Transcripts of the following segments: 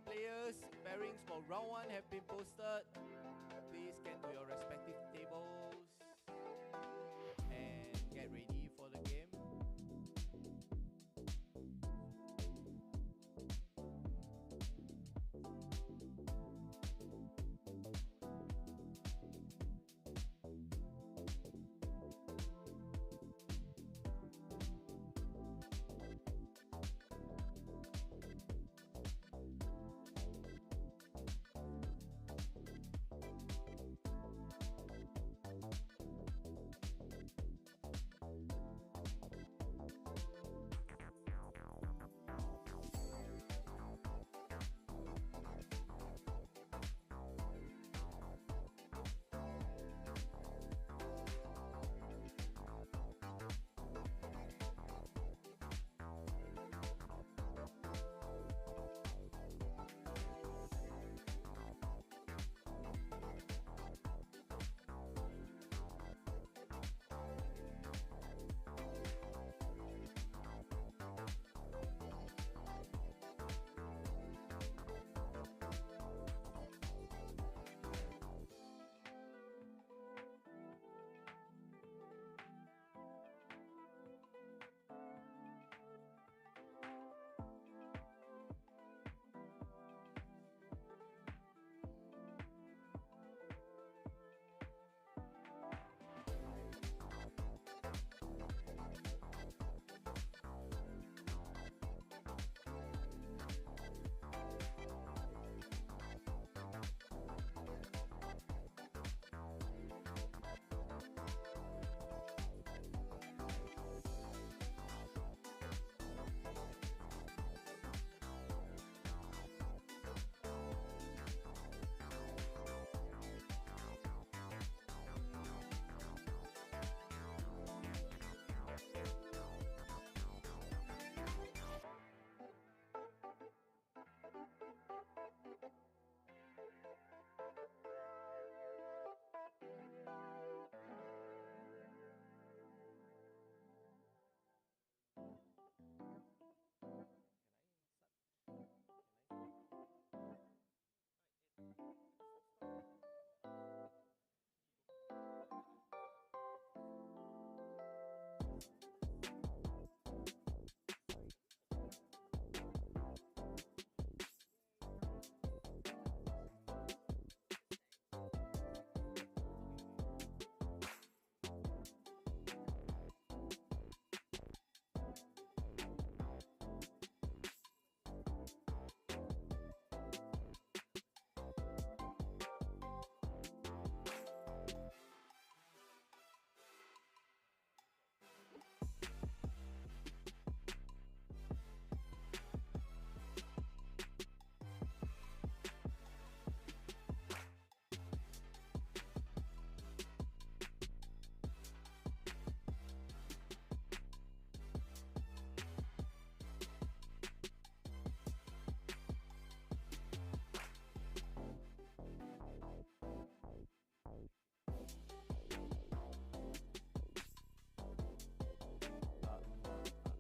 players, pairings for round 1 have been posted. Please get to your respective tables and get ready for the game.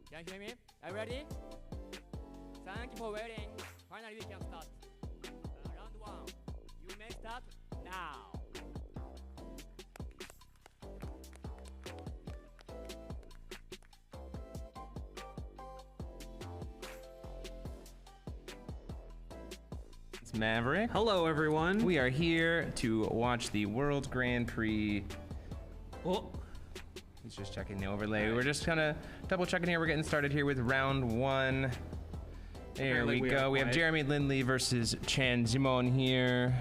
Can you hear me? Are you ready? Thank you for waiting. Finally, we can start. Round 1. You may start now. It's Maverick. Hello, everyone. We are here to watch the World Grand Prix. Oh. He's just checking the overlay. We're just kind of double checking here. We're getting started here with round 1. There we go. We have Jeremy Lindley versus Chan Zimon here.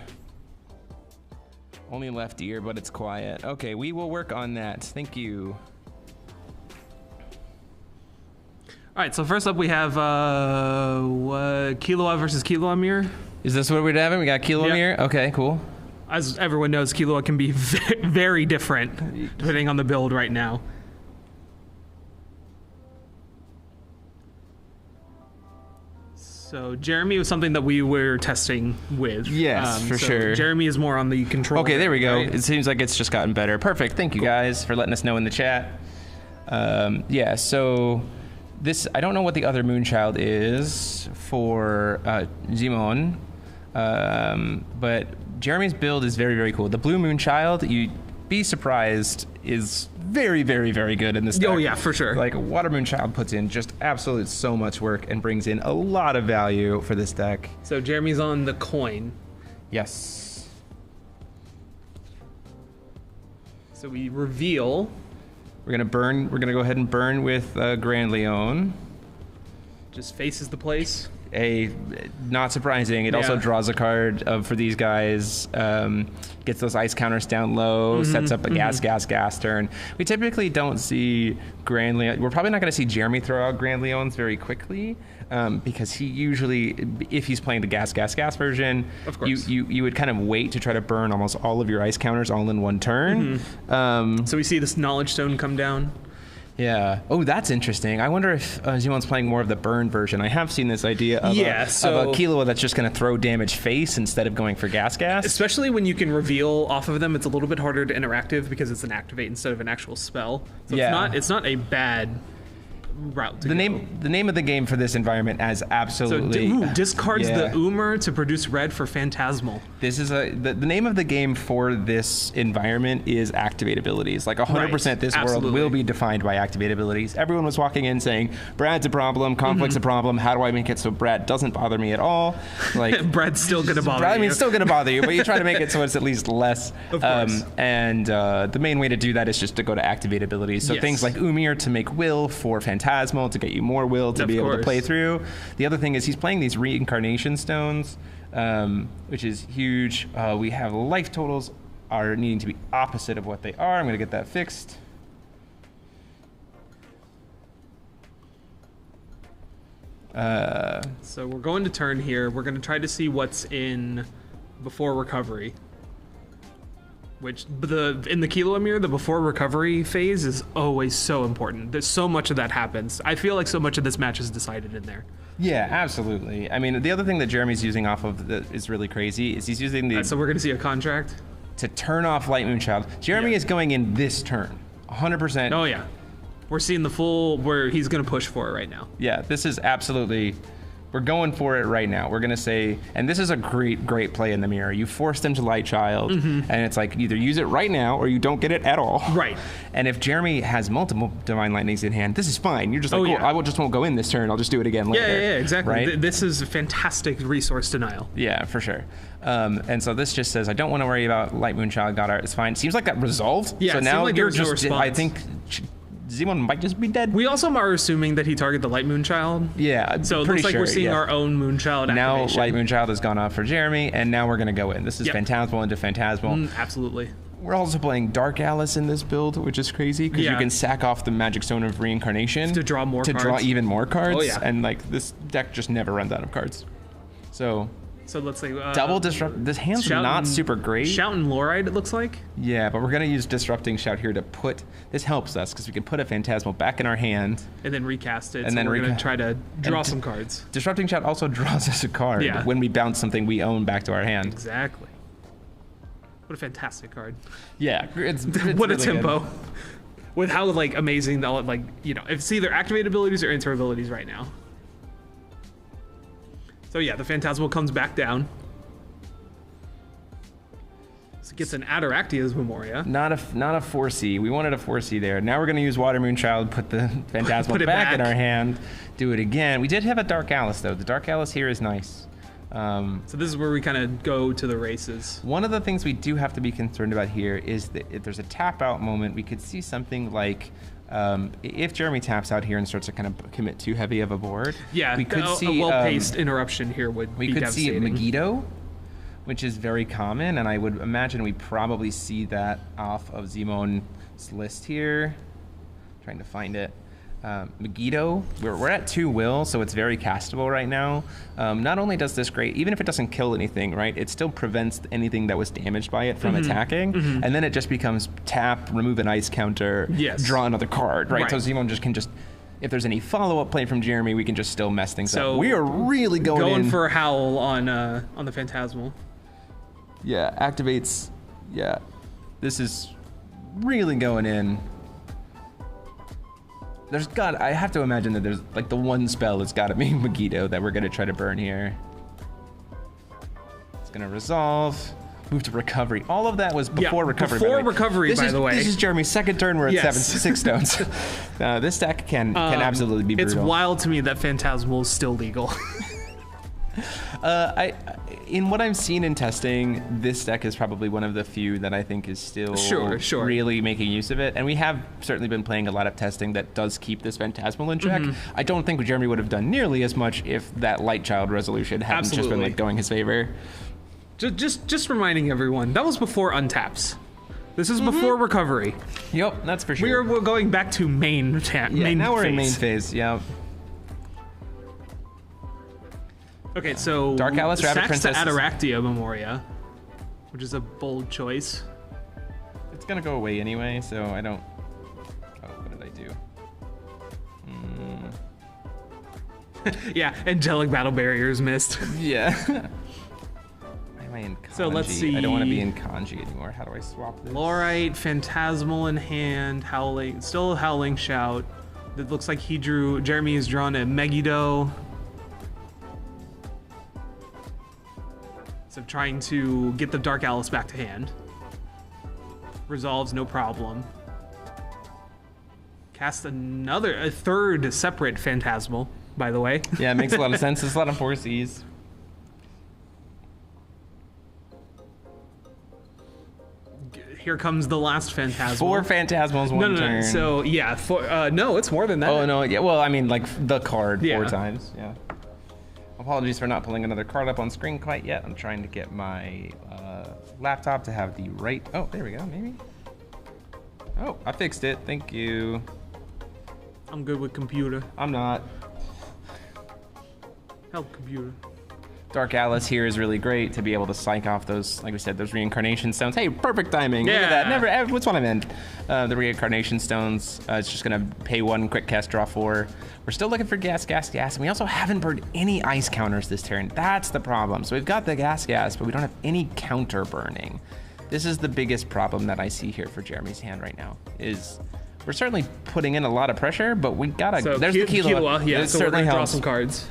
Only left ear, but it's quiet. Okay, we will work on that. Thank you. All right, so first up we have Killua versus Killua Mirror. Is this what we're having? We got Killua Mirror? Okay, cool. As everyone knows, Killua can be very different depending on the build right now. So Jeremy was something that we were testing with. Yes, for sure. Jeremy is more on the control. Okay, there we go. Right? It seems like it's just gotten better. Perfect. Thank you guys for letting us know in the chat. Yeah, so this, I don't know what the other Moonchild is for Zimon, but Jeremy's build is very, very cool. The blue Moonchild, you'd be surprised, is very, very, very good in this deck. Oh yeah, for sure. Like Water Moonchild puts in just absolute so much work and brings in a lot of value for this deck. So Jeremy's on the coin. Yes. So we reveal. We're gonna burn. We're gonna go ahead and burn with Grand Leon. Just faces the place. Not surprising. It also draws a card for these guys. Gets those ice counters down low. Sets up a gas turn. We typically don't see Grand Leon. We're probably not going to see Jeremy throw out Grand Leons very quickly because he usually, if he's playing the gas version, of course, you would kind of wait to try to burn almost all of your ice counters all in one turn. So we see this Knowledge Stone come down. Yeah. Oh, that's interesting. I wonder if Zimon's playing more of the burn version. I have seen this idea of, of a Kilo that's just going to throw damage face instead of going for gas. Especially when you can reveal off of them, it's a little bit harder to interactive because it's an activate instead of an actual spell. So it's not a bad route to go. The name of the game for this environment as absolutely... So discards the Umer to produce red for Phantasmal. This is the name of the game for this environment is activate abilities. Like 100% this world will be defined by activate abilities. Everyone was walking in saying, Brad's a problem, Conflict's a problem, how do I make it so Brad doesn't bother me at all? Like Brad's still going to bother you. I mean, it's still going to bother you, but you try to make it so it's at least less. Of course. And the main way to do that is just to go to activate abilities. So things like Umir to make will for Phantasmal to get you more will to be able to play through. The other thing is he's playing these reincarnation stones, which is huge. We have life totals are needing to be opposite of what they are. I'm going to get that fixed. So we're going to turn here. We're going to try to see what's in before recovery. Which in the Kilo Amir, the before recovery phase is always so important. There's so much of that happens. I feel like so much of this match is decided in there. Yeah, absolutely. I mean, the other thing that Jeremy's using off of that is really crazy is he's using the... so we're going to see a contract? To turn off Light Moonchild. Jeremy is going in this turn, 100%. Oh, yeah. We're seeing the full, where he's going to push for it right now. Yeah, this is absolutely... We're going for it right now. We're going to say, and this is a great play in the mirror. You forced him to Light Child, and it's like either use it right now or you don't get it at all. Right. And if Jeremy has multiple Divine Lightnings in hand, this is fine. You're just like, cool, I just won't go in this turn. I'll just do it again later. Yeah, exactly. Right? This is a fantastic resource denial. Yeah, for sure. And so this just says, I don't want to worry about Light Moonchild. Got it's fine. Seems like that resolved. Yeah, so now like you're just, I think... Zimon might just be dead. We also are assuming that he targeted the Light Moonchild. Yeah, so it looks like we're seeing our own Moonchild now activation. Light Moonchild has gone off for Jeremy, and now we're going to go in. This is Phantasmal into Phantasmal. Absolutely. We're also playing Dark Alice in this build, which is crazy, because you can sack off the Magic Stone of Reincarnation to draw more cards. To draw even more cards. Oh, yeah. And like this deck just never runs out of cards. So let's say double disrupt. This hand's not super great. Shout and Loride, it looks like. Yeah, but we're gonna use Disrupting Shout here to put. This helps us because we can put a Phantasmal back in our hand and then recast it. And so then we're gonna try to draw some cards. Disrupting Shout also draws us a card when we bounce something we own back to our hand. Exactly. What a fantastic card. Yeah, it's what really a tempo. Good. With how like amazing all like it's either activate abilities or enter abilities right now. So yeah, the Phantasmal comes back down. So it gets an Adoraktia's Memoria. Not a 4C. We wanted a 4C there. Now we're going to use Water Moonchild, put the Phantasmal back in our hand, do it again. We did have a Dark Alice though. The Dark Alice here is nice. So this is where we kind of go to the races. One of the things we do have to be concerned about here is that if there's a tap out moment, we could see something like if Jeremy taps out here and starts to kind of commit too heavy of a board, we could see a well-paced interruption here would be devastating. We could see Megiddo, which is very common, and I would imagine we probably see that off of Zimon's list here. Trying to find it. Megiddo, we're at 2 will, so it's very castable right now. Not only does this great, even if it doesn't kill anything, right, it still prevents anything that was damaged by it from attacking, and then it just becomes tap, remove an ice counter, draw another card, right? So Zimon just can if there's any follow-up play from Jeremy, we can just still mess things up. We are really going for a howl on the Phantasmal. Yeah, activates. Yeah, this is really going in. I have to imagine that there's like the one spell that's got to be Megiddo that we're gonna try to burn here. It's gonna resolve. Move to recovery. All of that was before recovery. Before recovery, by the way. This is Jeremy's second turn. We're at 6 stones. This deck can absolutely be brutal. It's wild to me that Phantasmal is still legal. In what I've seen in testing, this deck is probably one of the few that I think is still really making use of it. And we have certainly been playing a lot of testing that does keep this Phantasmal in check. I don't think Jeremy would have done nearly as much if that Light Child resolution hadn't just been like going his favor. Just reminding everyone, that was before untaps. This is before recovery. Yep, that's for sure. We're going back to main now phase. We're in main phase, yeah. Okay, so Dark Alice, Rabbit Princess. Ataraxia Memoria, which is a bold choice. It's gonna go away anyway, so I don't. Oh, what did I do? Yeah, Angelic Battle Barriers missed. Yeah. Why am I in Kanji? So let's see. I don't want to be in Kanji anymore. How do I swap this? Lorite, Phantasmal in hand, Howling, still Howling Shout. It looks like Jeremy has drawn a Megiddo. So trying to get the Dark Alice back to hand. Resolves, no problem. Cast a third separate Phantasmal, by the way. Yeah, it makes a lot of sense. There's a lot of 4Cs. Here comes the last Phantasmal. 4 Phantasmals, one turn. So yeah, no, it's more than that. Oh no, yeah. Well, I mean, like the card 4 times. Yeah. Apologies for not pulling another card up on screen quite yet. I'm trying to get my laptop to have the right. Oh, there we go. Maybe. Oh, I fixed it. Thank you. I'm good with computer. I'm not. Help computer. Dark Alice here is really great to be able to psych off those, like we said, those reincarnation stones. Hey, perfect timing. Look at that. Never. What's what I meant? The reincarnation stones. It's just gonna pay 1 quick cast, draw 4. We're still looking for gas, and we also haven't burned any ice counters this turn. That's the problem. So we've got the gas, but we don't have any counter burning. This is the biggest problem that I see here for Jeremy's hand right now. Is we're certainly putting in a lot of pressure, but we gotta. So there's the Killua. Yeah, this so certainly we're gonna helps. draw some cards.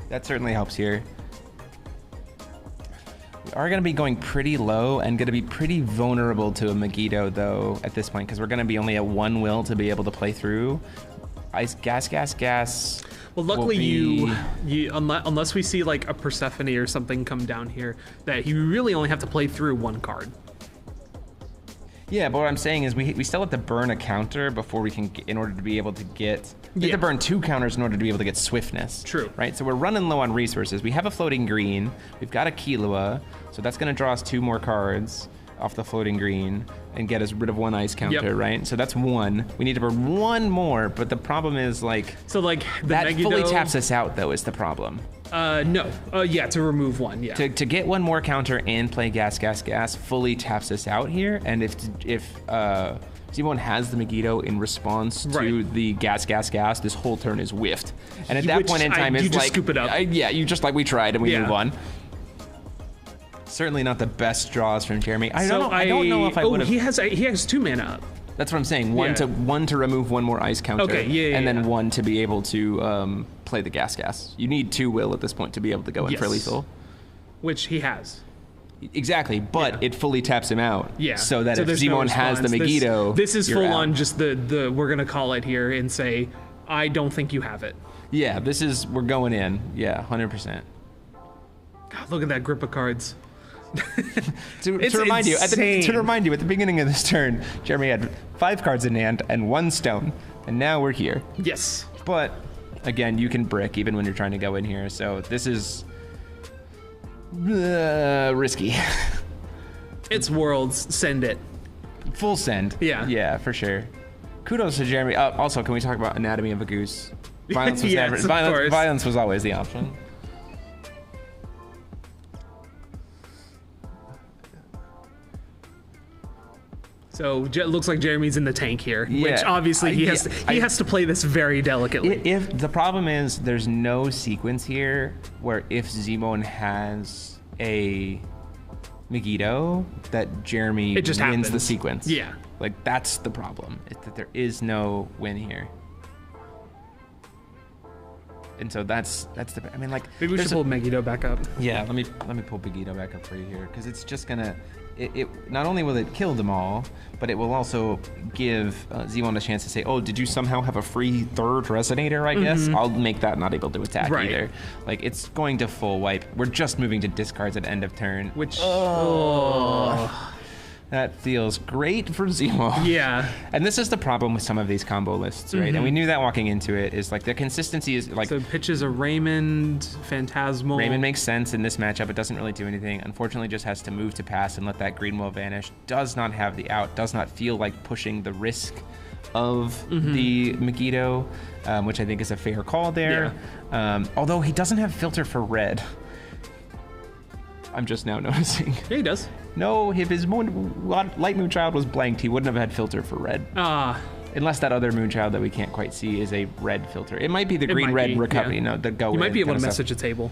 That certainly helps here. We are going to be going pretty low and going to be pretty vulnerable to a Megiddo, though, at this point, because we're going to be only at 1 will to be able to play through. Ice, gas. Well, luckily you unless we see like a Persephone or something come down here, that you really only have to play through 1 card. Yeah, but what I'm saying is we still have to burn a counter before we can, in order to be able to get. We have to burn 2 counters in order to be able to get swiftness. True. Right. So we're running low on resources. We have a floating green. We've got a Killua, so that's going to draw us 2 more cards off the floating green and get us rid of 1 ice counter. Right. So that's 1. We need to burn 1 more, but the problem is like. So like the that Megiddo, fully taps us out, though, is the problem. No. Yeah, to remove 1. Yeah. To get 1 more counter and play gas fully taps us out here, and if Zimon has the Megiddo in response to the gas, this whole turn is whiffed. And at that point in time, it's like scoop it up. you just like we tried and we move on. Certainly not the best draws from Jeremy. I don't know if I would have. He has 2 mana up. That's what I'm saying. One to remove 1 more ice counter. Okay, and then 1 to be able to play the gas. You need 2 will at this point to be able to go in for lethal. Which he has. Exactly, but it fully taps him out. Yeah. So that if Zimon has the Megiddo, this is full on just the we're gonna call it here and say, I don't think you have it. Yeah, we're going in. Yeah, 100%. God, look at that grip of cards. to remind you, at the beginning of this turn, Jeremy had 5 cards in hand and 1 stone, and now we're here. Yes. But again, you can brick even when you're trying to go in here, so this is risky. It's Worlds. Send it. Full send. Yeah. Yeah, for sure. Kudos to Jeremy. Also, can we talk about Anatomy of a Goose? Violence was violence was always the option. So it looks like Jeremy's in the tank here, which obviously he has to play this very delicately. If the problem is there's no sequence here where if Zimon has a Megiddo, that Jeremy wins the sequence. Yeah. Like that's the problem. That there is no win here. And so that's the. I mean, like Maybe we should pull Megiddo back up. Yeah, let me pull Begito back up for you here, because it's just gonna. It not only will it kill them all, but it will also give Zimon a chance to say, "Oh, did you somehow have a free third resonator?" I guess I'll make that not able to attack either. Like it's going to full wipe. We're just moving to discards at end of turn, Which that feels great for Zemo. Yeah. And this is the problem with some of these combo lists, right? And we knew that walking into it, is like the consistency is like... So pitches a Raymond, Phantasmal. Raymond makes sense in this matchup. It doesn't really do anything. Unfortunately, just has to move to pass and let that green wall vanish. Does not have the out. Does not feel like pushing the risk of the Megiddo, which I think is a fair call there. Yeah. Although he doesn't have filter for red. I'm just now noticing. Yeah, he does. No, if his Light Moonchild was blanked, he wouldn't have had filter for red. Unless that other Moonchild that we can't quite see is a red filter. It might be the green-red recovery. Yeah. No, the go. You might be able to message a table.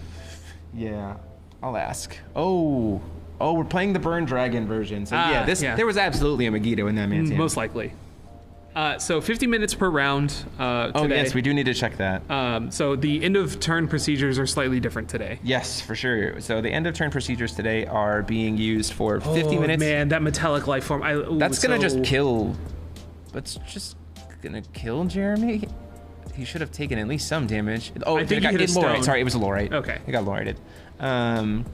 Yeah, I'll ask. Oh, we're playing the Burn Dragon version. So there was absolutely a Megiddo in that man's hand. Most likely. So 50 minutes per round today. Oh, yes, we do need to check that. So the end of turn procedures are slightly different today. Yes, for sure. So the end of turn procedures today are being used for 50 minutes. Man, that metallic life form. That's going to just kill. That's just going to kill Jeremy. He should have taken at least some damage. Oh, I think he hit a stone. Sorry, it was a Lorite. Okay. He got Lorited. End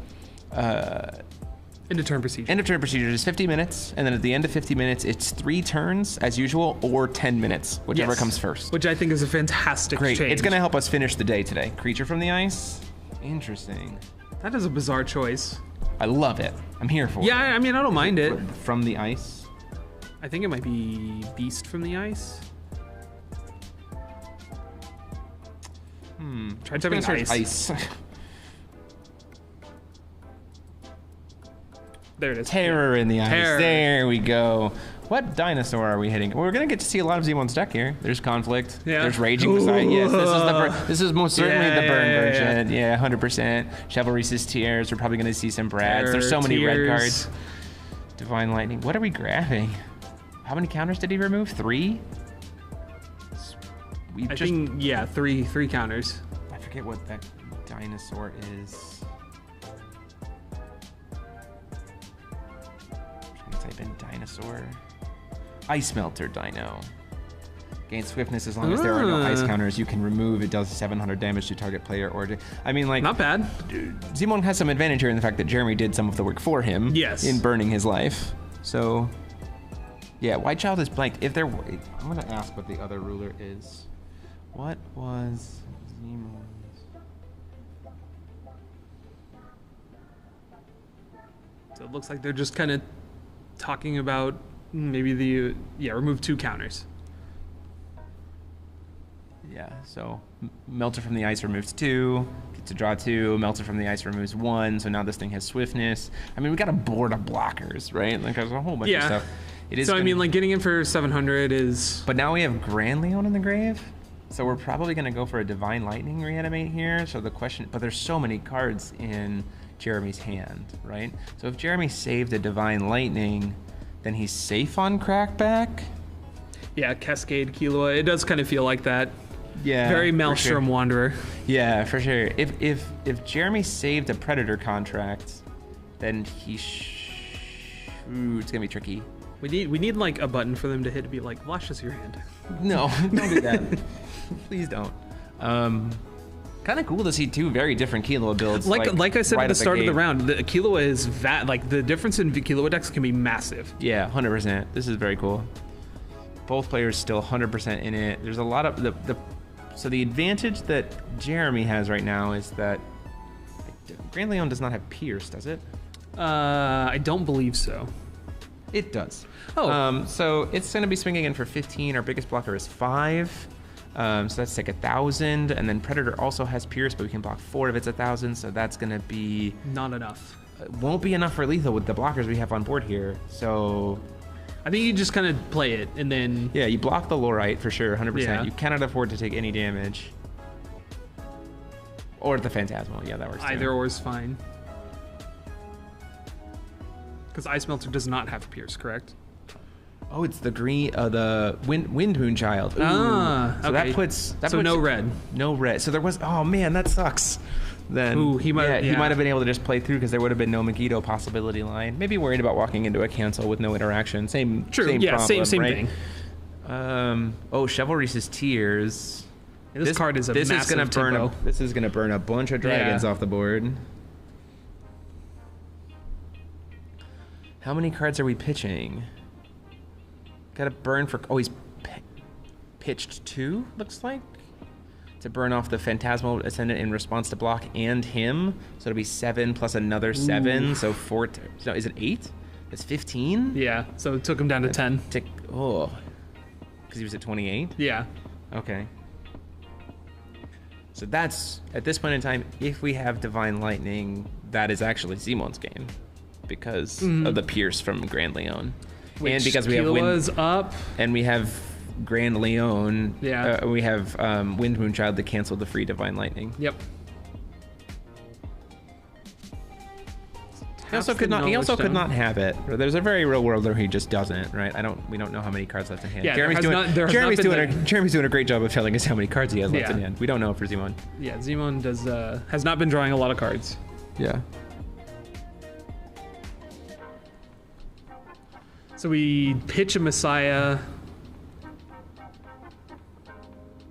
of turn procedure. End of turn procedure is 50 minutes, and then at the end of 50 minutes, it's 3 turns as usual, or 10 minutes, whichever comes first. Which I think is a fantastic change. It's going to help us finish the day today. Creature from the ice. Interesting. That is a bizarre choice. I love it. I'm here for it. Yeah, I mean, I don't mind it. From the ice. I think it might be Beast from the ice. Try typing ice. There it is. Terror in the ice. Terror. There we go. What dinosaur are we hitting? We're gonna get to see a lot of Z1's deck here. There's conflict. Yeah. There's raging beside. Yes, this is most certainly the burn version. Yeah, 100%. Chivalry's Tears. We're probably gonna see some Brads. There's so many red cards. Divine Lightning. What are we grabbing? How many counters did he remove? 3? I think, yeah, three counters. I forget what that dinosaur is. Type in dinosaur. Ice Melter Dino. Gain swiftness as long as there are no ice counters. You can remove. It does 700 damage to target player or... I mean, like... Not bad. Zimon has some advantage here in the fact that Jeremy did some of the work for him. Yes. In burning his life. So... Yeah, White Child is blanked. If there... I'm going to ask what the other ruler is. What was Zimon's... So it looks like they're just kind of talking about maybe remove 2 counters. Yeah, so Melter from the Ice removes 2, get to draw 2, Melter from the Ice removes 1, so now this thing has swiftness. I mean, we got a board of blockers, right? Like, there's a whole bunch of stuff. It is. So, I mean, like, getting in for 700 is... But now we have Grand Leon in the grave, so we're probably going to go for a Divine Lightning reanimate here. So the question... But there's so many cards in Jeremy's hand, right? So if Jeremy saved a Divine Lightning, then he's safe on Crackback? Yeah, Cascade, Killua. It does kind of feel like that. Yeah, very Maelstrom Wanderer. Yeah, for sure. If Jeremy saved a Predator contract, then he it's gonna be tricky. We need like a button for them to hit to be like, wash us your hand. No, don't do that. Please don't. Kind of cool to see 2 very different Killua builds. Like I said at the start of the round, the Killua is the difference in Killua decks can be massive. Yeah, 100%. This is very cool. Both players still 100% in it. There's a lot of so the advantage that Jeremy has right now is that Grand Leon does not have Pierce, does it? I don't believe so. It does. Oh. So it's going to be swinging in for 15. Our biggest blocker is 5. So that's like 1,000. And then Predator also has Pierce, but we can block 4 if it's 1,000. So that's going to be... Not enough. Won't be enough for lethal with the blockers we have on board here. So... I think you just kind of play it, and then... Yeah, you block the Lorite for sure, 100%. Yeah. You cannot afford to take any damage. Or the Phantasmal. Yeah, that works too. Either or is fine. Because Ice Melter does not have Pierce, correct? Oh, it's the green, the wind moon child. Ooh. Ah, so okay. that puts no red. No red. So there was. Oh man, that sucks. Then Ooh, he might have been able to just play through because there would have been no Megiddo possibility line. Maybe worried about walking into a cancel with no interaction. Same. True. Same Yeah. problem, Same right? thing. Oh, Chivalry's Tears. This card is a this massive is gonna burn tempo. this is gonna burn a bunch of dragons off the board. How many cards are we pitching? Gotta burn for. Oh, he's pitched 2. Looks like to burn off the Phantasmal Ascendant in response to block and him. So it'll be 7 plus another 7. So 4. So is it 8? It's 15. Yeah. So it took him down to 10. Oh, because he was at 28. Yeah. Okay. So that's, at this point in time, if we have Divine Lightning, that is actually Zimon's game because of the Pierce from Grand Leon. Which and because we have Kila's up. And we have Grand Leon. Yeah. We have Wind Moon Child to cancel the free Divine Lightning. Yep. He also could not have it. There's a very real world where he just doesn't, right? We don't know how many cards left in hand. Yeah, Jeremy's doing a great job of telling us how many cards he has left in hand. We don't know for Zimon. Yeah, Zimon has not been drawing a lot of cards. Yeah. So we pitch a Messiah.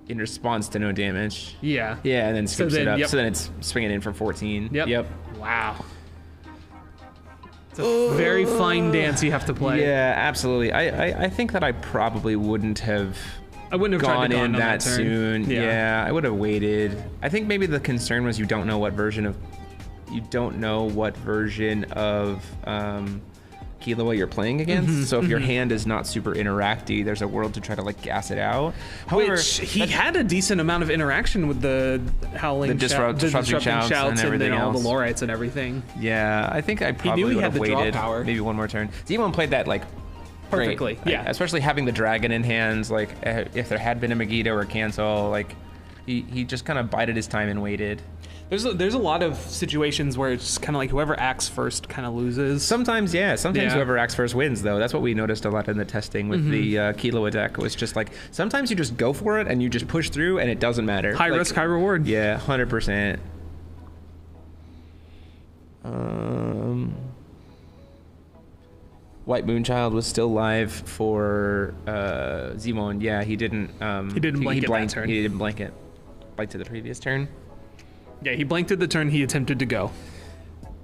In response to no damage. Yeah. Yeah, and then scoops it up. Yep. So then it's swinging in for 14. Yep. Wow. It's a very fine dance you have to play. Yeah, absolutely. I think that I probably wouldn't have gone tried to in that turn. soon. Yeah, I would have waited. I think maybe the concern was you don't know what version of Killua you're playing against. So if your hand is not super interacty, there's a world to try to like gas it out. However, Which he had a decent amount of interaction with the howling, disrupting shouts and everything then all else. the Lorites and everything. Yeah, I think I probably he would had have the draw waited power. maybe one more turn. Zimon played that like Perfectly. great. Yeah. Especially having the dragon in hands, like if there had been a Megiddo or cancel, like he just kind of bided his time and waited. There's a lot of situations where it's kind of like whoever acts first kind of loses. Sometimes, yeah. Sometimes Yeah. whoever acts first wins, though. That's what we noticed a lot in the testing with the Killua deck. Was just like sometimes you just go for it and you just push through and it doesn't matter. High risk, high reward. Yeah, 100%. White Moonchild was still live for Zimon. Yeah, he didn't. He didn't blank it that turn. He didn't blank it. Like to the previous turn. Yeah, he blanked at the turn he attempted to go.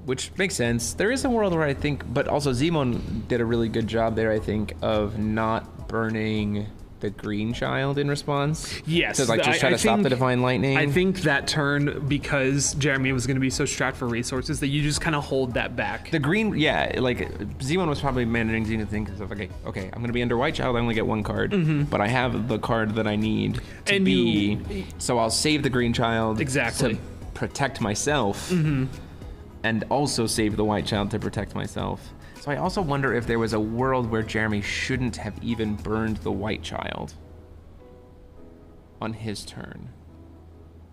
Which makes sense. There is a world where I think, but also Zimon did a really good job there, I think, of not burning the green child in response. Yes. To like just try to stop the Divine Lightning. I think that turn, because Jeremy was going to be so strapped for resources, that you just kind of hold that back. The green, yeah, like Zimon was probably managing to think of, okay, I'm going to be under white child, I only get one card, but I have the card that I need to so I'll save the green child Exactly. to protect myself and also save the white child to protect myself. So I also wonder if there was a world where Jeremy shouldn't have even burned the white child on his turn.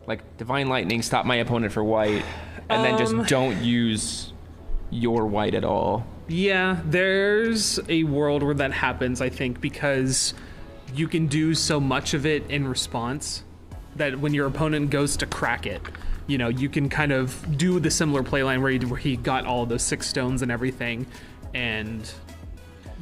Like, Divine Lightning, stop my opponent for white, and then just don't use your white at all. Yeah, there's a world where that happens, I think, because you can do so much of it in response that when your opponent goes to crack it, you know, you can kind of do the similar playline where he got all those 6 stones and everything and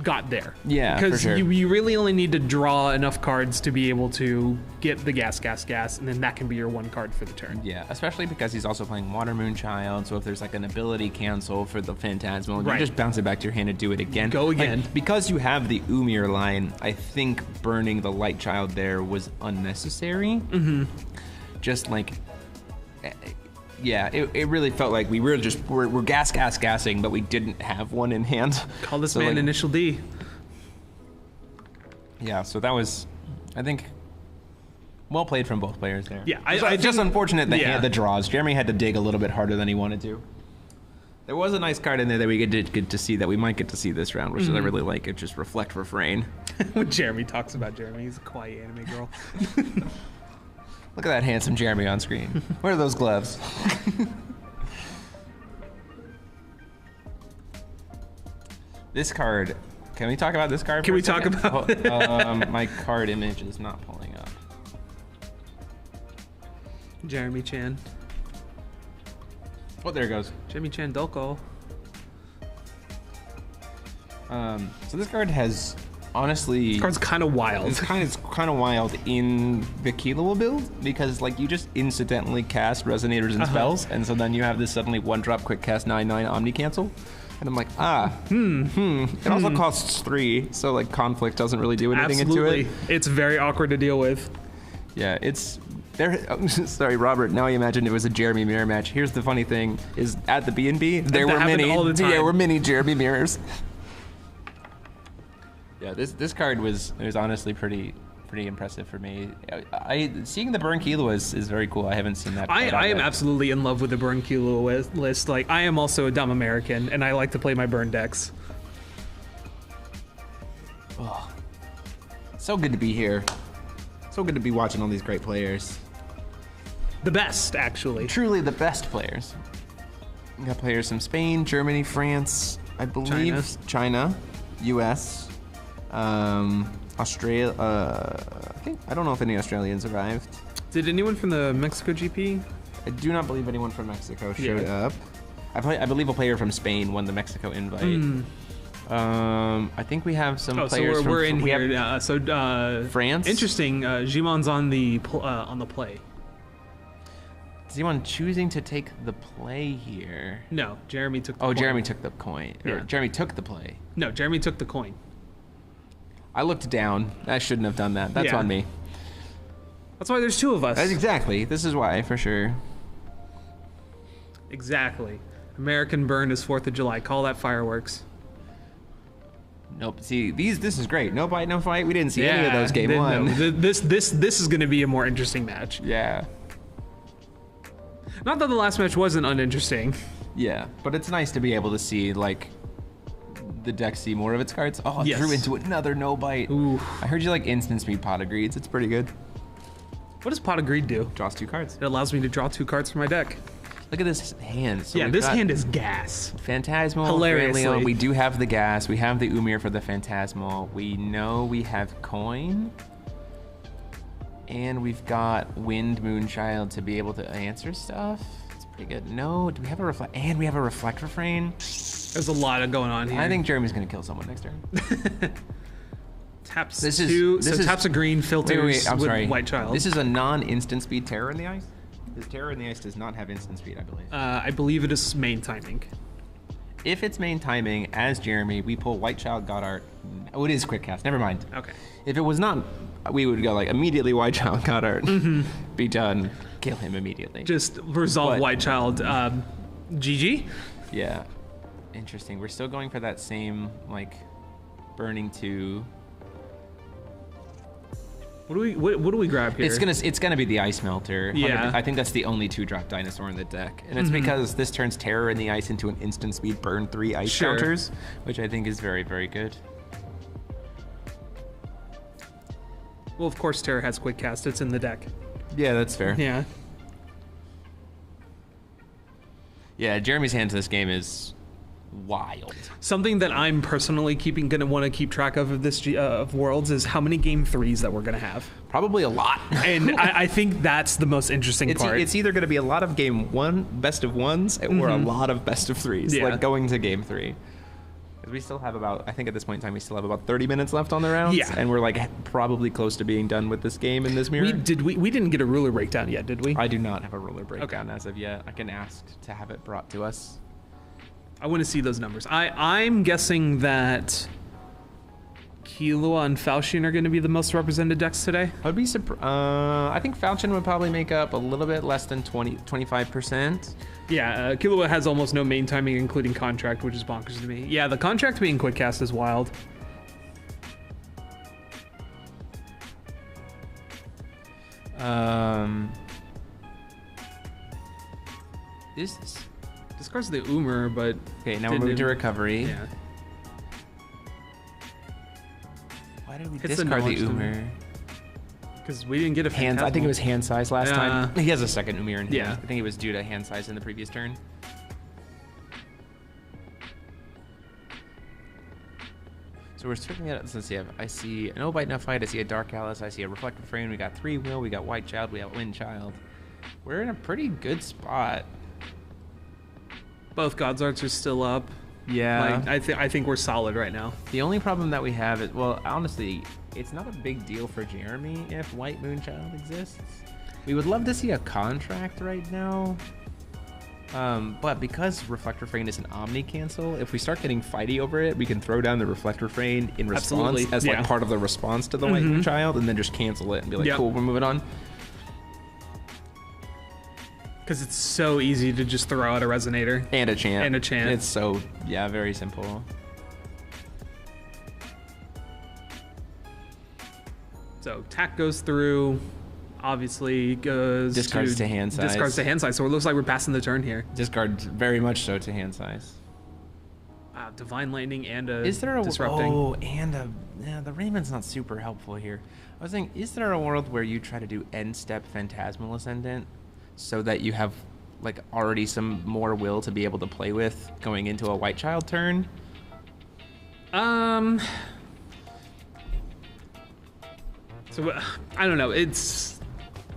got there. Yeah, because for sure. you really only need to draw enough cards to be able to get the gas, and then that can be your one card for the turn. Yeah, especially because he's also playing Water Moon Child, so if there's like an ability cancel for the Phantasmal, you just bounce it back to your hand and do it again. Go again. Like, because you have the Umir line, I think burning the Light Child there was unnecessary. Just like... Yeah, it really felt like we're gassing, but we didn't have one in hand. Call this man Initial D. Yeah, so that was, I think, well played from both players there. Yeah, it's just unfortunate the draws. Jeremy had to dig a little bit harder than he wanted to. There was a nice card in there that we get to see that we might get to see this round, which I really like. It just reflect refrain. When Jeremy talks about Jeremy, he's a quiet anime girl. Look at that handsome Jeremy on screen. Where are those gloves? This card Can we talk about this card? Can for a we talk second? about my card image is not pulling up. Jeremy Chan? Oh, there it goes. Jeremy Chan Doko. So this card has honestly. This card's kind of wild. It's kind of wild in the Killua build because like you just incidentally cast resonators and spells, and so then you have this suddenly 1-drop quick cast 9/9 Omni cancel. And I'm like, It also costs 3, so like conflict doesn't really do anything Absolutely. into it. It's very awkward to deal with. Yeah, it's there. Sorry, Robert. Now I imagine it was a Jeremy mirror match. Here's the funny thing: is at the B&B there were many. All the time. Yeah, were many Jeremy mirrors. Yeah, this card was honestly pretty impressive for me. Seeing the burn Killua is very cool. I haven't seen that. I am absolutely in love with the burn Killua list. Like I am also a dumb American, and I like to play my burn decks. Oh, so good to be here. So good to be watching all these great players. The best, actually. Truly the best players. We got players from Spain, Germany, France, I believe, China, US, Australia. I don't know if any Australians arrived. Did anyone from the Mexico GP? I do not believe anyone from Mexico showed up. I believe a player from Spain won the Mexico invite. I think we have some players. So we're in here. France. Interesting. Jimon's on the play. Zimon choosing to take the play here. No, Jeremy took the coin. coin. Jeremy took the coin. Yeah. Jeremy took the play. No, Jeremy took the coin. I looked down. I shouldn't have done that. That's on me. That's why there's 2 of us. Exactly. This is why, for sure. Exactly. American burn is 4th of July. Call that fireworks. Nope. See, this is great. No bite, no fight. We didn't see any of those game 1. No, this is going to be a more interesting match. Yeah. Not that the last match wasn't uninteresting. Yeah, but it's nice to be able to see like the deck see more of its cards. Oh, it drew into another no bite. Ooh. I heard you like instant speed pot of greeds. It's pretty good. What does Pot of Greed do? Draws 2 cards. It allows me to draw 2 cards from my deck. Look at this hand. So this hand is gas. Phantasmal. Hilariously. Leon. We do have the gas. We have the Umir for the Phantasmal. We know we have coin. And we've got Wind Moonchild to be able to answer stuff. It's pretty good. No, do we have a reflect? And we have a Reflect Refrain. There's a lot of going on here. I think Jeremy's gonna kill someone next turn. Taps this 2, is taps a green, filters I'm with sorry. White Child. This is a non-instant speed Terror in the Ice. This Terror in the Ice does not have instant speed, I believe. I believe it is main timing. If it's main timing, as Jeremy, we pull White Child, Goddard. Oh, it is quick cast. Never mind. Okay. If it was not, we would go like immediately White Child, Goddard. Be done. Kill him immediately. Just resolve White Child. GG? Yeah. Interesting. We're still going for that same, like, burning 2. What do we grab here? It's gonna be the Ice Melter. Yeah. I think that's the only 2-drop dinosaur in the deck, and it's because this turns Terror in the Ice into an instant speed burn 3 ice counters, which I think is very, very good. Well, of course, Terror has quick cast. It's in the deck. Yeah, that's fair. Yeah. Yeah, Jeremy's hand to this game is wild. Something that I'm personally gonna want to keep track of this of Worlds is how many game 3s that we're gonna have. Probably a lot. And I think that's the most interesting part. It's either gonna be a lot of game 1 best of 1s or a lot of best of 3s, like going to game 3. Because we still have I think at this point in time, we still have about 30 minutes left on the rounds. Yeah. And we're like probably close to being done with this game in this mirror. We didn't get a ruler breakdown yet, did we? I do not have a ruler breakdown as of yet. I can ask to have it brought to us. I want to see those numbers. I'm guessing that Killua and Falchion are going to be the most represented decks today. I would be surprised. I think Falchion would probably make up a little bit less than 25%. Yeah, Killua has almost no main timing, including Contract, which is bonkers to me. Yeah, the Contract being quick cast is wild. Discards the Umir, but okay, now we're moving to recovery. Yeah. Why did we discard the Umir? Because we didn't get a hand. I think it was hand size last time. He has a second Umir in hand. Yeah. I think it was due to hand size in the previous turn. So we're looking at it. Let's see. I see an No Bite No Fight. I see a Dark Alice. I see a Reflective Frame. We got 3 Will. We got White Child. We got Wind Child. We're in a pretty good spot. Both God's Arts are still up. Yeah. Like, I think we're solid right now. The only problem that we have is, well, honestly, it's not a big deal for Jeremy if White Moonchild exists. We would love to see a contract right now. But because Reflector Frame is an Omni cancel, if we start getting fighty over it, we can throw down the Reflector Frame in response Absolutely. as like part of the response to the White Moonchild, and then just cancel it and be like, cool, we're moving on. Because it's so easy to just throw out a Resonator. And a chant. And a chant. It's so, yeah, very simple. So tack goes through, obviously goes Discards to hand size. Discards to hand size. So it looks like we're passing the turn here. Discard very much so to hand size. Wow, Divine Lightning and a Is there a Disrupting. Oh, and the Raven's not super helpful here. I was thinking, is there a world where you try to do end step Phantasmal Ascendant so that you have like already some more will to be able to play with going into a White Child turn? So I don't know. I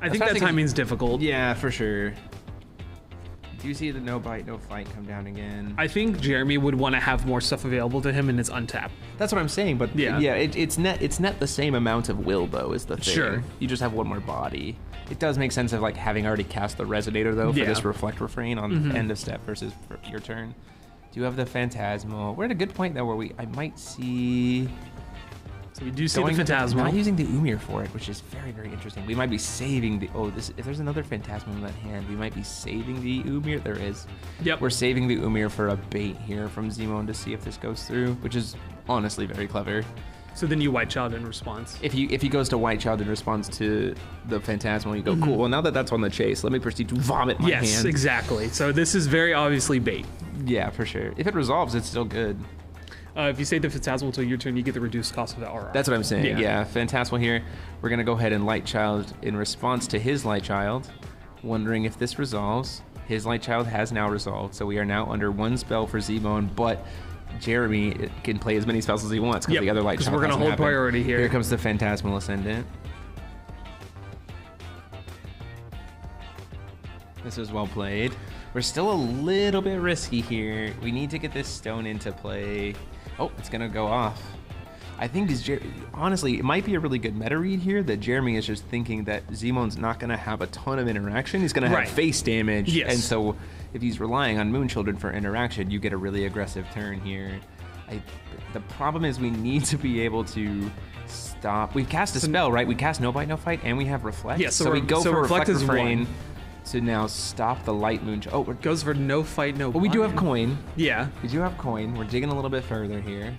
think what that timing's difficult. Yeah, for sure. Do you see the No Bite No Fight come down again? I think Jeremy would want to have more stuff available to him and it's untapped. That's what I'm saying, but yeah, it's net the same amount of will though is the thing. Sure. You just have one more body. It does make sense of like having already cast the Resonator though for this Reflect Refrain on end of step versus for your turn. Do you have the Phantasmal? We're at a good point though where I might see. So we do see the Phantasmal. Not using the Umir for it, which is very, very interesting. We might be saving the... Oh, if there's another Phantasmal in that hand, we might be saving the Umir. There is. Yep. We're saving the Umir for a bait here from Zimon to see if this goes through, which is honestly very clever. So then you White Child in response. If he goes to White Child in response to the Phantasmal, you go, cool, well, now that that's on the chase, let me proceed to vomit my hand. Yes, exactly. So this is very obviously bait. Yeah, for sure. If it resolves, it's still good. If you save the Phantasmal until your turn, you get the reduced cost of the RR. That's what I'm saying. Yeah, Phantasmal here. We're going to go ahead and Light Child in response to his Light Child, wondering if this resolves. His Light Child has now resolved, so we are now under 1 spell for Z-Bone, but Jeremy can play as many spells as he wants because the other Light Child we're going to hold priority here. Here comes the Phantasmal Ascendant. This was well played. We're still a little bit risky here. We need to get this stone into play. Oh, it's gonna go off. I think honestly, it might be a really good meta read here that Jeremy is just thinking that Zemon's not gonna have a ton of interaction. He's gonna have face damage. Yes. And so if he's relying on Moon Children for interaction, you get a really aggressive turn here. The problem is we need to be able to stop. We've cast a spell, right? We cast No Bite No Fight and we have Reflect. Yeah, so we go for Reflect is Refrain to now stop the Light Moon. Oh, it goes for no fight, no. Well, we do have coin. Yeah. We do have coin. We're digging a little bit further here.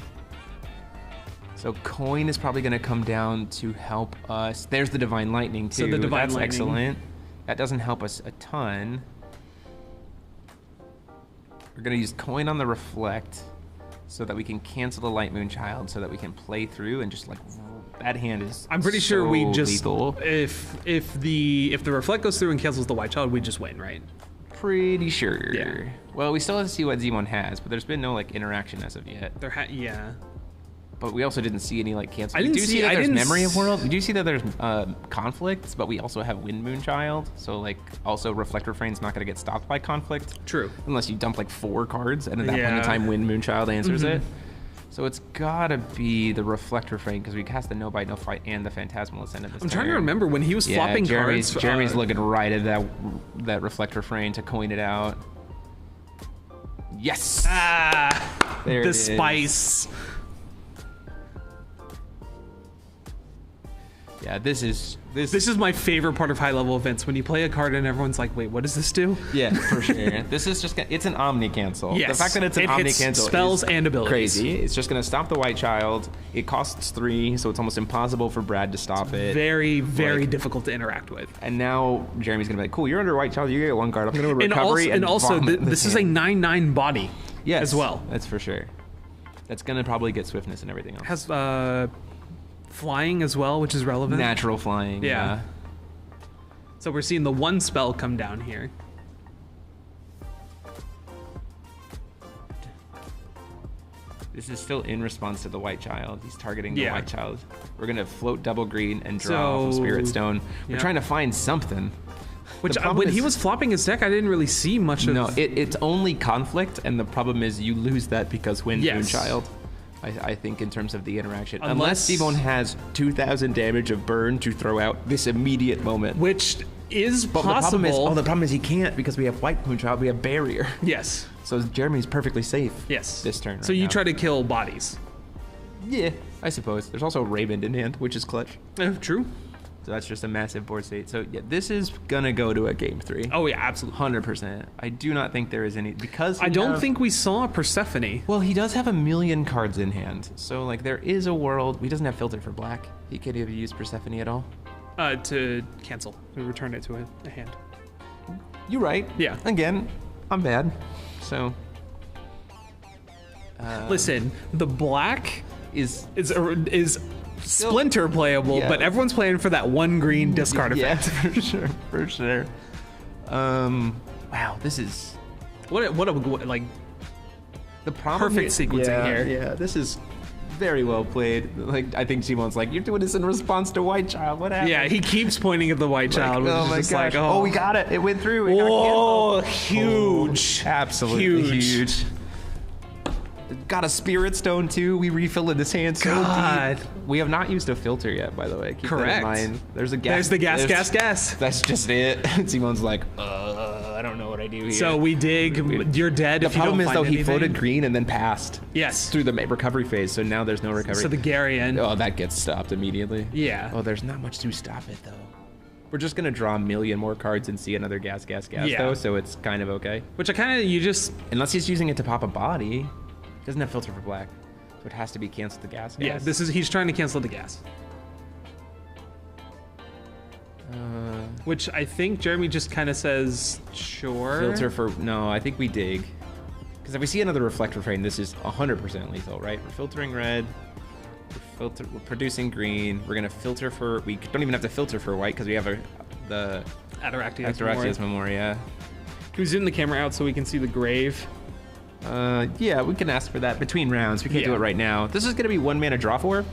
So coin is probably going to come down to help us. There's the Divine Lightning too. So the Divine That's Lightning. excellent. That doesn't help us a ton. We're going to use coin on the Reflect so that we can cancel the Light Moon Child so that we can play through and just like that hand is I'm pretty sure we just lethal. if the Reflect goes through and cancels the White Child, we just win, right? Pretty sure. Yeah. Well, we still have to see what Z1 has, but there's been no like interaction as of yet. Yeah. But we also didn't see any like cancel. I didn't we do see that there's didn't Memory of World. We do see that there's conflicts, but we also have Wind Moon Child. So like also Reflect Refrain's not gonna get stopped by conflict. True. Unless you dump like 4 cards, and at that point in time, Wind Moon Child answers it. So it's gotta be the Reflect Refrain because we cast the No Bite No Fight and the Phantasmal Ascendant this I'm trying to remember when he was flopping cards. Jeremy's looking right at that Reflect Refrain to coin it out. Yes. There the it is. spice. Yeah, this is my favorite part of high level events when you play a card and everyone's like, "Wait, what does this do?" Yeah, for sure. This is just it's an Omni cancel. Yes. The fact that it's an Omni cancel spells is and abilities. Crazy. It's just gonna stop the White Child. It costs 3, so it's almost impossible for Brad to stop it. Very, very difficult to interact with. And now Jeremy's gonna be like, "Cool, you're under White Child. You get 1 card. I'm gonna recovery and also this is a 9/9 body. Yes, as well. That's for sure. That's gonna probably get swiftness and everything else. Has flying as well, which is relevant. Natural flying. Yeah. So we're seeing the 1 spell come down here. This is still in response to the white child. He's targeting the Yeah. white child. We're gonna float double green and draw So- off of Spirit Stone. We're yeah. trying to find something. Which The problem when is- he was flopping his deck, I didn't really see much of. No, it's only conflict, and the problem is you lose that because Wind Yes. Moonchild. I think in terms of the interaction. Unless- Unless Simon has 2,000 damage of burn to throw out this immediate moment. Which is But possible. the problem is he can't because we have White Moonchild, we have Barrier. Yes. So Jeremy's perfectly safe. Yes. This turn. So right you now. try to kill bodies. Yeah, I suppose. There's also Raymond in hand, which is clutch. True. So that's just a massive board state. So yeah, this is gonna go to a game 3. Oh yeah, absolutely. 100%. I do not think there is any because I don't think we saw Persephone. Well, he does have 1,000,000 cards in hand, so like there is a world. He doesn't have filter for black. He could have used Persephone at all. To cancel. We return it to a hand. You're right. Yeah. Again, I'm bad. So Listen, the black is is splinter playable, Yeah. but everyone's playing for that one green discard yeah, effect. for sure, for sure. Wow, this is What a like the problem. perfect here- sequencing yeah, here. Yeah, this is very well played. Like I think Simon's like, you're doing this in response to White Child. What happened? Yeah, he keeps pointing at the white child. Like, which oh is my just gosh! like, Oh, we got it! It went through. It got Whoa, canceled. huge. Absolutely Huge. huge. Got a Spirit Stone too. We refilled this hand so God. deep. We have not used a filter yet, by the way. Keep Correct. that in mind. There's a gas. There's the gas. That's just it. Simon's like, I don't know what I do here. So we dig. You're dead. the if you problem don't is though find he anything. floated green and then passed Yes. through the recovery phase. So now there's no recovery. So the Garian. Oh, that gets stopped immediately. Yeah. Oh, there's not much to stop it though. We're just gonna draw 1,000,000 more cards and see another gas Yeah. though. So it's kind of okay. Which I kind of you just Unless he's using it to pop a body. Doesn't have filter for black. So it has to be canceled to gas. yeah. This is he's trying to cancel the gas. Which I think Jeremy just kind of says sure. Filter for no, I think we dig. Because if we see another reflect refrain, this is 100% lethal, right? We're filtering red. We're producing green. We're gonna filter for. We don't even have to filter for white because we have the Ataraxias. Ataraxias Memoria. Can we zoom the camera out so we can see the grave? Yeah, we can ask for that between rounds. We can't do Yeah. it right now. This is gonna be 1 mana draw for.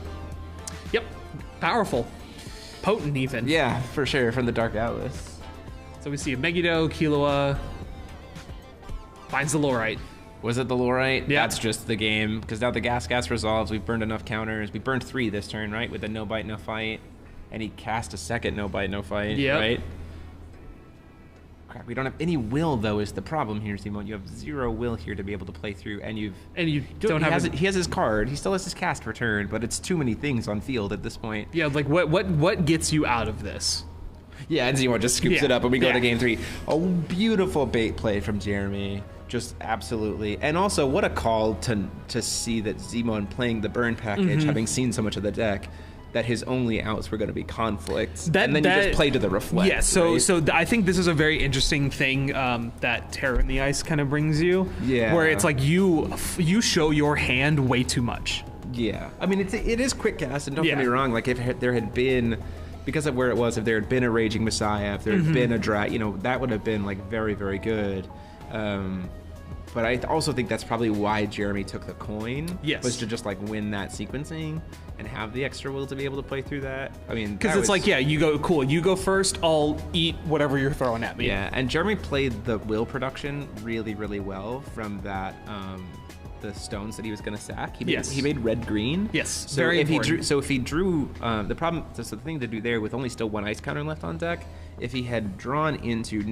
Yep. Powerful. Potent even. Yeah, for sure, from the Dark Atlas. So we see a Megiddo, Killua, finds the Lorite. Was it the Lorite? Yeah. That's just the game. Because now the gas resolves. We've burned enough counters. We burned 3 this turn, right? With a no bite, no fight. And he cast a second no bite, no fight, Yep. right? Crap, we don't have any will, though, is the problem here, Simon. You have 0 will here to be able to play through, and you've... And you he don't have has, a- he has his card. He still has his cast return, but it's too many things on field at this point. Yeah, like what gets you out of this? Yeah, and Simon just scoops Yeah. it up, and we go Yeah. to game 3. A beautiful bait play from Jeremy. Just absolutely. And also, what a call to see that Zimon playing the burn package, Mm-hmm. having seen so much of the deck, that his only outs were going to be conflicts. And then you just play to the reflect. Yeah, so right? I think this is a very interesting thing that Terror in the Ice kind of brings you. Yeah. Where it's like you show your hand way too much. Yeah. I mean, it is quick cast, and don't Yeah. get me wrong, like, if there had been... Because of where it was, if there had been a Raging Messiah, if there had been a Drat, that would have been, like, very, very good. But I also think that's probably why Jeremy took the coin. Yes. Was to just, like, win that sequencing and have the extra will to be able to play through that. I mean, Because that it's was- like, yeah, you go, cool, you go first, I'll eat whatever you're throwing at me. Yeah, and Jeremy played the will production really, really well from that, the stones that he was going to sack. He made red green. Yes, So very if important. he drew, the problem, so the thing to do there with only still 1 ice counter left on deck, if he had drawn into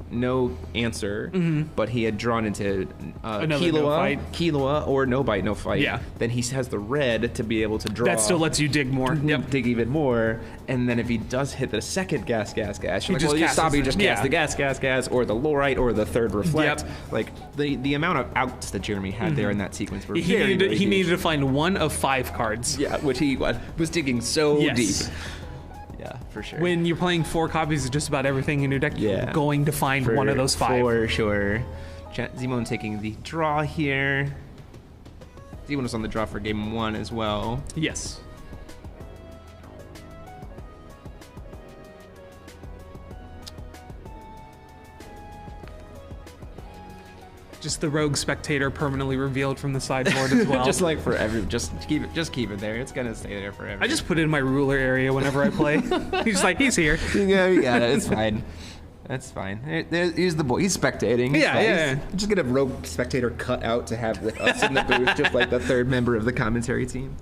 no answer, but he had drawn into Another no fight. Killua or no bite, no fight, Yeah. then he has the red to be able to draw. That still lets you dig more. Yep. Dig even more, and then if he does hit the second gas, you're like, just well, you casts stop, it. you just cast Yeah. the gas, or the Lorite, or the third reflect. Yep. Like the amount of outs that Jeremy had there in that sequence were He very, needed, very he huge. needed to find 1 of 5 cards. Yeah, which he was digging so Yes. deep. Yeah, for sure. When you're playing 4 copies of just about everything in your deck, Yeah. you're going to find one of those 5. For sure. Zimon taking the draw here. Zimon was on the draw for game 1 as well. Yes. Just the rogue spectator permanently revealed from the sideboard as well. Just like forever. Just keep it there. It's gonna stay there forever. I just put it in my ruler area whenever I play. He's like, he's here. Yeah, we got it. It's fine. That's fine. He's the boy. He's spectating. Yeah. Just get a rogue spectator cut out to have with us in the booth, just like the third member of the commentary team.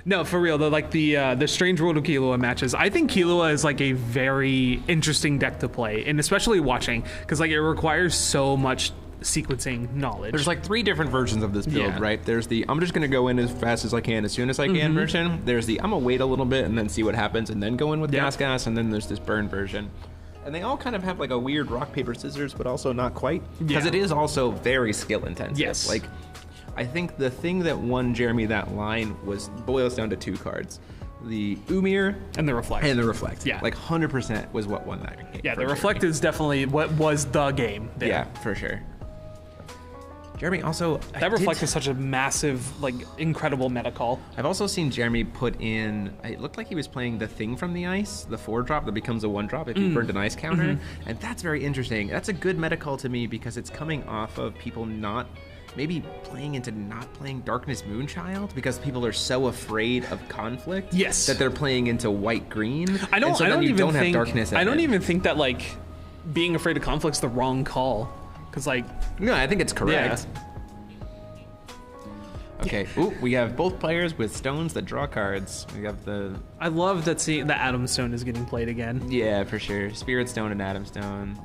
No, for real though, like the Strange World of Killua matches, I think Killua is like a very interesting deck to play, and especially watching, because like it requires so much sequencing knowledge. There's like 3 different versions of this build, right? There's the I'm just gonna go in as fast as I can, as soon as I can version. There's the I'm gonna wait a little bit and then see what happens, and then go in with gas, and then there's this burn version. And they all kind of have like a weird rock, paper, scissors, but also not quite, because it is also very skill intensive. Yes. Like, I think the thing that won Jeremy that line boils down to 2 cards. The Umir and the Reflect. Yeah. Like 100% was what won that game. Yeah, the Reflect is definitely what was the game there. Yeah, for sure. Jeremy also... That Reflect is such a massive, like, incredible meta call. I've also seen Jeremy put in... It looked like he was playing the thing from the ice, the 4-drop that becomes a 1-drop if you burned an ice counter. And that's very interesting. That's a good meta call to me because it's coming off of people maybe playing into not playing Darkness Moonchild because people are so afraid of conflict that they're playing into white-green. I don't have darkness. I don't even think that like being afraid of conflict's the wrong call, because like no, I think it's correct. Okay, ooh, we have both players with stones that draw cards. We have the... I love that the Atom Stone is getting played again. Yeah, for sure. Spirit Stone and Atom Stone.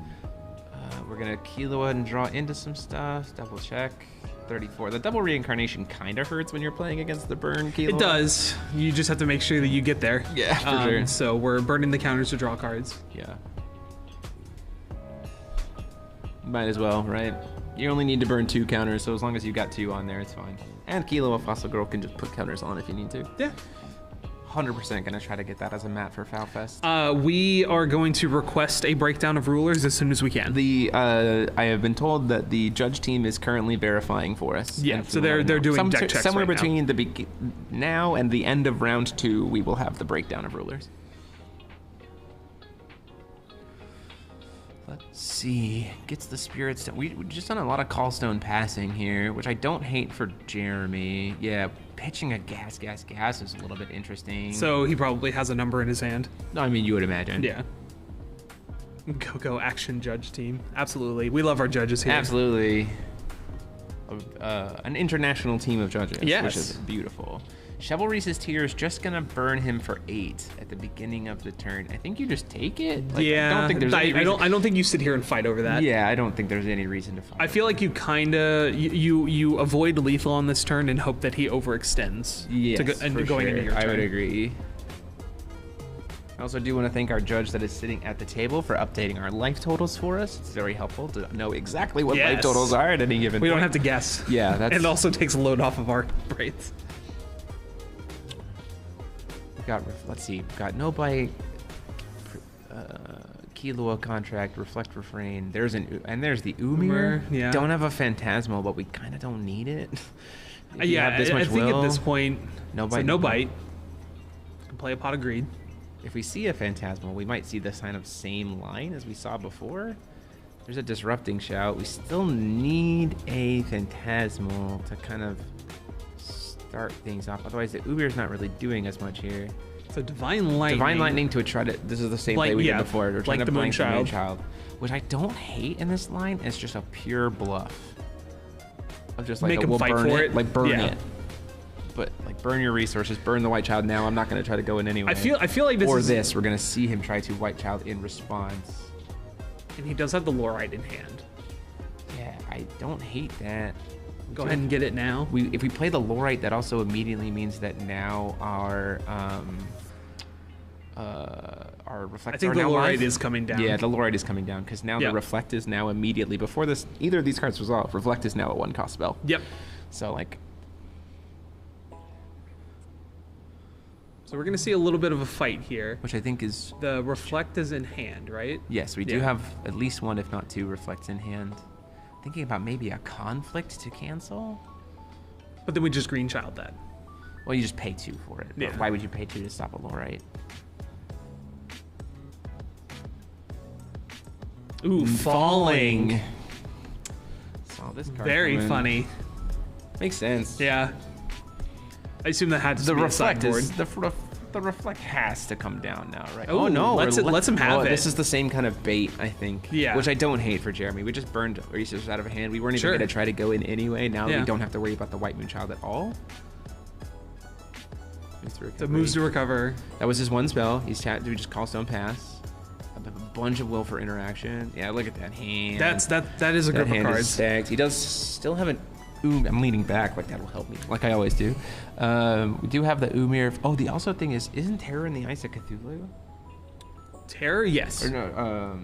We're gonna Killua and draw into some stuff. Double check. 34. The double reincarnation kind of hurts when you're playing against the burn Killua. It does. You just have to make sure that you get there. Yeah, for sure. So we're burning the counters to draw cards. Yeah. Might as well, right? You only need to burn 2 counters, so as long as you got 2 on there, it's fine. And Killua Fossil Girl can just put counters on if you need to. Yeah. 100% gonna try to get that as a mat for FalFest. We are going to request a breakdown of rulers as soon as we can. I have been told that the judge team is currently verifying for us. Yeah, so they're doing deck checks somewhere right between now and the end of round 2. We will have the breakdown of rulers. Let's see. Gets the Spirit Stone. We've just done a lot of Callstone passing here, which I don't hate for Jeremy. Yeah, pitching a gas is a little bit interesting. So he probably has a number in his hand. I mean, you would imagine. Yeah. Go action judge team. Absolutely. We love our judges here. Absolutely. An international team of judges, yes. Which is beautiful. Chivalry's Tears just gonna burn him for 8 at the beginning of the turn. I think you just take it. Like, yeah, I don't think there's any reason. I don't think you sit here and fight over that. Yeah, I don't think there's any reason to fight. I feel like you kinda you avoid lethal on this turn and hope that he overextends. Yes, going into your turn. I would agree. I also do want to thank our judge that is sitting at the table for updating our life totals for us. It's very helpful to know exactly what life totals are at any given point. We don't have to guess. Yeah, that's... And it also takes a load off of our brains. Let's see. We've got No Bite, Killua Contract, Reflect Refrain. There's the Umir. Yeah. Don't have a Phantasmal, but we kind of don't need it. Yeah, I think at this point, No Bite. No Bite. Can play a Pot of Greed. If we see a Phantasmal, we might see the sign of same line as we saw before. There's a Disrupting Shout. We still need a Phantasmal to kind of start things off. Otherwise, the Uber's not really doing as much here. So Divine Lightning. Divine Lightning to try to... This is the same play we did before. We're trying to blank the Moonchild. Which I don't hate in this line. It's just a pure bluff. Of just like, we'll fight for it. Like, burn it. But like, burn your resources, burn the White Child now. I'm not going to try to go in anyway. I feel like this we're going to see him try to White Child in response. And he does have the Lorite in hand. Yeah, I don't hate that. Go ahead and get it now. If we play the Lorite, that also immediately means that now our Reflect. I think the Lorite is coming down. Yeah, the Lorite is coming down because now the Reflect is now immediately before this. Either of these cards was off. Reflect is now a 1-cost spell. Yep. So like. So we're gonna see a little bit of a fight here, which I think is the Reflect is in hand, right? Yes, we do have at least 1, if not 2, Reflects in hand. Thinking about maybe a Conflict to cancel. But then we just Green Child that. Well, you just pay 2 for it. Yeah. Why would you pay 2 to stop a Lorite? Ooh, falling. Oh, this card Very coming. funny. Makes sense. Yeah. I assume that had to The be a reflect sideboard. is the reflect has to come down now, right? Ooh, Oh no, let's him have it. This is the same kind of bait, I think. Yeah. Which I don't hate for Jeremy. We just burned Research out of hand. We weren't even Sure. going to try to go in anyway. Now Yeah. we don't have to worry about the White Moonchild at all. The moves to recover. That was his one spell. We just call Stone Pass. A bunch of will for interaction. Yeah, look at that hand. That is a That group of hand is cards. stacked. He does still have an. Ooh, I'm leaning back, like that'll help me, like I always do. We do have the Umir. Oh, the also thing is, isn't Terror in the Ice a Cthulhu? Terror, yes. Or no,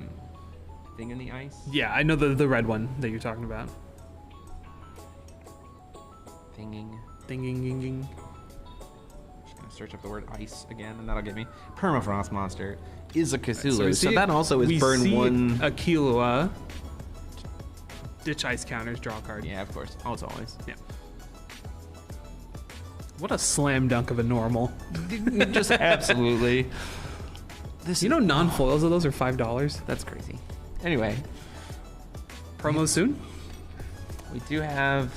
Thing in the Ice? Yeah, I know the red one that you're talking about. Thinging. Ding. Just gonna search up the word ice again, and that'll get me. Permafrost monster is a Cthulhu, we so see- that also is we burn see one. a Killua. Ditch ice counters, draw a card. Yeah, of course. Oh, it's always. Yeah. What a slam dunk of a normal. Just absolutely. This, You know, non-foils of those are $5. that's crazy. Anyway, Promo soon? we have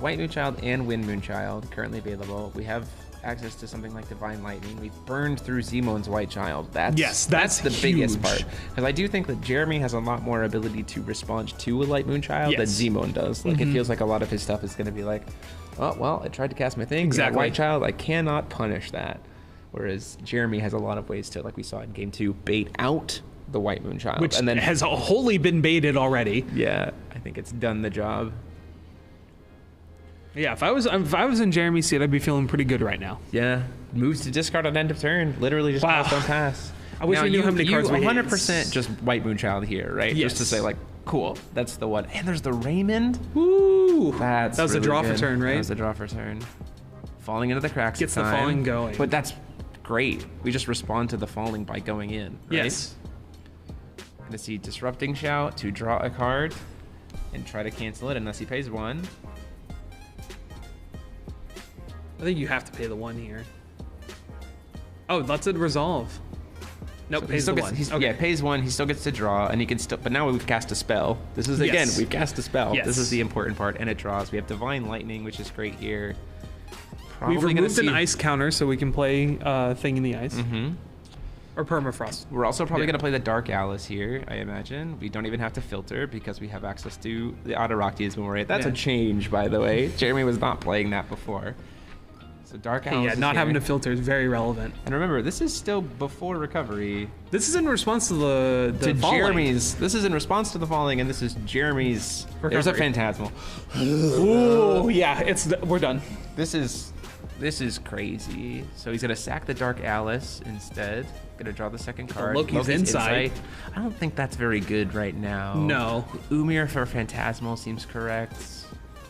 White Moonchild and Wind Moonchild currently available. We have access to something like Divine Lightning. We've burned through Zemon's White Child. That's the biggest huge. part. Because I do think that Jeremy has a lot more ability to respond to a Light Moonchild than Yes. Zemon does. Like, it feels like a lot of his stuff is going to be like, oh, well, I tried to cast my thing. Exactly. White Child, I cannot punish that. Whereas Jeremy has a lot of ways to, like we saw in Game 2, bait out the White Moonchild. Which and then has wholly been baited already. yeah, I think it's done the job. Yeah, if I was in Jeremy's seat, I'd be feeling pretty good right now. Yeah, moves to discard on end of turn. Literally just Wow. pass, don't pass. I wish we knew how many cards we hit. 100% just White Moonchild here, right? Yes. Just to say, like, cool, that's the one. And there's the Raymond. Woo! That's That was the really draw good. for turn, right? That was the draw for turn. Falling into the cracks. Gets at the time. falling going. But that's great. We just respond to the falling by going in, right? Yes. Gonna see Disrupting Shout to draw a card and try to cancel it unless he pays one. I think you have to pay the one here. Oh, that's a resolve. Nope, So he pays still the gets, one. Yeah, pays one. He still gets to draw, and he can still. But now we've cast a spell. This is again, Yes. we've cast a spell. Yes. This is the important part, and it draws. We have Divine Lightning, which is great here. We've Probably gonna removed an see- ice counter so we can play Thing in the Ice. Mhm. Or Permafrost. We're also probably Yeah. going to play the Dark Alice here, I imagine. We don't even have to filter because we have access to the Autorakti's when we're at. That's Yeah. a change, by the way. Jeremy was not playing that before. So Dark Alice Yeah, is not having here. to filter is very relevant. And remember, this is still before recovery. This is in response to the To falling. Jeremy's. This is in response to the falling, and this is Jeremy's. There's a Recovery. Phantasmal. Ooh, yeah, we're done. This is crazy. So he's gonna sack the Dark Alice instead. Gonna draw the second card. Loki's Insight. I don't think that's very good right now. No. Umir for Phantasmal seems correct.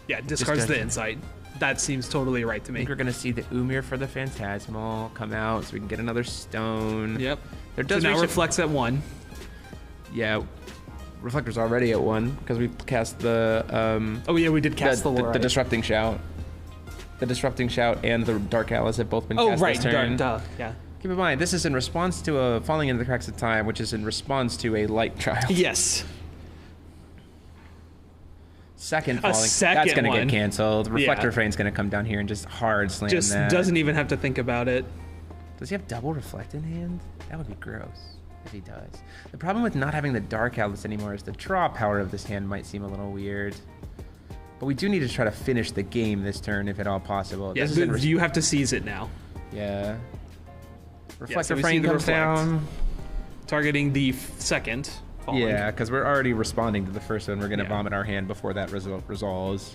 Yeah, discards the Discussion. insight. That seems totally right to I me. think we're gonna see the Umir for the Phantasmal come out, so we can get another stone. Yep. There So does now reach a- reflects at 1. Yeah, Reflector's already at 1 because we cast the Oh yeah, we did cast the lore. the Disrupting Shout. The Disrupting Shout and the Dark Alice have both been Oh cast right, this turn. duh. Yeah. Keep in mind, this is in response to a Falling into the Cracks of Time, which is in response to a Light Child. Yes. Second Falling. second That's going to one. get canceled. Reflector Yeah. Frame's going to come down here and just hard slam Just that. doesn't even have to think about it. Does he have double Reflect in hand? That would be gross if he does. The problem with not having the Dark Alice anymore is the draw power of this hand might seem a little weird. But we do need to try to finish the game this turn if at all possible. Yeah, This is in you have to seize it now. yeah. Reflector we see Frame the comes reflect. down. Targeting the second falling. Yeah, because we're already responding to the first one. We're going to Yeah. vomit our hand before that resolves.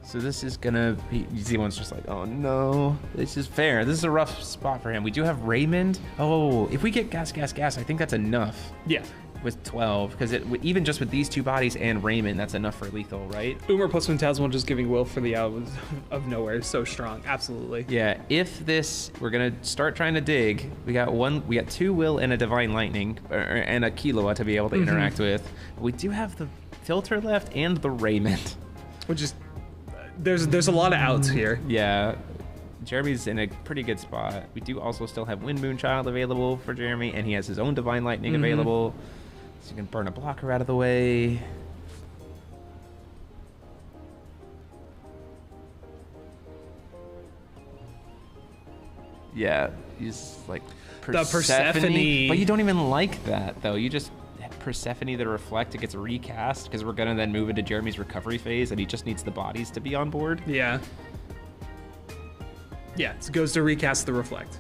So this is going to be... Z1's just like, oh no, this is fair. This is a rough spot for him. We do have Raymond. Oh, if we get gas, I think that's enough Yeah. with 12. Because even just with these two bodies and Raymond, that's enough for lethal, right? Umar plus Phantasmal just giving will for the out of nowhere is so strong. Absolutely. Yeah, if this, we're gonna start trying to dig. We got 2 Will and a Divine Lightning, and a Killua to be able to interact with. We do have the filter left and the Raymond. Which is there's a lot of outs here. Yeah, Jeremy's in a pretty good spot. We do also still have Wind Moonchild available for Jeremy, and he has his own Divine Lightning available. So you can burn a blocker out of the way. Yeah, he's like Persephone. But you don't even like that, though. You just Persephone the Reflect. It gets recast because we're going to then move into Jeremy's recovery phase, and he just needs the bodies to be on board. Yeah. Yeah, it goes to recast the Reflect.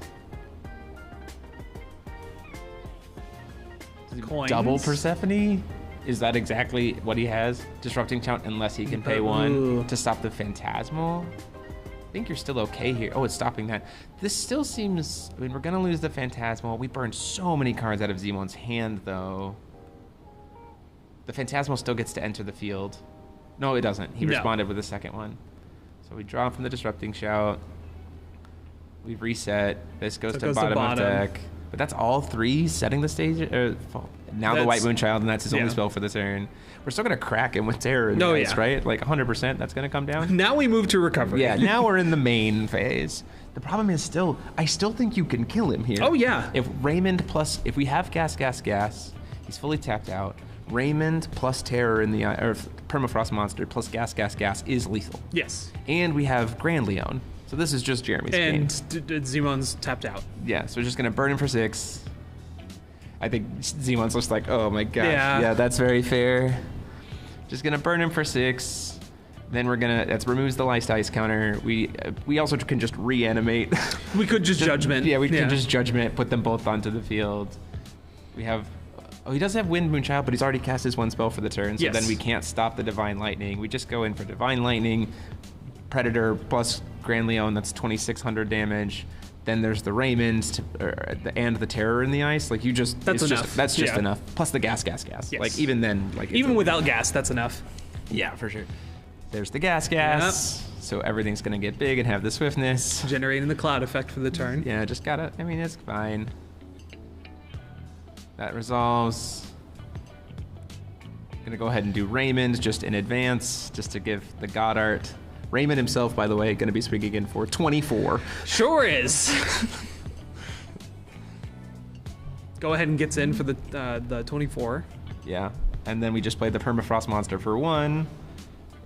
Coins. Double Persephone? Is that exactly what he has? Disrupting Chant unless he can pay one to stop the Phantasmal? I think you're still okay here. Oh, it's stopping that. This still seems... I mean, we're going to lose the Phantasmal. We burned so many cards out of Zemon's hand, though. The Phantasmal still gets to enter the field. No, it doesn't. He responded with the second one. So we draw from the Disrupting Shout. We've reset. This goes to bottom of deck. But that's all three setting the stage. Now the White Moonchild, and that's his only spell for the turn. We're still going to crack him with Terror in the ice, right? Like 100%, that's going to come down. Now we move to recovery. Yeah, now we're in the main phase. The problem is I still think you can kill him here. Oh, yeah. If Raymond plus, if we have Gas, he's fully tapped out. Raymond plus Terror in the eye, or Permafrost Monster plus Gas is lethal. Yes. And we have Grand Leon. So this is just Jeremy's game. And Zemon's tapped out. Yeah, so we're just going to burn him for 6. I think Zemon's just like, oh my gosh. Yeah, that's very fair. Just going to burn him for 6. Then we're going to, that removes the Lice Dice counter. We also can just reanimate. We could just Judgment. Yeah, we can just Judgment, put them both onto the field. We have, he does have Wind Moonchild, but he's already cast his one spell for the turn. So then we can't stop the Divine Lightning. We just go in for Divine Lightning, Predator plus Grand Leon, that's 2,600 damage. Then there's the Raymond and the Terror in the ice. Like you just, that's enough. That's just enough. Plus the gas. Yes. Like even then, like even without gas, that's enough. Yeah, for sure. There's the gas. Yep. So everything's gonna get big and have the swiftness. Generating the cloud effect for the turn. Yeah, just gotta. I mean, it's fine. That resolves. Gonna go ahead and do Raymond just in advance, just to give the God Art. Raymond himself, by the way, going to be swinging in for 24. Sure is. Go ahead and gets in for the 24. Yeah, and then we just play the Permafrost Monster for 1.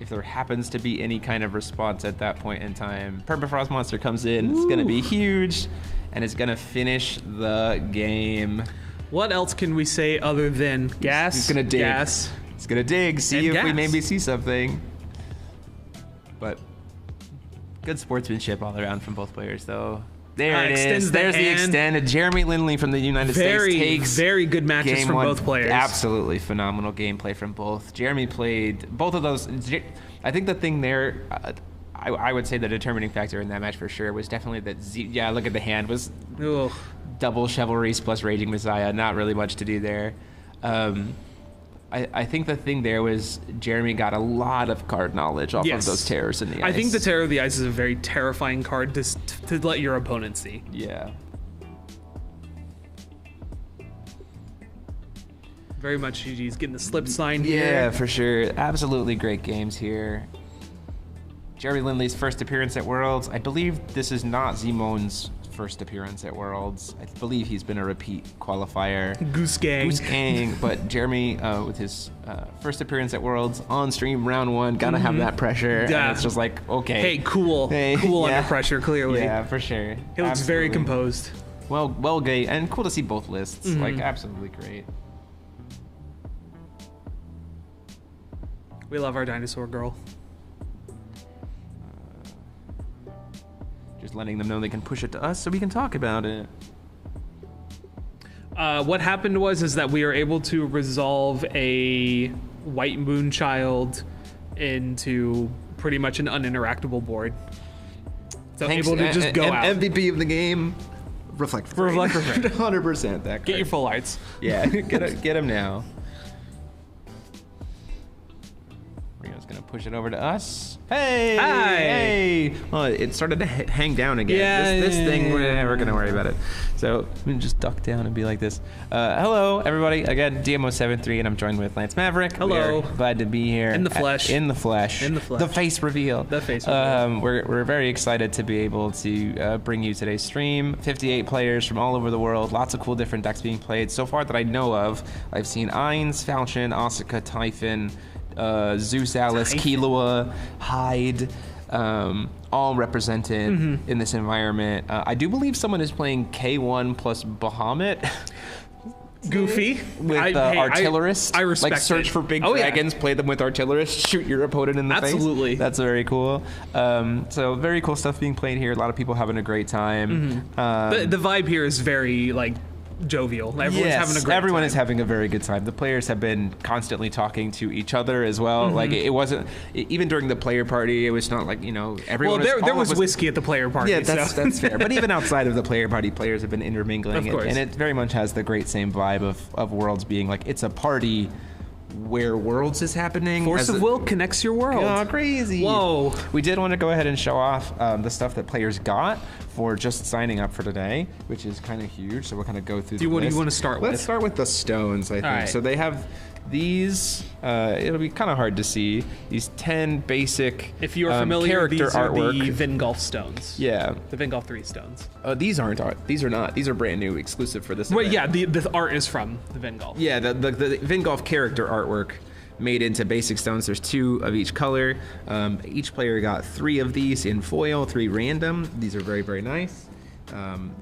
If there happens to be any kind of response at that point in time, Permafrost Monster comes in. It's going to be huge, and it's going to finish the game. What else can we say other than gas? He's going to dig. Gas. He's going to dig, see if we maybe see something. But good sportsmanship all around from both players, though. There it is. There's the extend. Jeremy Lindley from the United States takes very good matches from both players. Absolutely phenomenal gameplay from both. Jeremy played both of those. I think the thing there, I would say the determining factor in that match for sure was definitely that look at the hand, was double Chivalries plus Raging Messiah. Not really much to do there. I think the thing there was Jeremy got a lot of card knowledge off of those Terrors in the ice. I think the Terror of the Ice is a very terrifying card to let your opponent see. Yeah. Very much GG's getting the slip sign here. Yeah, for sure. Absolutely great games here. Jeremy Lindley's first appearance at Worlds. I believe this is not Zemon's first appearance at Worlds. I believe he's been a repeat qualifier. Goose Gang. But Jeremy, with his first appearance at Worlds, on stream, round 1, gotta have that pressure. Yeah. And it's just like, okay. Hey, cool under pressure, clearly. Yeah, for sure. He looks very composed. Well, great, and cool to see both lists. Like, absolutely great. We love our dinosaur girl. Just letting them know they can push it to us so we can talk about it. What happened was that we were able to resolve a White Moonchild into pretty much an uninteractable board. So able to just go out. MVP of the game, Reflect. 100% that card. Get your full arts. Yeah, get him now. Reno's gonna push it over to us. Hey! Hi! Hey! Well, it started to hang down again. Yeah, This thing, we're going to worry about it. So I'm going to just duck down and be like this. Hello, everybody. Again, DMO73, and I'm joined with Lance Maverick. Hello. We're glad to be here. In the flesh. In the flesh. In the flesh. The face reveal. The face reveal. We're very excited to be able to bring you today's stream. 58 players from all over the world. Lots of cool different decks being played. So far that I know of, I've seen Ainz, Falchion, Asuka, Typhon, Zeus, Alice, Killua, Hyde, all represented in this environment. I do believe someone is playing K1 plus Bahamut. Goofy With hey, artillerists. I respect like search it. for big dragons, play them with artillerists, shoot your opponent in the face. Absolutely. That's very cool. So very cool stuff being played here. A lot of people having a great time. The vibe here is very like jovial. Everyone's having a great everyone time. is having a very good time. The players have been constantly talking to each other as well. Like it wasn't even during the player party. It was not like everyone. Well, there was whiskey at the player party. Yeah, that's fair. But even outside of the player party, players have been intermingling, Of course. and it very much has the great same vibe of Worlds being like it's a party where Worlds is happening. Force of will connects your world. Oh, crazy. Whoa. We did want to go ahead and show off the stuff that players got for just signing up for today, which is kind of huge. So we'll kind of go through What do list. you want to start with? Let's start with the stones, I think. right. So they have these, it'll be kind of hard to see, these 10 basic If you are familiar, character these are artwork. the Vingolf stones. Yeah. The Vingolf 3 stones. These aren't art. These are not. These are brand new, exclusive for this Well, event. yeah, the art is from the Vingolf. Yeah, the Vingolf character artwork made into basic stones. There's 2 of each color. Each player got 3 of these in foil, 3 random. These are very, very nice.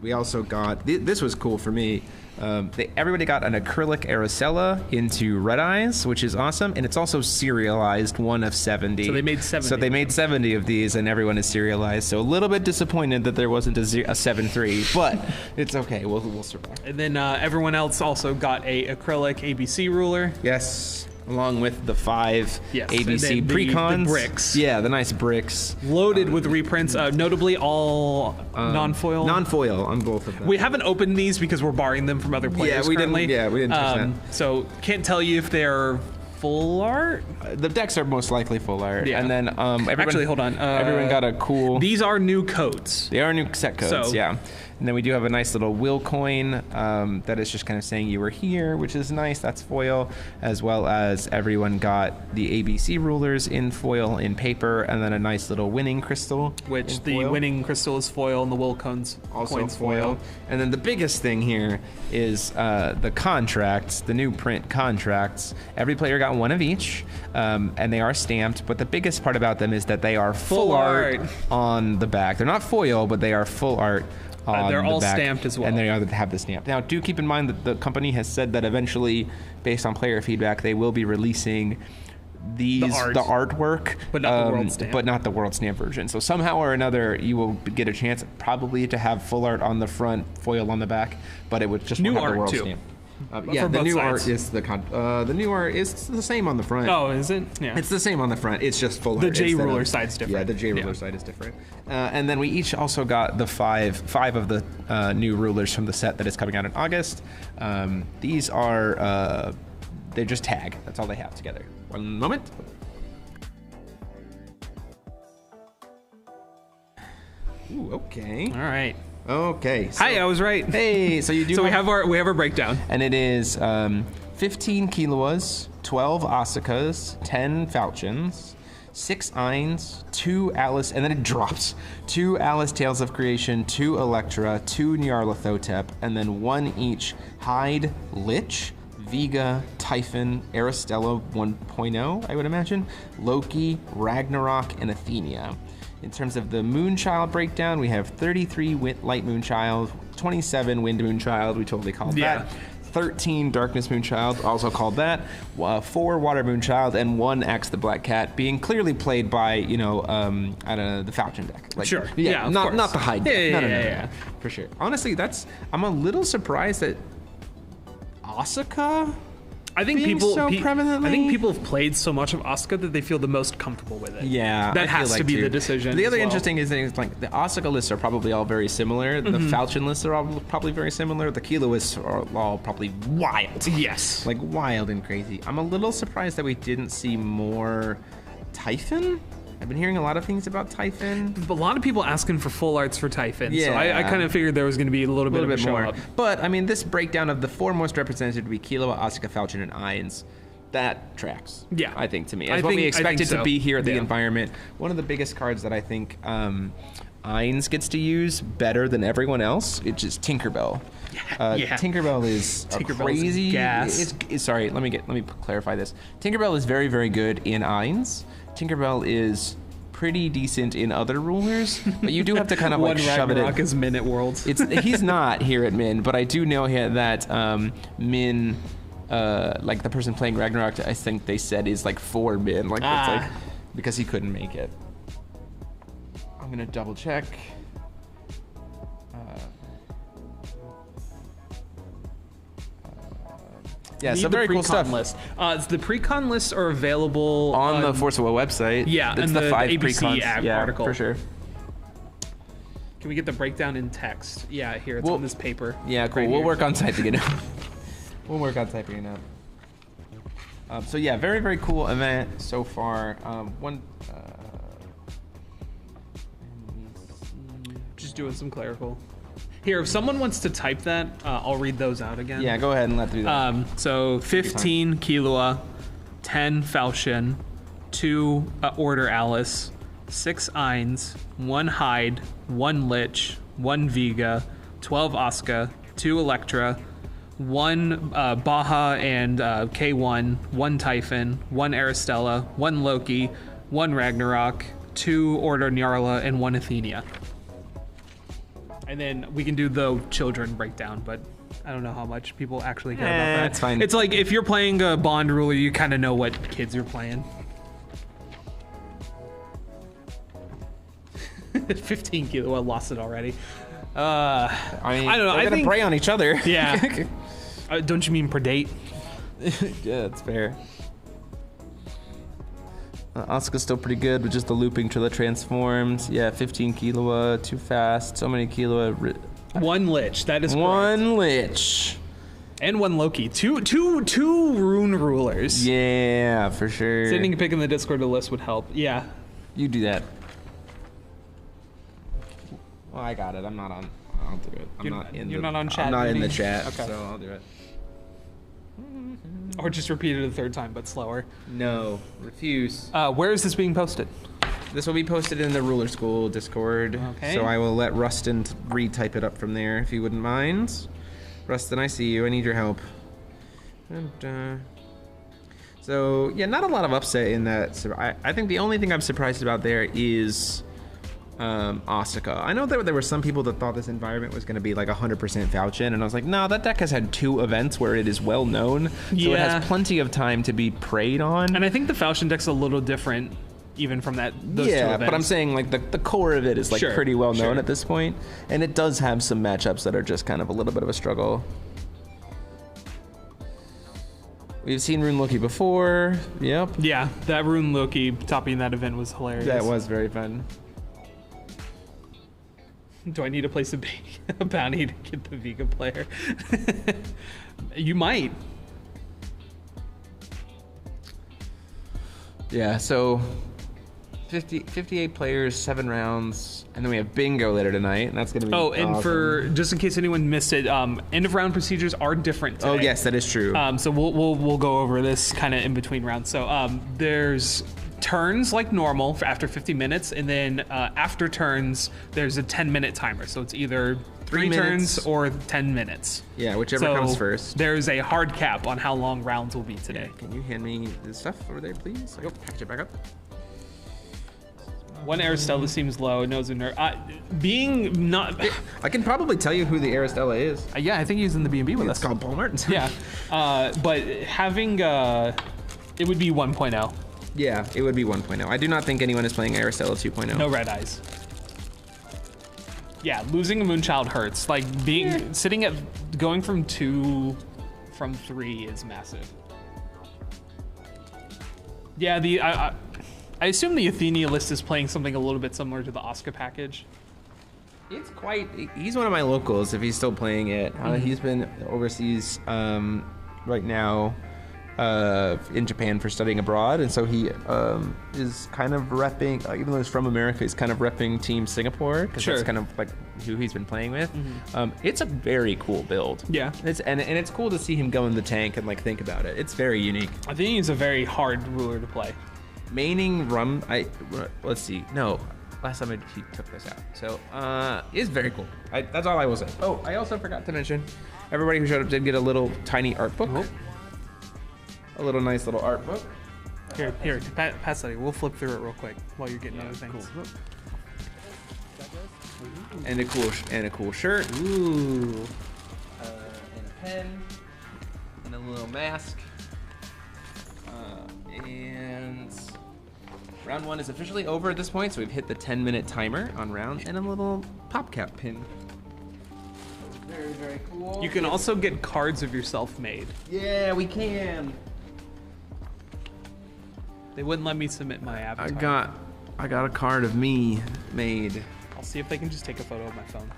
We also got, this was cool for me. Everybody got an acrylic Araceli into Red Eyes, which is awesome. And it's also serialized, 1 of 70. So they made 70. So they made 70 of these, and everyone is serialized. So a little bit disappointed that there wasn't a 7-3, but it's okay. We'll survive. And then everyone else also got a acrylic ABC ruler. Yes. Along with the 5 Yes, ABC and then precons. the bricks. Yeah, the nice bricks. Loaded with reprints, notably all non-foil. Non-foil on both of them. We haven't opened these because we're borrowing them from other players we currently. didn't touch that. So can't tell you if they're full art. The decks are most likely full art. Yeah. And then everyone, Actually, hold on. Everyone got a cool... These are new codes. They are new set codes, So- yeah. And then we do have a nice little will coin that is just kind of saying you were here, which is nice. That's foil, as well as everyone got the ABC rulers in foil in paper, and then a nice little winning crystal. Which in the foil. winning crystal is foil and the will coins Also foil. And then the biggest thing here is the contracts, the new print contracts. Every player got 1 of each, and they are stamped. But the biggest part about them is that they are full art on the back. They're not foil, but they are full art. They're all back, stamped as well. and they have the stamp. Now, do keep in mind that the company has said that eventually, based on player feedback, they will be releasing the artwork, But not the world stamp. but not the world stamp version. So somehow or another, you will get a chance probably to have full art on the front, foil on the back, but it would just New won't have art the world too. stamp. For Yeah, the both new sides. art is the new art is the same on the front. Oh, is it? Yeah. It's the same on the front. It's just full The art. J instead ruler of- side's different. Yeah, the J ruler Yeah. side is different. And then we each also got the five of the new rulers from the set that is coming out in August. These are they're just tag. That's all they have together. One moment. Ooh, okay. All right. Okay. So, Hi, I was right. Hey, so you do. So we have our breakdown. and it is 15 Killuas, 12 Asukas, 10 Falchions, 6 Ainz, 2 Alice, and then it drops. 2 Alice Tales of Creation, 2 Electra, 2 Nyarlathotep, and then 1 each Hyde, Lich, Vega, Typhon, Aristella 1.0, I would imagine, Loki, Ragnarok, and Athenia. In terms of the Moonchild breakdown, we have 33 Light Moonchild, 27 Wind Moonchild, we totally called Yeah. that. 13 Darkness Moonchild, also called that. 4 Water Moonchild, and 1 Axe the Black Cat, being clearly played by, I don't know, the Falchion deck. Like, Sure. Yeah, of course. not the Hyde deck. Yeah, No, yeah. for sure. Honestly, I'm a little surprised that Asuka. I think being people. so prevalently- I think people have played so much of Asuka that they feel the most comfortable with it. Yeah, that I feel has like to be too. the decision. The other as well. interesting is like the Asuka lists are probably all very similar. The Falchion lists are all probably very similar. The Kilo lists are all probably wild. Yes. Like wild and crazy. I'm a little surprised that we didn't see more Typhon? I've been hearing a lot of things about Typhon. A lot of people asking for full arts for Typhon, so Yeah. I kind of figured there was going to be a little bit of a show more. up. But, I mean, this breakdown of the 4 most represented would be Killua, Asuka, Falchion, and Ainz. That tracks. Yeah. I think, to me. I As what we think expected so. to be here at the Yeah. environment. One of the biggest cards that I think Ainz gets to use better than everyone else, it's just Tinkerbell. Yeah. Tinkerbell is a Tinkerbell's crazy. gas. Sorry, let me clarify this. Tinkerbell is very, very good in Ainz. Tinkerbell is pretty decent in other rulers, but you do have to kind of like shove it in. Ragnarok is Min at Worlds. He's not here at Min, but I do know that Min, like the person playing Ragnarok, I think they said is like for Min, like it's like because he couldn't make it. I'm gonna double check. Yeah, Need so the very cool pre-con stuff. list. The pre-con lists are available On the Force of Will website. Yeah, it's and the the 5 ABC pre-cons. Yeah, article. for sure. Can we get the breakdown in text? Yeah, here, it's Well, on this paper. Yeah, cool. Right We'll here. work on typing it up. We'll work on typing it up. So yeah, very, very cool event so far. Just doing some clerical. Here, if someone wants to type that, I'll read those out again. Yeah, go ahead and let through that. So 15 Killua, 10 Falchion, 2 Order Alice, 6 Ainz, 1 Hyde, 1 Lich, 1 Vega, 12 Asuka, 2 Electra, 1 Baja and K1, 1 Typhon, 1 Aristella, 1 Loki, 1 Ragnarok, 2 Order Nyarla, and 1 Athenia. And then we can do the children breakdown, but I don't know how much people actually care about that. It's fine. It's like if you're playing a Bond ruler, you kind of know what kids you're playing. 15 Killua lost it already. I mean, I don't know, They're I gonna think- prey on each other. Yeah. Don't you mean predate? Yeah, that's fair. Asuka's still pretty good with just the looping Trilla transforms. Yeah, 15 Killua, too fast. So many Killua. 1 Lich, that is correct. 1 Lich. And 1 Loki. Two rune rulers. Yeah, for sure. Sending a pic in the Discord list would help. Yeah. You do that. Well, I got it. I'm not on. I'll do it. You're not on chat, I'm not in the maybe? chat, Okay. so I'll do it. Or just repeat it a third time, but slower. No, refuse. Where is this being posted? This will be posted in the Ruler School Discord. Okay. So I will let Rustin retype it up from there, if you wouldn't mind. Rustin, I see you. I need your help. And, so, yeah, not a lot of upset in that. So I think the only thing I'm surprised about there is Asuka. I know that there were some people that thought this environment was going to be like 100% Falchion, and I was like, no, that deck has had 2 events where it is well known, so it Yeah. has plenty of time to be preyed on. And I think the Falchion deck's a little different, even from those 2 events. But I'm saying like the core of it is like Sure, pretty well known sure. at this point, and it does have some matchups that are just kind of a little bit of a struggle. We've seen Rune Loki before. Yep. Yeah, that Rune Loki topping that event was hilarious. That was very fun. Do I need to place a bounty to get the Vega player? You might. Yeah, so 58 players, 7 rounds, and then we have bingo later tonight, and that's going to be And awesome. for just in case anyone missed it, end of round procedures are different today. Oh, yes, that is true. So we'll go over this kind of in between rounds. So there's turns like normal for after 50 minutes, and then after turns there's a 10-minute timer. So it's either 3 turns or 10 minutes. Yeah, whichever So comes first. there's a hard cap on how long rounds will be today. Can you hand me the stuff over there, please? I can package it back up. 1 Aristella seems low. Knows a nerd. Being not. I can probably tell you who the Aristella is. Yeah, I think he's in the B&B with It's us. called Paul Martin. Yeah, but having it would be 1.0. Yeah, it would be 1.0. I do not think anyone is playing Aristella 2.0. No red eyes. Yeah, losing a Moonchild hurts. Like sitting at going from 2 from 3 is massive. Yeah, I assume the Athenia list is playing something a little bit similar to the Asuka package. It's quite. He's one of my locals if he's still playing it. He's been overseas right now. in Japan for studying abroad, and so he is kind of repping, even though he's from America, he's kind of repping Team Singapore, because that's kind of like who he's been playing with. It's a very cool build. Yeah. And it's cool to see him go in the tank and like think about it. It's very unique. I think he's a very hard ruler to play. Maining let's see. No, last time he took this out. So it's very cool. That's all I will say. Oh, I also forgot to mention, everybody who showed up did get a little tiny art book. A little nice little art book. Here, pass that. We'll flip through it real quick while you're getting other things. Cool. And a cool shirt. Ooh. And a pen. And a little mask. And round 1 is officially over at this point, so we've hit the 10-minute timer on round, and a little pop cap pin. Very, very cool. You can also get cards of yourself made. Yeah, we can. They wouldn't let me submit my avatar. I got a card of me made. I'll see if they can just take a photo of my phone.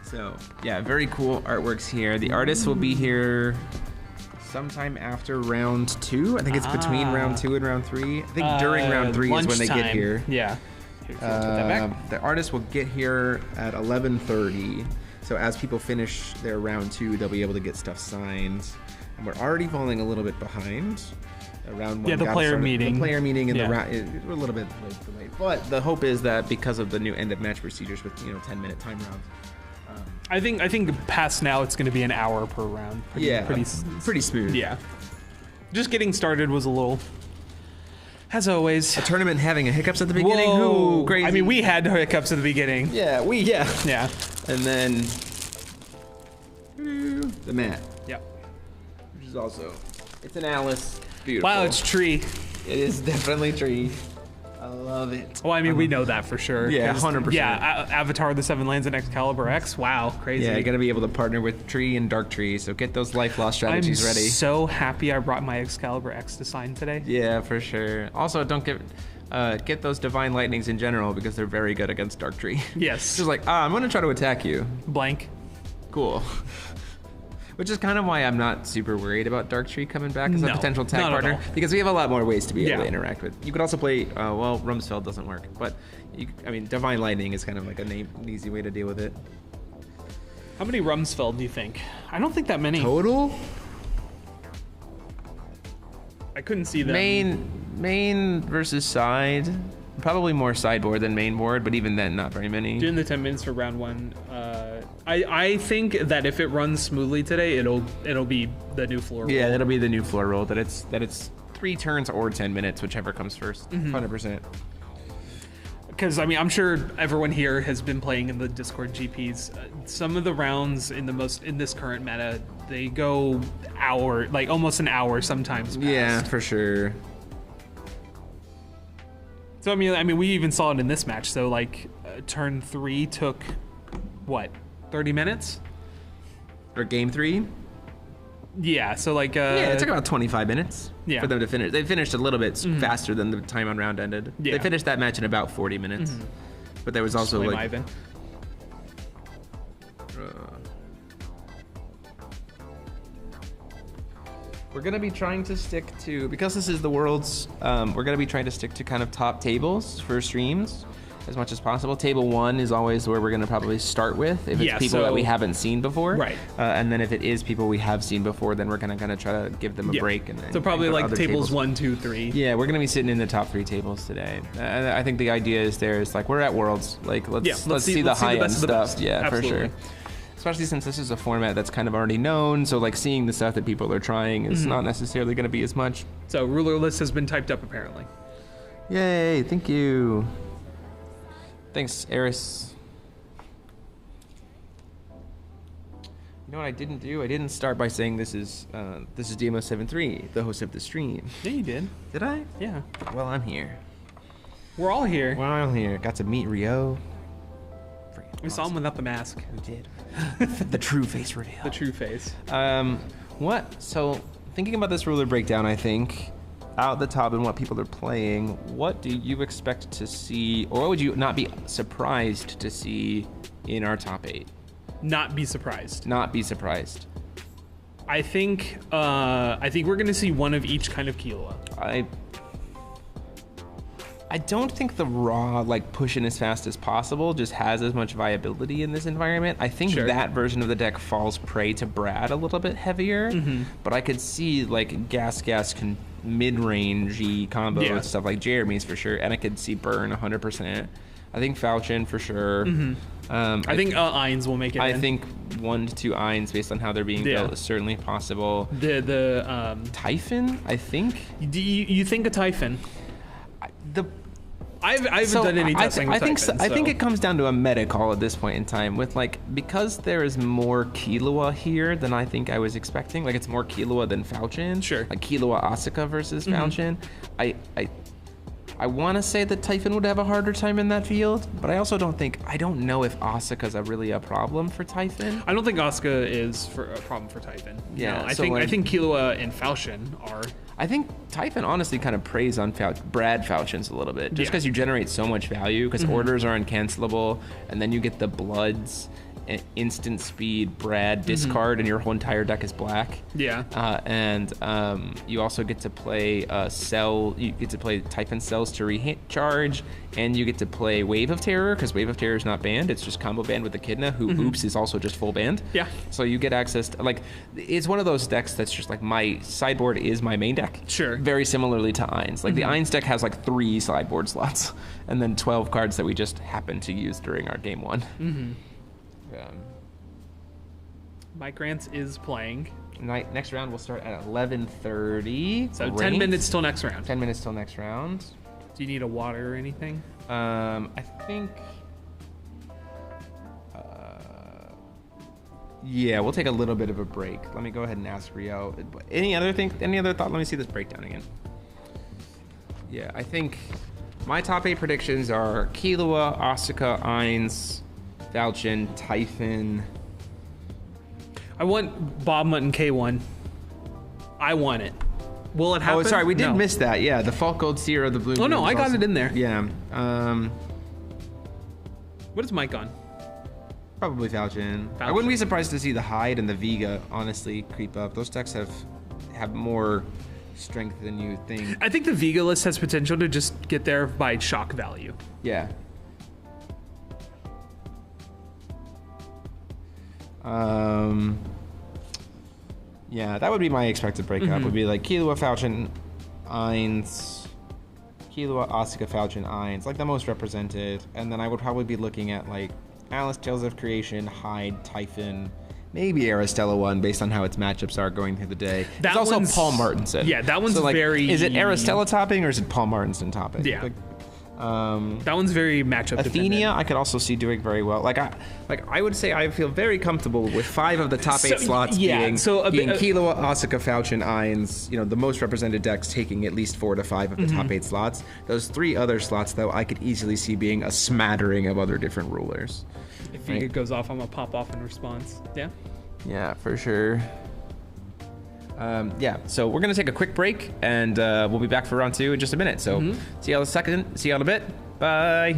So yeah, very cool artworks here. The artist will be here sometime after round 2. I think it's between round 2 and round 3. I think during round 3 is when they get here. Yeah. Here, put that back. The artist will get here at 11:30. So as people finish their round 2, they'll be able to get stuff signed. And we're already falling a little bit behind. Round 1. Yeah, the player meeting. The player meeting and the round. We're a little bit late. But the hope is that because of the new end of match procedures with 10-minute time rounds. I think past now it's going to be an hour per round. Pretty smooth. Yeah. Just getting started was a little, as always. A tournament having hiccups at the beginning. Whoa. Ooh, crazy. I mean, we had hiccups at the beginning. Yeah. Yeah. And then the mat. Yep. Which is also, it's an Alice. Beautiful. Wow, it's tree. It is definitely tree. I love it. Well, I mean, we know that for sure. Yeah, 100%. Yeah, Avatar of the Seven Lands and Excalibur X. Wow, crazy. Yeah, you got to be able to partner with Tree and Dark Tree, so get those life loss strategies ready. I'm so happy I brought my Excalibur X to sign today. Yeah, for sure. Also, don't get those Divine Lightnings in general, because they're very good against Dark Tree. Yes. Just like, I'm going to try to attack you. Blank. Cool. Which is kind of why I'm not super worried about Dark Tree coming back as a potential tag partner, because we have a lot more ways to be able to interact with. You could also play, Rumsfeld doesn't work, but Divine Lightning is kind of like an easy way to deal with it. How many Rumsfeld do you think? I don't think that many. Total? I couldn't see them. Main versus side. Probably more sideboard than main board, but even then, not very many. During the 10 minutes for round 1, I think that if it runs smoothly today, it'll be the new floor roll. Yeah, that'll be the new floor roll. That it's 3 turns or 10 minutes, whichever comes first. 100%. Because I mean, I'm sure everyone here has been playing in the Discord GPs. Some of the rounds in this current meta, they go almost an hour sometimes. Past. Yeah, for sure. So I mean, we even saw it in this match. So turn 3 took what, 30 minutes? Or game 3? Yeah. So it took about 25 minutes for them to finish. They finished a little bit faster than the time on round ended. Yeah. They finished that match in about 40 minutes. But there was also Ivan. We're going to be trying to stick to, because this is the Worlds, we're going to be trying to stick to kind of top tables for streams as much as possible. Table 1 is always where we're going to probably start with, if it's people that we haven't seen before. Right. And then if it is people we have seen before, then we're going to kind of try to give them a break. So probably like tables 1, 2, 3. Yeah, we're going to be sitting in the top 3 tables today. I think the idea is we're at Worlds. Let's see the high-end stuff. Yeah, absolutely. For sure. Especially since this is a format that's kind of already known, so seeing the stuff that people are trying is not necessarily going to be as much. So ruler list has been typed up apparently. Yay! Thank you. Thanks, Eris. You know what I didn't do? I didn't start by saying this is DMO73, the host of the stream. Yeah, you did. Did I? Yeah. Well, I'm here. We're all here. Well, I'm here. Got to meet Rio. We saw him without the mask. We did. The true face reveal. The true face. So, thinking about this ruler breakdown, I think, out the top and what people are playing, what do you expect to see, or what would you not be surprised to see in our top 8? Not be surprised. Not be surprised. I think we're gonna see one of each kind of Killua. I don't think the raw, like, pushing as fast as possible just has as much viability in this environment. I think Sure. that version of the deck falls prey to Brad a little bit heavier, but I could see, like, gas mid-rangey combos, Yeah. stuff like Jeremy's for sure, and I could see Burn 100%. I think Falchion for sure. I think Ainz will make it. I in. think 1 to 2 Ainz based on how they're being Yeah. built is certainly possible. the Typhon, I think. do you think a Typhon? The I haven't done any testing with Typhon, I think so- it comes down to a meta call at this point in time with, like, because there is more Killua here than I think I was expecting. Like, it's more Killua than Falchion. Sure. Like Killua Asuka versus Falchion. I want to say that Typhon would have a harder time in that field, but I also I don't know if Asuka's really a problem for Typhon. I don't think Asuka is a problem for Typhon. Yeah, No, I so, think like- I think Killua and Falchion are. I think Typhon honestly kind of preys on Brad Falchions a little bit, just Yeah. because you generate so much value, because orders are uncancelable, and then you get the Bloods, instant speed, Brad, discard, and your whole entire deck is black. Yeah. And you also get to play you get to play Typhon Cells to recharge, and you get to play Wave of Terror, because Wave of Terror is not banned, it's just combo banned with Echidna, who oops is also just full banned. Yeah. So you get access to, like, it's one of those decks that's just like, my sideboard is my main deck. Sure. Very similarly to Ainz. Like, the Ainz deck has like 3 sideboard slots, and then 12 cards that we just happen to use during our game 1. Mike Rance is playing. Next round will start at 11:30. So 10 Ranked. minutes till next round. 10 minutes till next round. Do you need a water or anything? I think. Yeah, we'll take a little bit of a break. Let me go ahead and ask Rio. Any other thought? Let me see this breakdown again. Yeah, I think my top 8 predictions are Killua, Asuka, Ainz, Falchion, Typhon. I want Bob Mutton K1. I want it. Will it happen? Oh, sorry, we did No. miss that. Yeah, the Falk Gold Seer of the Blue. Oh, no, Moon I is got also- it in there. Yeah. What is Mike on? Probably Falchion. I Falchion. wouldn't be surprised to see the Hyde and the Vega honestly creep up. Those decks have more strength than you think. I think the Vega list has potential to just get there by shock value. Yeah. Yeah, that would be my expected breakup. Would be like Killua, Falchion, Ainz, Killua, Asuka, Falchion, Ainz, like the most represented. And then I would probably be looking at like Alice, Tales of Creation, Hyde, Typhon, maybe Aristella 1 based on how its matchups are going through the day. That It's also one's- Paul Martinson. yeah, that one's so, like, very- Is it Aristella topping or is it Paul Martinson topping? Yeah. Like, That one's very matchup Athenia, dependent. I could also see doing very well. I would say I feel very comfortable with 5 of the top 8 So, slots yeah, being so a bit- Killua, Asuka, Falchion, Ainz. You know, the most represented decks taking at least 4 to 5 of the top 8 slots. Those 3 other slots, though, I could easily see being a smattering of other different rulers. If Vega goes off, I'm gonna pop off in response. Yeah. Yeah, for sure. Yeah, so we're gonna take a quick break, and we'll be back for round 2 in just a minute. So see y'all in a bit. Bye.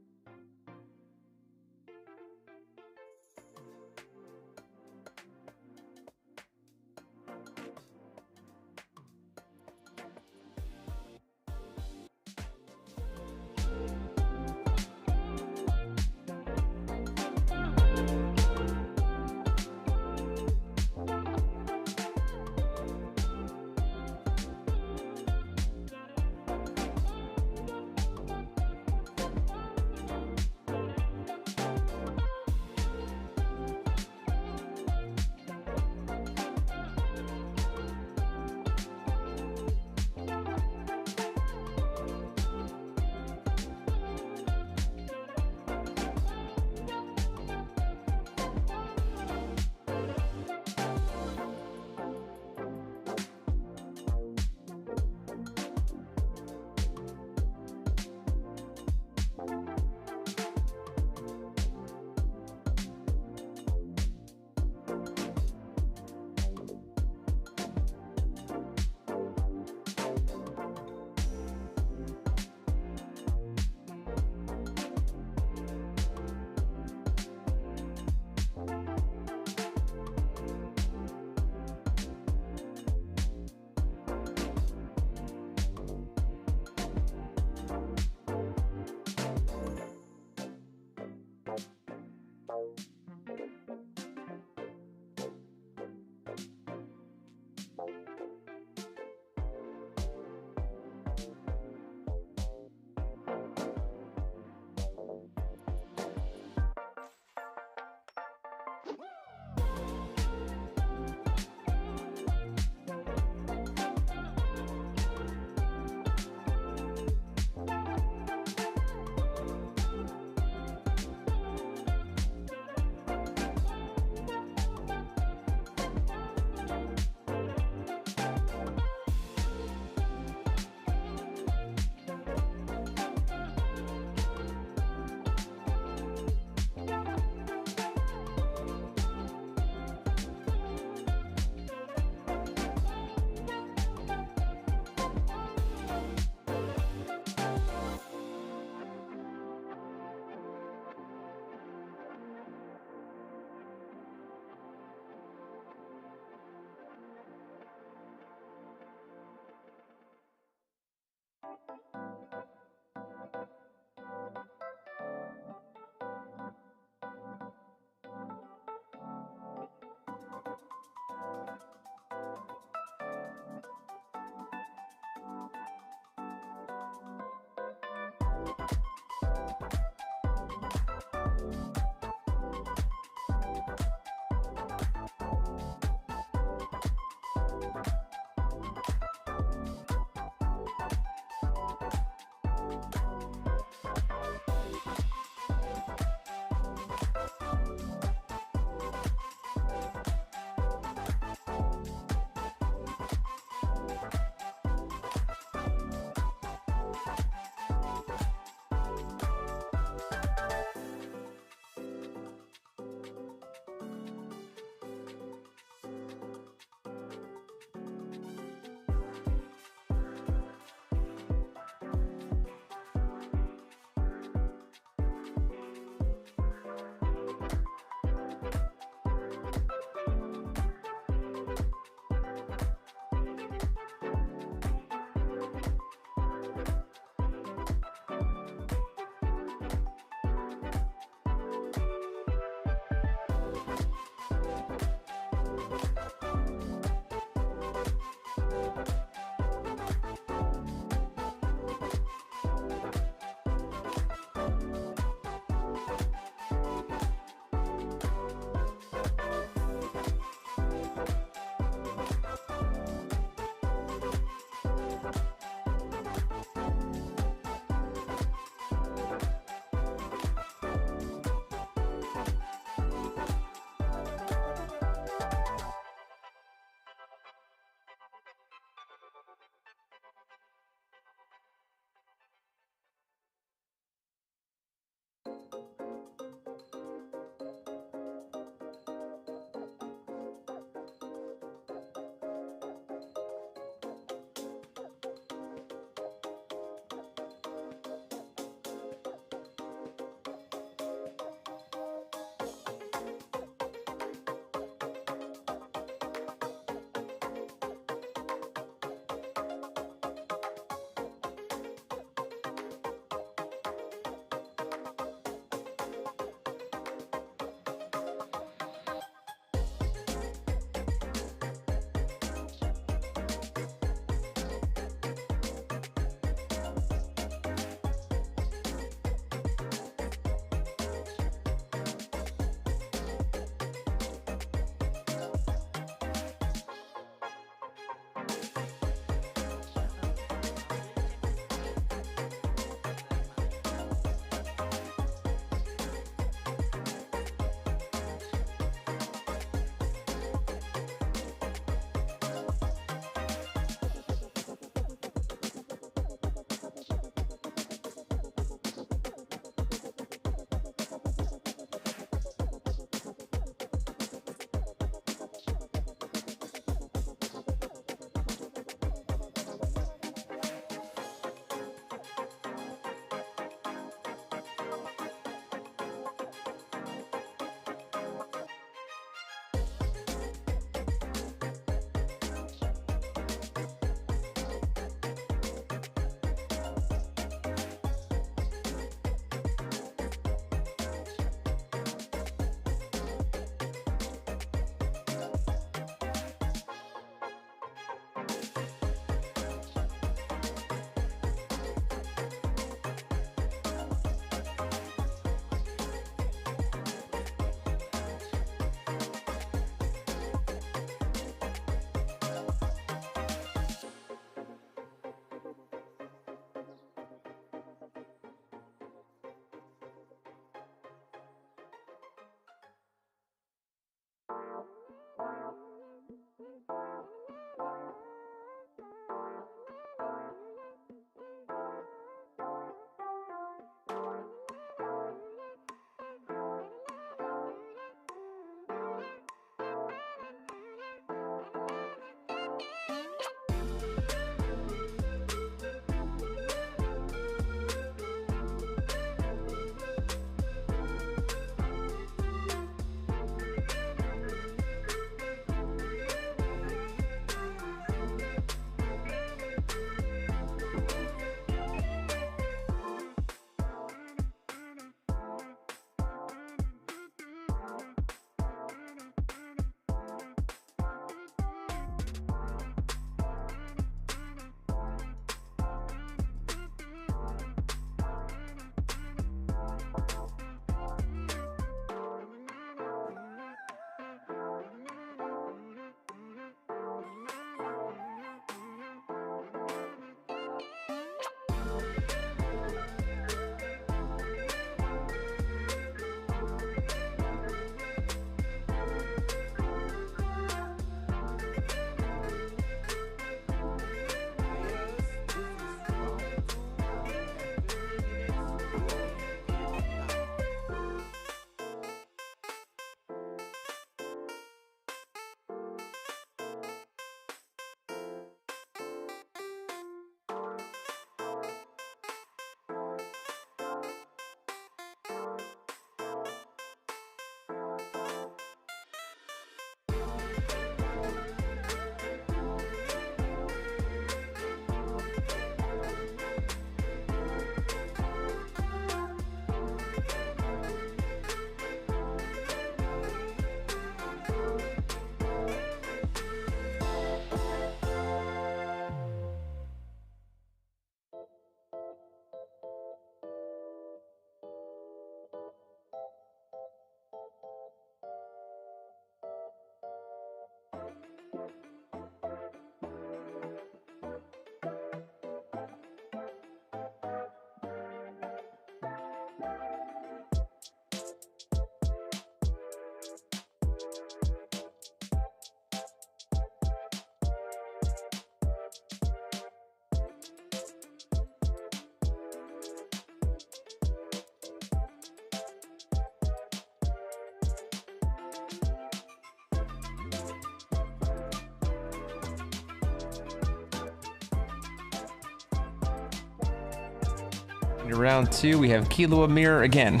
In round 2, we have Killua Mirror again.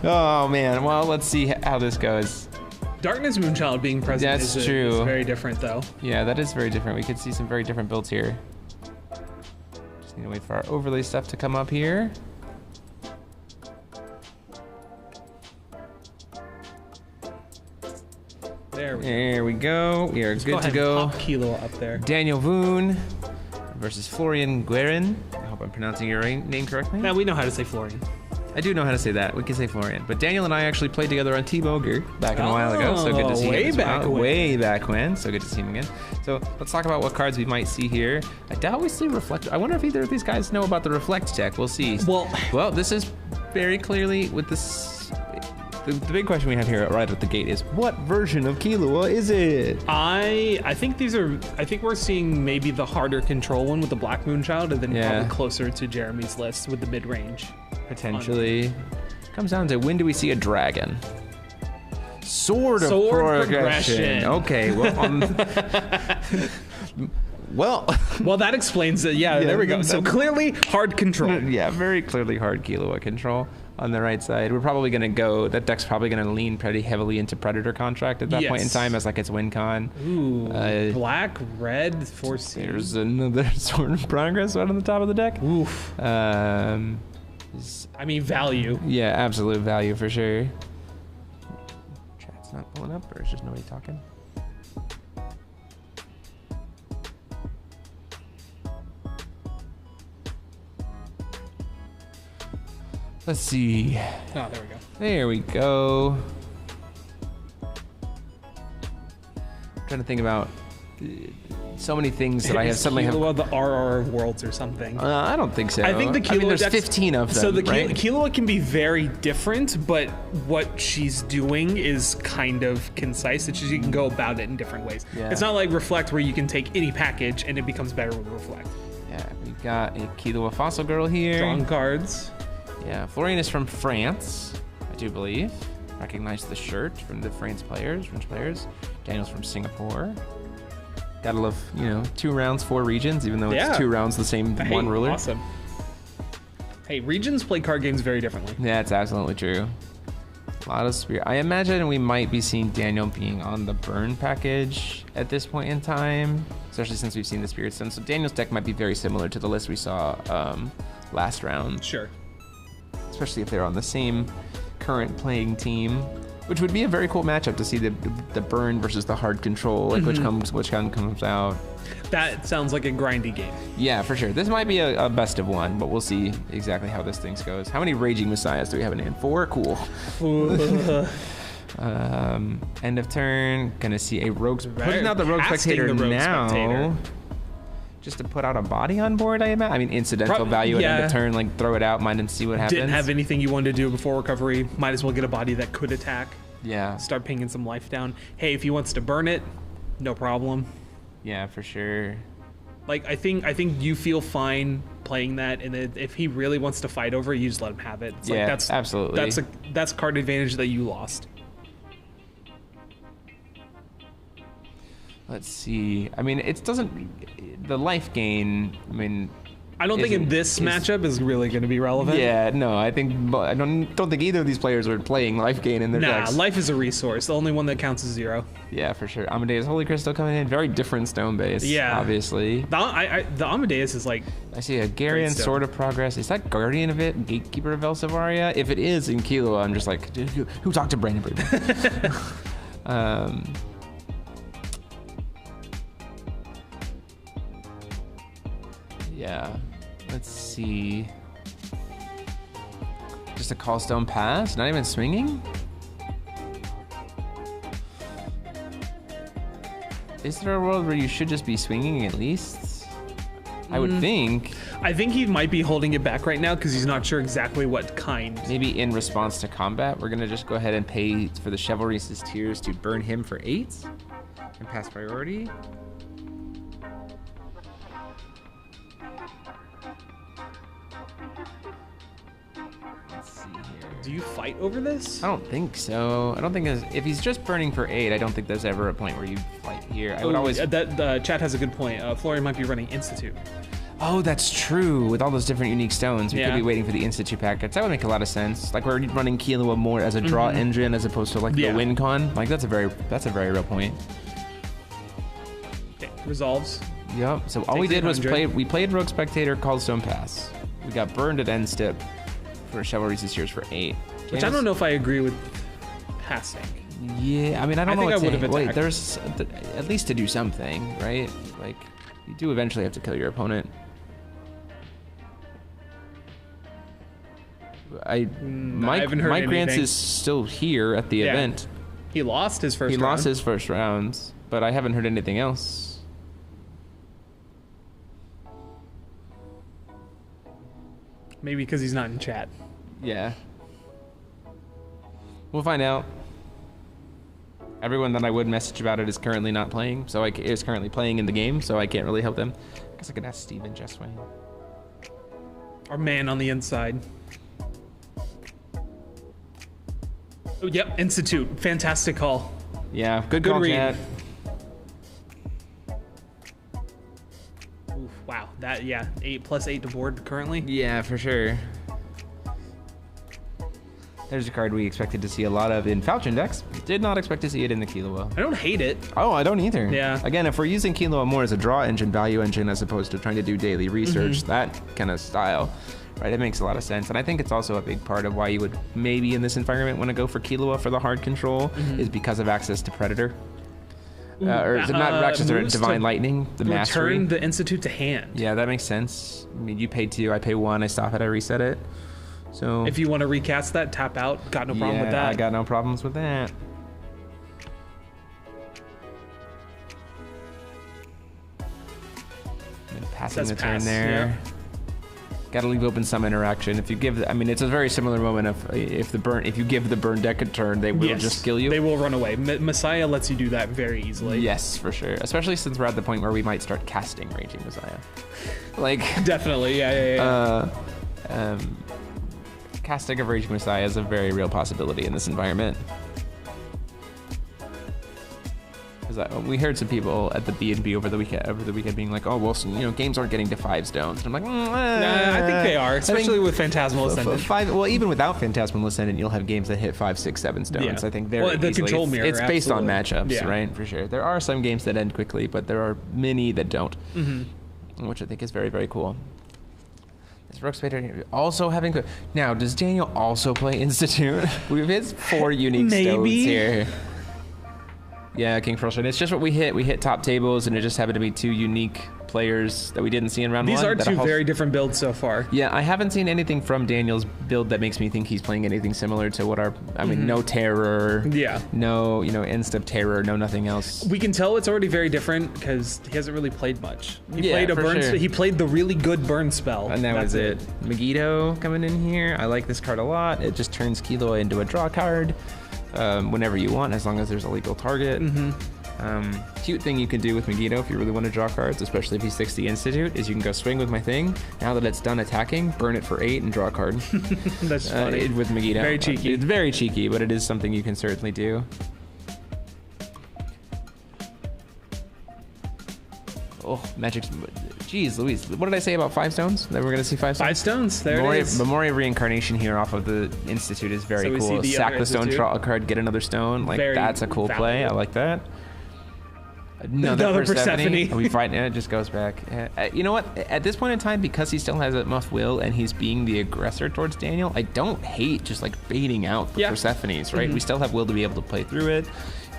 Oh man, well, let's see how this goes. Darkness Moonchild being present That's true. is very different, though. Yeah, that is very different. We could see some very different builds here. Just need to wait for our overlay stuff to come up here. There we go. We are good to go. Pop Killua up there. Daniel Voon versus Florian Guerin. I hope I'm pronouncing your name correctly. Now we know how to say Florian. I do know how to say that. We can say Florian. But Daniel and I actually played together on T-Boger back in a while ago. So good to see him as well. Way back when. So good to see him again. So let's talk about what cards we might see here. I doubt we see Reflect. I wonder if either of these guys know about the Reflect deck. We'll see. Well, this is very clearly with this. The big question we have here right at the gate is, what version of Killua is it? I think these are. I think we're seeing maybe the harder control one with the Black Moonchild, and then probably closer to Jeremy's list with the mid range. Potentially. Comes down to, when do we see a dragon? Sword of progression. Okay, well, well, that explains it. Yeah, there we go. So clearly hard control. Yeah, very clearly hard Killua control on the right side. We're probably going to go, that deck's probably going to lean pretty heavily into Predator Contract at that point in time as like its win con. Ooh, black, red, 4C. There's another Sword of Progress right on the top of the deck. Oof. I mean, value. Yeah, absolute value for sure. Chat's not pulling up, or is just nobody talking? Let's see. Oh, there we go. There we go. I'm trying to think about so many things that I have suddenly have. Killua the RR of Worlds or something. I don't think so. I think the Killua there's 15 of them. So the right? Killua can be very different, but what she's doing is kind of concise. It's just you can go about it in different ways. Yeah. It's not like Reflect where you can take any package and it becomes better with Reflect. Yeah, we've got a Killua Fossil Girl here. Drawing cards. Yeah, Florian is from France, I do believe. Recognize the shirt from the French players. Daniel's from Singapore. Gotta love, 2 rounds, 4 regions, even though it's 2 rounds, the same one ruler. Awesome. Hey, regions play card games very differently. Yeah, it's absolutely true. A lot of spirit. I imagine we might be seeing Daniel being on the burn package at this point in time, especially since we've seen the Spirit Stone. So Daniel's deck might be very similar to the list we saw last round. Sure. Especially if they're on the same current playing team, which would be a very cool matchup to see the burn versus the hard control, like which one comes out. That sounds like a grindy game. Yeah, for sure. This might be a best of one, but we'll see exactly how this thing goes. How many Raging Messiahs do we have in hand? 4? Cool. End of turn. Gonna see a Rogue. Putting out the Rogue Spectator now. Just to put out a body on board, I imagine. I mean, incidental value at end of turn, like throw it out, and see what happens. Didn't have anything you wanted to do before recovery. Might as well get a body that could attack. Yeah. Start pinging some life down. Hey, if he wants to burn it, no problem. Yeah, for sure. Like, I think you feel fine playing that, and if he really wants to fight over it, you just let him have it. It's yeah, like, that's absolutely. That's card advantage that you lost. Let's see. I mean, it doesn't. The life gain. I mean, I don't think in this matchup is really going to be relevant. Yeah, no. I don't think either of these players are playing life gain in their decks. Nah, life is a resource. The only one that counts is 0. Yeah, for sure. Amadeus Holy Crystal coming in. Very different stone base. Yeah, obviously. The Amadeus is like. I see a Garian Sword of Progress. Is that Guardian of it? Gatekeeper of Elsevaria? If it is in Killua, I'm just like, who talked to Brandon Braden? Yeah, let's see. Just a Callstone Pass? Not even swinging? Is there a world where you should just be swinging at least? I would think. I think he might be holding it back right now because he's not sure exactly what kind. Maybe in response to combat, we're going to just go ahead and pay for the Chivalry's Tears to burn him for 8 and pass priority. Do you fight over this? I don't think so. I don't think if he's just burning for 8, I don't think there's ever a point where you fight here. I would always. The chat has a good point. Florian might be running Institute. Oh, that's true. With all those different unique stones, we could Yeah. be waiting for the Institute packets. That would make a lot of sense. Like we're running Killua more as a draw engine as opposed to like Yeah. the win con. Like that's a very real point. Okay, resolves. Yep. So all we Takes did was 800. we played Rogue Spectator, called Stone Pass. We got burned at end step for Chivalry's this year's for 8. Which I don't know if I agree with passing. Yeah, I mean I don't know think what I would have wait, attacked. there's at least to do something, right? Like you do eventually have to kill your opponent. I haven't heard Mike Grants anything. is still here at the Yeah. event. He lost his first He round. lost his first rounds, but I haven't heard anything else. Maybe because he's not in chat. Yeah. We'll find out. Everyone that I would message about it is currently not playing, so is currently playing in the game, so I can't really help them. I guess I could ask Steven Jessway. Our man on the inside. Oh, yep, Institute. Fantastic call. Yeah, good Good call, read. chat. Oof, wow, that, yeah, 8+8 to board currently. Yeah, for sure. There's a card we expected to see a lot of in Falchion decks. Did not expect to see it in the Killua. I don't hate it. Oh, I don't either. Yeah. Again, if we're using Killua more as a draw engine, value engine, as opposed to trying to do daily research, that kind of style, right? It makes a lot of sense. And I think it's also a big part of why you would maybe in this environment want to go for Killua for the hard control is because of access to Predator. Or is it not access to moves Divine to Lightning, the mastery? Return the Institute to hand. Yeah, that makes sense. I mean, you pay 2, I pay 1, I stop it, I reset it. So If you want to recast that, tap out. Got no problem with that. I got no problems with that. And passing Says the turn pass, there. Got to leave open some interaction. If you give, I mean, it's a very similar moment of if you give the burn deck a turn, they will Yes, just kill you. They will run away. Messiah lets you do that very easily. Yes, for sure. Especially since we're at the point where we might start casting Raging Messiah. Like, Definitely, yeah. casting of Raging Messiah is a very real possibility in this environment. Because we heard some people at the B&B over the weekend being like, oh, well, games aren't getting to 5 stones. And I'm like, I think they are, especially with Phantasmal Ascendant. 5, well, even without Phantasmal Ascendant, you'll have games that hit 5, 6, 7 stones. Yeah. I think very Well, the easily. control mirror, It's based on absolutely. matchups, Yeah. right? For sure. There are some games that end quickly, but there are many that don't, which I think is very, very cool. Is Rogue Spectator also having... Now, does Daniel also play Institute? We've hit 4 unique stones here. Yeah, King Frustration. It's just what we hit. We hit top tables, and it just happened to be 2 unique players that we didn't see in round 1. These are that 2 very different builds so far. Yeah, I haven't seen anything from Daniel's build that makes me think he's playing anything similar to what our... I mean, no terror. Yeah. No, insta terror. No, nothing else. We can tell it's already very different because he hasn't really played much. He Yeah, played a for burn. sure. He played the really good burn spell. And that was it. Megiddo coming in here. I like this card a lot. It just turns Killua into a draw card whenever you want, as long as there's a legal target. Cute thing you can do with Megiddo if you really want to draw cards, especially if he sticks the Institute, is you can go swing with my thing. Now that it's done attacking, burn it for 8 and draw a card. That's funny. With Megiddo. Very cheeky. It's very cheeky, but it is something you can certainly do. Oh, Magic's... Jeez Louise. What did I say about 5 stones? That we're going to see 5 stones? 5 stones. There it is. Memoria Reincarnation here off of the Institute is very So we cool. see the Sack other the stone, Institute. draw a card, get another stone. Like, Very that's a cool play. I valuable. like that. Another Another Persephone. Persephone. We fight, and it just goes back. You know what? At this point in time, because he still has enough will and he's being the aggressor towards Daniel, I don't hate just like baiting out the Persephones, right? We still have will to be able to play through it.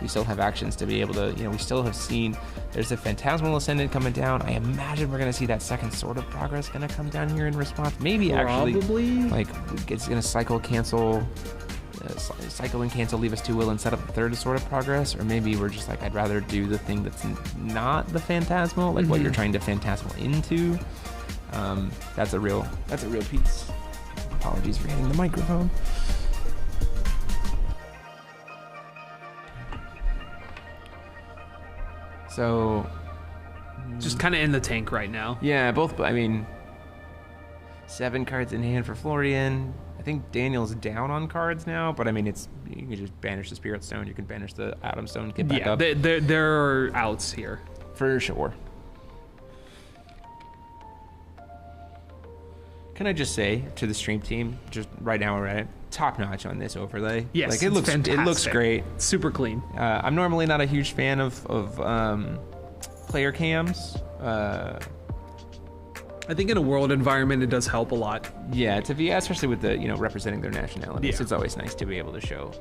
We still have actions to be able to, we still have seen there's a Phantasmal Ascendant coming down. I imagine we're going to see that second Sword of Progress going to come down here in response. Maybe actually, like, it's going to cycle and cancel, leave us 2 will and set up the third Sword of Progress. Or maybe we're just like, I'd rather do the thing that's not the Phantasmal, like what you're trying to Phantasmal into. That's a real piece. Apologies for hitting the microphone. So, Just kind of in the tank right now. yeah, both, I mean, 7 cards in hand for Florian. I think Daniel's down on cards now, but I mean, you can just banish the Spirit Stone, you can banish the Atom Stone, get back up. There are outs here. For sure. Can I just say to the stream team, just right now we're at it, top notch on this overlay. Yes, like it looks great. Super clean. I'm normally not a huge fan of player cams. I think in a world environment, it does help a lot. Yeah, especially with the representing their nationalities. Yeah. It's always nice to be able to show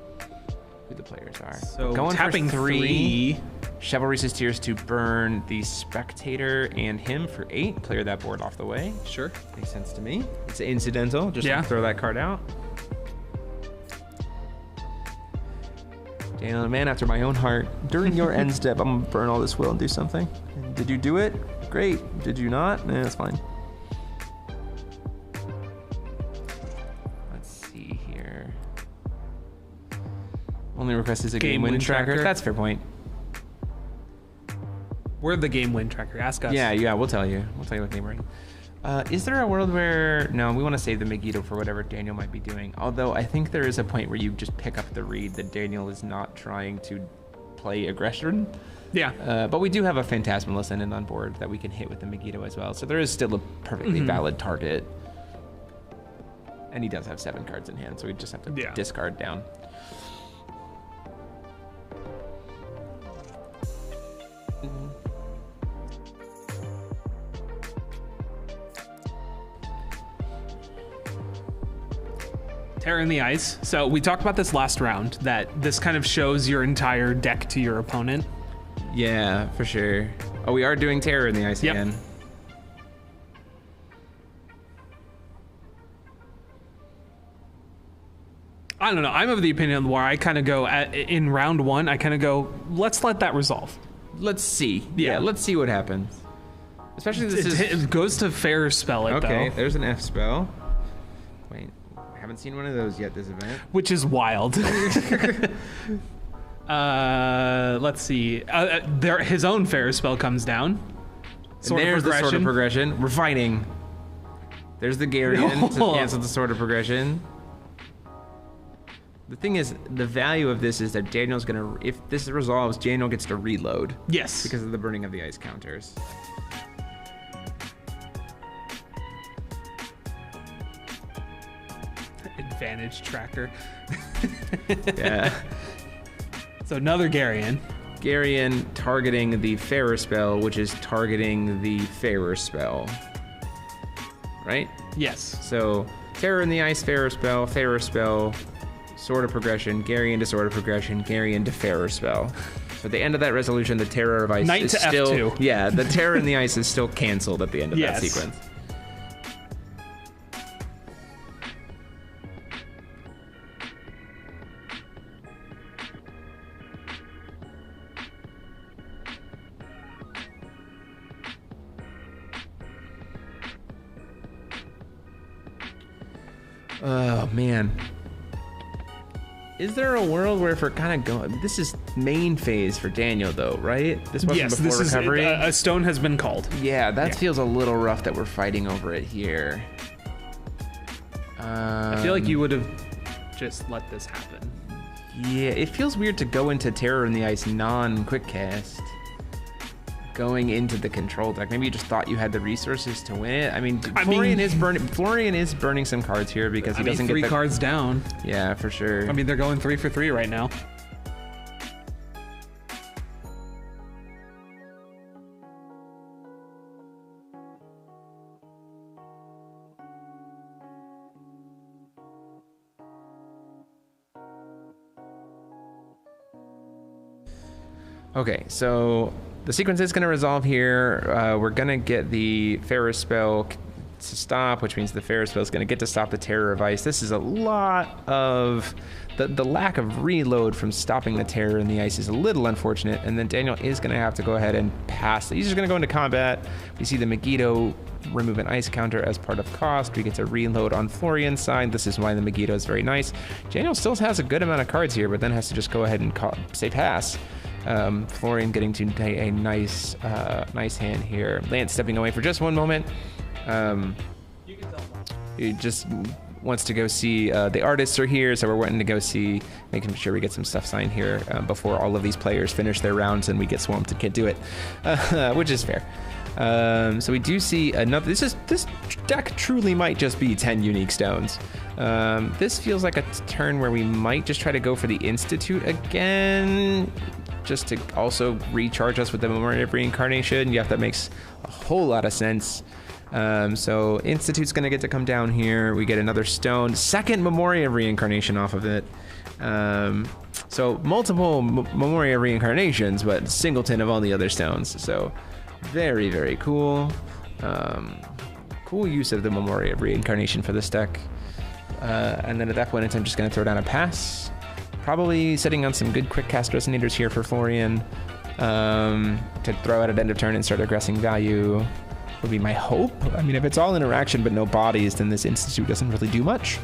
who the players are. So going tapping for 3. Chivalry's Tears to burn the spectator and him for 8. Clear that board off the way. Sure. Makes sense to me. It's incidental. Just Yeah. throw that card out. Daniel, a man after my own heart. During your end step, I'm gonna burn all this will and do something. Did you do it? Great. Did you not? Nah, that's fine. Let's see here. Only request is a game win tracker. That's a fair point. We're the game win tracker. Ask us. Yeah, we'll tell you. We'll tell you what game we're in. Is there a world where... No, we want to save the Megiddo for whatever Daniel might be doing. Although I think there is a point where you just pick up the read that Daniel is not trying to play aggression. Yeah. But we do have a Phantasmal Ascendant on board that we can hit with the Megiddo as well. So there is still a perfectly valid target. And he does have 7 cards in hand, so we just have to discard down. Terror in the Ice. So we talked about this last round, that this kind of shows your entire deck to your opponent. Yeah, for sure. Oh, we are doing Terror in the Ice again. I don't know. I'm of the opinion where I kind of go, in round 1, I kind of go, let's let that resolve. Let's see. Yeah, let's see what happens. Especially It goes to fair spell it, okay, though. there's an F spell. Wait, I haven't seen one of those yet this event. Which is wild. Let's see. His own fair spell comes down. And there's the Sword of Progression. We're fighting. There's the Garion to cancel the Sword of Progression. The thing is, the value of this is that Daniel's gonna, if this resolves, Daniel gets to reload. Yes. Because of the burning of the ice counters. Advantage tracker. Yeah. So another Garion. Garion targeting the Fairer spell, which is targeting the Fairer spell. Right? Yes. So, Terror in the Ice, Fairer spell, Sword of Progression, Garion to Sword of Progression, Garion to Fairer spell. So at the end of that resolution, the Terror of Ice Knight is to still... F2. Yeah, the Terror in the Ice is still canceled at the end of that sequence. Oh, man. Is there a world where if we're kind of going... This is main phase for Daniel, though, right? This wasn't before recovery? A stone has been called. Yeah, that feels a little rough that we're fighting over it here. I feel like you would have just let this happen. Yeah, it feels weird to go into Terror in the Ice non-quick cast. Going into the control deck. Maybe you just thought you had the resources to win it. I mean, Florian is burning some cards here because he doesn't get 3 cards down. Yeah, for sure. I mean, they're going 3 for 3 right now. Okay, so the sequence is going to resolve here. We're going to get the Fairer spell to stop, which means the Fairer spell is going to get to stop the Terror of Ice. This is a lot of... The lack of reload from stopping the Terror in the Ice is a little unfortunate, and then Daniel is going to have to go ahead and pass. He's just going to go into combat. We see the Megiddo remove an ice counter as part of cost. We get to reload on Florian's side. This is why the Megiddo is very nice. Daniel still has a good amount of cards here, but then has to just go ahead and say pass. Florian getting to a nice hand here. Lance stepping away for just one moment. He just wants to go see the artists are here, so we're wanting to go see, making sure we get some stuff signed here before all of these players finish their rounds and we get swamped and can't do it, which is fair. So we do see another. This deck truly might just be 10 unique stones. This feels like a turn where we might just try to go for the Institute again, just to also recharge us with the Memory of Reincarnation. Yeah, that makes a whole lot of sense. So Institute's gonna get to come down here. We get another stone, second Memory of Reincarnation off of it. So multiple Memory of Reincarnations, but singleton of all the other stones. So very, very cool. Cool use of the Memory of Reincarnation for this deck. And then at that point in time, I'm just gonna throw down a pass. Probably sitting on some good quick cast resonators here for Florian to throw out at end of turn and start aggressing value would be my hope. I mean, if it's all interaction but no bodies, then this Institute doesn't really do much.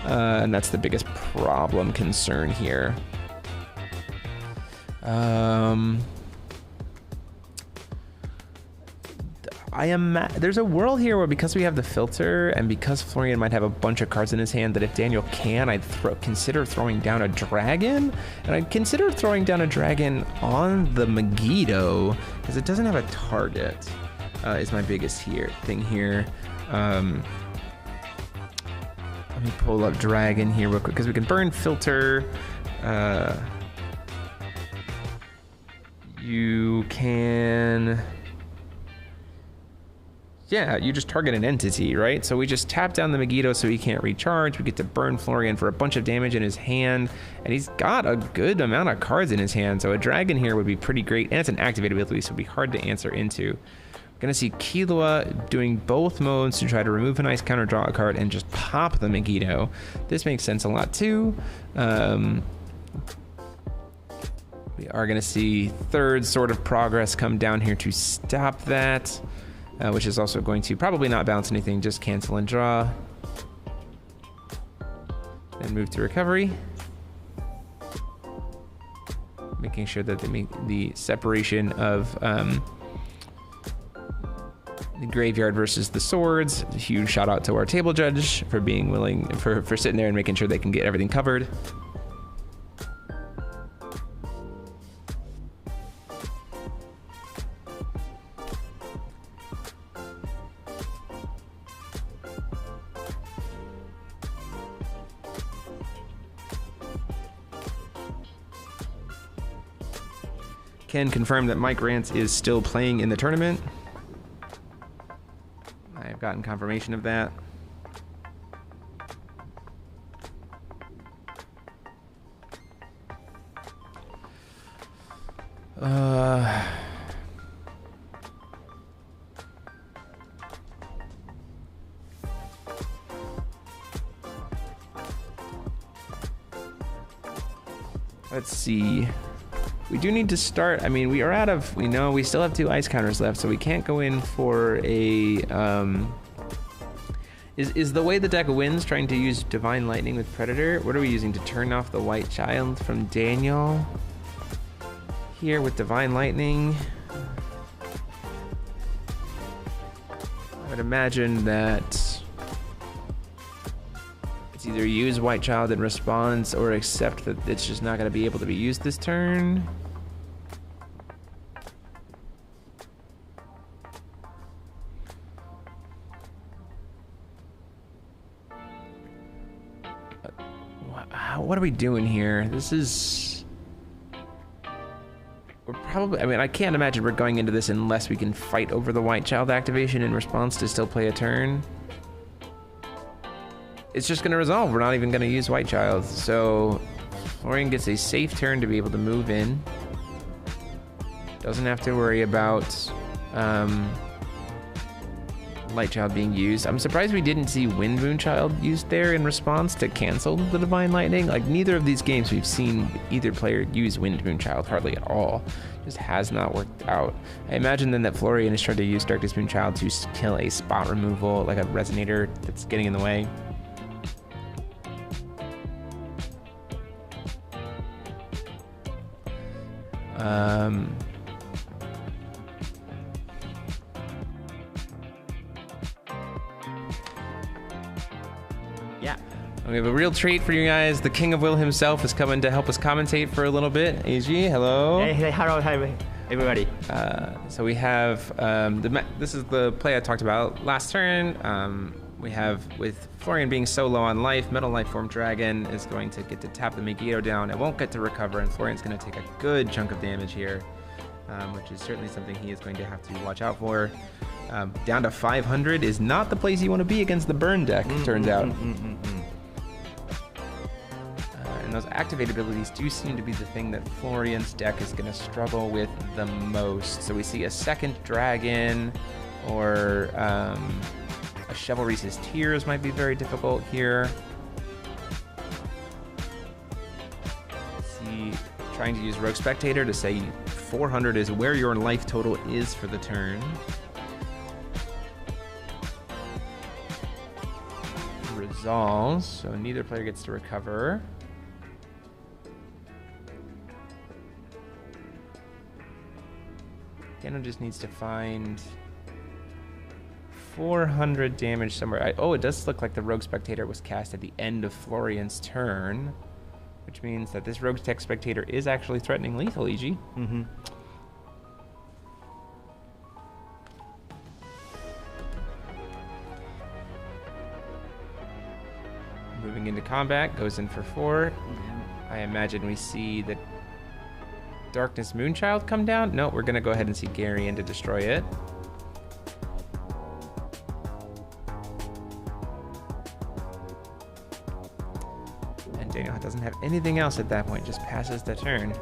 And that's the biggest concern here. There's a world here where, because we have the filter and because Florian might have a bunch of cards in his hand, that if Daniel can, I'd consider throwing down a dragon. And I'd consider throwing down a dragon on the Megiddo because it doesn't have a target, is my biggest thing here. Let me pull up dragon here real quick because we can burn filter. You can... Yeah, you just target an entity, right? So we just tap down the Megiddo so he can't recharge. We get to burn Florian for a bunch of damage in his hand, and he's got a good amount of cards in his hand, so a dragon here would be pretty great, and it's an activated ability, so it'd be hard to answer into. Gonna see Killua doing both modes to try to remove an ice counter, draw a card, and just pop the Megiddo. This makes sense a lot too. We are gonna see third Sword of Progress come down here to stop that. Which is also going to probably not bounce anything, just cancel and draw. Then move to recovery. Making sure that they make the separation of the graveyard versus the swords. A huge shout out to our table judge for being willing, for sitting there and making sure they can get everything covered. Can confirm that Mike Rance is still playing in the tournament. I have gotten confirmation of that. Let's see. We do need to start. I mean, we are out of, we know we still have 2 ice counters left, so we can't go in for a, is the way the deck wins trying to use Divine Lightning with Predator? What are we using to turn off the White Child from Daniel? Here with Divine Lightning. I would imagine that it's either use White Child in response or accept that it's just not going to be able to be used this turn. What are we doing here? This is... We're probably... I mean, I can't imagine we're going into this unless we can fight over the White Child activation in response to still play a turn. It's just going to resolve. We're not even going to use White Child. So Florian gets a safe turn to be able to move in. Doesn't have to worry about Light Child being used. I'm surprised we didn't see Wind Moon Child used there in response to cancel the Divine Lightning. Like, neither of these games we've seen either player use Wind Moon Child hardly at all. Just has not worked out. I imagine then that Florian is trying to use Darkest Moon Child to kill a spot removal, like a resonator that's getting in the way. Yeah, we have a real treat for you guys. The King of Will himself is coming to help us commentate for a little bit. AG, hello. Hey, hello, hi. Everybody. So we have this is the play I talked about last turn. We have, with Florian being so low on life, Metal Life Form Dragon is going to get to tap the Megiddo down. It won't get to recover, and Florian's going to take a good chunk of damage here, which is certainly something he is going to have to watch out for. Down to 500 is not the place you want to be against the burn deck, turns out. And those activated abilities do seem to be the thing that Florian's deck is going to struggle with the most. So we see a second dragon, or a Chivalry's Tears might be very difficult here. See, trying to use Rogue Spectator to say 400 is where your life total is for the turn. Resolves, so neither player gets to recover. Daniel just needs to find 400 damage somewhere. Oh, it does look like the Rogue Spectator was cast at the end of Florian's turn, which means that this Rogue Tech Spectator is actually threatening lethal, EG. Moving into combat, goes in for 4. I imagine we see the Darkness Moonchild come down. No, we're gonna go ahead and see Gary in to destroy it. And Daniel doesn't have anything else at that point, just passes the turn.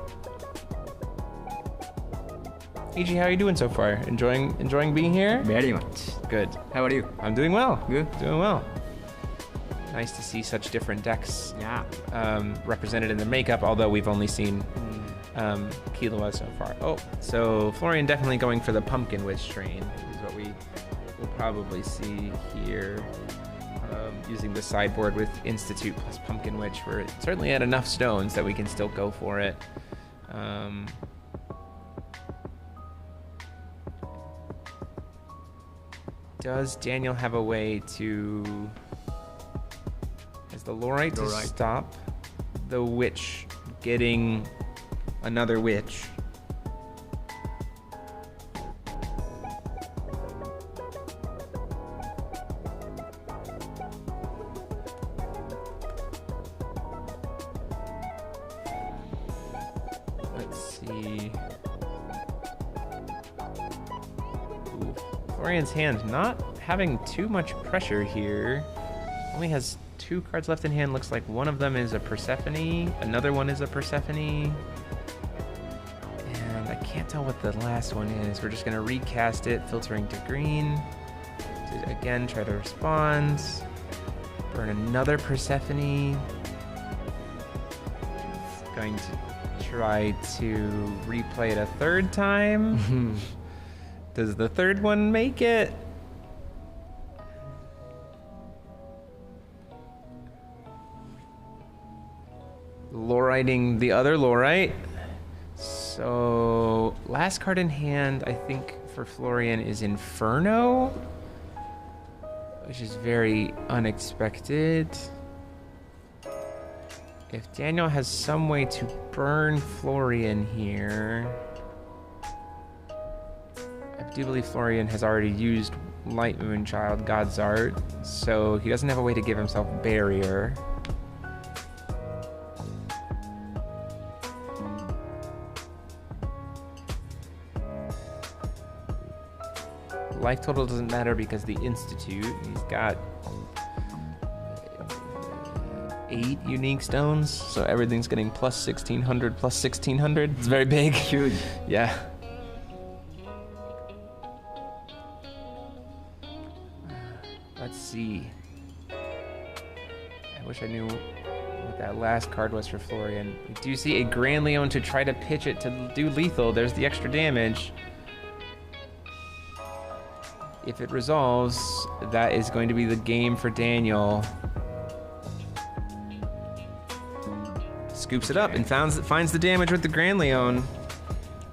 EG, how are you doing so far? Enjoying being here? Very much. Good. How are you? I'm doing well. Good. Doing well. Nice to see such different decks represented in the makeup, although we've only seen Killua so far. Oh, so Florian definitely going for the Pumpkin Witch train is what we will probably see here. Using the sideboard with Institute plus Pumpkin Witch, we're certainly at enough stones that we can still go for it. Does Daniel have a way to... Has the Lorite to stop the Witch getting another Witch? Let's see. Ooh, Florian's hand not having too much pressure here. Only has 2 cards left in hand. Looks like one of them is a Persephone, another one is a Persephone, and I can't tell what the last one is. We're just gonna recast it, filtering to green to again try to respond. Burn another Persephone. It's going to try to replay it a third time. Does the third one make it? Loriting the other Lorite. So last card in hand, I think for Florian is Inferno, which is very unexpected. If Daniel has some way to burn Florian here, I do believe Florian has already used Light Moonchild, God's Art, so he doesn't have a way to give himself barrier. Life total doesn't matter because the Institute, he's got 8 unique stones, so everything's getting plus 1600, plus 1600. It's very big. Huge. Yeah. Let's see. I wish I knew what that last card was for Florian. We do see a Grand Leon to try to pitch it to do lethal. There's the extra damage. If it resolves, that is going to be the game for Daniel. Scoops it up and finds the damage with the Grand Leon.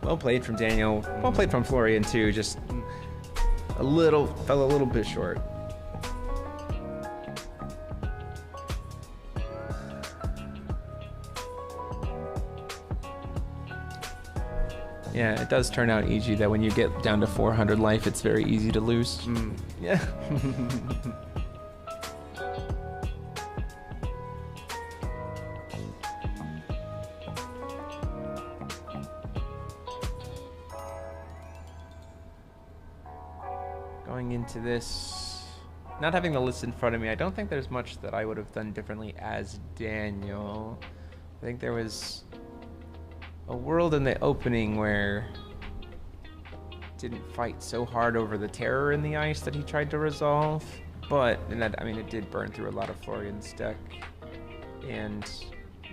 Well played from Daniel. Well played from Florian too. Just fell a little bit short. Yeah, it does turn out easy that when you get down to 400 life, it's very easy to lose. Yeah. Going into this, not having the list in front of me, I don't think there's much that I would have done differently as Daniel. I think there was a world in the opening where didn't fight so hard over the terror in the ice that he tried to resolve, but I mean, it did burn through a lot of Florian's deck. And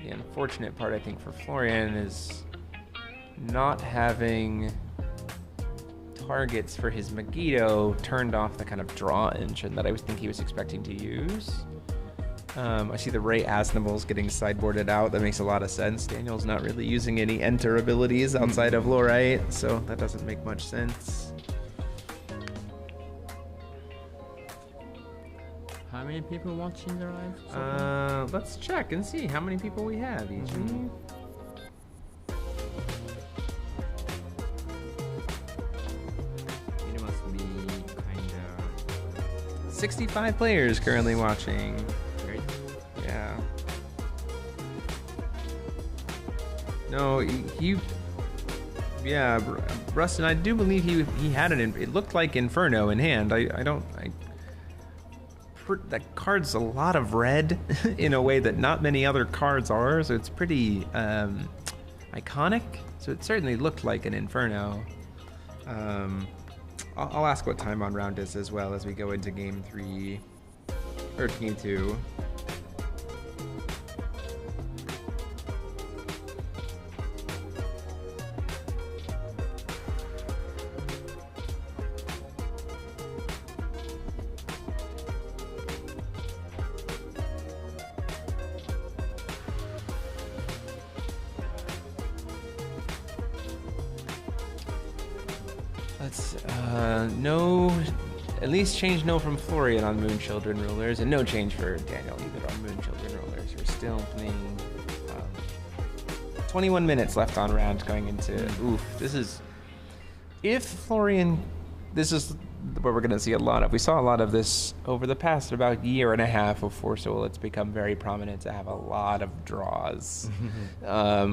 the unfortunate part, I think, for Florian is not having targets for his Megiddo turned off the kind of draw engine that I think he was expecting to use. I see the Ray Asnables getting sideboarded out. That makes a lot of sense. Daniel's not really using any enter abilities outside of Lorite, so that doesn't make much sense. How many people watching the live? Let's check and see how many people we have, EG. It must be kind of 65 players currently watching. Yeah. No, yeah, Rustin, I do believe he had it looked like Inferno in hand. That card's a lot of red in a way that not many other cards are, so it's pretty iconic. So it certainly looked like an Inferno. I'll ask what time on round is as well as we go into game 3 or game 2. No, at least change no from Florian on Moon Children Rulers, and no change for Daniel either on Moon Children Rulers. We're still playing 21 minutes left on round going into, this is, if Florian, this is what we're going to see a lot of. We saw a lot of this over the past about year and a half of Force Soul. It's become very prominent to have a lot of draws.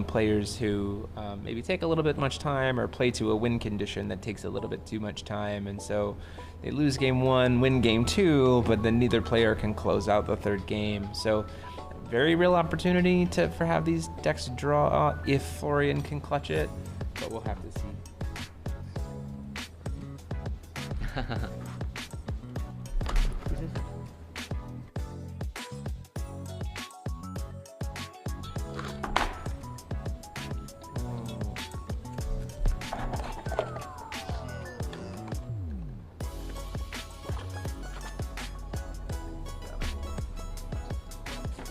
Players who maybe take a little bit much time or play to a win condition that takes a little bit too much time. And so they lose game 1, win game 2, but then neither player can close out the third game. So very real opportunity for have these decks draw if Florian can clutch it, but we'll have to see.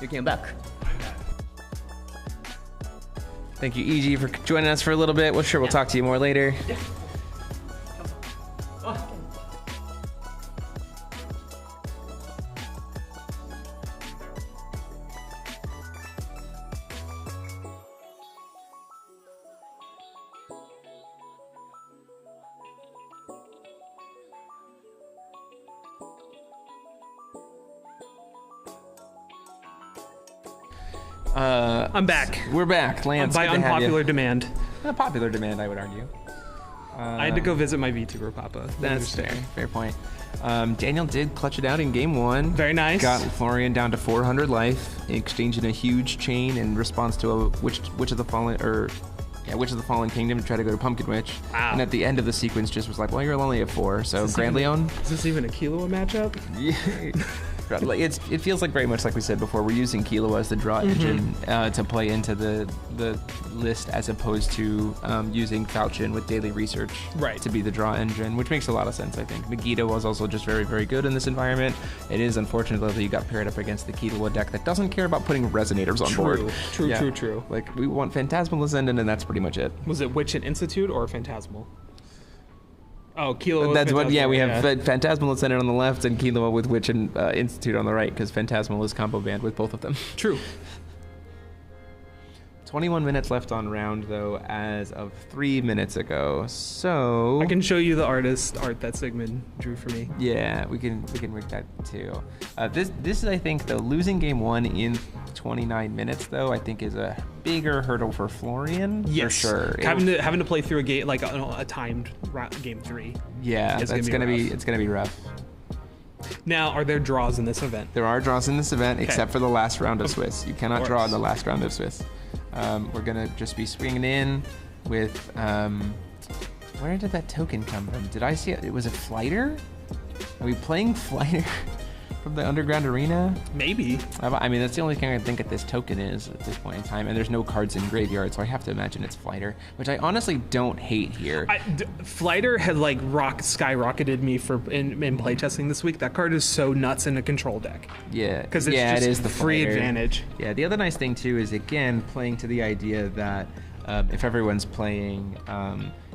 You came back. Thank you, EG, for joining us for a little bit. We'll talk to you more later. I'm back. We're back, Lance. By unpopular demand. Popular demand, I would argue. I had to go visit my VTuber Papa. That's fair. Fair point. Daniel did clutch it out in game 1. Very nice. Got Florian down to 400 life, exchanging a huge chain in response to a Witch of the Fallen Kingdom to try to go to Pumpkin Witch. Wow. And at the end of the sequence, just was like, well, you're only at 4, so Grand Leon. Is this even a Kilo matchup? Yeah. It feels like very much like we said before. We're using Kilo as the draw engine to play into the list, as opposed to using Falchion with daily research to be the draw engine, which makes a lot of sense. I think Megiddo was also just very, very good in this environment. It is unfortunate that you got paired up against the Kilo deck that doesn't care about putting resonators on board. True. Like, we want Phantasmal Ascendant, and that's pretty much it. Was it Witch and Institute or Phantasmal? Oh, Kilo. That's what. Yeah, we have Phantasmal Ascendant on the left and Kilo with Witch and Institute on the right, because Phantasmal is combo banned with both of them. True. 21 minutes left on round, though, as of 3 minutes ago. So I can show you the art that Sigmund drew for me. yeah, we can rig that too. This is, I think, the losing game 1 in 29 minutes, though, I think is a bigger hurdle for Florian. Yes, for sure. Having to play through a game like a timed game 3. Yeah, it's gonna be rough. Now, are there draws in this event? There are draws in this event, except for the last round of Swiss. You cannot draw in the last round of Swiss. We're gonna just be swinging in with. Where did that token come from? Did I see it? It was a Flighter. Are we playing Flighter from the Underground Arena? Maybe. I mean, that's the only thing I think that this token is at this point in time, and there's no cards in graveyard, so I have to imagine it's Flighter, which I honestly don't hate here. Flighter had like skyrocketed me in playtesting this week. That card is so nuts in a control deck. Yeah, because it's just it is the free Flighter advantage. Yeah, the other nice thing too is, again, playing to the idea that if everyone's playing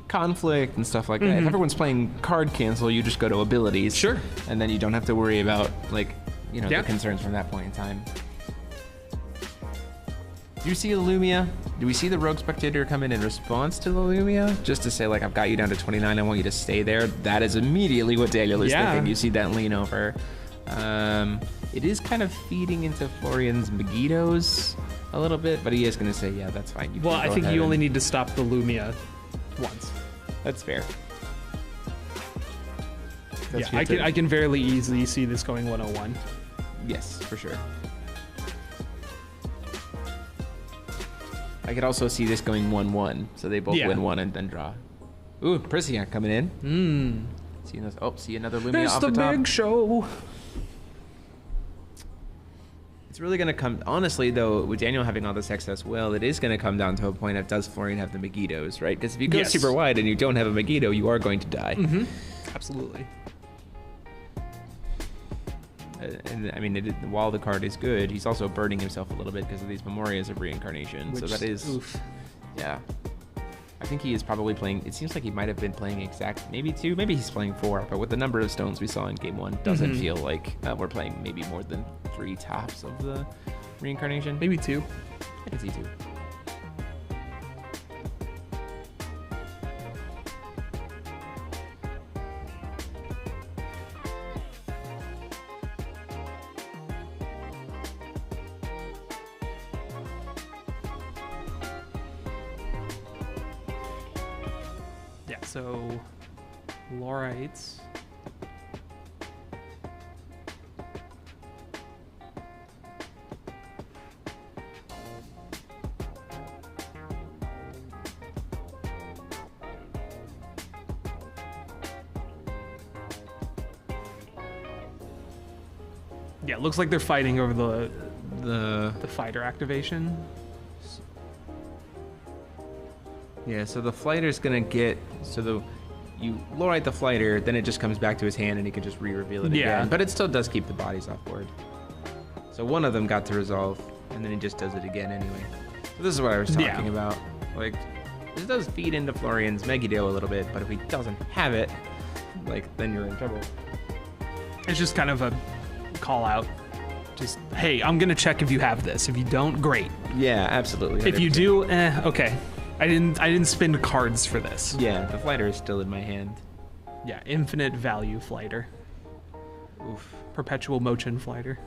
conflict and stuff like that, if everyone's playing card cancel, you just go to abilities. Sure. And then you don't have to worry about the concerns from that point in time. Do you see the Lumia? Do we see the Rogue Spectator come in response to the Lumia? Just to say, like, I've got you down to 29, I want you to stay there. That is immediately what Daniel is thinking. You see that lean over. It is kind of feeding into Florian's Megiddos a little bit, but he is going to say, yeah, that's fine. Well, I think you only need to stop the Lumia once. That's fair. I can very easily see this going 101. Yes, for sure. I could also see this going 1-1, so they both win one and then draw. Ooh, Prisiak coming in. See another Lumia it's off the top. It's the big show. It's really going to come, honestly, though, with Daniel having all this excess will, it is going to come down to a point of, does Florian have the Megiddos, right? Because if you go super wide and you don't have a Megiddo, you are going to die. Absolutely. And I mean, while the card is good, he's also burning himself a little bit because of these Memorias of Reincarnation. So that is, yeah. I think he is probably playing, it seems like he might have been playing maybe 2, maybe he's playing 4, but with the number of stones we saw in game 1, doesn't feel like we're playing maybe more than 3 tops of the Reincarnation. Maybe 2. I can see 2. So, Lorites. Yeah, it looks like they're fighting over the fighter activation. Yeah, so the Flighter's gonna get, you Lorite the Flighter, then it just comes back to his hand and he can just re-reveal it again. But it still does keep the bodies off board. So one of them got to resolve, and then he just does it again anyway. So this is what I was talking about. Like, this does feed into Florian's Megiddo a little bit, but if he doesn't have it, then you're in trouble. It's just kind of a call out. Just, hey, I'm gonna check if you have this. If you don't, great. Yeah, absolutely. 100%. If you do, okay. I didn't spend cards for this. Yeah, the Flighter is still in my hand. Yeah, infinite value Flighter. Oof. Perpetual motion Flighter.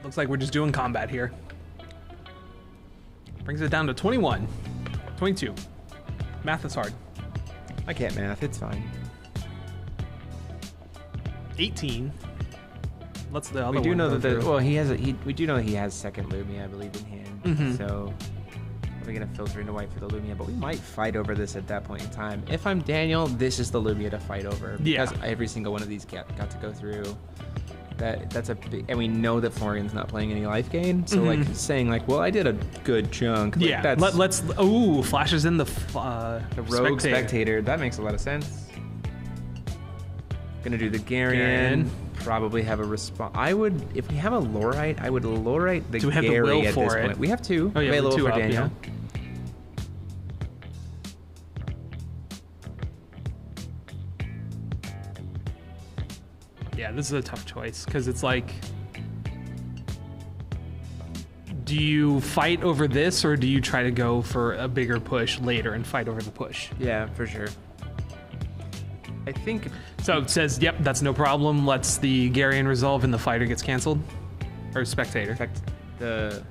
Looks like we're just doing combat here. Brings it down to 21. 22. Math is hard. I can't math, it's fine. 18. Let's the other we do one know go that through. we do know that he has second Lumia, I believe, in hand. So we're gonna filter into white for the Lumia, but we might fight over this at that point in time. If I'm Daniel, this is the Lumia to fight over. Because every single one of these got to go through. That's a big, and we know that Florian's not playing any life gain, so saying well, I did a good chunk. Let's flashes in the Rogue Spectator. That makes a lot of sense. Gonna do the Garion, probably have a response. I would, if we have a Lorite, I would Lorite the Do we have the Gary will at for this it? point. We have 2 Oh, yeah, available two for up, Daniel. Yeah, this is a tough choice because it's like, do you fight over this or do you try to go for a bigger push later and fight over the push? Yeah, for sure. I think So it says, yep, that's no problem. Lets the Garian resolve and the fighter gets canceled. Or spectator. effect the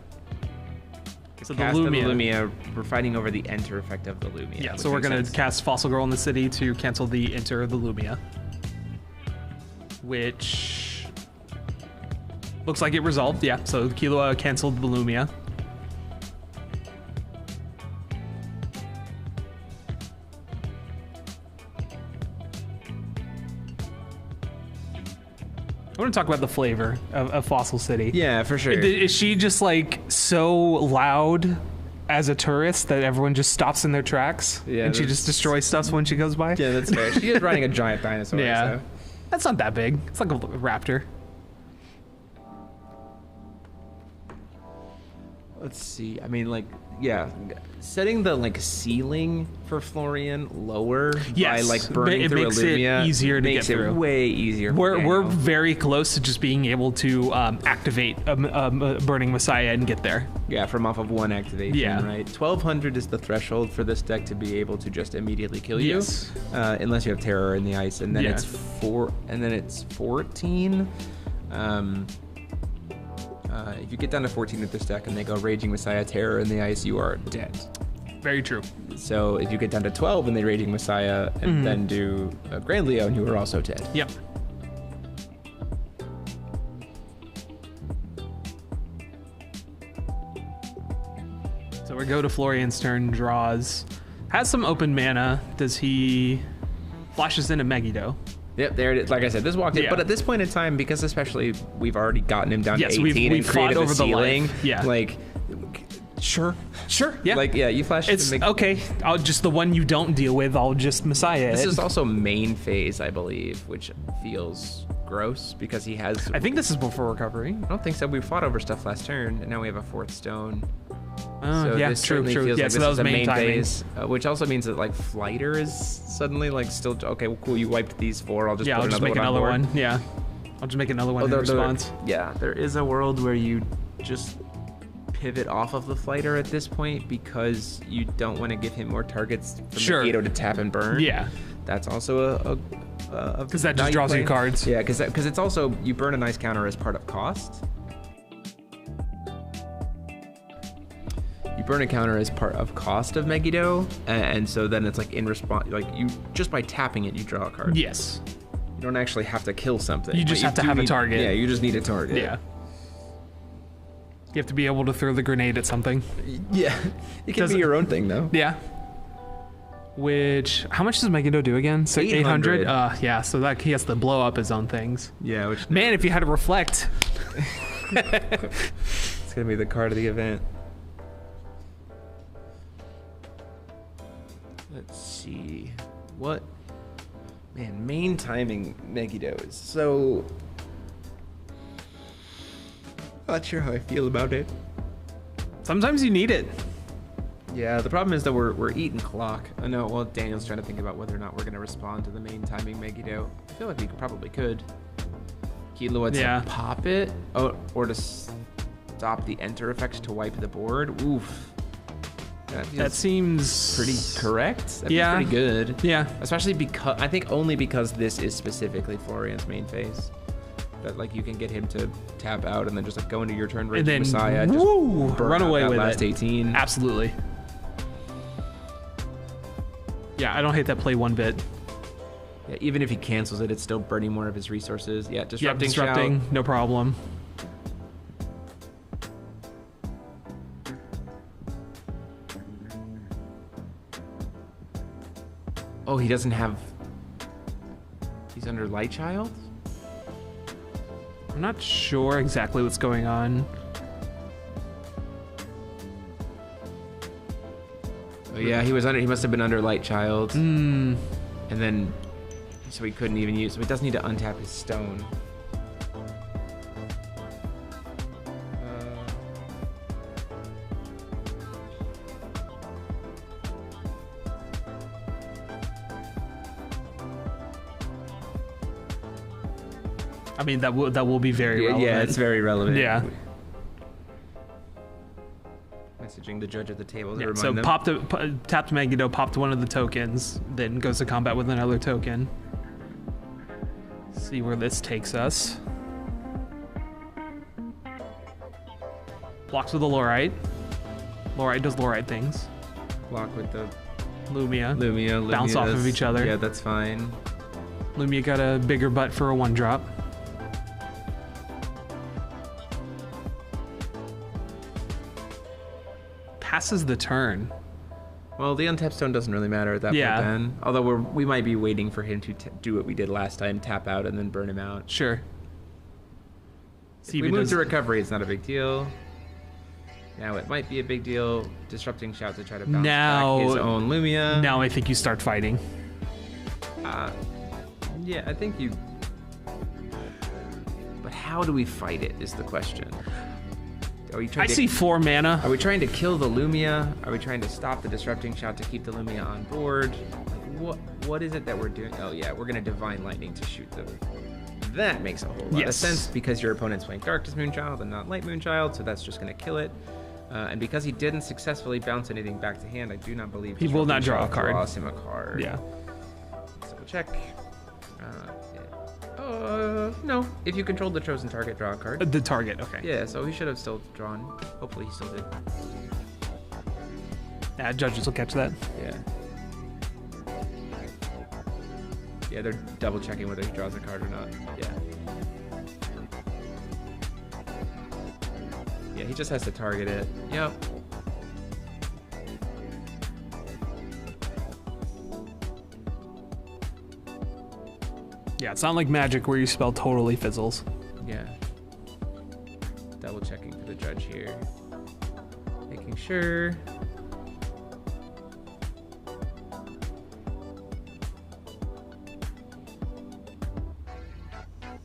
So the cast of the Lumia. Lumia, we're fighting over the enter effect of the Lumia. Yeah, which so we're makes going to sense. cast Fossil Girl in the City to cancel the enter of the Lumia. Which looks like it resolved. Yeah, so Killua canceled the Lumia. I want to talk about the flavor of Fossil City. Yeah, for sure. Is she just like so loud as a tourist that everyone just stops in their tracks? Yeah, And she that's- just destroys stuff when she goes by? Yeah, that's fair. She is riding a giant dinosaur. Yeah. So. That's not that big. It's like a raptor. Let's see. I mean, like, yeah, setting the like ceiling for Florian lower by Yes, like burning it through makes a it Lumia easier to makes get through. it way easier. for We're Daniel. very close to just being able to activate a Burning Messiah and get there. Yeah, from off of one activation, Yeah. right? 1200 is the threshold for this deck to be able to just immediately kill you, Yes. Unless you have Terror in the ice, and then Yeah. it's 14. If you get down to 14 with this deck and they go Raging Messiah, Terror in the ice, you are dead. Very true. So if you get down to 12 and they Raging Messiah and then do Grand Leon, you are also dead. Yep. So we go to Florian's turn, draws. Has some open mana. Does he flashes into Megiddo? Yep, there it is. Like I said, this walked in. Yeah. But at this point in time, because especially we've already gotten him down Yes, to 18 we've and fought created over the the life. ceiling, Yeah. like, sure. Sure. Yeah. Like, yeah, you flash It's to make. okay. I'll just the one you don't deal with. I'll just Messiah This it. is also main phase, I believe, which feels gross because he has. I think this is before recovery. I don't think so. We fought over stuff last turn, and now we have a 4th stone. Oh, So yeah, this true, certainly true. feels Yeah, like so this that is was a main main timing. phase, which also means that like Flighter is suddenly like still okay. Well, cool. You wiped these 4. I'll just Yeah, put I'll just another make one on another board. one. Yeah, I'll just make another one in Although response. yeah, there is a world where you just pivot off of the Flighter at this point because you don't want to give him more targets from Sure. Megiddo to tap and burn. Yeah, That's also a because that just value draws play. you cards. Yeah, because it's also you burn a nice counter as part of cost. You burn a counter as part of cost of Megiddo, and so then it's like in response, like you just by tapping it, you draw a card. Yes. You don't actually have to kill something. You but just have to do have a need- target. Yeah, you just need a target. Yeah. You have to be able to throw the grenade at something. Yeah. It can Does be it- your own thing though. Yeah. Which, how much does Megiddo do again? So 800. Yeah, so that he has to blow up his own things. Yeah, which Man, if you had to reflect. it's gonna be the card of the event. Let's see. What? Man, main timing Megiddo is so. Not sure how I feel about it. Sometimes you need it. Yeah, the problem is that we're eating clock. I know. Well, Daniel's trying to think about whether or not we're gonna respond to the main timing Megiddo. I feel like we probably could. Killua to Yeah. pop it, or to stop the enter effect to wipe the board. Oof. That feels That seems pretty correct. That Yeah. feels pretty good. Yeah. Especially because I think only because this is specifically Florian's main phase. That like you can get him to tap out and then just like go into your turn, And Raging then Messiah, just woo, burn run out away that with last it. 18. Absolutely. Yeah, I don't hate that play one bit. Yeah, even if he cancels it, it's still burning more of his resources. Yeah, Yeah, disrupting, disrupting, no problem. shout. Oh, he doesn't have. He's under Light Child. I'm not sure exactly what's going on. Oh yeah, he was under. He must have been under Light Child, Hmm. and then so he couldn't even use. So he does need to untap his stone. I mean, that will be very relevant. Yeah, it's very relevant. Yeah. Messaging the judge at the table to Yeah, remind so them. tapped Magneto, popped one of the tokens, then goes to combat with another token. See where this takes us. Blocks with the Lorite. Lorite does Lorite things. Block with the Lumia. Lumia. Bounce off of does- each other. Yeah, that's fine. Lumia got a bigger butt for a 1-drop. Passes the turn. Well, the untap stone doesn't really matter at that Yeah. point then. Although we might be waiting for him to do what we did last time, tap out and then burn him out. Sure. If we move to recovery, it's not a big deal. Now it might be a big deal. Disrupting shout to try to bounce back his own Lumia. Now I think you start fighting. Yeah, I think you... But how do we fight it is the question. Are we trying I see 4 mana. Are we trying to kill the Lumia? Are we trying to stop the disrupting shout to keep the Lumia on board? Like, what is it that we're doing? Oh yeah, we're gonna Divine Lightning to shoot them. That makes a whole lot of sense because your opponent's playing Darkness Moonchild and not Light Moonchild, so that's just gonna kill it. And because he didn't successfully bounce anything back to hand, I do not believe He will not draw a Disrupting Shout card. draws him a card. Yeah. So we'll check. No. If you controlled the chosen target, draw a card. The target, okay. Yeah, so he should have still drawn. Hopefully he still did. Judges will catch that. Yeah. Yeah, they're double checking whether he draws a card or not. Yeah. Yeah, he just has to target it. Yep. Yeah, it's not like Magic where your spell totally fizzles. Yeah. Double checking for the judge here. Making sure.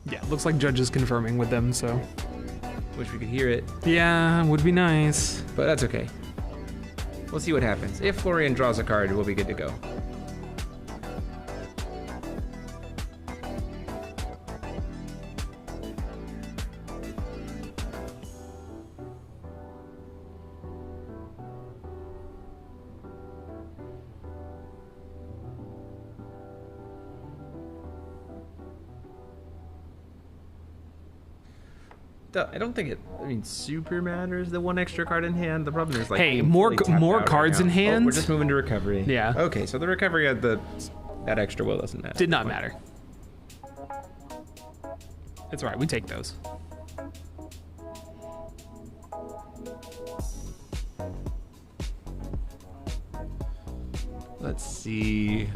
Yeah, looks like Judge is confirming with them, so. Wish we could hear it, Yeah, would be nice. but that's okay. We'll see what happens. If Florian draws a card, we'll be good to go. I don't think it. I mean, super matters the one extra card in hand. The problem is like. Hey, being more fully tapped more out cards right in now. hand. Oh, we're just moving to recovery. Yeah. Okay, so the recovery of that extra will doesn't matter. Did not matter. It's alright, we take those. Let's see.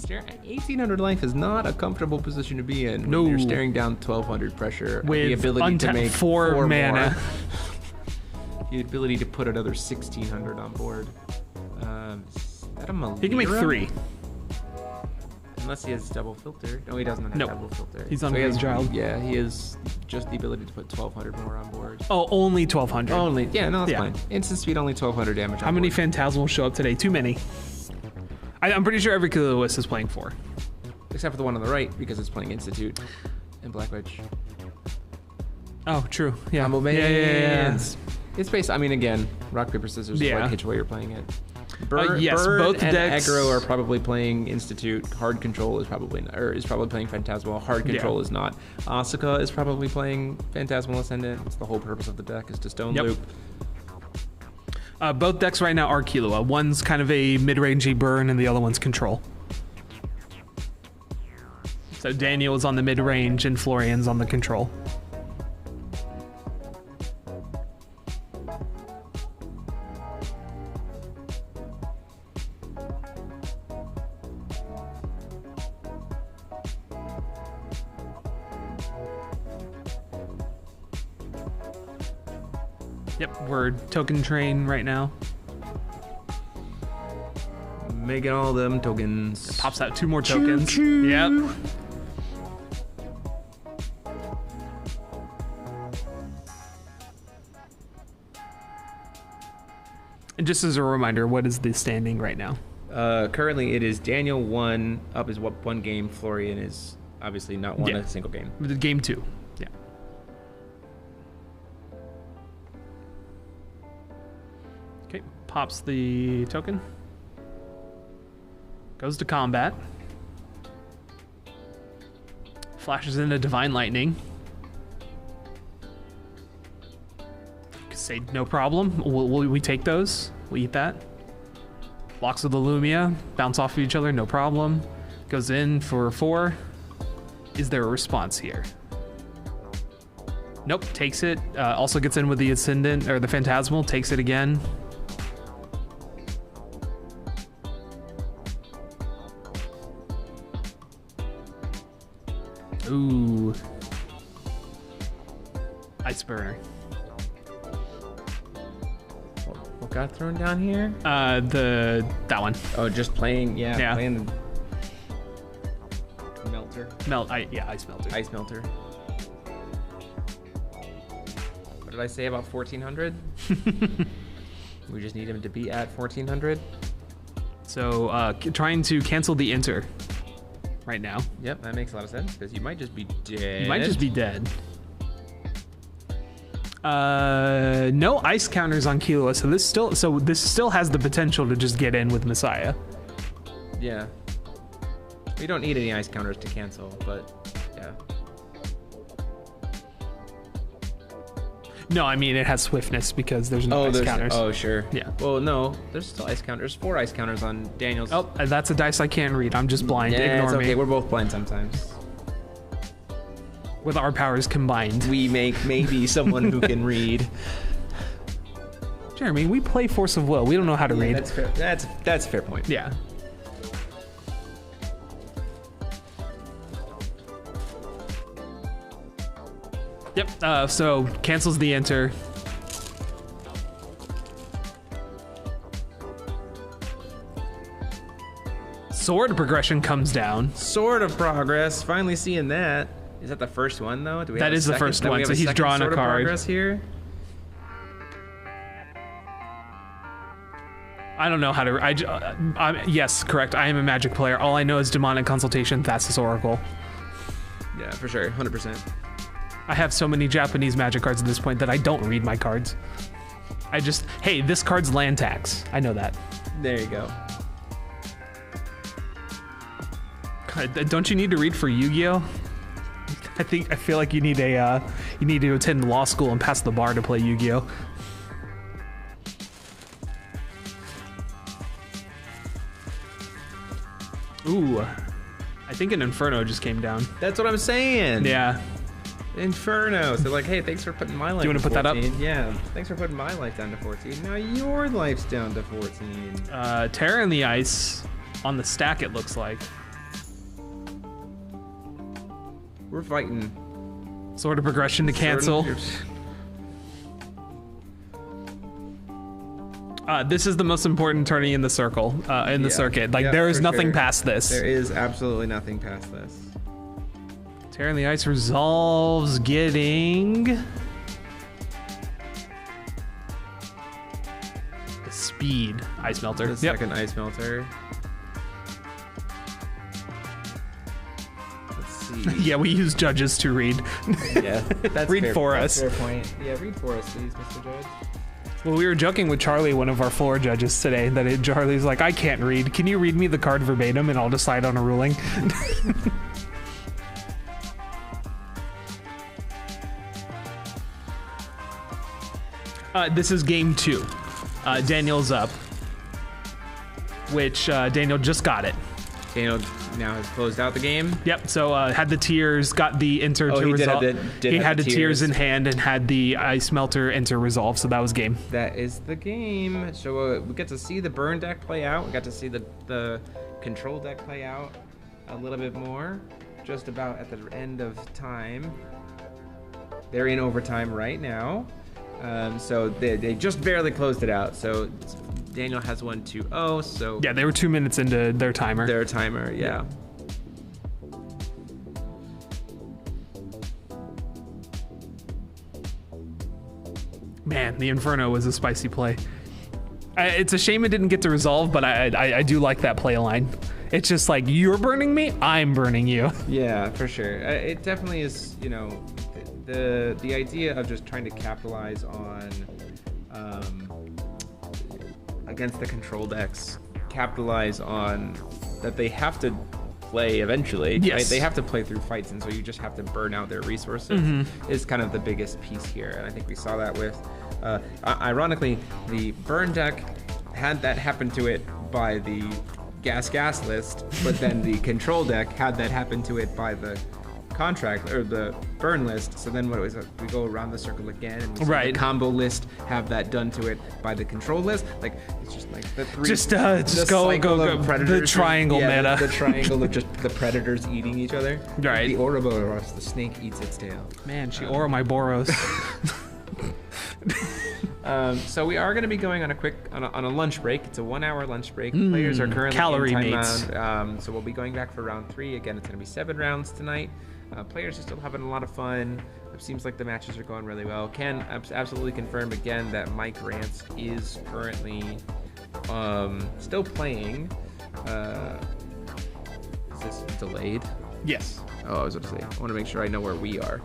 1800 life is not a comfortable position to be in. No. When you're staring down 1200 pressure. With the ability to untap make 4 mana. The ability to put another 1600 on board. Is that a Malira? He can make 3. Unless he has double filter. No, he doesn't have Nope. double filter. He's on he has, Green Child. Yeah, he has just the ability to put 1200 more on board. Oh, only 1200. Only. Yeah, no, that's Yeah. fine. Instant speed, only 1200 damage. How many Phantasmal show up today? Too many. I'm pretty sure every Killowist is playing 4. Except for the one on the right, because it's playing Institute and Black Wedge. Oh, true. Yeah. Combo Yeah. bands. It's based. I mean, again, rock paper scissors. Yeah. Is like which way you're playing it. Yes, Bird both and decks- aggro are probably playing Institute. Hard control is probably playing Phantasmal. Hard control is not. Asuka is probably playing Phantasmal Ascendant. It's the whole purpose of the deck is to stone Yep. loop. Both decks right now are Killua. One's kind of a mid-rangey burn, and the other one's control. So Daniel is on the mid-range, and Florian's on the control. Yep, we're token train right now. Making all them tokens. Pops out 2 more tokens. Choo-choo. Yep. And just as a reminder, what is the standing right now? Currently, it is Daniel 1 up is what 1 game. Florian is obviously not won a single game. Game 2. Yeah. Okay, pops the token. Goes to combat. Flashes into Divine Lightning. Say no problem. We take those. We eat that. Blocks with the Lumia. Bounce off of each other. No problem. Goes in for 4. Is there a response here? Nope. Takes it. Also gets in with the Ascendant or the Phantasmal. Takes it again. Ooh. Ice Burner. What got thrown down here? That one. Oh, just playing, Yeah. playing the melter. Ice Melter. Ice melter. What did I say about 1400? We just need him to be at 1400. So, trying to cancel the enter right now. Yep, that makes a lot of sense because you might just be dead. You might just be dead. No ice counters on Killua, so this still has the potential to just get in with Messiah. Yeah. We don't need any ice counters to cancel, but yeah. No, I mean it has swiftness because there's no ice counters. Oh, sure. Yeah. Well, no, there's still ice counters. 4 ice counters on Daniel's. Oh, that's a dice I can't read. I'm just blind. Yeah, Ignore it's okay. me. We're both blind sometimes. With our powers combined. We make maybe someone who can read. Jeremy, we play Force of Will. We don't know how to read. That's fair. That's a fair point. Yeah. Yep. So cancels the enter. Sword progression comes down. Sword of progress. Finally seeing that. Is that the first one though? Do we That have a is the second? first Do we one, have so he's second drawing a Sword of card. Progress here. I don't know how to. Yes, correct. I am a Magic player. All I know is Demonic Consultation, Thassa's Oracle. Yeah, for sure, 100%. I have so many Japanese Magic cards at this point that I don't read my cards. Hey, this card's land tax. I know that. There you go. God, don't you need to read for Yu-Gi-Oh? I feel like you need to attend law school and pass the bar to play Yu-Gi-Oh. Ooh, I think an Inferno just came down. That's what I'm saying. Yeah. Inferno. So like, hey, thanks for putting my life. Do you want to put that up? Yeah. Thanks for putting my life down to 14. Now your life's down to 14. Terra in the ice on the stack. It looks like We're fighting. Sword of Progression to cancel. This is the most important tourney in the circle, in the circuit. Like, there is nothing past this. There is absolutely nothing past this. Terra in the ice resolves getting the speed ice melter. The second ice melter. Let's see. Yeah, we use judges to read. Yeah, that's read fair, for that's us. Fair point. Yeah, read for us, please, Mr. Judge. Well, we were joking with Charlie, one of our floor judges today, that Charlie's like, I can't read. Can you read me the card verbatim and I'll decide on a ruling? This is game 2. Daniel's up, which Daniel just got it. Daniel now has closed out the game. Yep, so had the tears, got the enter to he resolve. He had the the tears in hand and had the ice melter enter resolve, so that was game. That is the game. So we get to see the burn deck play out. We got to see the control deck play out a little bit more. Just about at the end of time. They're in overtime right now. So they just barely closed it out. So Daniel has 1-2-0. So yeah, they were 2 minutes into their timer. Their timer, yeah. Man, the Inferno was a spicy play. It's a shame it didn't get to resolve, but I do like that play line. It's just like, you're burning me, I'm burning you. Yeah, for sure. It definitely is, you know, the idea of just trying to capitalize on against the control decks, capitalize on that they have to play eventually. Yes. Right? They have to play through fights, and so you just have to burn out their resources is kind of the biggest piece here. And I think we saw that with, ironically, the burn deck had that happen to it by the gas list, but then the control deck had that happen to it by the contract or the burn list. So then what was it? We go around the circle again, and we see the combo list have that done to it by the control list. Like it's just like the three. Just go the triangle meta. The triangle of just the predators eating each other. Right. The Ouroboros, the snake eats its tail. Man, she Oro my Boros. So we are going to be going on a lunch break. It's a 1 hour lunch break. Players are currently calorie in mates. timeout. So we'll be going back for round 3. Again, it's going to be 7 rounds tonight. Players are still having a lot of fun. It seems like the matches are going really well. Can absolutely confirm again that Mike Rance is currently still playing. Is this delayed? Yes. Oh, I was about to say, I want to make sure I know where we are.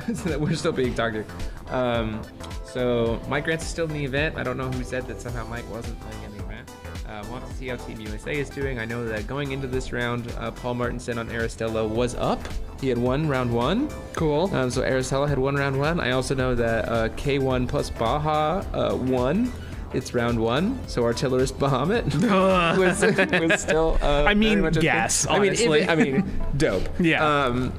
So that we're still being talked to. So Mike Grant's still in the event. I don't know who said that somehow Mike wasn't playing in the event. We'll have to see how Team USA is doing. I know that going into this round, Paul Martinson on Aristella was up. He had won round 1. Cool. So Aristella had won round 1. I also know that K1 plus Baja won. It's round 1, so artillerist Bahamut was still. I mean, very much yes. honestly. I mean, dope. Yeah.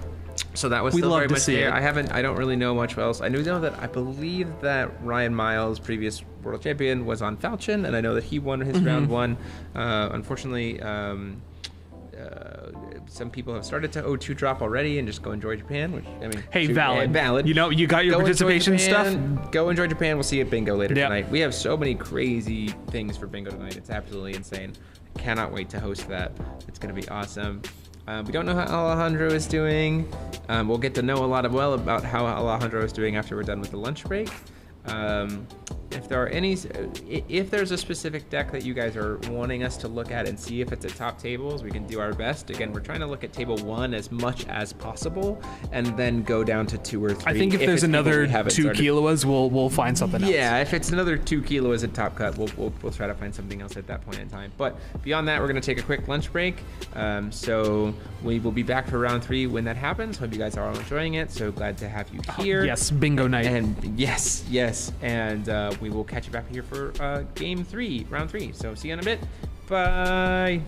So that was We'd still love very to much see there. it. I don't really know much else. I know that I believe that Ryan Miles, previous world champion, was on Falchion, and I know that he won his round 1. Unfortunately, some people have started to O2 drop already and just go enjoy Japan, which, I mean... Hey, valid. Valid. You know, you got your Go participation enjoy Japan, stuff. Go enjoy Japan. We'll see you at Bingo later Yep. tonight. We have so many crazy things for Bingo tonight. It's absolutely insane. I cannot wait to host that. It's going to be awesome. We don't know how Alejandro is doing. We'll get to know a lot about how Alejandro is doing after we're done with the lunch break. If there's a specific deck that you guys are wanting us to look at and see if it's at top tables, we can do our best. Again, we're trying to look at table 1 as much as possible, and then go down to 2 or 3. I think if there's another 2 kilos, we'll find something else. Yeah, if it's another 2 kilos at top cut, we'll try to find something else at that point in time. But beyond that, we're going to take a quick lunch break. So we will be back for round 3 when that happens. Hope you guys are all enjoying it. So glad to have you here. Yes, bingo night. And yes. And we will catch you back here for game 3, round 3. So see you in a bit. Bye.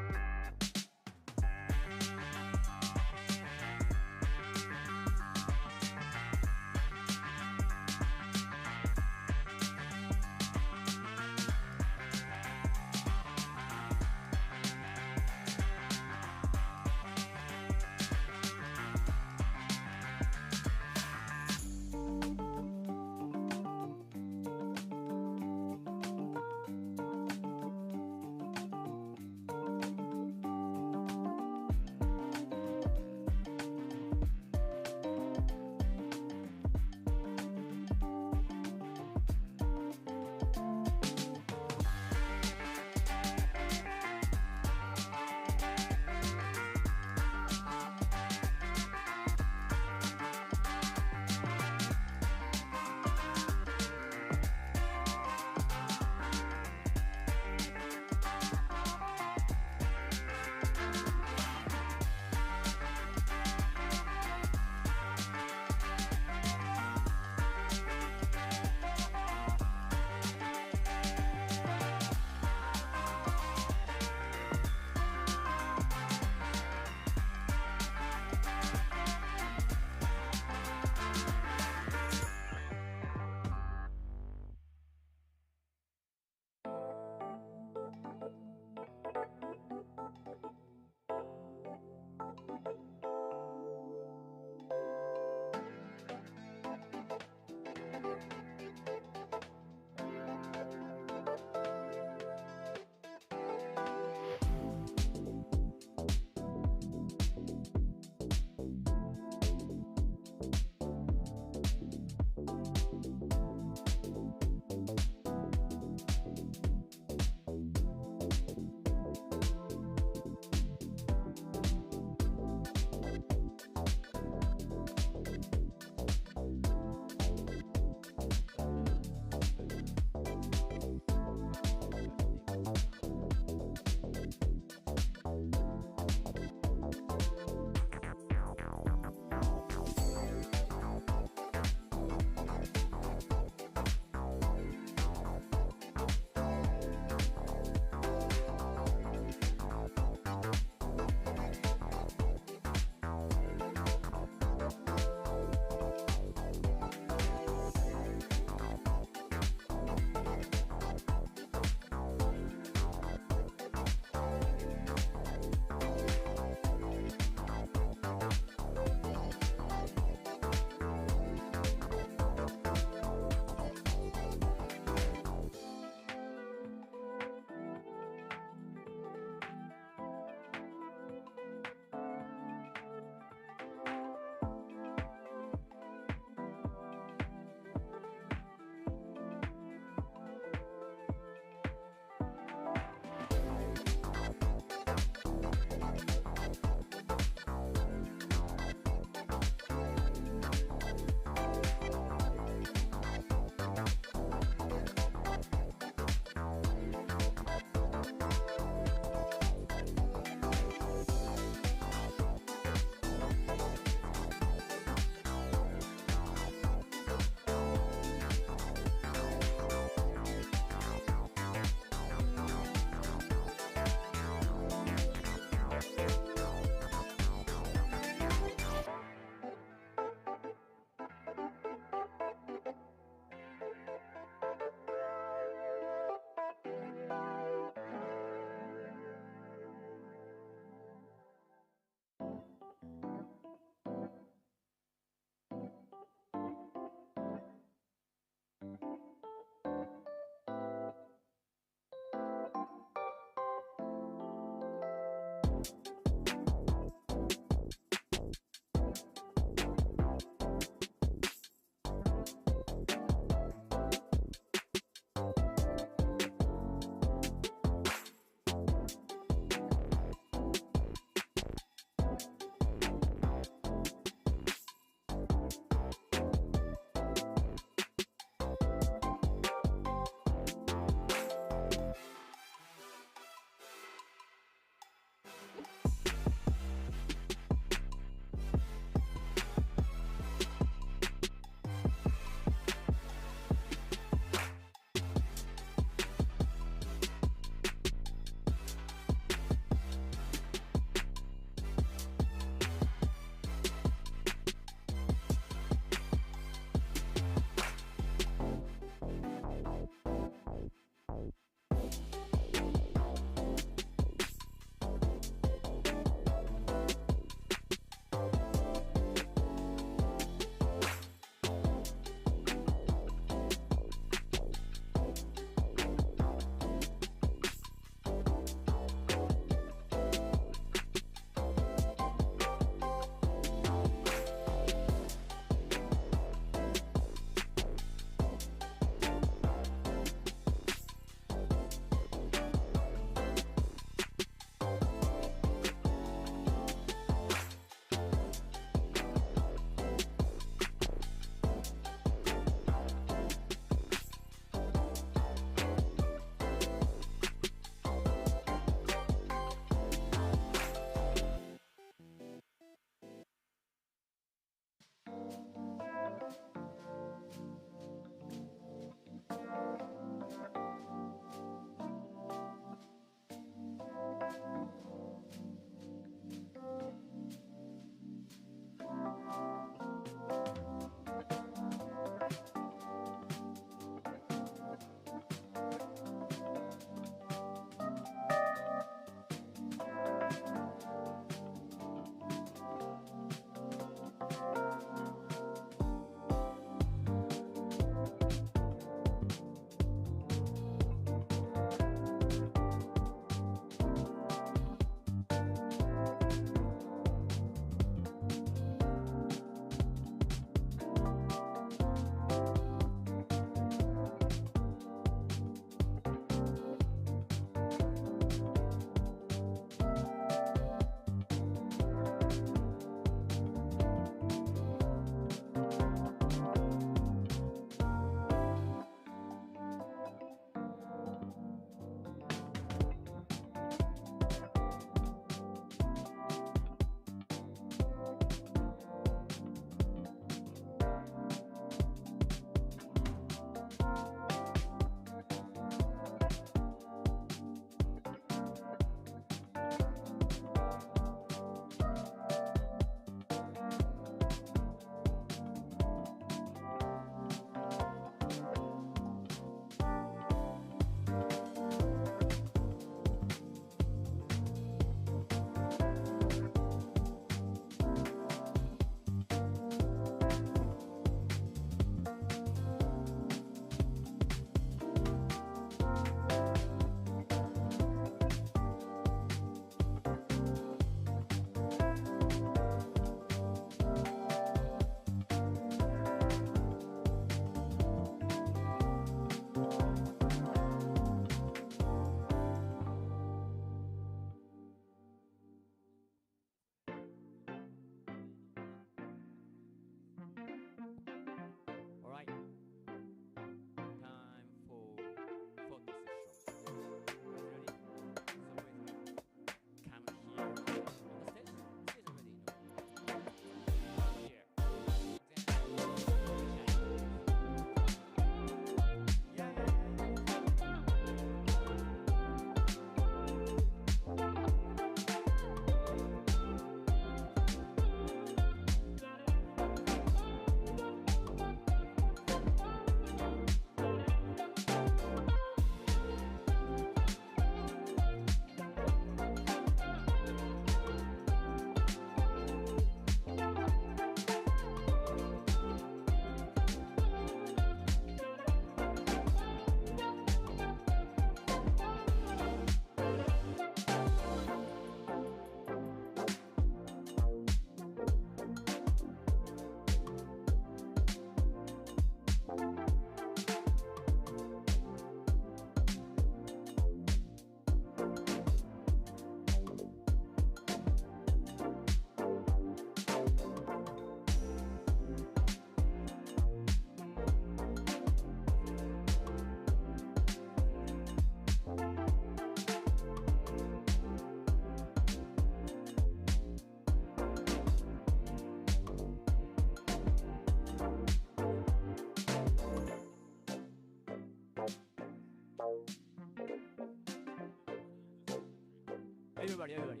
everybody, everybody.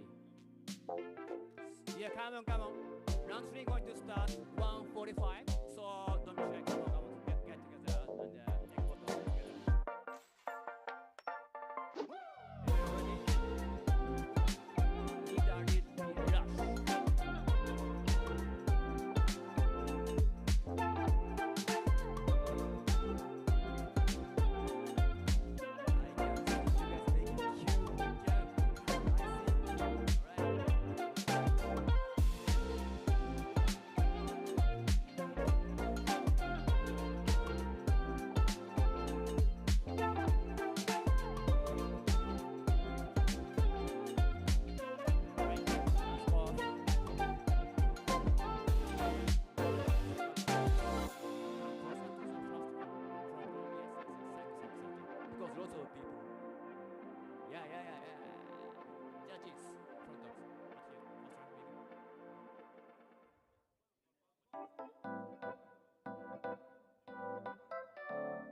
Yeah, come on, come on. Round 3 going to start 1:45. So don't be shy. Come on, get together and take photo together. Everybody, need a little rush. Because lots of people. Yeah. Judges, front of at here, at front meeting.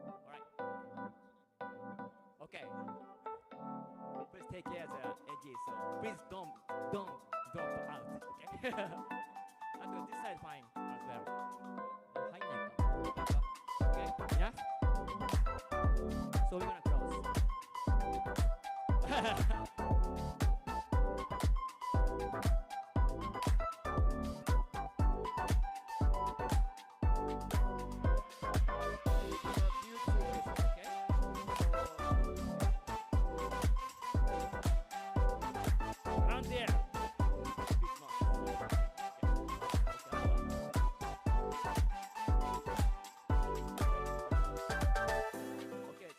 Alright. Okay. Please take care of the edges. So please don't drop out. Okay. And this side fine as well. High neck. Okay. Yeah. So we're gonna cross. Around there. Big mark. Okay.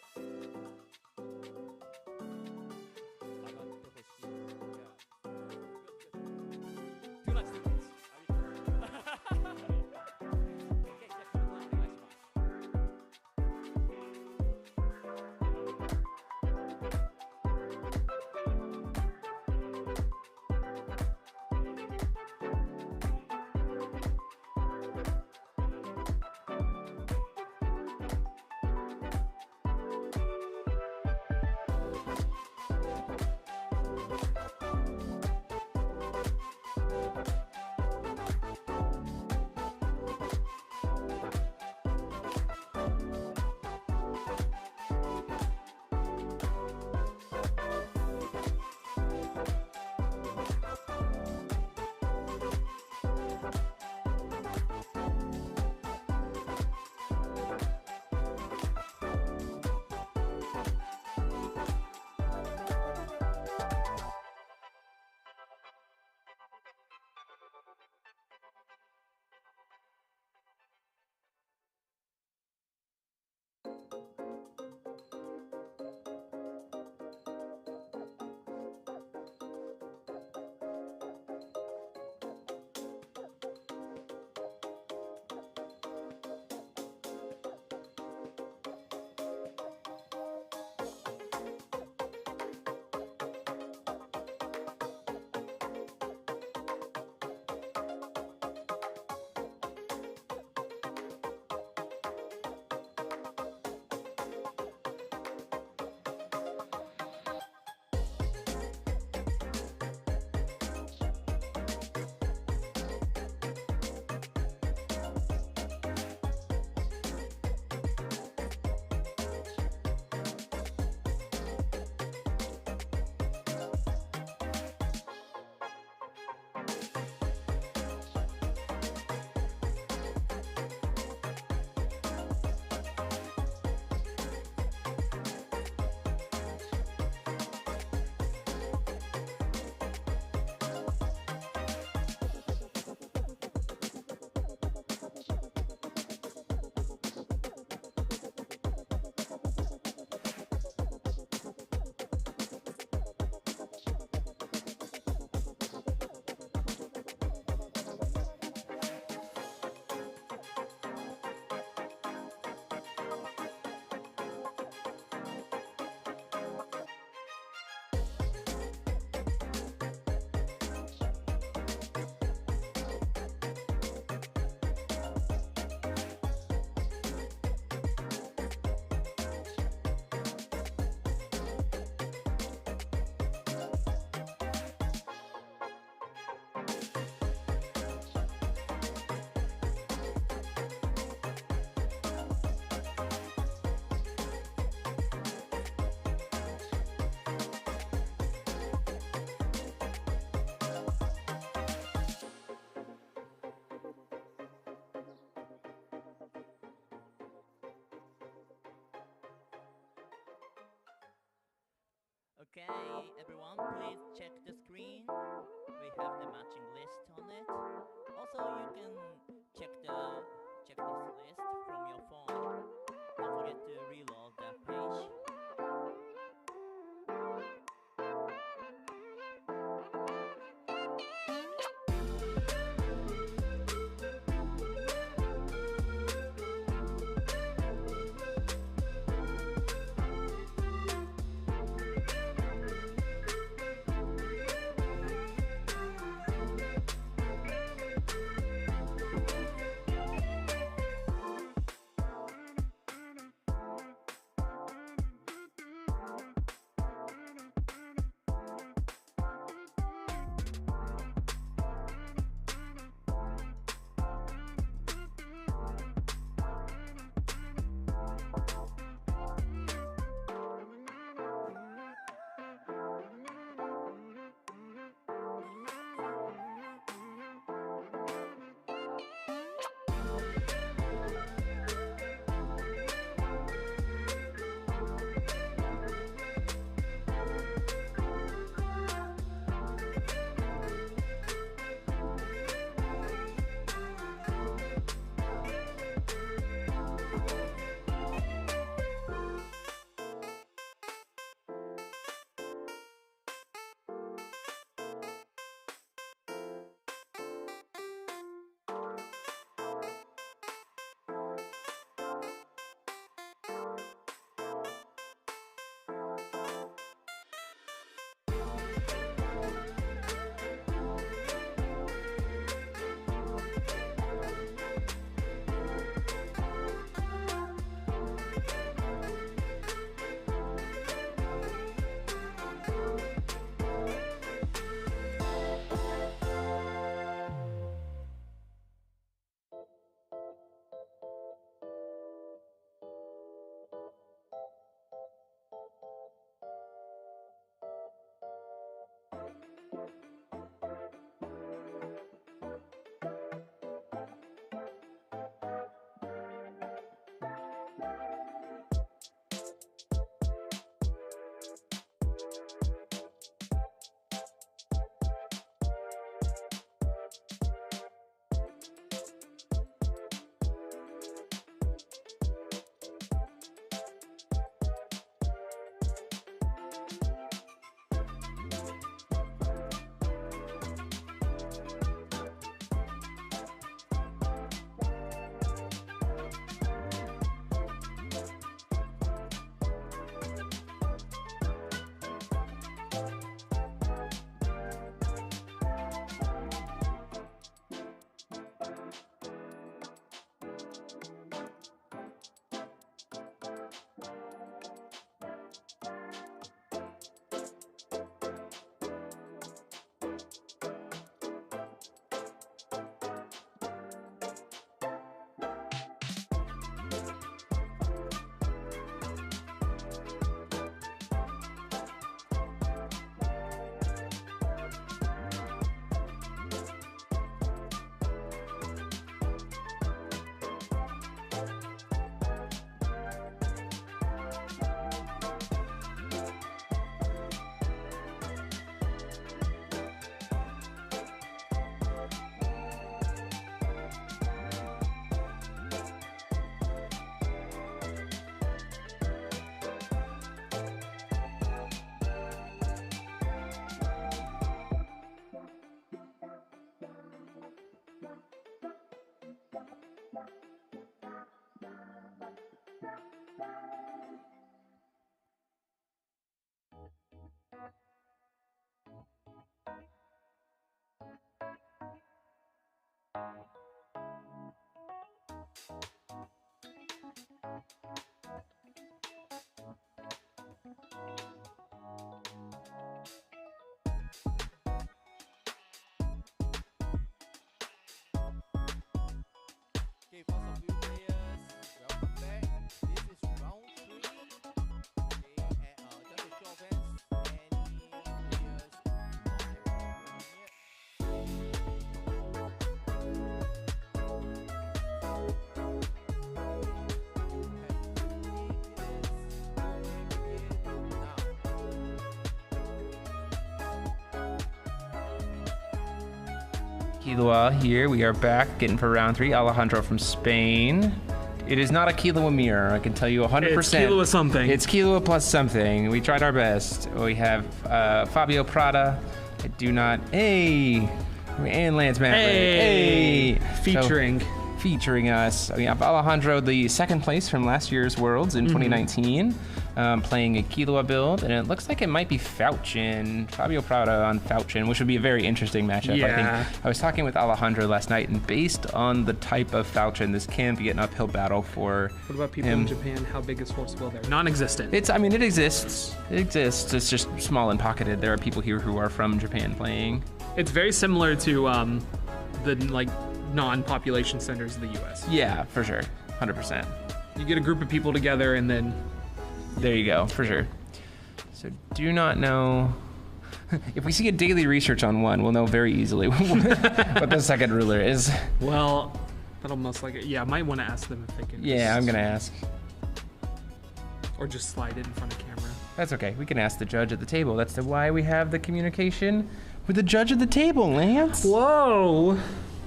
Okay, everyone, please check the screen. We have the matching list on it. Also, you can check this list from your phone. Don't forget to reload that page. Okay, for some new players, welcome back. This is round 3. Okay, and just a show of hands. Any players not yet? Killua here. We are back, getting for round 3. Alejandro from Spain. It is not a Killua mirror, I can tell you 100%. It's Killua something. It's Killua plus something. We tried our best. We have Fabio Prada. I do not. Hey! And Lance Maverick. Hey! Featuring. Featuring us. We have Alejandro, the second place from last year's Worlds in 2019, playing a Killua build, and it looks like it might be Fauchin, Fabio Prada on Fauchin, which would be a very interesting matchup. Yeah. I think I was talking with Alejandro last night, and based on the type of Fauchin, this can be an uphill battle for What about people him. in Japan? How big is Force Will there? Non-existent. I mean, it exists. It exists. It's just small and pocketed. There are people here who are from Japan playing. It's very similar to the like non-population centers of the U.S. Yeah, for sure. 100%. You get a group of people together and then There you go, for sure. So do not know. If we see a daily research on one, we'll know very easily what the second ruler is. well, that'll most likely. Yeah, I might want to ask them if they can. Yeah, I'm gonna ask. Or just slide it in front of camera. That's okay. We can ask the judge at the table. That's why we have the communication with the judge at the table, Lance. Whoa!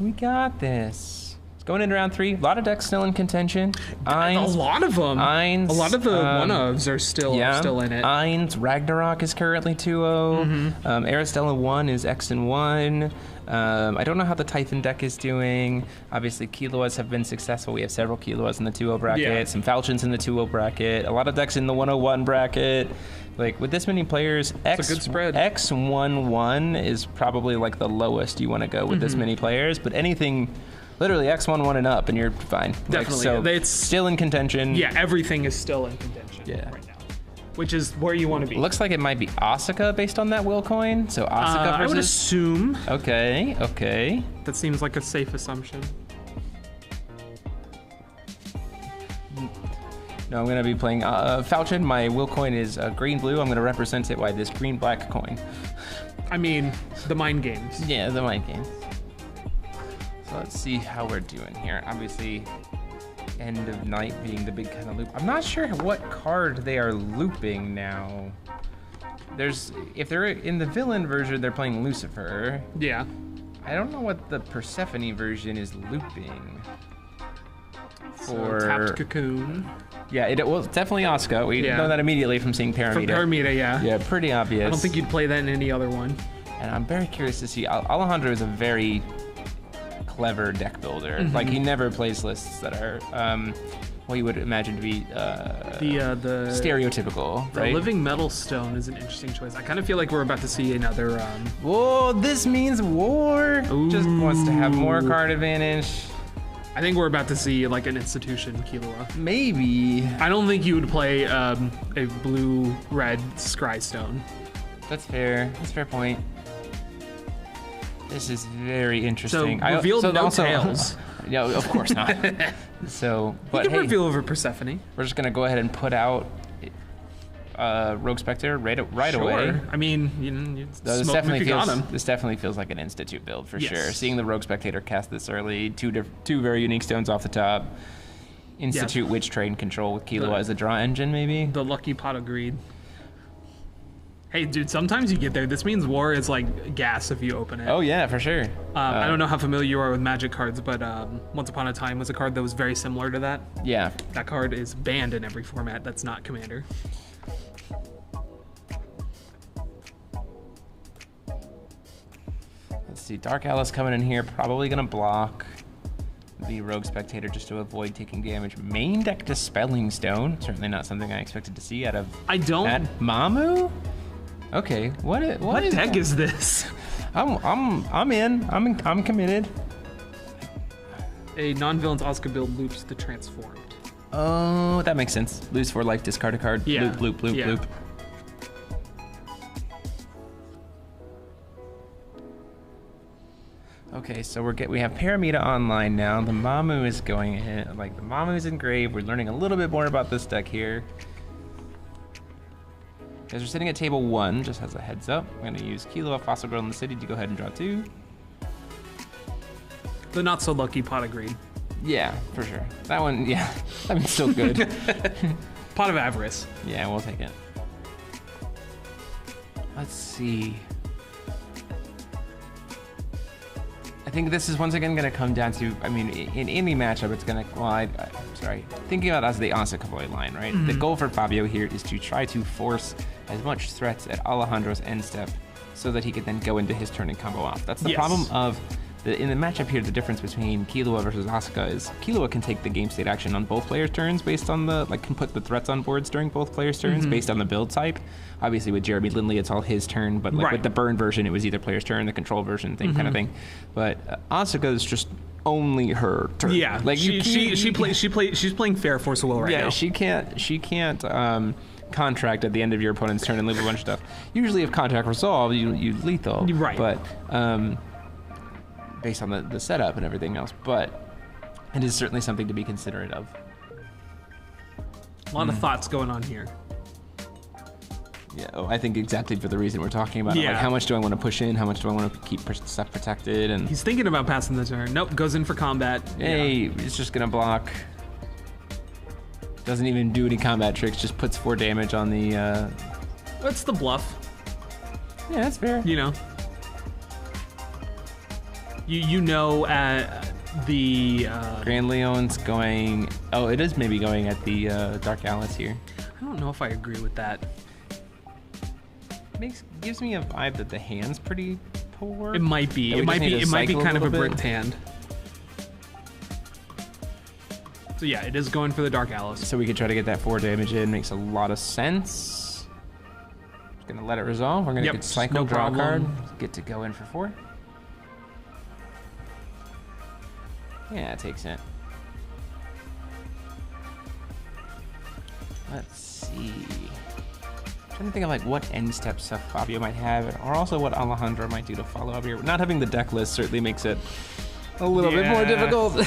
We got this. It's going into round 3. A lot of decks still in contention. A lot of them. Eins, a lot of the one-ofs are still in it. Eins, Ragnarok is currently 2-0. Aristella 1 is X and 1. I don't know how the Typhon deck is doing. Obviously, Killuas have been successful. We have several Killuas in the 2-0 bracket, Yeah. some Falchions in the 2-0 bracket, a lot of decks in the 101 bracket. Like, with this many players, It's a good spread. X11 is probably like the lowest you want to go with this many players, but anything, literally X11 and up, and you're fine. Definitely. Like, so It's still in contention. Yeah, everything is still in contention right now, which is where you want to be. Looks like it might be Asuka based on that will coin. So Asuka I would versus. assume Okay. that seems like a safe assumption. No, I'm gonna be playing Falchion. My will coin is green-blue. I'm gonna represent it by this green-black coin. I mean, the mind games. Yeah, the mind game. So let's see how we're doing here. Obviously, end of night being the big kind of loop. I'm not sure what card they are looping now. If they're in the villain version, they're playing Lucifer. Yeah. I don't know what the Persephone version is looping. So tapped cocoon. Yeah, it's definitely Asuka. We know that immediately from seeing Paramita. From Paramita, yeah. Yeah, pretty obvious. I don't think you'd play that in any other one. And I'm very curious to see. Alejandro is a very clever deck builder. Like, he never plays lists that are what you would imagine to be The stereotypical, the right? living metal stone is an interesting choice. I kind of feel like we're about to see another. Whoa, this means war. Just wants to have more card advantage. I think we're about to see like an institution Killua. Maybe. I don't think you would play a blue-red scry stone. That's fair. That's a fair point. This is very interesting. So revealed no tails. No, of course not. So, but You can hey, reveal over Persephone. we're just gonna go ahead and put out Rogue Spectre right Sure. away. I mean, you This smoke 'em if you got feels, 'em. this definitely feels like an Institute build for Yes. sure. Seeing the Rogue Spectator cast this early, two very unique stones off the top. Institute Witch Train control with Killua as a draw engine, maybe. The lucky pot of greed. Hey, dude, sometimes you get there. This means war is like gas if you open it. Oh yeah, for sure. I don't know how familiar you are with Magic cards, but Once Upon a Time was a card that was very similar to that. Yeah. That card is banned in every format that's not Commander. Let's see. Dark Alice coming in here, probably gonna block the Rogue Spectator just to avoid taking damage. Main deck Dispelling Stone. Certainly not something I expected to see out of I don't. that. Mamu? Okay. What deck is this? I'm in. I'm committed. A non-villain's Asuka build loops the transformed. Oh, that makes sense. Lose 4 life, discard a card. Yeah. Loop. Yeah. Okay, so we have Paramita online now. The Mamu is going in. Like, the Mamu's engraved. We're learning a little bit more about this deck here. Guys, we're sitting at table 1, just as a heads up. I'm going to use Killua, Fossil Girl in the City to go ahead and draw 2. The not so lucky pot of greed. Yeah, for sure. That one, yeah, that one's still good. Pot of avarice. Yeah, we'll take it. Let's see. I think this is once again going to come down to, I mean, in any matchup, it's going to, well, sorry, thinking about it as the Asuka boy line, right? The goal for Fabio here is to try to force as much threats at Alejandro's end step so that he could then go into his turn and combo off. That's the problem of, in the matchup here, the difference between Killua versus Asuka is Killua can take the game state action on both players' turns based on the, like, can put the threats on boards during both players' turns based on the build type. Obviously with Jeremy Lindley, it's all his turn, but like with the burn version, it was either player's turn, the control version, thing kind of thing. But Asuka is just only her turn. Yeah, like she's playing fair Force of Will right now. Yeah, she can't contract at the end of your opponent's turn and leave a bunch of stuff. Usually if contract resolved, you lethal. Right. But based on the setup and everything else, but it is certainly something to be considerate of. A lot of thoughts going on here. Yeah, I think exactly for the reason we're talking about. Like, how much do I want to push in? How much do I want to keep stuff protected? And he's thinking about passing the turn. Nope, goes in for combat. Hey, he's just gonna block. Doesn't even do any combat tricks. Just puts 4 damage on the. That's the bluff. Yeah, that's fair. You know. You know the Grand Leon's going. Oh, it is maybe going at the Dark Alice here. I don't know if I agree with that. Gives me a vibe that the hand's pretty poor. It might be. It might be kind of a bricked hand. So yeah, it is going for the Dark Alice. So we could try to get that 4 damage in. Makes a lot of sense. Just gonna let it resolve. We're gonna get cycle, draw a card, get to go in for 4. Yeah, it takes it. Let's see. I'm trying to think of like what end step stuff Fabio might have, or also what Alejandro might do to follow up here. Not having the deck list certainly makes it a little bit more difficult.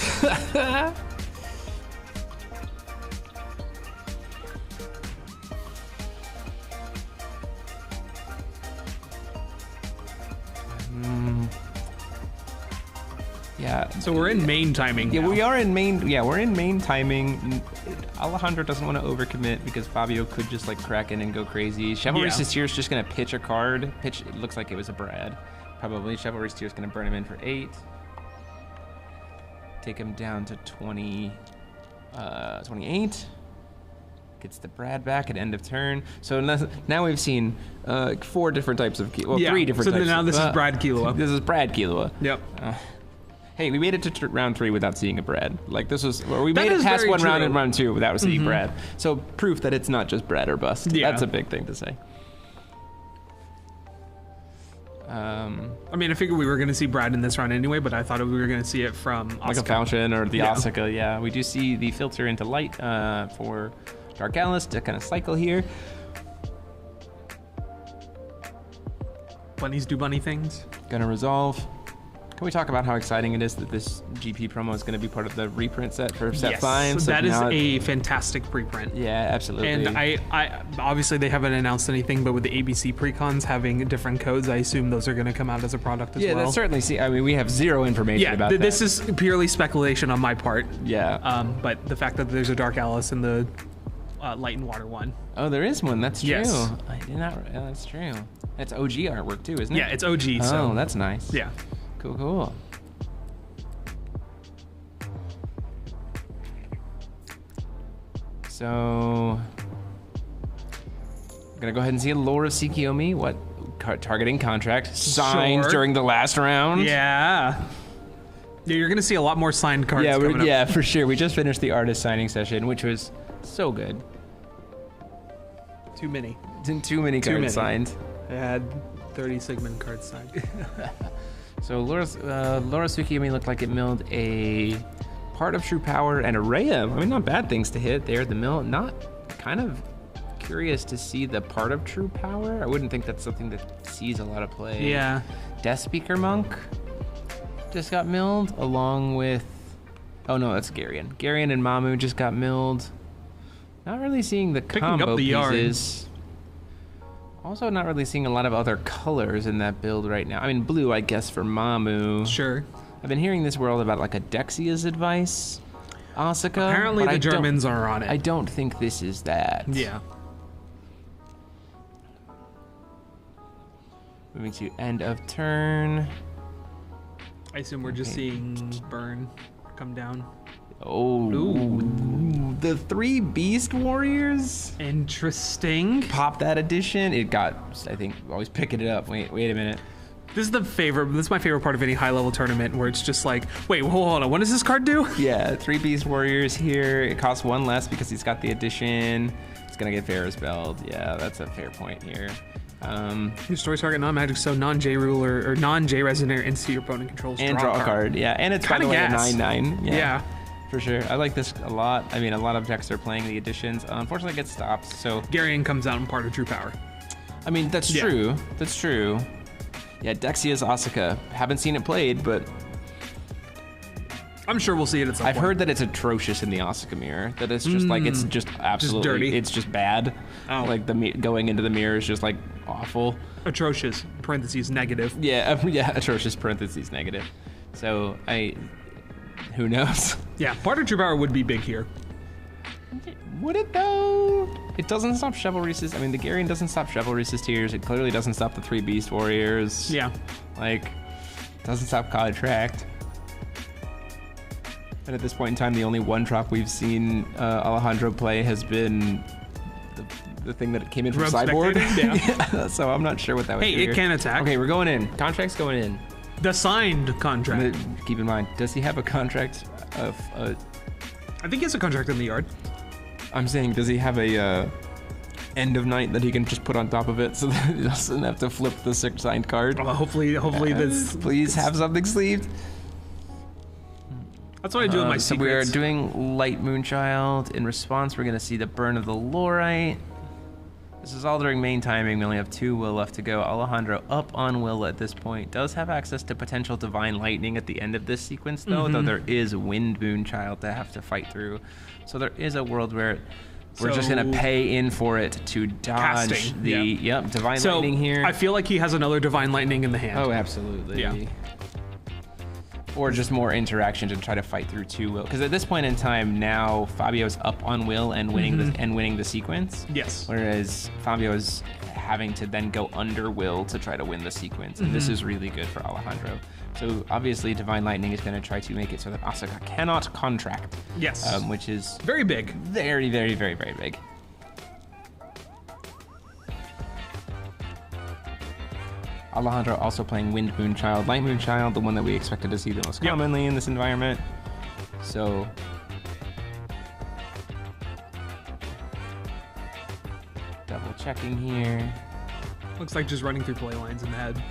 Yeah. So we're in main timing. Yeah, now. we are in main. Yeah, we're in main timing. Alejandro doesn't want to overcommit because Fabio could just like crack in and go crazy. Chivalry Steer is just gonna pitch a card. It looks like it was a Brad. Probably Chivalry Steer is gonna burn him in for 8. Take him down to 28. Gets the Brad back at end of turn. So now we've seen 4 different types of Killua. Well, 3 different types. So now this is Brad Killua. This is Brad Killua. Yep. Hey, we made it to round 3 without seeing a Brad. Like this was, or we made it past one round and round 2 without seeing Brad. So proof that it's not just Brad or bust. Yeah. That's a big thing to say. I mean, I figured we were going to see Brad in this round anyway, but I thought we were going to see it from Asuka. Like a Falchion or the Asuka. Yeah, we do see the filter into light for Dark Alice to kind of cycle here. Bunnies do bunny things. Gonna resolve. Can we talk about how exciting it is that this GP promo is going to be part of the reprint set for set 5? So that is a fantastic preprint. Yeah, absolutely. And I obviously they haven't announced anything, but with the ABC precons having different codes, I assume those are going to come out as a product as well. Yeah, that's certainly. I mean, we have 0 information about that. This is purely speculation on my part. Yeah. But the fact that there's a Dark Alice in the Light and Water one. Oh, there is one. That's true. Yes. I did not. That's true. That's OG artwork too, isn't it? Yeah, it's OG. Oh, so that's nice. Yeah. Cool. So, I'm gonna go ahead and see a Lore of Tsukiyomi. What targeting contract signed during the last round? Yeah. Yeah, you're gonna see a lot more signed cards. Yeah, for sure. We just finished the artist signing session, which was so good. Too many. Too many cards signed. I had 30 Sigmund cards signed. So Laura Tsukiyomi looked like it milled a part of True Power and a Rhea. I mean, not bad things to hit there. The mill, not kind of curious to see the part of True Power. I wouldn't think that's something that sees a lot of play. Yeah. Death Speaker Monk just got milled along with, oh no, that's Garion. Garion and Mamu just got milled. Not really seeing the combo pieces. Also not really seeing a lot of other colors in that build right now. I mean, blue, I guess, for Mamu. Sure. I've been hearing this world about like a Dexia's advice, Asuka. Apparently the Germans are on it. I don't think this is that. Yeah. Moving to end of turn. I assume we're just seeing burn come down. Oh, the 3 Beast Warriors. Interesting. Pop that edition. It got, I think, always picking it up. Wait a minute. This is my favorite part of any high-level tournament, where it's just like, wait, hold on, what does this card do? Yeah, 3 Beast Warriors here. It costs 1 less because he's got the edition. It's gonna get Ferris Belled. Yeah, that's a fair point here. Destroy target non-magic, so non-J ruler or non-J resident into your opponent controls. And draw a card. Yeah, and it's by the way a 9/9. Yeah. For sure. I like this a lot. I mean, a lot of decks are playing the editions. Unfortunately, it gets stopped. So Garion comes out in part of True Power. I mean, that's true. That's true. Yeah, Dexia's Asuka. Haven't seen it played, but I'm sure we'll see it at some I've point. heard that it's atrocious in the Asuka mirror. That it's just like it's just absolutely dirty. It's just bad. Oh. Like going into the mirror is just like awful. Atrocious, parentheses, negative. Yeah, atrocious parentheses negative. So who knows? Yeah, part of True Power would be big here. Would it though? It doesn't stop Chivalry's. I mean, the Garion doesn't stop Chivalry's tiers. It clearly doesn't stop the 3 Beast Warriors. Yeah. Like, doesn't stop Contract. And at this point in time, the only 1-drop we've seen Alejandro play has been the thing that came in from Rogue Sideboard. Spectating? Yeah. So I'm not sure what that would Hey, do it here. can attack. Okay, we're going in. Contract's going in. The signed contract. Keep in mind, does he have a contract of... I think he has a contract in the yard. I'm saying, does he have a end of night that he can just put on top of it so that he doesn't have to flip the signed card? Hopefully this. Please have something sleeved. That's what I do with my so secrets. we're doing Light Moonchild. In response, we're going to see the Burn of the Lorite. This is all during main timing. We only have 2 will left to go. Alejandro up on will at this point. Does have access to potential Divine Lightning at the end of this sequence, though there is Wind Moonchild to have to fight through. So there is a world where we're just going to pay in for it to dodge Casting, Divine Lightning here. I feel like he has another Divine Lightning in the hand. Oh, absolutely. Yeah. Or just more interaction to try to fight through 2 will. Because at this point in time, now Fabio's up on will and winning winning the sequence. Yes. Whereas Fabio is having to then go under will to try to win the sequence. And this is really good for Alejandro. So obviously Divine Lightning is going to try to make it so that Asuka cannot contract. Yes. Which is very big. very, very, very, very big. Alejandro also playing Wind Moonchild, Light Moonchild, the one that we expected to see the most commonly in this environment. So double checking here. Looks like just running through play lines in the head.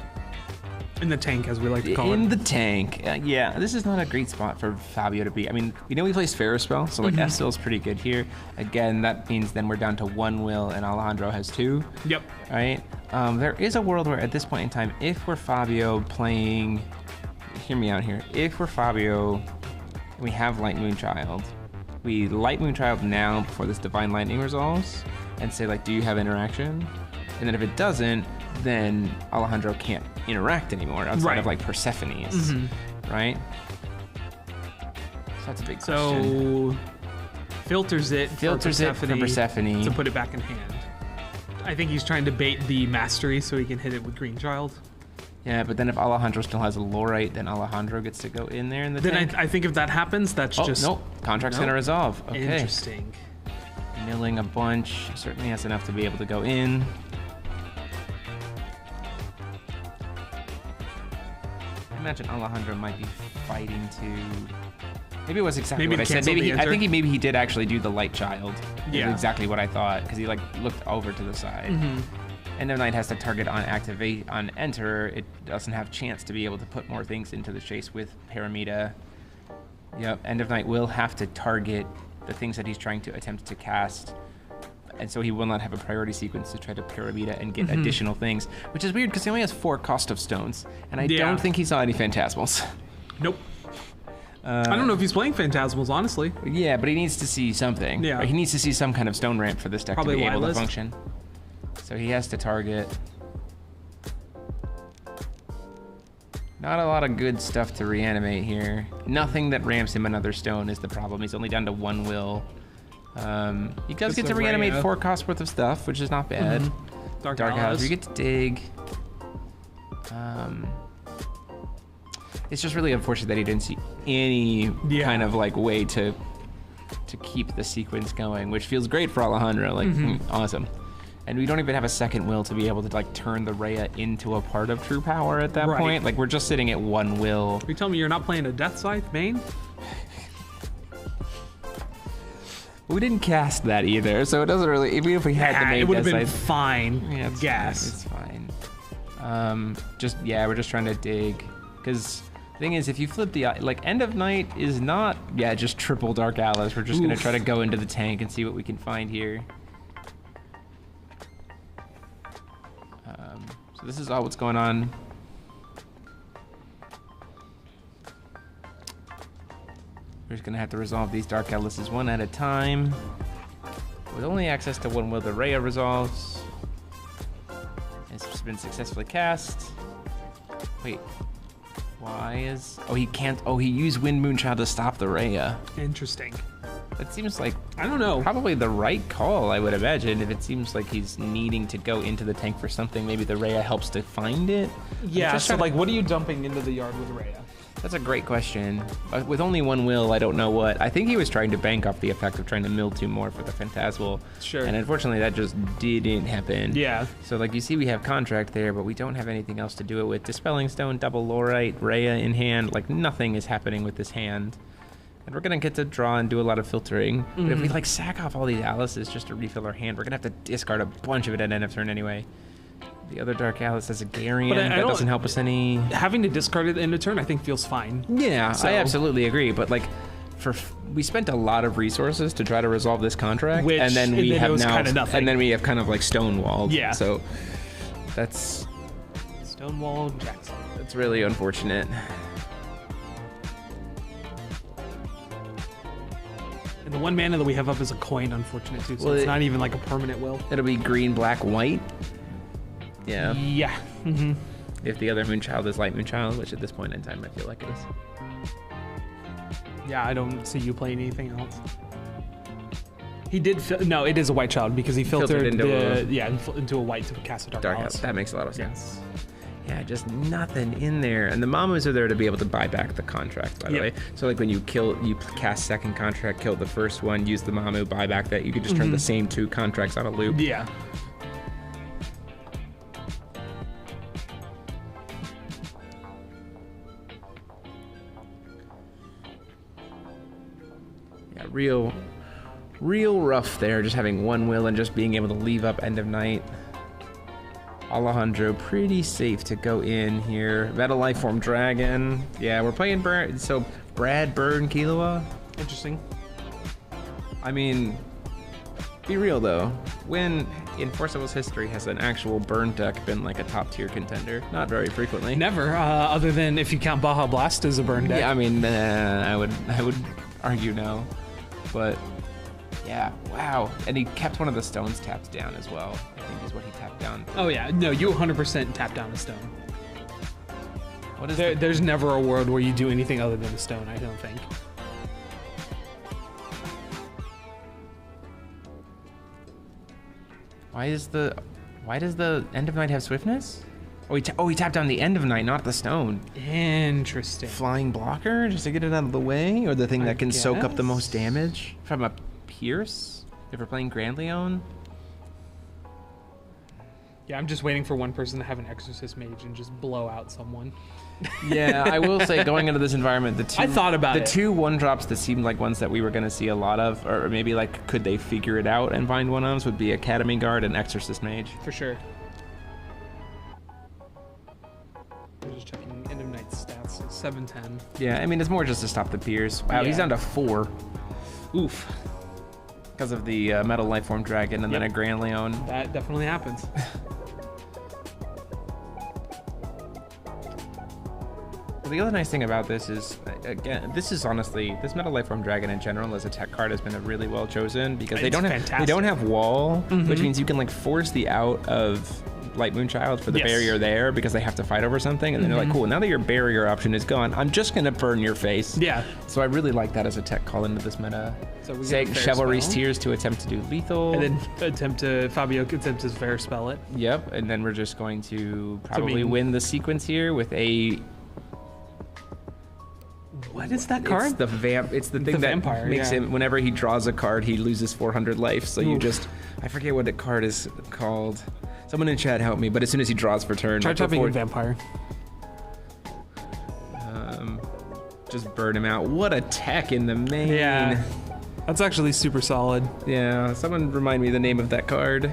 In the tank, as we like to call it. In the tank. Yeah, this is not a great spot for Fabio to be. I mean, we know he plays Ferris Spell, so like F is pretty good here. Again, that means then we're down to 1 will and Alejandro has 2. Yep. Right? There is a world where at this point in time, if we're Fabio playing, hear me out here. If we're Fabio, and we have Light Moonchild, we Light Moonchild now before this Divine Lightning resolves, and say like, do you have interaction? And then if it doesn't, then Alejandro can't interact anymore outside of like Persephone's, right? So that's a big question. So filters it for Persephone to put it back in hand. I think he's trying to bait the mastery so he can hit it with Green Child. Yeah, but then if Alejandro still has a Lorite, then Alejandro gets to go in there in the tank. Then I think if that happens, that's just... Nope. Contract's going to resolve. Okay. Interesting. Milling a bunch. Certainly has enough to be able to go in. I imagine Alejandro might be fighting to... Maybe it was exactly what I said. I think maybe he did actually do the Light Child. Yeah. That's exactly what I thought, because he like looked over to the side. End of Night has to target on activate on enter. It doesn't have chance to be able to put more things into the chase with Paramita. Yep. End of Night will have to target the things that he's trying to attempt to cast. And so he will not have a priority sequence to try to Paramita and get additional things, which is weird because he only has 4 cost of stones, and I don't think he saw any Phantasmals. Nope. I don't know if he's playing Phantasmals, honestly. Yeah, but he needs to see something. Yeah. Right? He needs to see some kind of stone ramp for this deck to be able to function. So he has to target. Not a lot of good stuff to reanimate here. Nothing that ramps him another stone is the problem. He's only down to 1 will. He does get to reanimate 4 costs worth of stuff, which is not bad. Dark House. You get to dig. It's just really unfortunate that he didn't see any kind of like way to keep the sequence going, which feels great for Alejandro. Like, awesome. And we don't even have a second will to be able to like turn the Rhea into a part of true power at that point. Like, we're just sitting at one will. Are you telling me you're not playing a Death Scythe main? We didn't cast that either, so it doesn't really. Even if we had the main, it would have been Death Scythe, fine. Yeah, it's Gas. fine. It's fine. We're just trying to dig, because the thing is, if you flip the like end of night is not just triple Dark Atlas. We're just gonna try to go into the tank and see what we can find here. So this is all what's going on. We're just gonna have to resolve these Dark Atlases one at a time. With only access to one will, the Rhea resolves. It's been successfully cast. Wait, why is... Oh, he can't... Oh, he used Wind Moonchild to stop the Rhea. Interesting. That seems like... I don't know. Probably the right call, I would imagine. If it seems like he's needing to go into the tank for something, maybe the Rhea helps to find it. Yeah, so like, what are you dumping into the yard with Rhea? That's a great question. With only one will, I don't know what. I think he was trying to bank off the effect of trying to mill 2 more for the Phantasmal. Sure. And unfortunately, that just didn't happen. Yeah. So, like, you see we have Contract there, but we don't have anything else to do it with. Dispelling Stone, double Lorite, Rhea in hand. Like, nothing is happening with this hand. And we're going to get to draw and do a lot of filtering. But if we, like, sack off all these Alices just to refill our hand, we're going to have to discard a bunch of it at end of turn anyway. The other Dark Atlas has a Garion. That doesn't help us any. Having to discard it in a turn, I think, feels fine. Yeah, So- I absolutely agree. But like, we spent a lot of resources to try to resolve this contract, Which- and then we and then have it was now, kinda nothing. and then we have kind of like stonewalled. Yeah. So that's Stonewall Jackson. really unfortunate. And the 1 mana that we have up is a coin, unfortunate too. So Well, it's it- not even like a permanent will. It'll be green, black, white. Yeah. Yeah. If the other Moonchild is Light Moonchild, which at this point in time I feel like it is. Yeah, I don't see you playing anything else. He did. No, it is a white child because he filtered into a white to cast a Dark Dark Atlas. Atlas. That makes a lot of sense. Yeah, just nothing in there. And the Mamus are there to be able to buy back the contract, by the way. So like when you cast second contract, kill the first one, use the Mamu, buy back that, you could just turn the same 2 contracts on a loop. Yeah. Yeah, real rough there, just having 1 will and just being able to leave up end of night. Alejandro, pretty safe to go in here. Metal Lifeform Dragon. Yeah, we're playing Burn. So Brad, Burn, Killua. Interesting. I mean, be real though. When in Forcible's history has an actual Burn deck been like a top tier contender? Not very frequently. Never, other than if you count Baja Blast as a burn deck. Yeah, I mean, I would argue no, but yeah, wow. And he kept one of the stones tapped down as well. I think is what he tapped down. Oh yeah, no, you 100% tap down a stone. What is There's never a world where you do anything other than a stone, I don't think. Why does the end of night have swiftness? Oh, he tapped down the end of night, not the stone. Interesting. Flying blocker just to get it out of the way, or the thing that can soak up the most guess. damage from a Pierce. If we're playing Grand Leon. Yeah, I'm just waiting for one person to have an Exorcist Mage and just blow out someone. Yeah, I will say going into this environment, the 2 I thought about it. The 2 1-drops that seemed like ones that we were going to see a lot of, or maybe like could they figure it out and find 1-ofs, would be Academy Guard and Exorcist Mage. For sure. I'm just checking end of night stats. It's 710. Yeah, I mean it's more just to stop the Pierce. Wow, he's Yeah. down to 4 Oof. because of the Metal Lifeform Dragon and then a Grand Leon. That definitely happens. Well, the other nice thing about this is, again, this Metal Lifeform Dragon in general as a tech card has been a really well chosen because they It's don't fantastic. have wall, which means you can like force the out of Light Moonchild for the Yes. barrier there because they have to fight over something, and then they're like, cool, now that your barrier option is gone, I'm just gonna burn your face. Yeah. So I really like that as a tech call into this meta. So we Say get a fair Chivalry's spell. Tears to attempt to do lethal. And then Fabio attempts to fair spell it. Yep, and then we're just going to probably mean- win the sequence here with a What is that card? It's the vamp. It's the thing The that vampire, makes yeah. him. Whenever he draws a card, he loses 400 life. So you Oof. just. I forget what the card is called. Someone in chat help me. But as soon as he draws for turn, Try like, tapping before- in vampire. just burn him out. What a tech in the main. Yeah. That's actually super solid. Yeah. Someone remind me the name of that card.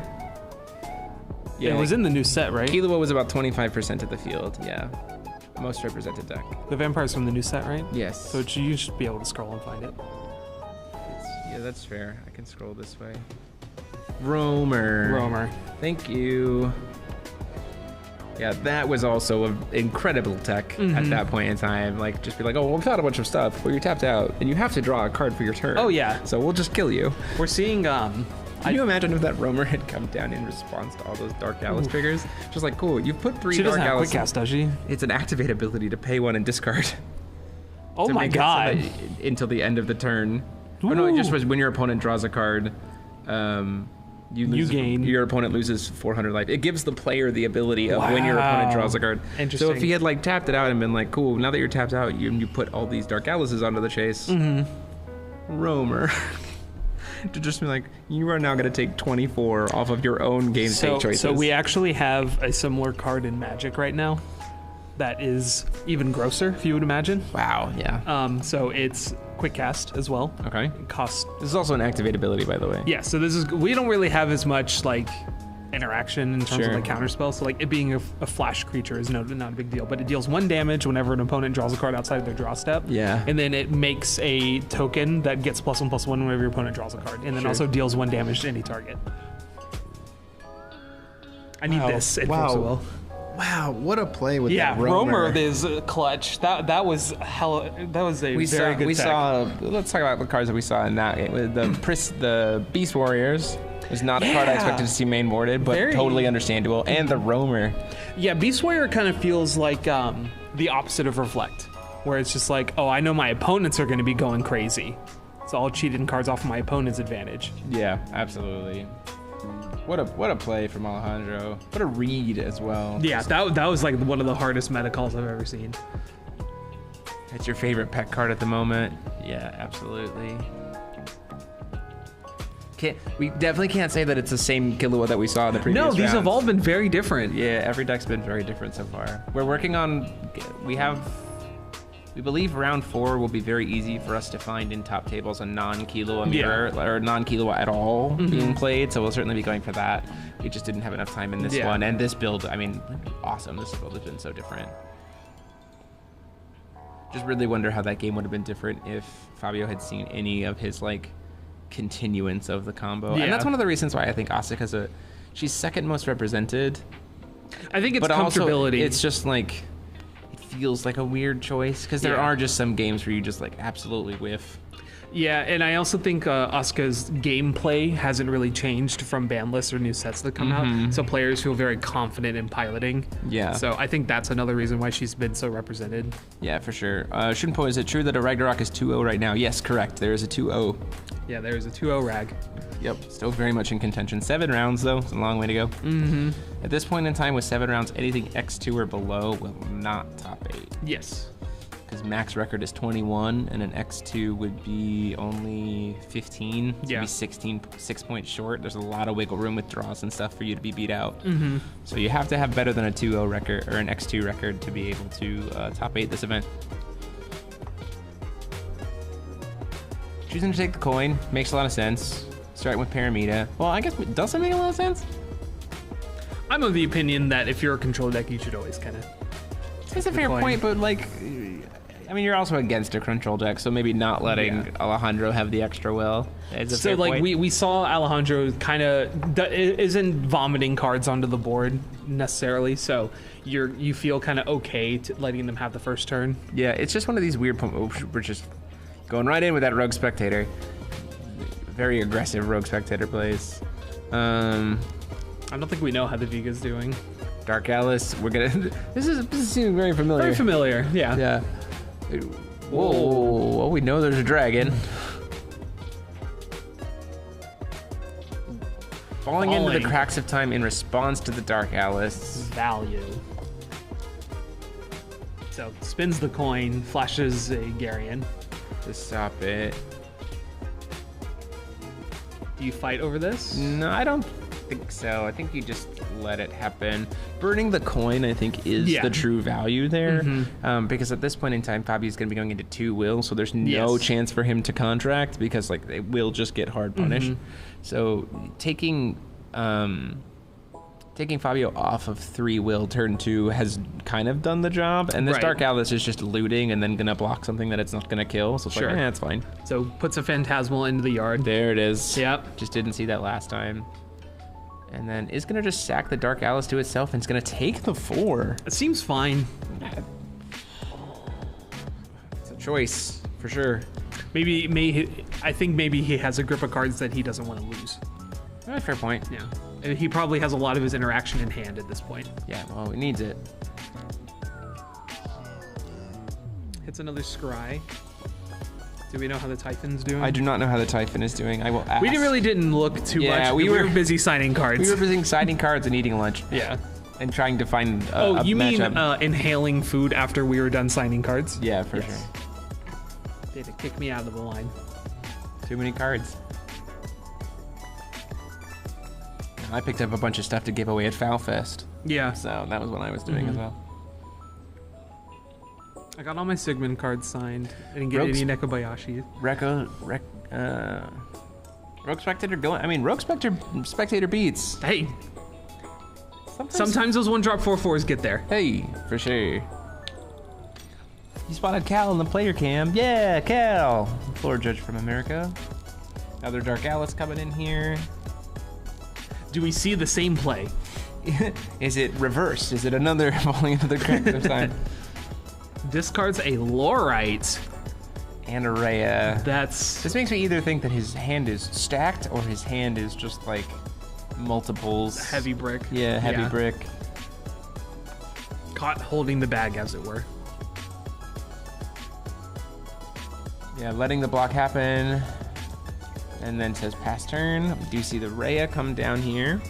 Yeah, it was in the new set, right? Killua was about 25% of the field. Yeah. Most represented deck. The vampire's from the new set, right? Yes. So you should be able to scroll and find it. Yeah, that's fair. I can scroll this way. Roamer. Thank you. Yeah, that was also an incredible tech at that point in time. Like, just be like, oh, well, we've got a bunch of stuff. Well, you're tapped out, and you have to draw a card for your turn. Oh, yeah. So we'll just kill you. We're seeing Can you imagine if that Roamer had come down in response to all those Dark Alice triggers? Just like, cool, you've put 3 she Dark doesn't have Alice. quick cast, does she? It's an activate ability to pay 1 and discard. Oh to my make it so god. that until the end of the turn. Oh no, it just was when your opponent draws a card, you gain. Your opponent loses 400 life. It gives the player the ability of when your opponent Wow. draws a card. Interesting. So if he had like tapped it out and been like, cool, now that you're tapped out, you put all these Dark Alices onto the chase. Roamer. To just be like, you are now going to take 24 off of your own game state choices. So we actually have a similar card in Magic right now that is even grosser, if you would imagine. Wow, yeah. So it's quick cast as well. Okay. It costs. This is also an activate ability, by the way. Yeah, so this is, we don't really have as much like interaction in terms Sure. of like counter spells. So like it being a flash creature is not a big deal, but it deals 1 damage whenever an opponent draws a card outside of their draw step. Yeah. And then it makes a token that gets +1/+1 whenever your opponent draws a card, and then Sure. also deals 1 damage to any target. I need Wow. this in Wow. Force of Will. Wow, what a play with Yeah, that Roamer is clutch. That was hella. That was a very good tech. Let's talk about the cards that we saw in that game. The Beast Warriors was not a card I Yeah. expected to see main boarded, but Very. totally understandable. And the Roamer. Yeah, Beast Warrior kind of feels like the opposite of Reflect, where it's just like, oh, I know my opponents are going to be going crazy, so I'll cheat in cards off my opponent's advantage. Yeah, absolutely. What a play from Alejandro. What a read as well. Yeah, that was like one of the hardest meta calls I've ever seen. It's your favorite pet card at the moment. Yeah, absolutely. We definitely can't say that it's the same Killua that we saw in the previous No, these have rounds. all been very different. Yeah, every deck's been very different so far. We're working on, we believe round 4 will be very easy for us to find in top tables a non-Killua mirror or non-Killua at all being played, so we'll certainly be going for that. We just didn't have enough time in this one, and this build, I mean, awesome. This build has been so different. Just really wonder how that game would have been different if Fabio had seen any of his, like, continuance of the combo. Yeah. And that's one of the reasons why I think Asuka's she's second most represented. I think it's But also, comfortability. it's just like, it feels like a weird choice because there Yeah. are just some games where you just like absolutely whiff. Yeah, and I also think Asuka's gameplay hasn't really changed from ban lists or new sets that come out, so players feel very confident in piloting. Yeah. So I think that's another reason why she's been so represented. Yeah, for sure. Shunpo, is it true that a Ragnarok is 2-0 right now? Yes, correct. There is a 2-0. Yeah, there's a 2-0 rag. Yep, still very much in contention. 7 rounds, though. It's a long way to go. At this point in time, with 7 rounds, anything X2 or below will not top 8. Yes. Because max record is 21, and an X2 would be only 15. So Yeah. be 6 points short. There's a lot of wiggle room with draws and stuff for you to be beat out. So you have to have better than a 2-0 record or an X2 record to be able to top 8 this event. Choosing to take the coin makes a lot of sense. Starting with Paramita. Well, I guess, does it make a lot of sense? I'm of the opinion that if you're a control deck, you should always kind of. It's a fair coin. point, but like, I mean, you're also against a control deck, so maybe not letting Alejandro have the extra will is a So fair like point. we saw Alejandro kind of isn't vomiting cards onto the board necessarily, so you feel kind of okay to letting them have the first turn. Yeah, it's just one of these weird. We're just going right in with that Rogue Spectator. Very aggressive Rogue Spectator plays. I don't think we know how the Viga's doing. Dark Alice. We're gonna. This is seeming very familiar. Very familiar, yeah. Yeah. Whoa. Well, we know there's a dragon. Falling into the Falling. cracks of time in response to the Dark Alice. Value. So spins the coin, flashes a Garion. To stop it. Do you fight over this? No, I don't think so. I think you just let it happen. Burning the coin, I think, is the true value there. Because at this point in time, Fabio's going to be going into 2 will, so there's no chance for him to contract because like they will just get hard punished. So taking Fabio off of 3 will turn 2 has kind of done the job, and this Dark Alice is just looting and then gonna block something that it's not gonna kill. So it's like, that's fine. So puts a Phantasmal into the yard. There it is. Yep. Just didn't see that last time. And then is gonna just sack the Dark Alice to itself, and it's gonna take the 4. It seems fine. It's a choice for sure. I think maybe he has a grip of cards that he doesn't want to lose. Fair point. Yeah. He probably has a lot of his interaction in hand at this point. Yeah, well, it needs it. Hits another Scry. Do we know how the Typhon's doing? I do not know how the Typhon is doing. I will ask. We really didn't look too much. We were busy signing cards. We were busy signing cards and eating lunch. Yeah. And trying to find a you mean inhaling food after we were done signing cards? Yeah, for sure. They had to kick me out of the line. Too many cards. I picked up a bunch of stuff to give away at Foul Fest. Yeah. So that was what I was doing as well. I got all my Sigmund cards signed. I didn't get any Nekobayashi. Rogue Spectator going. I mean, Rogue Spectator beats. Hey. Sometimes those 1-drop 4/4s get there. Hey, for sure. You spotted Cal in the player cam. Yeah, Cal. Floor judge from America. Another Dark Alice coming in here. Do we see the same play? Is it reversed? Is it another falling into the cracks of time? Discards a Lorite. And a Rhea. This makes me either think that his hand is stacked or his hand is just like multiples. Heavy brick. Yeah, heavy brick. Caught holding the bag, as it were. Yeah, letting the block happen. And then says pass turn. We do see the Rhea come down here.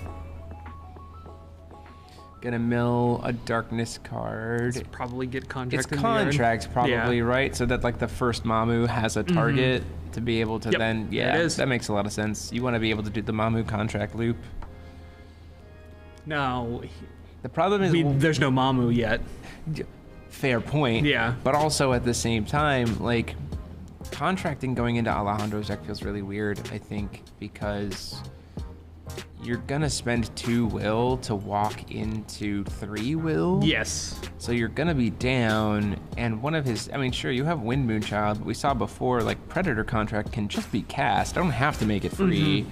Gonna mill a darkness card. It's probably get contract. It's contract probably, right? So that like the first Mamu has a target to be able to then that makes a lot of sense. You want to be able to do the Mamu contract loop. No. The problem is there's no Mamu yet. Fair point. Yeah. But also at the same time, like contracting going into Alejandro's deck feels really weird, I think, because you're gonna spend 2 will to walk into 3 will. Yes. So you're gonna be down, and one of his, I mean, sure, you have Wind Moonchild, but we saw before, like, Predator contract can just be cast. I don't have to make it free.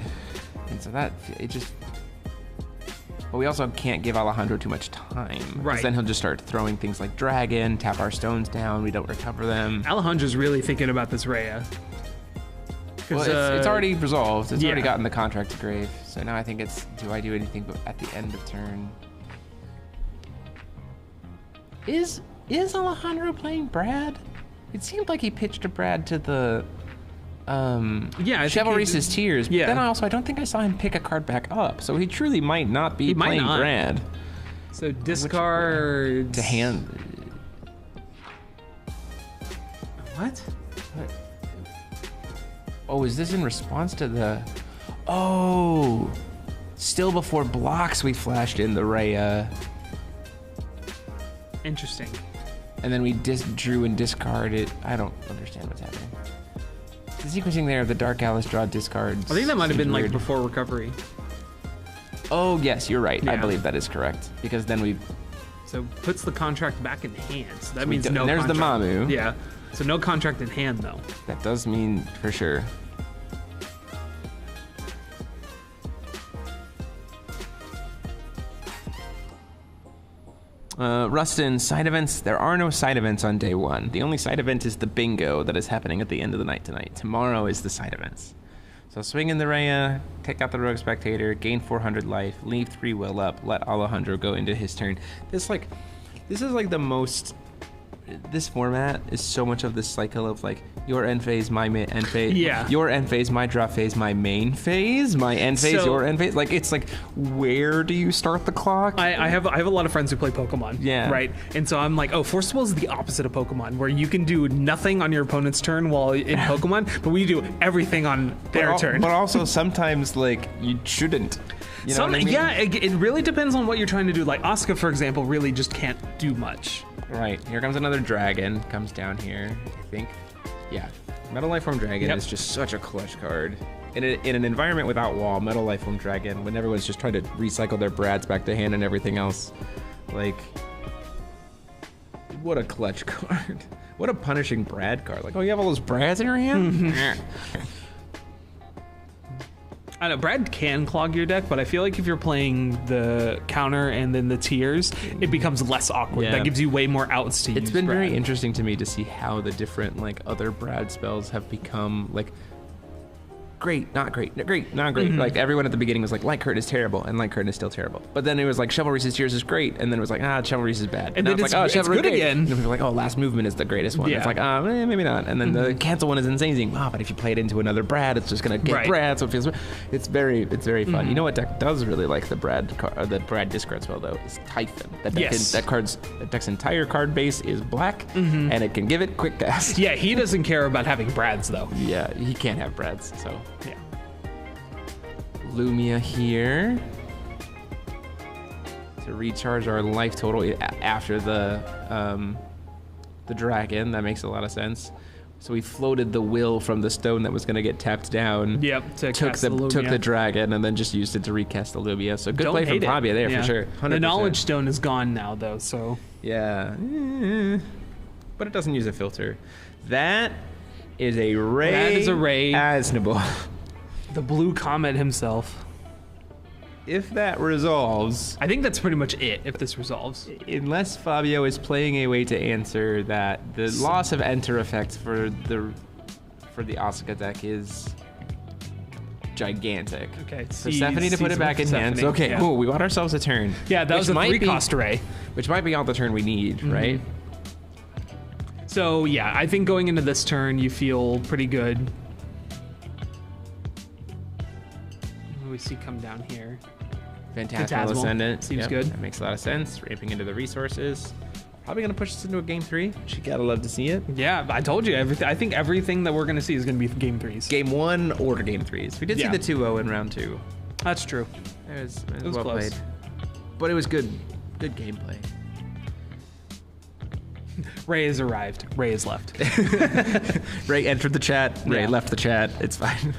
And so that, it just, but we also can't give Alejandro too much time. Right. Then he'll just start throwing things like Dragon, tap our stones down, we don't recover them. Alejandro's really thinking about this Rhea. Well, it's already resolved. It's already gotten the contract to grave. So now I think it's, do I do anything but at the end of turn? Is Alejandro playing Brad? It seemed like he pitched a Brad to the Chivalry's Tears. But then also, I don't think I saw him pick a card back up. So he truly might not be playing Brad. So discard to hand. What? Oh, is this in response to the... Oh! Still before blocks, we flashed in the Rhea. Interesting. And then we drew and discarded. I don't understand what's happening. The sequencing there of the Dark Alice draw discards. I think that might have been like before recovery. Oh, yes, you're right. I believe that is correct. Because then we... So puts the contract back in hand. So that means no there's contract. The Mamu. Yeah. So no contract in hand, though. That does mean for sure. Rustin, side events. There are no side events on day 1. The only side event is the bingo that is happening at the end of the night tonight. Tomorrow is the side events. So swing in the Rhea, take out the Rogue Spectator, gain 400 life, leave 3 will up, let Alejandro go into his turn. This is like the most this format is so much of this cycle of like your end phase, my end phase, Yeah. your end phase, my draw phase, my main phase, my end phase, So- your end phase. Like it's like, where do you start the clock? I have a lot of friends who play Pokemon. Yeah. Right. And so I'm like, oh, Forcible is the opposite of Pokemon, where you can do nothing on your opponent's turn while in Pokemon, but we do everything on their turn. But also sometimes like you shouldn't. You know what I mean? Yeah, it really depends on what you're trying to do. Like Asuka, for example, really just can't do much. Right. Here comes another dragon. Comes down here, I think. Yeah. Metal Lifeform Dragon Yep. is just such a clutch card. In an environment without wall, Metal Lifeform Dragon, when everyone's just trying to recycle their Brads back to hand and everything else, like, what a clutch card. What a punishing Brad card. Like, oh, you have all those Brads in your hand? I know Brad can clog your deck, but I feel like if you're playing the counter and then the tiers, it becomes less awkward. Yeah. That gives you way more outs to use. It's been Brad. very interesting to me to see how the different like other Brad spells have become like great, not great, great, not great. Like everyone at the beginning was like, Light Curtain is terrible, and Light Curtain is still terrible. But then it was like Chivalry's Tears is great, and then it was like, Chivalry's is bad. And now then it's like, it's Chivalry's good great. again. And then people are like, Last Movement is the greatest one. Yeah. It's like, maybe not. And then the cancel one is insane. But if you play it into another Brad, it's just gonna get Right. Brad. So it feels, it's very fun. You know what deck does really like the Brad discard spell though is Typhon. That deck Yes. that deck's entire card base is black, and it can give it quick cast. Yeah, he doesn't care about having Brads though. Yeah, he can't have Brads, so. Yeah. Lumia here to recharge our life total after the dragon. That makes a lot of sense. So we floated the will from the stone that was going to get tapped down. Yep. To Took cast the Lumia. dragon and then just used it to recast the Lumia. So good Don't play from hate it. Fabia there Yeah. for sure. 100%. The Knowledge Stone is gone now though, so Yeah. But it doesn't use a filter. That is a Ray. That is a Ray. Asnable. the Blue Comet himself. If that resolves, I think that's pretty much it if this resolves. unless Fabio is playing a way to answer that, the loss of enter effect for the Asuka deck is gigantic. Okay. Persephone to put it back in hands. Okay, Yeah. cool. We want ourselves a turn. Yeah, that which was a might 3-cost Ray. Which might be all the turn we need, right? So yeah, I think going into this turn you feel pretty good. What do we see come down here? Phantasmal Ascendant. Seems Yep, good. That makes a lot of sense. Ramping into the resources. Probably going to push us into a game 3, which you got to love to see it. Yeah, I told you everything. I think everything that we're going to see is going to be game 3s. Game 1 or game 3s. We did Yeah. see the 2-0 in round 2. That's true. It was was well close. played. But it was good gameplay. Ray has arrived. Ray has left. Ray entered the chat. Ray Yeah. left the chat. It's fine.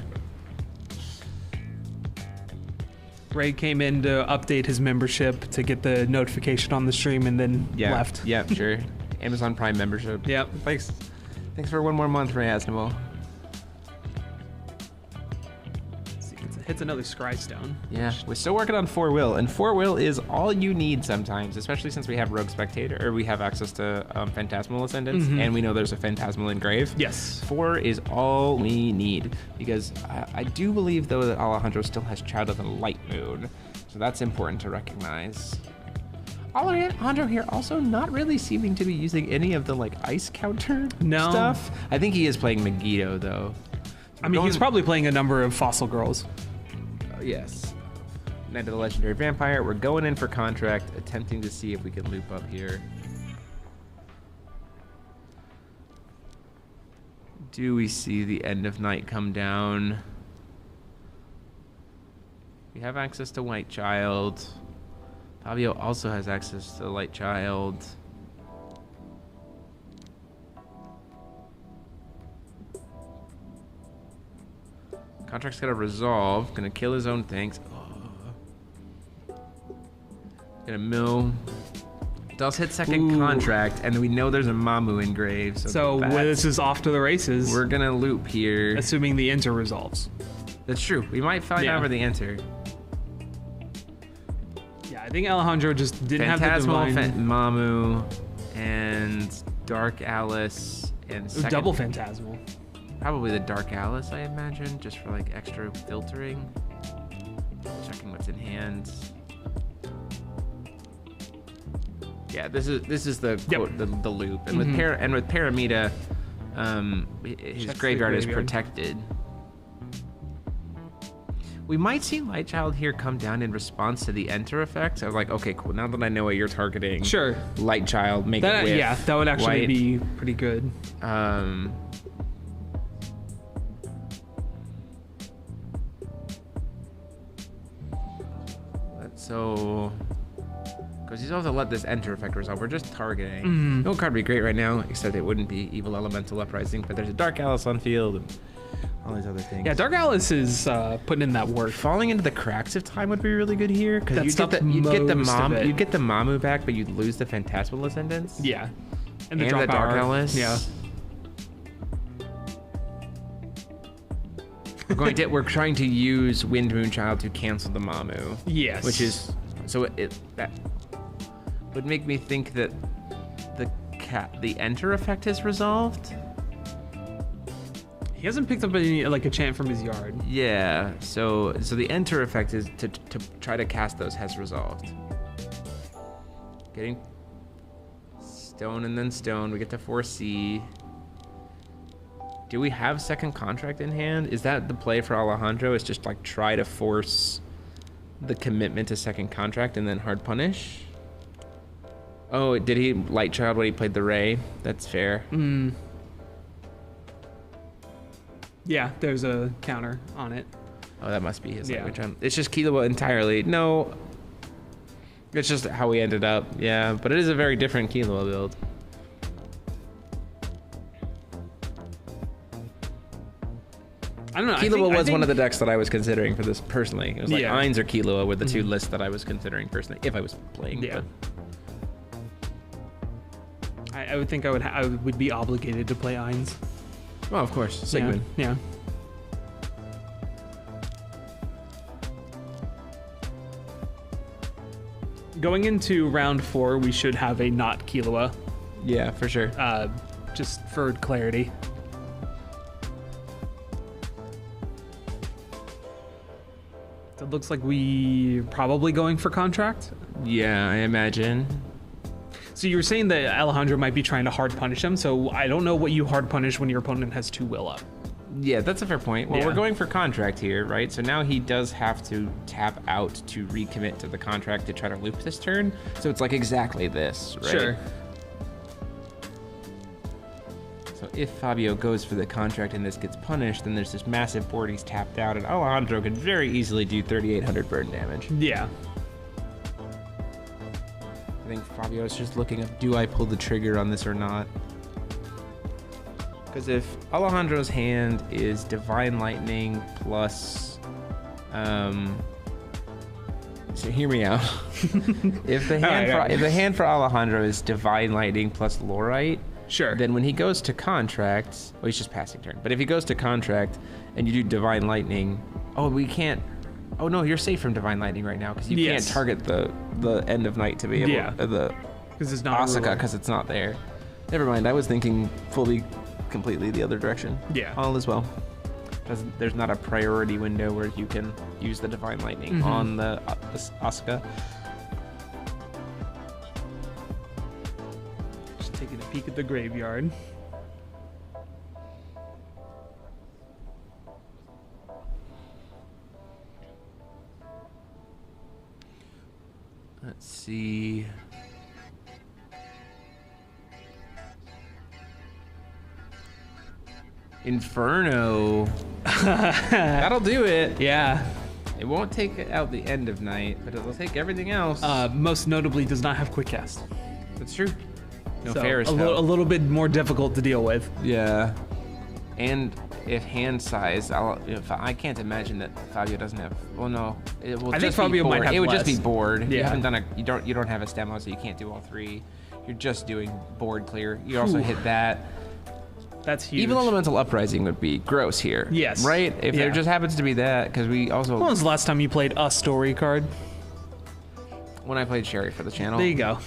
Ray came in to update his membership to get the notification on the stream and then Yeah. left. Yeah, sure. Amazon Prime membership. Yep. Thanks for one more month, Ray Asnable. Hits another Scry Stone. Yeah, we're still working on 4-Will, and 4-Will is all you need sometimes, especially since we have Rogue Spectator, or we have access to Phantasmal Ascendants, and we know there's a Phantasmal Engrave. Yes. 4 is all we need, because I do believe, though, that Alejandro still has Child of the Light Moon, so that's important to recognize. Alejandro here also not really seeming to be using any of the, like, ice counter stuff. I think he is playing Megiddo, though. I mean, he's probably playing a number of Fossil Girls. Yes. Knight of the Legendary Vampire. We're going in for contract, attempting to see if we can loop up here. Do we see the End of Night come down? We have access to White Child. Fabio also has access to Light Child. Contract's gonna resolve. Gonna kill his own things. Gonna mill. Does hit second contract, and we know there's a Mamu engrave. So this is off to the races. We're gonna loop here. Assuming the enter resolves. That's true. We might find out where the enter. Yeah, I think Alejandro just didn't Phantasmal, have the divine. Mamu, and Dark Alice, and second, Double Phantasmal. probably the Dark Alice, I imagine, just for like extra filtering. Checking what's in hand. Yeah, this is the Yep. quote, the loop, and with Paramita, his Checks the graveyard is graveyard. protected. We might see Light Child here come down in response to the enter effect. I was like, okay, cool. Now that I know what you're targeting, Sure. Light Child, make it whiff. Yeah, that would actually white. be pretty good. So, because he's also let this enter effect resolve. We're just targeting. No card would be great right now, except it wouldn't be Evil Elemental Uprising. But there's a Dark Alice on field and all these other things. Yeah, Dark Alice is putting in that work. Falling into the cracks of time would be really good here because That you'd get stops you'd get the most of it. you'd get the Mamu back, but you'd lose the Phantasmal Ascendance. Yeah. And the and drop the Dark power. Alice. Yeah. We're trying to use Wind Moonchild to cancel the Mamu. Yes. Which is so that would make me think that the enter effect is resolved. He hasn't picked up any like a chant from his yard. Yeah. So the enter effect is to try to cast those has resolved. Getting stone and then stone. We get to 4C. Do we have second contract in hand? Is that the play for Alejandro? Is just like try to force the commitment to second contract and then hard punish? Oh, did he Light Child when he played the Ray? That's fair. Yeah, there's a counter on it. Oh, that must be his Yeah. language. It's just Killua entirely. No, it's just how we ended up. Yeah, but it is a very different Killua build. I don't know. Killua was one of the decks that I was considering for this personally. It was like Yeah. Ainz or Killua were the two lists that I was considering personally if I was playing. Yeah. But, I would think I would be obligated to play Ainz. well, of course, Sigmund. Yeah. Going into round 4, we should have a not Killua, Yeah, for sure. just for clarity. So it looks like we're probably going for contract. Yeah, I imagine. So you were saying that Alejandro might be trying to hard punish him, so I don't know what you hard punish when your opponent has 2 will up. Yeah, that's a fair point. Well, Yeah. we're going for contract here, right? So now he does have to tap out to recommit to the contract to try to loop this turn. So it's like exactly this, right? Sure. So if Fabio goes for the contract and this gets punished, then there's this massive board he's tapped out, and Alejandro could very easily do 3,800 burn damage. Yeah. I think Fabio's just looking up, do I pull the trigger on this or not? Because if Alejandro's hand is Divine Lightning plus, so hear me out. If the hand for Alejandro is Divine Lightning plus Lorite, Sure. then when he goes to contract, well, he's just passing turn. But if he goes to contract and you do Divine Lightning, oh, we can't. Oh no, you're safe from Divine Lightning right now because you Yes. can't target the end of night to be able Yeah. the Because it's not a Asuka ruler. because it's not there. Never mind. I was thinking completely the other direction. Yeah. All as well. Because there's not a priority window where you can use the Divine Lightning on the Asuka. Just taking a peek at the graveyard. Let's see. Inferno. That'll do it. Yeah. It won't take out the end of night, but it'll take everything else. Most notably does not have quick cast. That's true. No So Ferris a Fell. little bit more difficult to deal with. Yeah. And if hand size, I can't imagine that Fabio doesn't have. Well, no, it will. I think just be Fabio might bored. have It would just be less. bored. You Yeah. haven't done you don't have a stemmo, so you can't do all 3. You're just doing board clear. You also Whew. hit that. That's huge. Evil Elemental Uprising would be gross here. Yes. Right? If Yeah. there just happens to be that, because we also When was the last time you played a story card? when I played Sherry for the channel. There you go.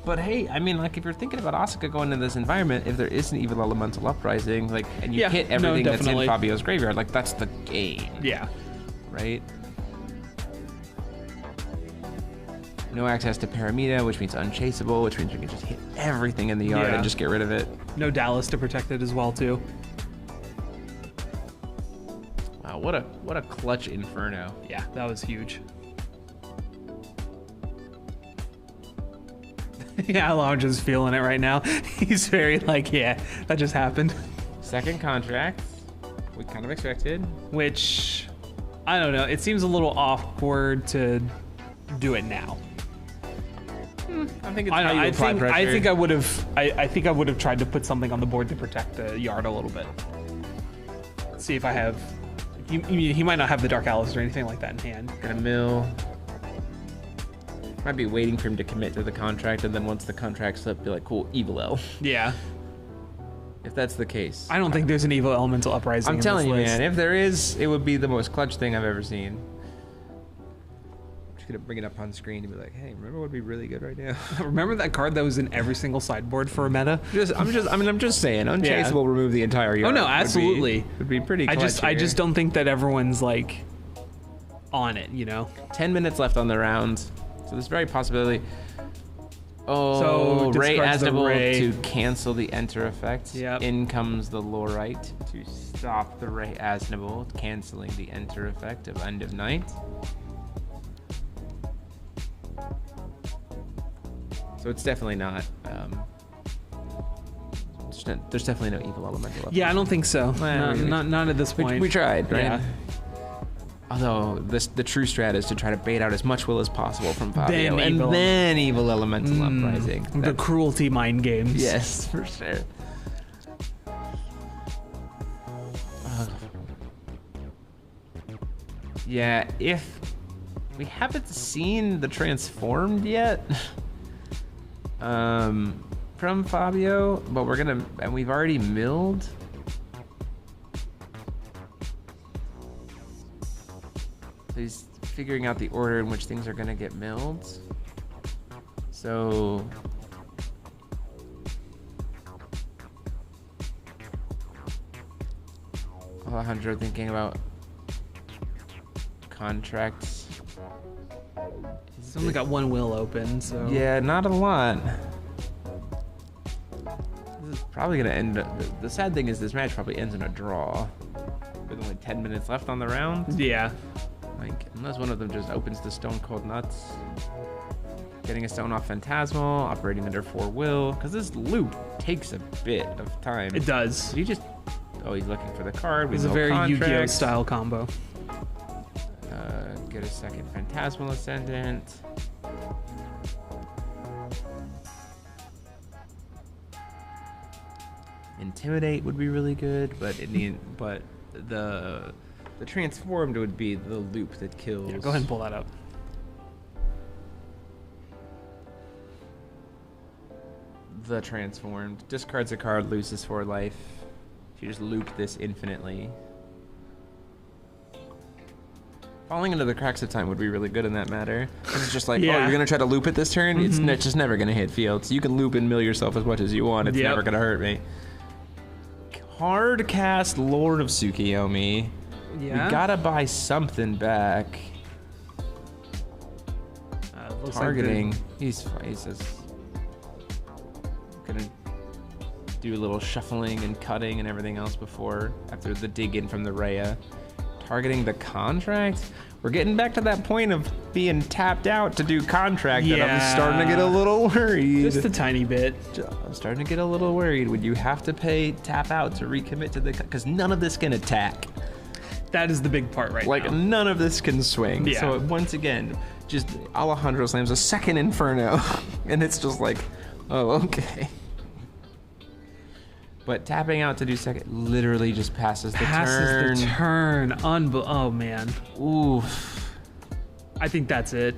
But hey, I mean, like if you're thinking about Asuka going into this environment, if there is an Evil Elemental Uprising, like, and you Yeah, hit no, everything that's in definitely. Fabio's graveyard, like that's the game, Yeah. right? No access to Paramita, which means unchaseable, which means we can just hit everything in the yard Yeah. and just get rid of it. No Dallas to protect it as well too. Wow, what a clutch Inferno. Yeah, that was huge. Yeah, Alondra's feeling it right now. He's very like, yeah, that just happened. Second contract, we kind of expected. Which, I don't know. It seems a little awkward to do it now. I think it's how you apply pressure. I think I would have. I think I would have tried to put something on the board to protect the yard a little bit. See if I have. He might not have the Dark Alice or anything like that in hand. Gonna mill. Might be waiting for him to commit to the contract, and then once the contract's up, be like, cool, Evil L. Yeah. If that's the case. I don't think there's an Evil Elemental Uprising. I'm telling you, in this list. man, if there is, it would be the most clutch thing I've ever seen. I'm just gonna bring it up on screen and be like, hey, remember what would be really good right now? Remember that card that was in every single sideboard for a meta? I'm just saying, Unchaseable remove the entire yard. Oh no, absolutely. Would be pretty clutch I here. just don't think that everyone's like on it, you know? 10 minutes left on the round, so there's very possibility. Oh, So Ray discards the Asdable Ray. to cancel the enter effect. Yep. In comes the Lorite to stop the Ray Asdable, canceling the enter effect of End of Night. So it's definitely not. There's definitely no evil elemental. Yeah, I don't think so. Well, Not at this point. We tried, right? Yeah. Although the true strat is to try to bait out as much will as possible from Fabio, Then and evil. then evil elemental uprising. The cruelty mind games. Yes, for sure. Yeah, if we haven't seen the transformed yet from Fabio, but we've already milled. So he's figuring out the order in which things are gonna get milled. So Alejandro thinking about contracts. He's only got one will open, so. Yeah, not a lot. This is probably gonna end up, the sad thing is this match probably ends in a draw with only 10 minutes left on the round. Yeah. Like, unless one of them just opens the Stone Cold Nuts. Getting a stone off Phantasmal, operating under 4 will, because this loop takes a bit of time. It does. Did he just, oh, he's looking for the card. It's a very Yu-Gi-Oh style combo. Get a second Phantasmal Ascendant. Intimidate would be really good, but the transformed would be the loop that kills. Yeah, go ahead and pull that up. The transformed discards a card, loses 4 life. If you just loop this infinitely. Falling into the cracks of time would be really good in that matter. It's just like, oh, Yeah. you're gonna try to loop it this turn. It's just never gonna hit field. So you can loop and mill yourself as much as you want. It's Yep. never gonna hurt me. Hard cast Lord of Tsukiyomi. Yeah. We gotta buy something back. Looks Targeting. Like He's just gonna do a little shuffling and cutting and everything else after the dig in from the Rhea. Targeting the contract. We're getting back to that point of being tapped out to do contract that I'm Yeah. starting to get a little worried. just a tiny bit. I'm starting to get a little worried. Would you have to pay tap out to recommit to the, because none of this can attack. That is the big part right Like now. none of this can swing. Yeah. So once again, just Alejandro slams a second Inferno, and it's just like, oh, okay. But tapping out to do second literally just passes the turn. The turn. Oh man. Oof. I think that's it.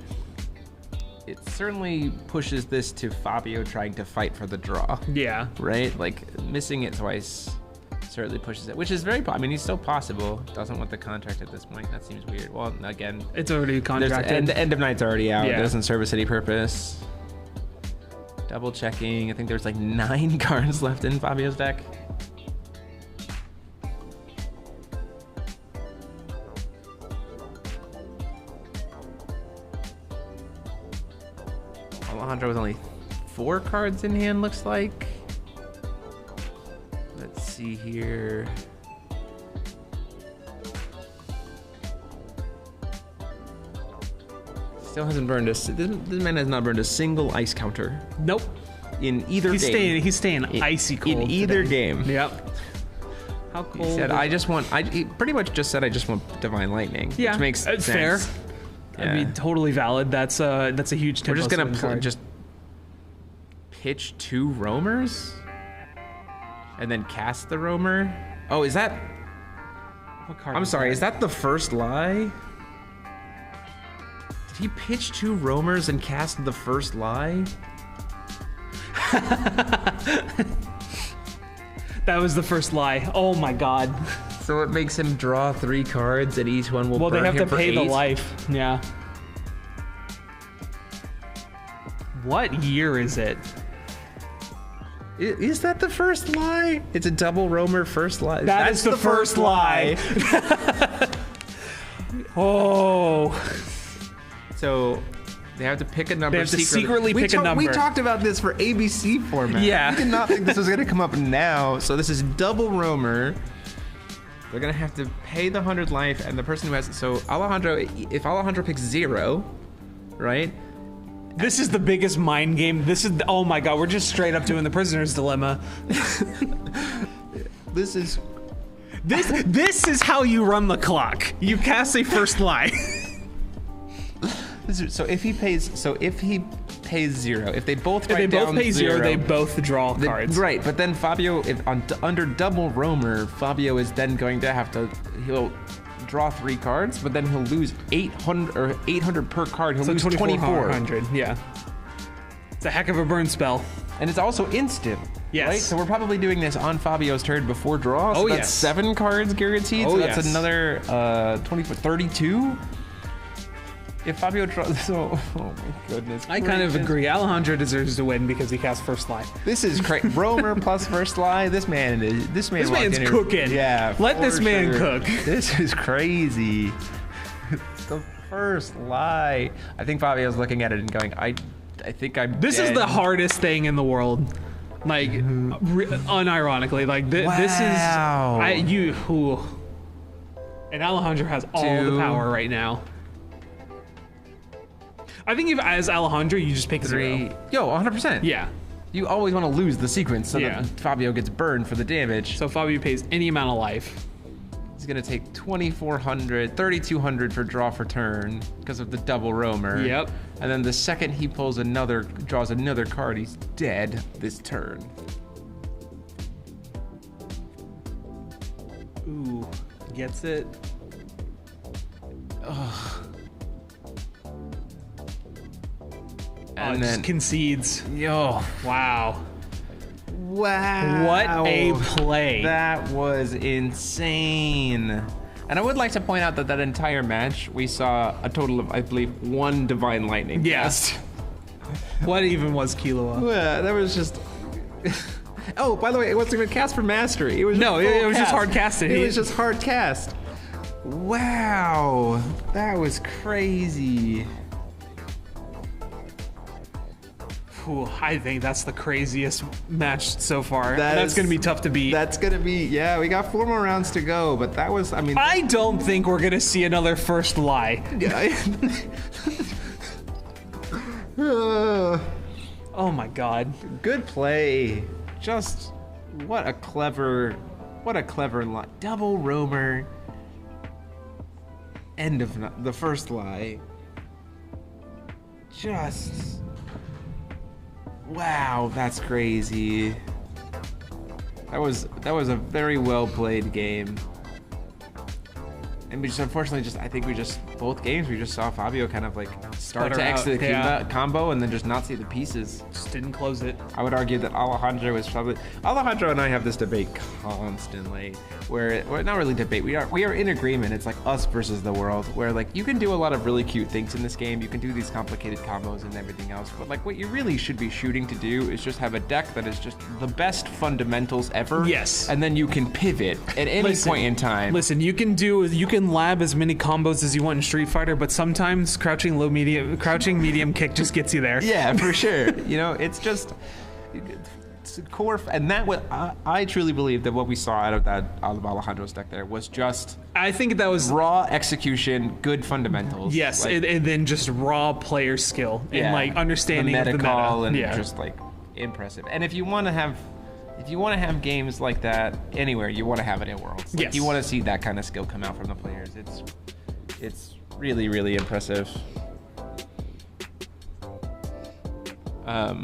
It certainly pushes this to Fabio trying to fight for the draw, Yeah. right? Like missing it twice certainly pushes it, which is very. I mean, he's still possible. Doesn't want the contract at this point. That seems weird. Well, again, It's already contracted. the end of night's already out. Yeah. It doesn't serve us any purpose. Double checking. I think there's like 9 cards left in Fabio's deck. Alejandro with only 4 cards in hand, looks like. Let's see here. Still hasn't burned this man has not burned a single ice counter Nope. in either game. He's staying icy cold in either today. game. Yep. How cold? He said, he pretty much just said, I just want Divine Lightning. Yeah, Which makes it's sense. fair. Yeah. I mean, totally valid. That's a huge tempo. We're just gonna swing card. just pitch 2 roamers and then cast the roamer. Oh, is that? What card I'm is sorry. that? Is that the first lie? Did he pitch 2 roamers and cast the first lie? That was the first lie. Oh my god. So it makes him draw 3 cards, and each one will. Well, they burn have him to for pay the 8. life. Yeah. What year is it? Is that the first lie? It's a double roamer first lie. That's the first lie. Oh. So they have to pick a number. They have to secretly pick a number. We talked about this for ABC format. Yeah. We did not think this was going to come up now. So this is double roamer. They're going to have to pay the 100 life, and the person who has... So Alejandro, if Alejandro picks 0, right? This is the biggest mind game. This is... Oh my god, we're just straight up doing the prisoner's dilemma. This is... This is how you run the clock. You cast a first lie. So if he pays 0, if they both If they write both down pay 0, they both draw cards. Right, but then Fabio, under double roamer, Fabio is then going to have to, he'll draw 3 cards, but then he'll lose 800 per card. He'll So lose 2400, yeah. It's a heck of a burn spell. And it's also instant. Yes. Right? So we're probably doing this on Fabio's turn before draw. So Oh, that's yes. 7 cards guaranteed. Oh, So that's yes. another 32. If Fabio draws, so oh my goodness. I kind of gracious. agree. Alejandro deserves to win because he cast first lie. This is crazy. Roamer plus first lie. This man This walked man's in here- cooking. Yeah. Let for this man sure. cook. This is crazy. It's the first lie. I think Fabio's looking at it and going, I think I'm This is dead. the hardest thing in the world. Like, unironically, like this Wow. is and Alejandro has all the 2. power right now. I think if as Alejandro, you just pick 3. 0. Yo, 100%. Yeah. You always want to lose the sequence so Yeah. that Fabio gets burned for the damage. So Fabio pays any amount of life. He's going to take 2,400, 3,200 for draw for turn because of the double roamer. Yep. And then the second he draws another card, he's dead this turn. Ooh, gets it. And Just then, concedes. yo, Wow. wow. What a play. That was insane. And I would like to point out that entire match, we saw a total of, I believe, 1 Divine Lightning. Yes. What even was Killua? Yeah, that was just... Oh, by the way, it wasn't even cast for mastery. It was No, just it full was just cast. hard casted. It was just hard cast. Wow, that was crazy. Ooh, I think that's the craziest match so far. That That's is- going to be tough to beat. That's gonna be, yeah, we got 4 more rounds to go, but that was, I mean... I don't think we're going to see another first lie. Oh my god. Good play. Just, what a clever lie. Double roamer. End of the first lie. Just... Wow, that's crazy. That was a very well played game. And we just unfortunately I think both games we just saw Fabio kind of like start Stutter to exit out, the yeah. combo and then just not see the pieces. Just didn't close it. I would argue that Alejandro and I have this debate constantly, where not really debate. We are in agreement. It's like us versus the world, where like you can do a lot of really cute things in this game. You can do these complicated combos and everything else, but like what you really should be shooting to do is just have a deck that is just the best fundamentals ever. Yes. And then you can pivot at any point in time. Listen, you can lab as many combos as you want in Street Fighter, but sometimes crouching low, medium, crouching medium kick just gets you there. Yeah, for sure. You know, it's just it's core, and that what I truly believe that what we saw out of Alejandro's deck there was just I think that was raw execution, good fundamentals. yes, like, and then just raw player skill and like understanding the of the meta meta. call and yeah. just like impressive. And if you want to have games like that anywhere, you want to have it in Worlds. Like, Yes. you want to see that kind of skill come out from the players. It's really, really impressive. I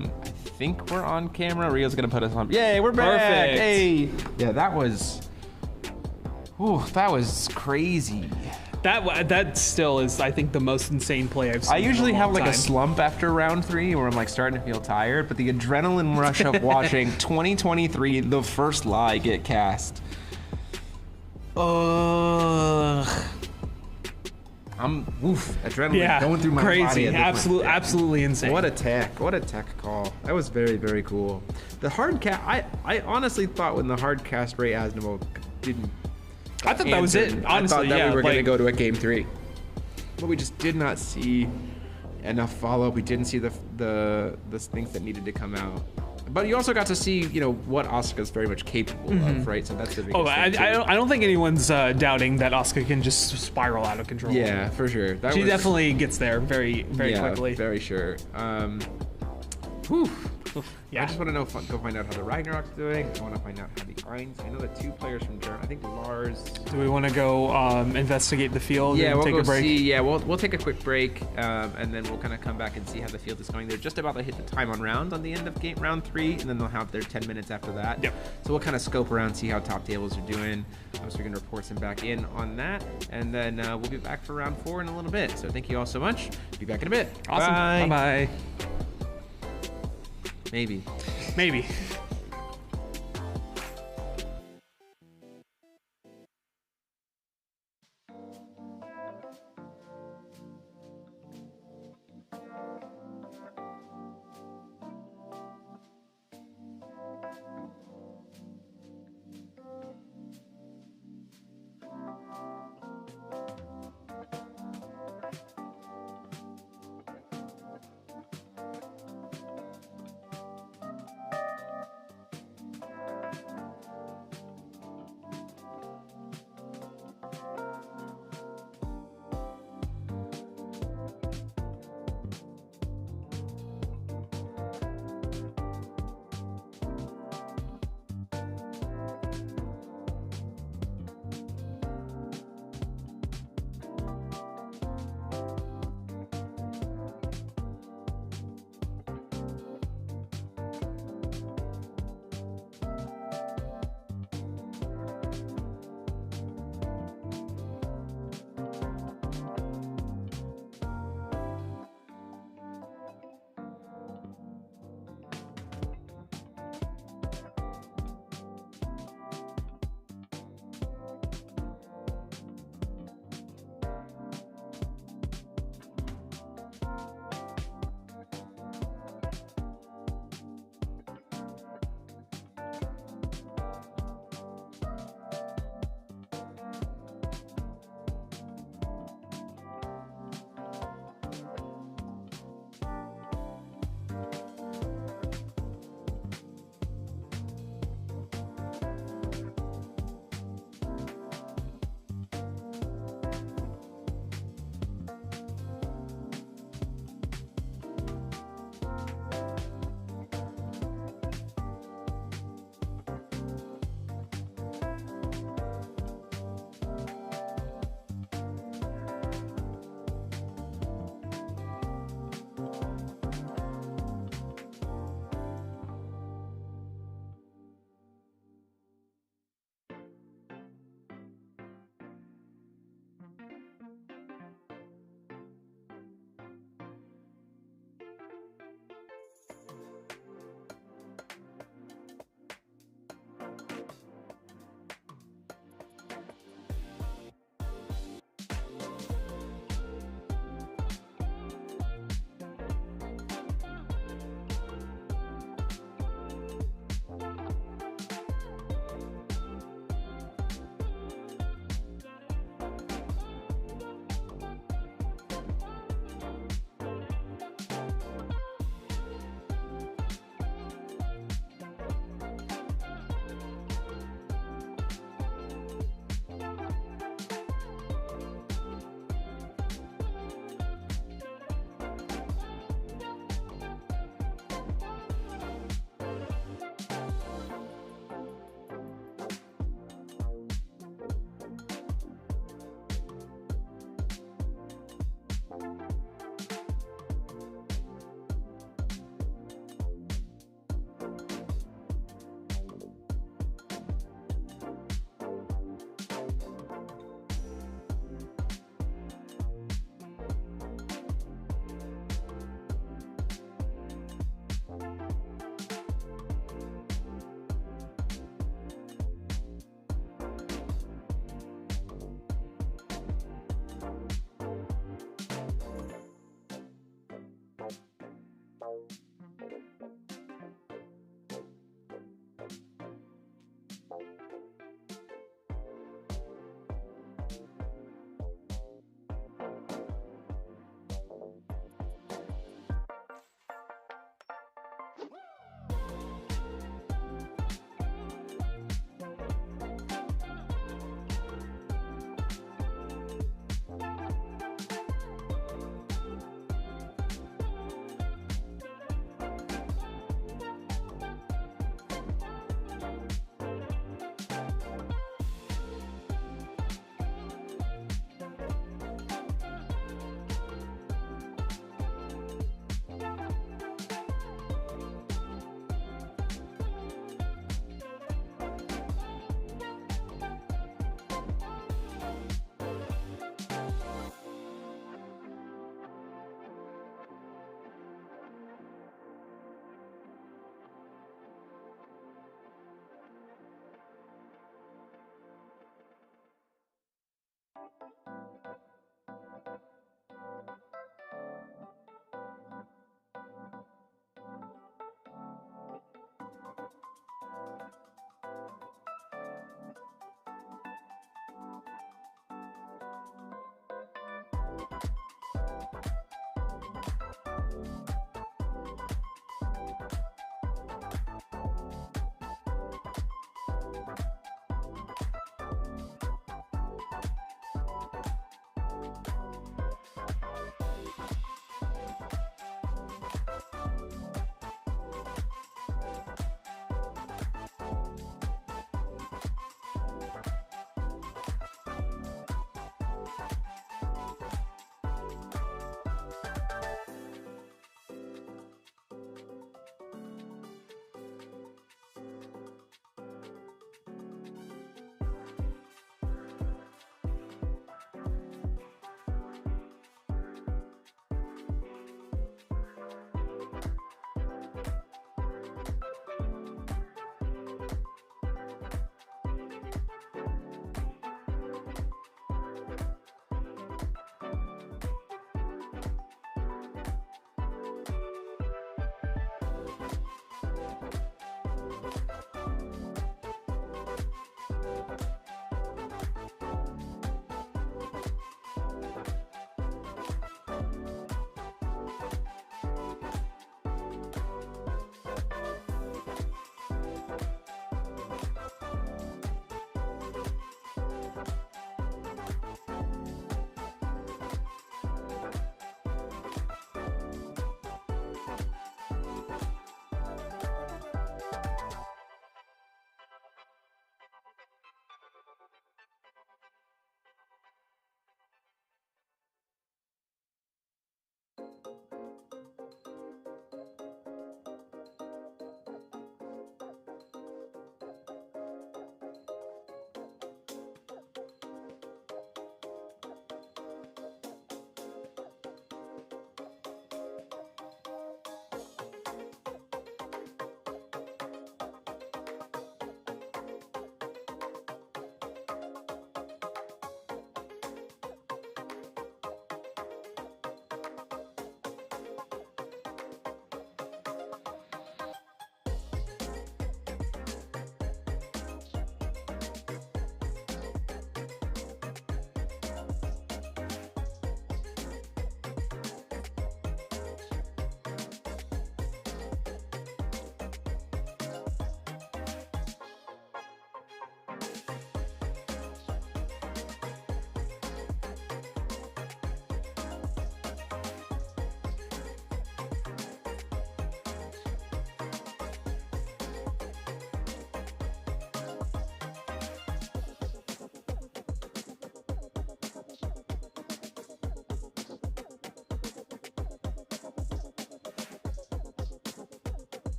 think we're on camera. Rio's gonna put us on. Yay, we're back! Perfect. Hey, yeah, that was crazy. That still is, I think, the most insane play I've seen. I usually in a have long like a time. slump after round 3 where I'm like starting to feel tired, but the adrenaline rush of watching 2023, the first lie get cast. Ugh. Adrenaline going through my crazy, body. absolutely insane. What a tech call. That was very, very cool. The hard cast, I honestly thought when the hard cast Ray Asnimo didn't I thought that was it. answer, Honestly, I thought that yeah, we were going to like- go to a game 3. But we just did not see enough follow-up. We didn't see the things that needed to come out. But you also got to see, you know, what Asuka's very much capable of, right? So that's the biggest Oh, thing, too. I don't think anyone's doubting that Asuka can just spiral out of control. Yeah, for sure. That She was, definitely gets there very, very quickly. very sure. Whew. I just want to go find out how the Ragnarok's doing. I want to find out how the Eins. I know the 2 players from Germany. I think Lars. Do we want to go investigate the field Yeah, and we'll take go a break? see. Yeah, we'll take a quick break, and then we'll kind of come back and see how the field is going. They're just about to hit the time on round on the end of round 3, and then they'll have their 10 minutes after that. Yep. So we'll kind of scope around, see how top tables are doing. So we can report some back in on that, and then we'll be back for round 4 in a little bit. So thank you all so much. Be back in a bit. Awesome. Bye. Bye-bye. Maybe. Maybe.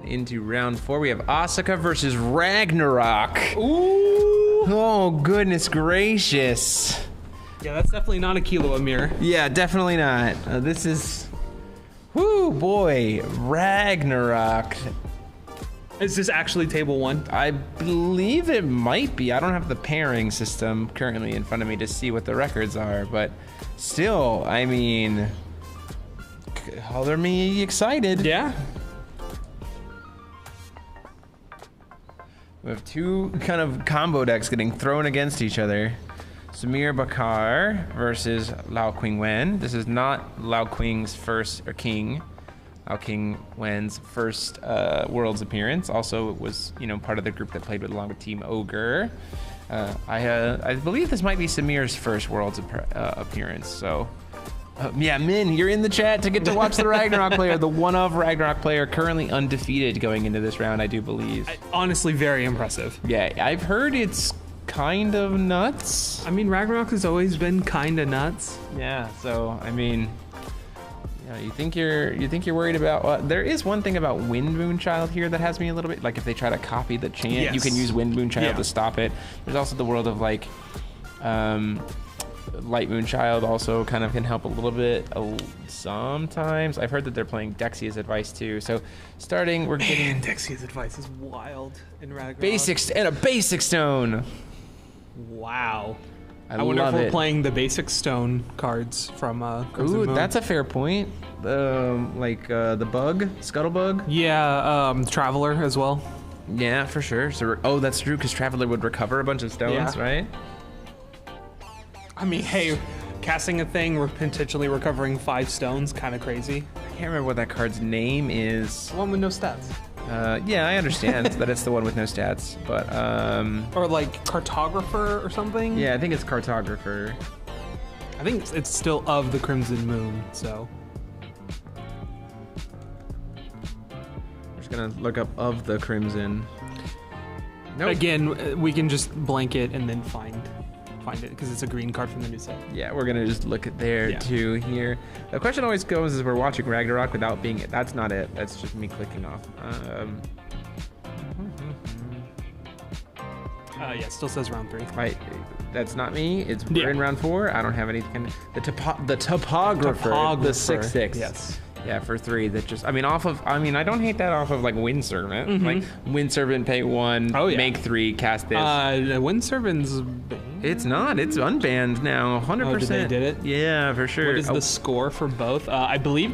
Into round 4, we have Asuka versus Ragnarok. Ooh. Oh, goodness gracious. Yeah, that's definitely not a Kilo Amir. Yeah, definitely not. This is... Whoo, boy. Ragnarok. Is this actually table 1? I believe it might be. I don't have the pairing system currently in front of me to see what the records are, but still, I mean... Color me excited. Yeah. We have two kind of combo decks getting thrown against each other. Samir Bakar versus Lao Qing Wen. This is not Lao Qing's first, or King. Lao Qing Wen's first Worlds appearance. Also, it was, you know, part of the group that played with along with Team Ogre. I believe this might be Samir's first Worlds appearance. So, yeah, Min, you're in the chat to get to watch the Ragnarok player, the one-of Ragnarok player, currently undefeated going into this round, I do believe. Honestly, very impressive. Yeah, I've heard it's kind of nuts. I mean, Ragnarok has always been kind of nuts. Yeah, so I mean, you know, you think you're worried about. There is one thing about Wind Moonchild here that has me a little bit. Like if they try to copy the chant, yes. You can use Wind Moonchild Yeah. to stop it. There's also the world of like, Light Moonchild also kind of can help a little bit sometimes. I've heard that they're playing Dexia's advice too. So starting, we're getting Dexia's advice is wild in Ragnarok. basics and a basic stone. Wow. I wonder if love we're it. playing the basic stone cards from Crimson Ooh, Moon. that's a fair point. The bug, Scuttlebug. Yeah, Traveler as well. Yeah, for sure. So, that's true because Traveler would recover a bunch of stones, Yeah. right? I mean, hey, casting a thing, we're potentially recovering 5 stones, kind of crazy. I can't remember what that card's name is. One with no stats. Yeah, I understand that it's the one with no stats, but Or like Cartographer or something? yeah, I think it's Cartographer. I think it's still of the Crimson Moon, so. just gonna look up of the Crimson. Nope. Again, we can just blank it and then find it because it's a green card from the new set. Yeah, we're gonna just look at there too here. The question always goes is we're watching Ragnarok without being it. That's not it. That's just me clicking off. Yeah, it still says round 3. Right, that's not me. We're in round 4. I don't have anything. The topographer, the 6/6. Yes. Yeah, for 3. That just, I mean, I don't hate that off of like Wind Servant. Like Wind Servant, pay 1, make 3, cast this. The Wind Servant's it's not. It's unbanned now. 100%. They did it? Yeah, for sure. What is the score for both? I believe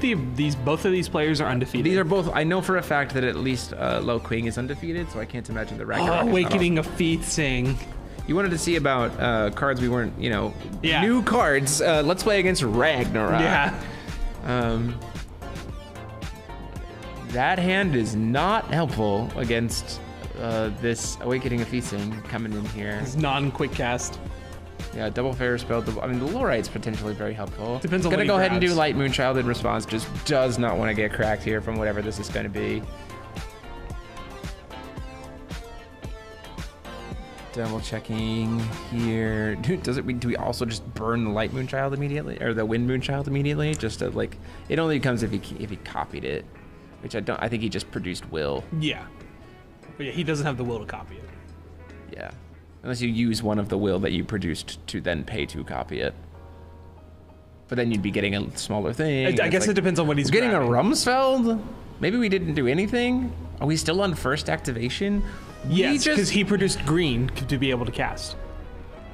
both of these players are undefeated. These are both. I know for a fact that at least Lo Queen is undefeated, so I can't imagine the Ragnarok. Awakening of Feathsing. You wanted to see about cards we weren't, new cards. Let's play against Ragnarok. Yeah. That hand is not helpful against this Awakening of Feasting coming in here. It's non-quick cast. Yeah, double fair spell. The Lorite's potentially very helpful. Depends on gonna what he go ahead and do grabs. Light Moonchild in response. Just does not want to get cracked here from whatever this is going to be. Double checking here. Dude, do we also just burn the Light Moonchild immediately, or the Wind Moonchild immediately? Just to, like, it only comes if he copied it, which I think he just produced will. Yeah. But yeah, he doesn't have the will to copy it. Yeah, unless you use one of the will that you produced to then pay to copy it. But then you'd be getting a smaller thing. I guess it depends on what he's getting. grabbing. A Rumsfeld? Maybe we didn't do anything. Are we still on first activation? Yes, because he produced green to be able to cast.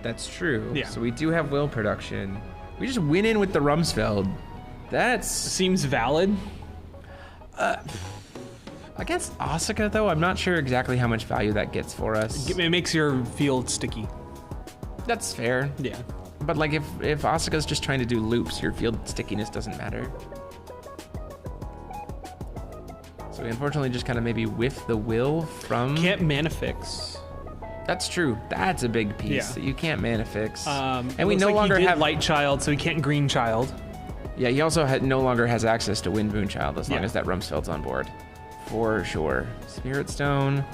That's true. Yeah. So we do have will production. We just went in with the Rumsfeld. That's Seems valid. against Asuka though. I'm not sure exactly how much value that gets for us. It makes your field sticky. That's fair. Yeah. But like if Asuka's just trying to do loops, your field stickiness doesn't matter. So we unfortunately just kind of maybe whiff the will from... Can't mana fix. That's true. That's a big piece Yeah. that you can't mana fix. And we no longer have... Light Child, so he can't Green Child. Yeah, he also no longer has access to Wind Moonchild as long Yeah. as that Rumsfeld's on board. For sure. Spirit Stone.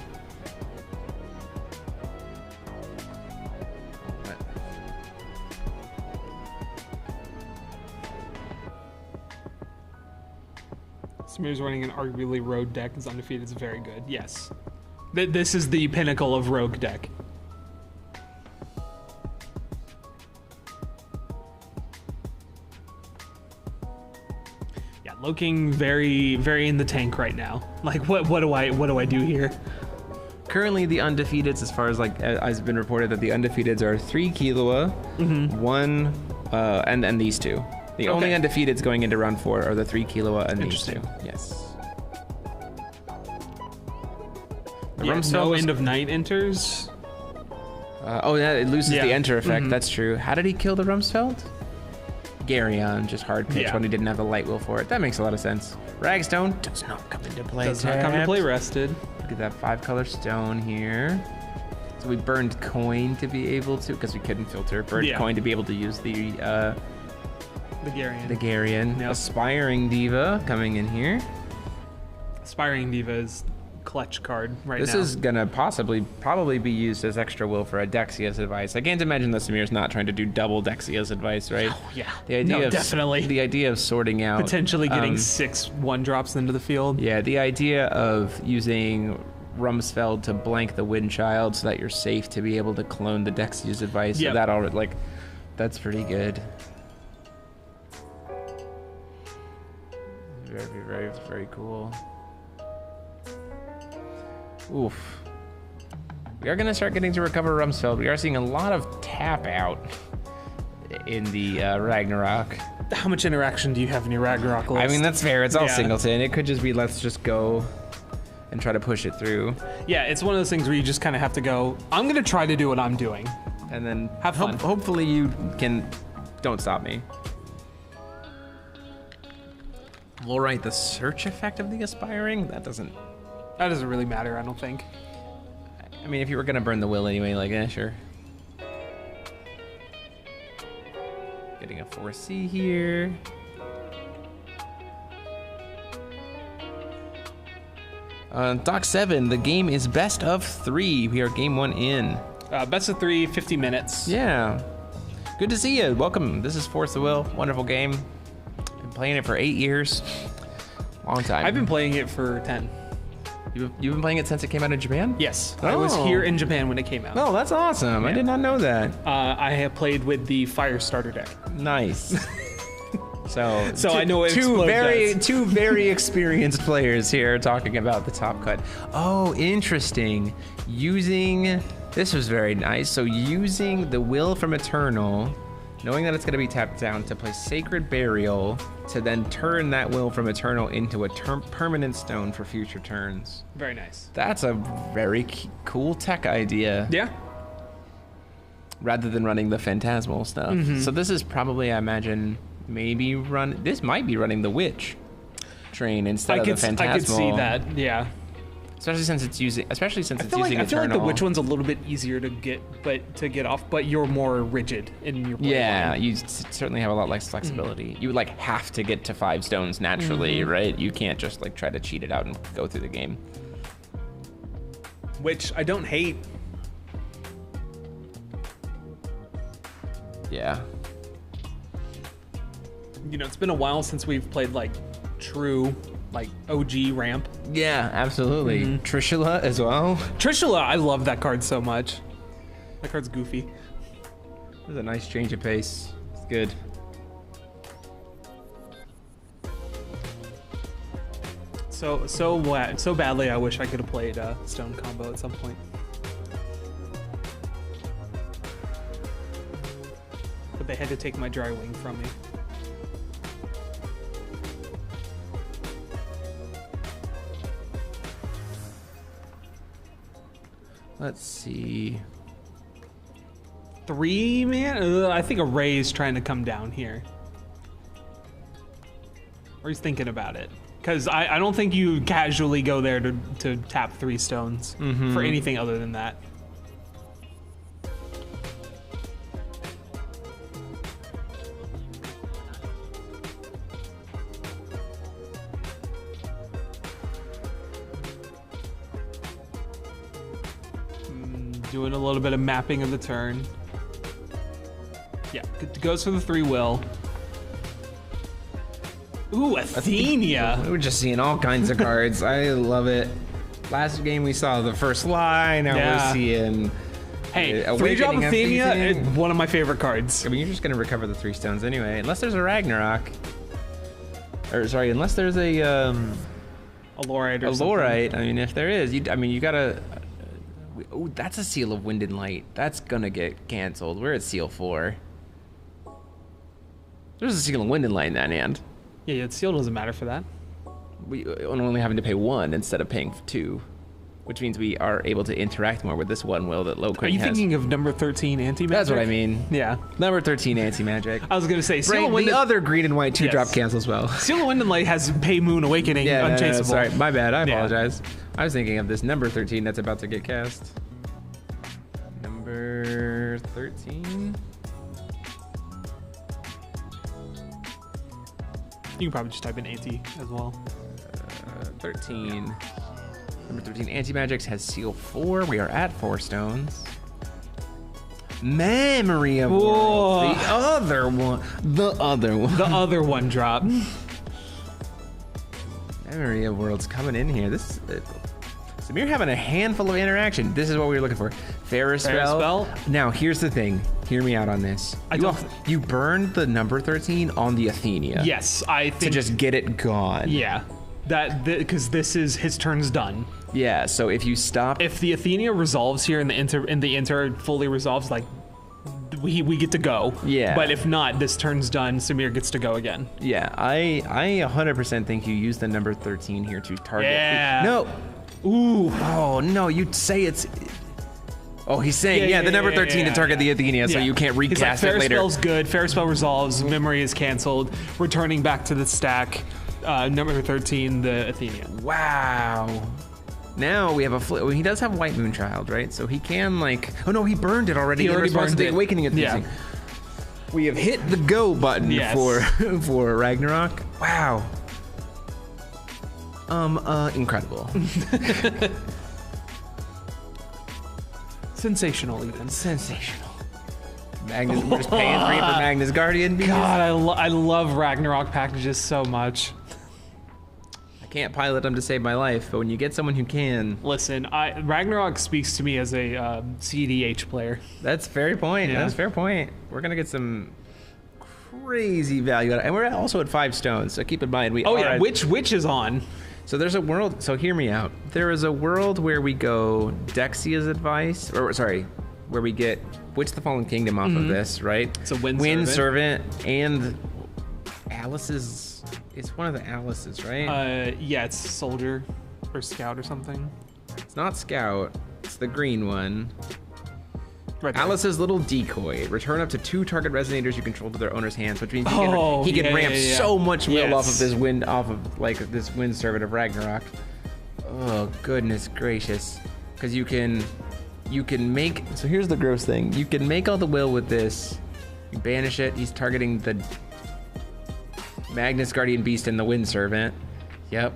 Smear's running an arguably rogue deck. Is undefeated. It's very good. Yes. This is the pinnacle of rogue deck. Yeah, looking very, very in the tank right now. Like, what do I do here? Currently, the undefeateds, as far as like has been reported, that the undefeateds are 3 Killua, 1, and these two. The only undefeateds going into round 4 are the 3 Killua and these two. Yes. The Yeah, Rumsfeld no was- end of night enters. oh, yeah, it loses Yeah. the enter effect. That's true. How did he kill the Rumsfeld? Garyon, just hard pitch Yeah. when he didn't have the light will for it. That makes a lot of sense. Ragstone does not come into play. Does not come to tapped. play rested. Look at that 5-color stone here. So we burned coin to be able to, because we couldn't filter. Burned Yeah. coin to be able to use the The Garyon. Garyon. Yep. Aspiring Diva coming in here. Aspiring Diva's clutch card right This now. is gonna probably be used as extra will for a Dexia's advice. I can't imagine that Samir's not trying to do double Dexia's advice, right? Oh, yeah. The idea No, of definitely. the idea of sorting out Potentially getting 6 1-drops into the field. Yeah, the idea of using Rumsfeld to blank the Windchild so that you're safe to be able to clone the Dexia's advice. Yep. So that already, like, that's pretty good. Very, very, very cool. Oof. We are going to start getting to recover Rumsfeld. We are seeing a lot of tap out in the Ragnarok. How much interaction do you have in your Ragnarok list? I mean, that's fair. It's all Yeah. singleton. It could just be let's just go and try to push it through. Yeah, it's one of those things where you just kind of have to go, I'm going to try to do what I'm doing. And then Have fun. hopefully you can... Don't stop me. We'll write the search effect of the Aspiring. That doesn't really matter, I don't think. I mean, if you were gonna burn the will anyway, like, sure. Getting a 4C here. Doc 7, the game is best of 3. We are game 1 in. Best of 3, 50 minutes. Yeah. Good to see you. Welcome. This is Force the Will. Wonderful game. Been playing it for 8 years. Long time. I've been playing it for 10. You've been playing it since it came out in Japan? Yes. I was here in Japan when it came out. Oh, that's awesome. I did not know that. I have played with the Fire starter deck. Nice. So I know what two Explode very experienced players here talking about the top cut. Oh, interesting. This was very nice. So using the Will from Eternal, knowing that it's going to be tapped down, to play Sacred Burial, to then turn that Will from Eternal into a permanent stone for future turns. Very nice. That's a very cool tech idea. Yeah. Rather than running the Phantasmal stuff. So this is probably, I imagine, this might be running the Witch train instead of the Phantasmal. I could see that, yeah. Especially since it's using I feel like the Witch one's a little bit easier to get off, but you're more rigid in your play. Yeah, line. you certainly have a lot less flexibility. You would like have to get to 5 stones naturally, right? You can't just like try to cheat it out and go through the game. Which I don't hate. Yeah. You know, it's been a while since we've played like true like OG ramp. Yeah, absolutely. Trishula as well. Trishula, I love that card so much. That card's goofy. It was a nice change of pace. It's good. So badly I wish I could have played Stone Combo at some point. But they had to take my Dry Wing from me. Let's see. 3 man? I think a Ray's trying to come down here. Or he's thinking about it. Because I don't think you casually go there to tap 3 stones for anything other than that. Doing a little bit of mapping of the turn. Yeah, goes for the 3 will. Ooh, Athenia. We're just seeing all kinds of cards. I love it. Last game we saw the first line. Now we're seeing. Hey, 3-drop Athenia, one of my favorite cards. I mean, you're just gonna recover the 3 stones anyway, unless there's a Ragnarok. Or sorry, unless there's a Lorite or something. Lorite. I mean, if there is, you gotta. Oh, that's a Seal of Wind and Light. That's gonna get canceled. We're at Seal 4. There's a Seal of Wind and Light in that hand. Yeah, Seal doesn't matter for that. We only having to pay 1 instead of paying 2, which means we are able to interact more with this 1 will that Low Queen has. Are you thinking of number 13 anti-magic? That's what I mean. Yeah. Number 13 anti-magic. I was gonna say Seal of Right, the other green and white 2-drop Yes. cancel spell. Seal of Wind and Light has Pay Moon Awakening unchaseable. No, sorry, my bad. I Yeah. apologize. I was thinking of this number 13 that's about to get cast. Number 13. You can probably just type in anti as well. 13. Number 13, Anti-Magics has Seal 4. We are at 4 stones. Memory of Worlds. The other one. The other one drop. Memory of Worlds coming in here. This is Samir having a handful of interaction. This is what we were looking for. Ferris Spell. Now, here's the thing. Hear me out on this. You burned the number 13 on the Athenia. Yes, I think. To just get it gone. Yeah. Because this is his turn's done. Yeah, so if you stop. If the Athenia resolves here and the inter fully resolves, like, we get to go. Yeah. But if not, this turn's done, Samir gets to go again. Yeah, I 100% think you use the number 13 here to target. Yeah. No. Ooh. Oh, no, you'd say it's. Oh, he's saying, the number 13 to target the Athenia, so you can't recast it later. Ferris Spell's good. Ferris Spell resolves. Memory is canceled. Returning back to the stack. Number 13, the Athenia. Wow. Now we have a he does have White Moonchild, right? So he can like. Oh no, he burned it already. He already in response to burned the it. Awakening of Yeah. Fusing. We have hit the go button Yes. for Ragnarok. Wow. Incredible. Sensational, even. Sensational. Magnus, we're just paying free for Magnus Guardian Beast. God, I love Ragnarok packages so much. I can't pilot them to save my life, but when you get someone who can, Listen, Ragnarok speaks to me as a CDH player. that's fair point. Yeah. That's fair point. We're gonna get some crazy value out of it. And we're also at 5 stones, so keep in mind we Oh are yeah, at- which is on? So there's a world. So hear me out. There is a world where we go Dexia's advice, or sorry, where we get Witch the Fallen Kingdom off of this, right? It's a Wind Servant and Alice's. It's one of the Alice's, right? Yeah, it's Soldier or Scout or something. It's not Scout. It's the green one. Right there. Alice's little decoy. Return up to 2 target resonators you control to their owner's hands, which means Oh, he can yeah, ramp yeah, yeah. so much will Yes. off of this wind, off of like this wind servant of Ragnarok. Oh goodness gracious! Because you can make. So here's the gross thing: you can make all the will with this. You banish it. He's targeting the Magnus Guardian Beast and the Wind Servant. Yep.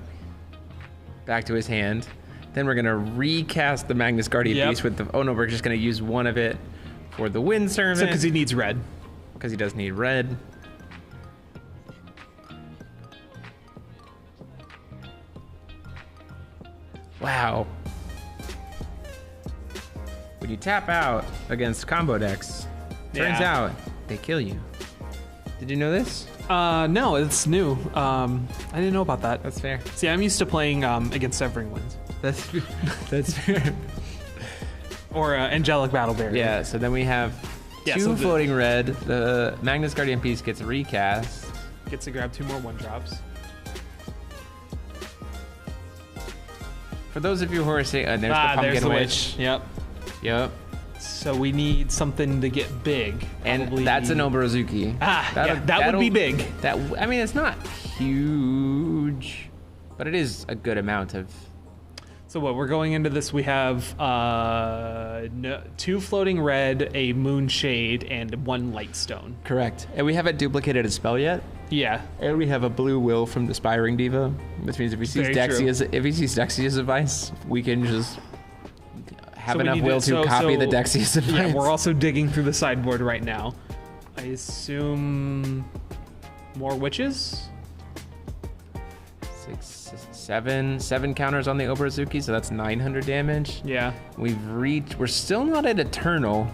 Back to his hand. Then we're gonna recast the Magnus Guardian Yep. Beast with the. Oh no, we're just gonna use one of it for the Wind Servant. So because he needs red. Because he does need red. Wow. When you tap out against combo decks, turns Yeah. out they kill you. Did you know this? No, it's new. I didn't know about that. That's fair. See, I'm used to playing against Severing Winds That's fair. or Angelic Battle Barrier. Yeah, so then we have Yeah, 2 so the- floating red. The Magnus Guardian piece gets recast. Gets to grab 2 more 1-drops. For those of you who are saying, there's the Pumpkin there's the Witch. Yep. Yep. So we need something to get big. And Probably- that's an Oborozuki. That would be big. I mean, it's not huge, but it is a good amount of. So what we're going into this, we have 2 floating red, a moonshade, and 1 light stone. Correct. And we haven't duplicated a spell yet. Yeah. And we have a blue will from the Spiring Diva, which means if he sees Very true. Dexia's advice, we can just have So we enough need will to copy the Dexia's advice. Yeah, we're also digging through the sideboard right now. I assume more witches. 7 counters on the Oborozuki, so that's 900 damage. Yeah. We're still not at Eternal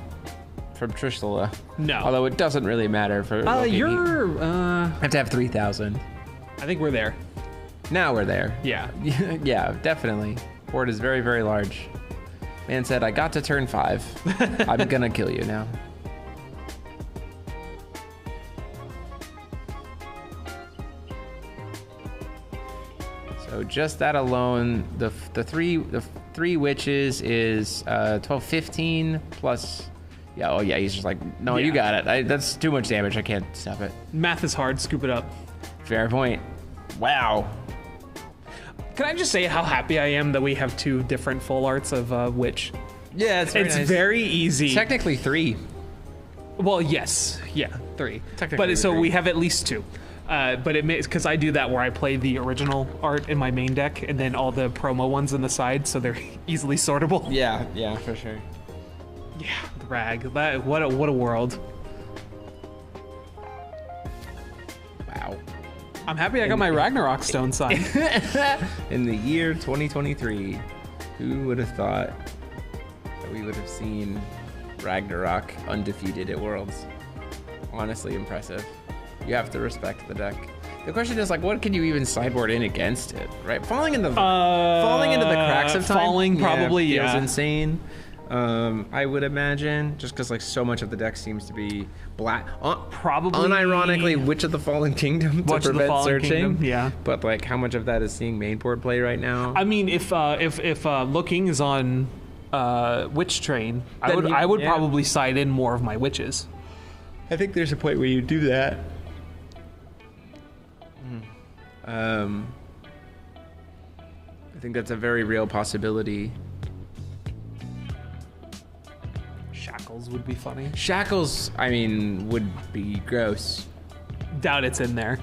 from Trishula. No. Although it doesn't really matter for. Loki. Have to have 3,000. I think we're there. Now we're there. Yeah. Yeah, definitely. Board is very, very large. Man said, I got to turn 5. I'm gonna kill you now. So just that alone, the three witches is 12, 15 plus. Yeah, oh yeah, he's just like, no, you Yeah. got it. That's too much damage. I can't stop it. Math is hard. Scoop it up. Fair point. Wow. Can I just say how happy I am that we have 2 different full arts of Witch? Yeah, it's Very easy. technically 3. Well, yes. Yeah, 3. Technically But so 3. we have at least 2. But it makes, because I do that where I play the original art in my main deck and then all the promo ones on the side, so they're easily sortable. Yeah, for sure. Yeah, rag. That what a world. Wow. I'm happy I got my Ragnarok stone signed. In the year 2023, who would have thought that we would have seen Ragnarok undefeated at Worlds? Honestly impressive. You have to respect the deck. The question is, like, what can you even sideboard in against it, right? Falling into the cracks of time. Falling, probably, feels yeah. insane. I would imagine, just because like so much of the deck seems to be black. Probably- unironically, Witch of the Fallen Kingdom to Witch of the prevent Fallen searching. Kingdom, yeah. But like, how much of that is seeing main board play right now? I mean, if looking is on Witch Train, I Then would yeah. probably side in more of my witches. I think there's a point where you do that. I think that's a very real possibility. Shackles would be funny. Shackles, I mean, would be gross. Doubt it's in there.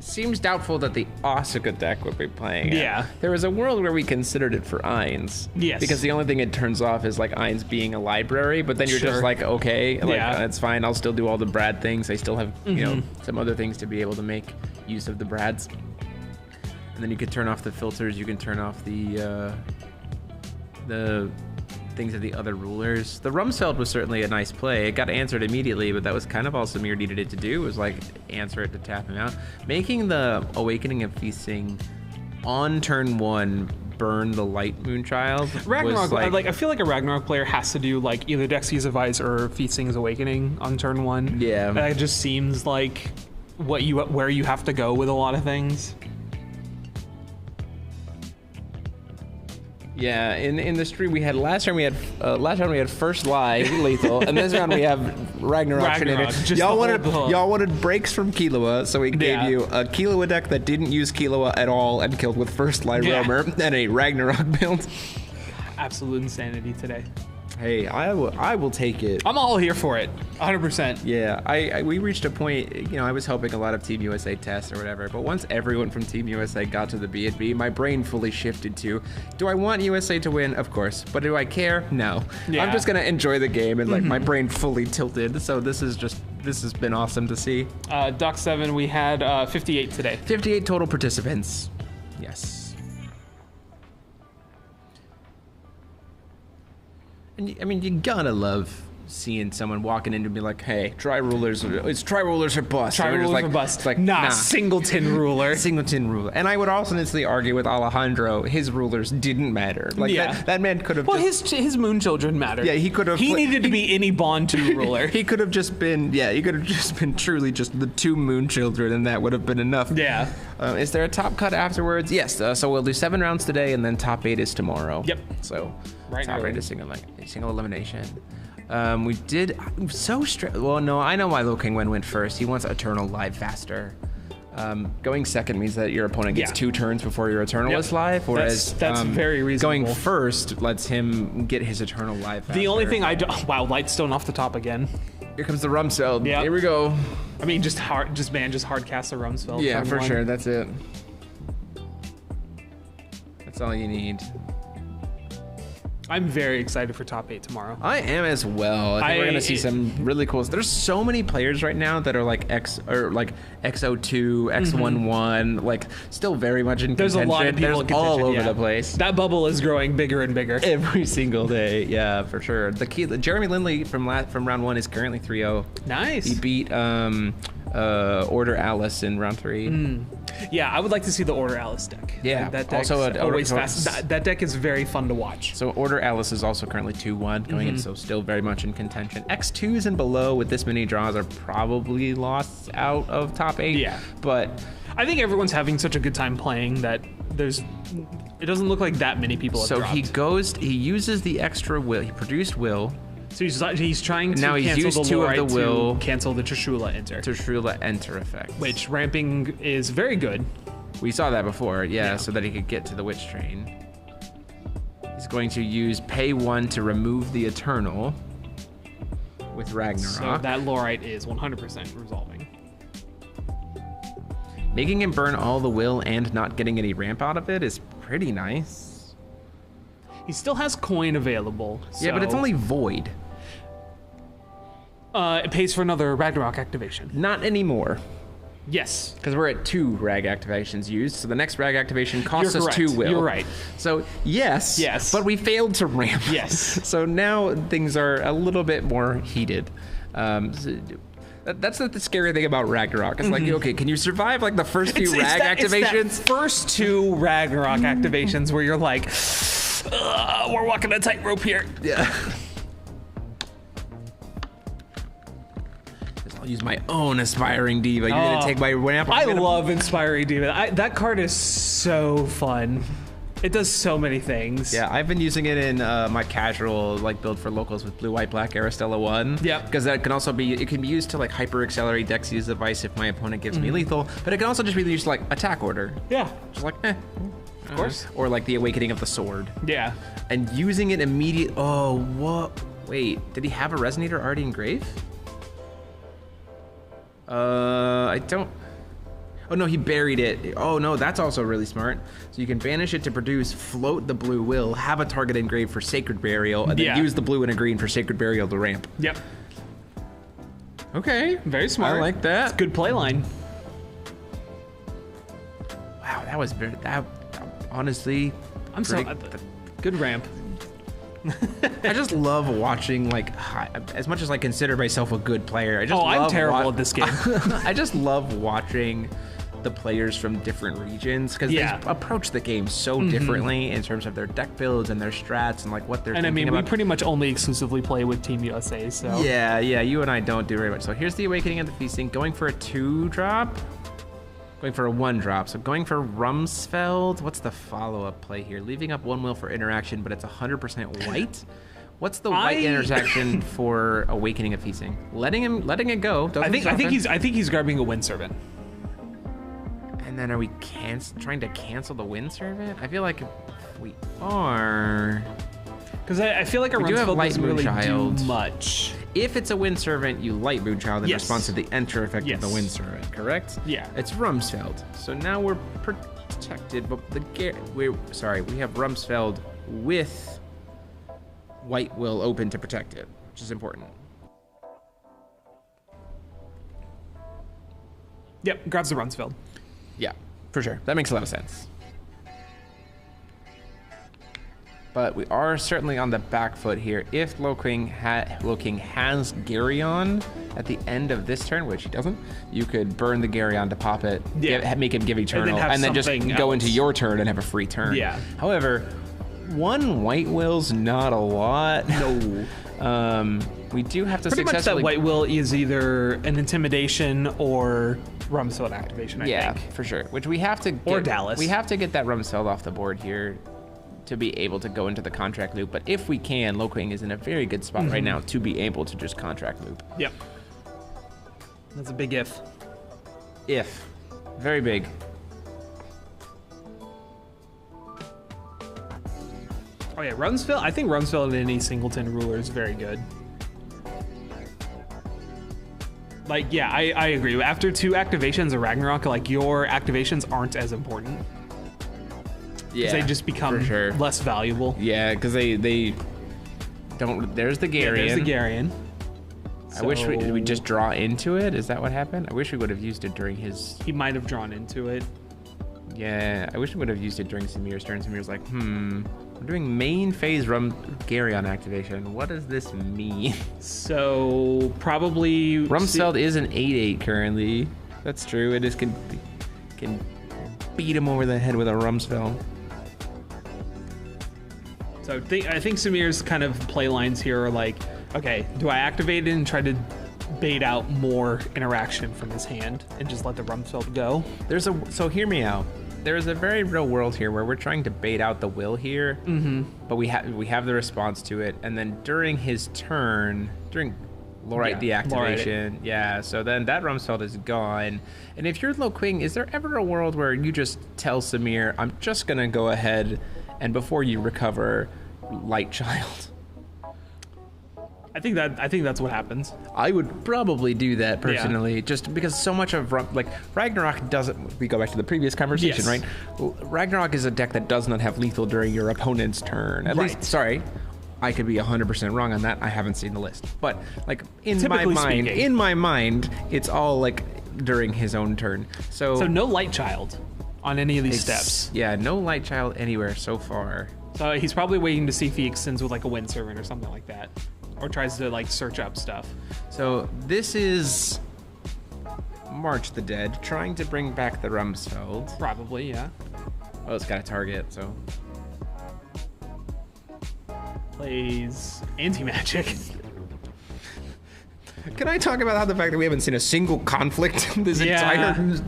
seems doubtful that the Asuka deck would be playing it. Yeah. There was a world where we considered it for Ainz. Yes. Because the only thing it turns off is like Ainz being a library, but then you're Sure. just like, okay, like Yeah. that's fine. I'll still do all the Brad things. I still have, you know, some other things to be able to make use of the Brads. And then you could turn off the filters. You can turn off the things of the other rulers. The Rumsfeld was certainly a nice play. It got answered immediately, but that was kind of all Samir needed it to do, was like answer it to tap him out. Making the Awakening of Feasting on turn 1 burn the Light Moonchild. Ragnarok, was like I feel like a Ragnarok player has to do like either Decisive or Feasting's Awakening on turn 1. Yeah. That just seems like where you have to go with a lot of things. Yeah, in the stream we had last round we had First Live lethal, and this round we have Ragnarok. Just Y'all the whole- y'all wanted breaks from Killua, so we gave Yeah. you a Killua deck that didn't use Killua at all and killed with First Live Yeah. Roamer, and a Ragnarok build. Absolute insanity today. Hey, I will take it. I'm all here for it, 100%. Yeah, we reached a point, you know, I was hoping a lot of Team USA tests or whatever, but once everyone from Team USA got to the B&B, my brain fully shifted to, do I want USA to win? Of course. But do I care? No. Yeah. I'm just going to enjoy the game, and like my brain fully tilted, so this has been awesome to see. Doc 7, we had 58 today. 58 total participants. Yes. And I mean, you gotta love seeing someone walking in and be like, "Hey, try rulers. It's try rulers or bust." Try And we're just rulers like, or bust. It's like, nah, singleton ruler. Singleton ruler. And I would also honestly argue with Alejandro, his rulers didn't matter. Like Yeah. that man could have. Well, just, his moon children mattered. Yeah, he could have. He needed to be any Bond 2 ruler. He could have just been. Yeah, he could have just been truly just the 2 moon children, and that would have been enough. Yeah. Is there a top cut afterwards? Yes. So we'll do 7 rounds today, and then top 8 is tomorrow. Yep. So Right top now. 8 is single elimination. We did well. No, I know why Lo King Wen went first. He wants Eternal live faster. Going second means that your opponent gets 2 turns before your Eternal Yep. is live, whereas That's very reasonable. going first lets him get his Eternal live faster. The only thing I do, wow, Lightstone off the top again. Here comes the Rumsfeld. Yep. Here we go. I mean, just hard cast the Rumsfeld. Yeah, turn for 1. sure. That's it. That's all you need. I'm very excited for top 8 tomorrow. I am as well. I think we're gonna see some really cool. There's so many players right now that are like XO2, X11, like still very much in There's contention. a lot of people in There's all contention, over yeah. the place. That bubble is growing bigger and bigger. Every single day, yeah, for sure. The Jeremy Lindley from round 1 is currently 3-0. Nice. He beat Order Alice in round 3. Yeah, I would like to see the Order Alice deck. Yeah, that deck's also a- always or- fast. That deck is very fun to watch. So Order Alice is also currently 2-1 going in, so still very much in contention. X2s and below with this many draws are probably lost out of top 8. Yeah. But I think everyone's having such a good time playing that it doesn't look like that many people have so dropped. he uses the extra will. He produced will So he's trying to Now he's cancel used the 2 of Lorite the will. to cancel the Trishula enter, to Shrula enter effect. which ramping is very good. We saw that before, Yeah. so that he could get to the Witch Train. He's going to use pay 1 to remove the Eternal with Ragnarok. So that Lorite is 100% resolving. Making him burn all the will and not getting any ramp out of it is pretty nice. He still has coin available. Yeah, but it's so, only void. it pays for another Ragnarok activation. Not anymore. Yes. Because we're at 2 rag activations used, so the next rag activation costs You're us 2 correct. will. You're right. So yes, Yes. but we failed to ramp. Yes. So now things are a little bit more heated. That's the scary thing about Ragnarok. It's like, okay, can you survive like the first few rag activations? It's that first 2 Ragnarok activations where you're like, we're walking a tightrope here. Yeah. I'll use my own Aspiring Diva. You're gonna take my ramp. I love Inspiring Diva. That card is so fun. It does so many things. Yeah, I've been using it in my casual like build for locals with blue, white, black, Aristella 1. Yep. Because that can also be, it can be used to like hyper accelerate Dexy's device if my opponent gives me lethal, but it can also just be used to like attack order. Yeah. Just like, Of course. Or like the Awakening of the Sword. Yeah. And using it immediate. Oh, what? Wait, did he have a Resonator already engraved? I don't. Oh no, he buried it. Oh no, that's also really smart. So you can banish it to produce, float the blue will, have a target engraved for Sacred Burial, and then use the blue and a green for Sacred Burial to ramp. Yep. Okay. Very smart. I like that. It's a good play line. Wow, that was very, honestly, good ramp. I just love watching, like, as much as I consider myself a good player, I just I'm terrible at this game. I just love watching the players from different regions because they approach the game so differently in terms of their deck builds and their strats and like what they're thinking about. We pretty much only exclusively play with Team USA, so. Yeah, you and I don't do very much. So here's the Awakening of the Feasting, going for a 2-drop. Going for a 1-drop, so going for Rumsfeld. What's the follow-up play here? Leaving up 1 will for interaction, but it's 100% white. What's the white interaction for Awakening of Feasting? Letting it go. I think he's grabbing a Wind Servant. And then are we trying to cancel the Wind Servant? I feel like we are. Because I feel like a Rumsfeld doesn't really do much. If it's a Wind Servant, you light Moonchild in response to the enter effect of the Wind Servant, correct? Yeah. It's Rumsfeld. So now we're protected, but we have Rumsfeld with white will open to protect it, which is important. Yep, grabs the Rumsfeld. Yeah, for sure. That makes a lot of sense. But we are certainly on the back foot here. If Loking has Garyon at the end of this turn, which he doesn't, you could burn the Garyon to pop it, make him give Eternal, and then just go into your turn and have a free turn. Yeah. However, 1 white will's not a lot. No. We do have to pretty much that white will is either an intimidation or Rumsfeld activation, I think. Yeah, for sure. Which we have to get. Or Dallas. We have to get that Rumsfeld off the board here to be able to go into the contract loop. But if we can, Loking is in a very good spot right now to be able to just contract loop. Yep. That's a big if. If. Very big. Oh yeah, Rumsfeld. I think Rumsfeld in any singleton ruler is very good. Like, yeah, I agree. After 2 activations of Ragnarok, like, your activations aren't as important. Yeah, they just become less valuable. Yeah, because they don't. There's the Garyon. Yeah, there's the Garyon. I wish did we just draw into it? Is that what happened? I wish we would have used it during his. He might have drawn into it. Yeah, I wish we would have used it during Samir's turn. Samir's like, we're doing main phase Garyon activation. What does this mean? So probably Rumsfeld is an 8/8 currently. That's true. It is can beat him over the head with a Rumsfeld. So I think Samir's kind of play lines here are like, okay, do I activate it and try to bait out more interaction from his hand and just let the Rumsfeld go? So hear me out. There is a very real world here where we're trying to bait out the will here, but we have the response to it, and then during his turn, during Lorite deactivation, so then that Rumsfeld is gone. And if you're Loking, is there ever a world where you just tell Samir, I'm just gonna go ahead and before you recover, Light Child? I think that's what happens. I would probably do that personally, just because so much of Ragnarok doesn't. We go back to the previous conversation, right? Ragnarok is a deck that does not have lethal during your opponent's turn. At least, sorry, I could be 100% wrong on that. I haven't seen the list, but like in my mind, it's all like during his own turn. So no Light Child on any of these steps. Yeah, no Light Child anywhere so far. So he's probably waiting to see if he extends with like a Wind Servant or something like that. Or tries to like search up stuff. So this is March the Dead trying to bring back the Rumsfeld. Probably, yeah. Oh, it's got a target, so. Plays anti-magic. Can I talk about how the fact that we haven't seen a single conflict this entire...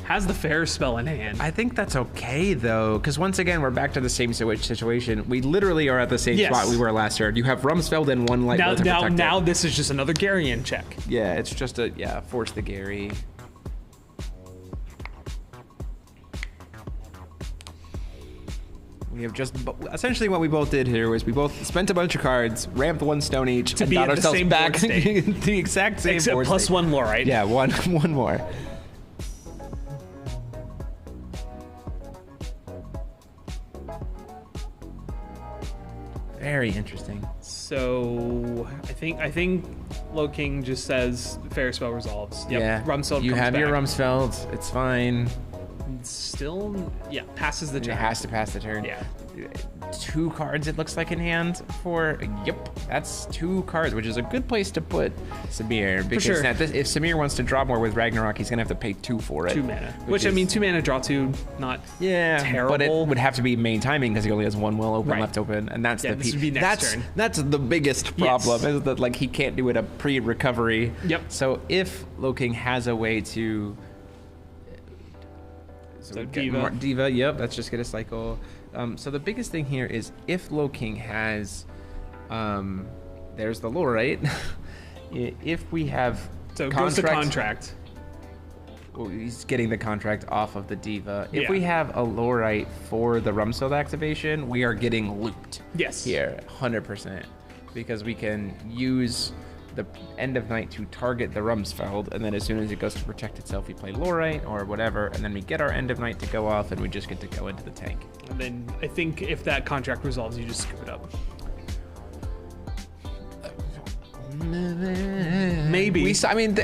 Has the fair spell in hand. I think that's okay, though, because once again, we're back to the same situation. We literally are at the same spot we were last turn. You have Rumsfeld and 1 light will to protect it. Now this is just another Garyon check. Yeah, it's just force the Gary. We have just essentially what we both did here was we both spent a bunch of cards, ramped 1 stone each, to and be got at ourselves the same back board state. the exact same Except board plus state. 1 Lorite. Yeah, one more. Very interesting. So I think Low King just says fair spell resolves. Yep. Yeah. Rumsfeld You comes have back. your Rumsfeld. It's fine. Still, yeah, passes the It turn. has to pass the turn. Yeah. 2 cards it looks like in hand for, yep, that's 2 cards, which is a good place to put Samir, because sure. now if Samir wants to draw more with Ragnarok, he's gonna have to pay 2 for it. 2 mana. Which I mean, 2 mana draw 2, not terrible. But it would have to be main timing because he only has 1 will open Right. left open, and that's Yeah, the this would be next turn. That's the biggest problem is that like he can't do it a pre-recovery. Yep. So if Low King has a way to So we get Diva. more Diva, yep, let's just get a cycle. So the biggest thing here is if Low King has, there's the Lorite. If we have So it goes to contract. well, he's getting the contract off of the Diva. If Yeah. we have a Lorite for the Rumsfeld activation, we are getting looped Yes. here, 100%, because we can use the end of night to target the Rumsfeld, and then as soon as it goes to protect itself, we play Lorite or whatever, and then we get our end of night to go off, and we just get to go into the tank. And then I think if that contract resolves, you just scoop it up. Maybe.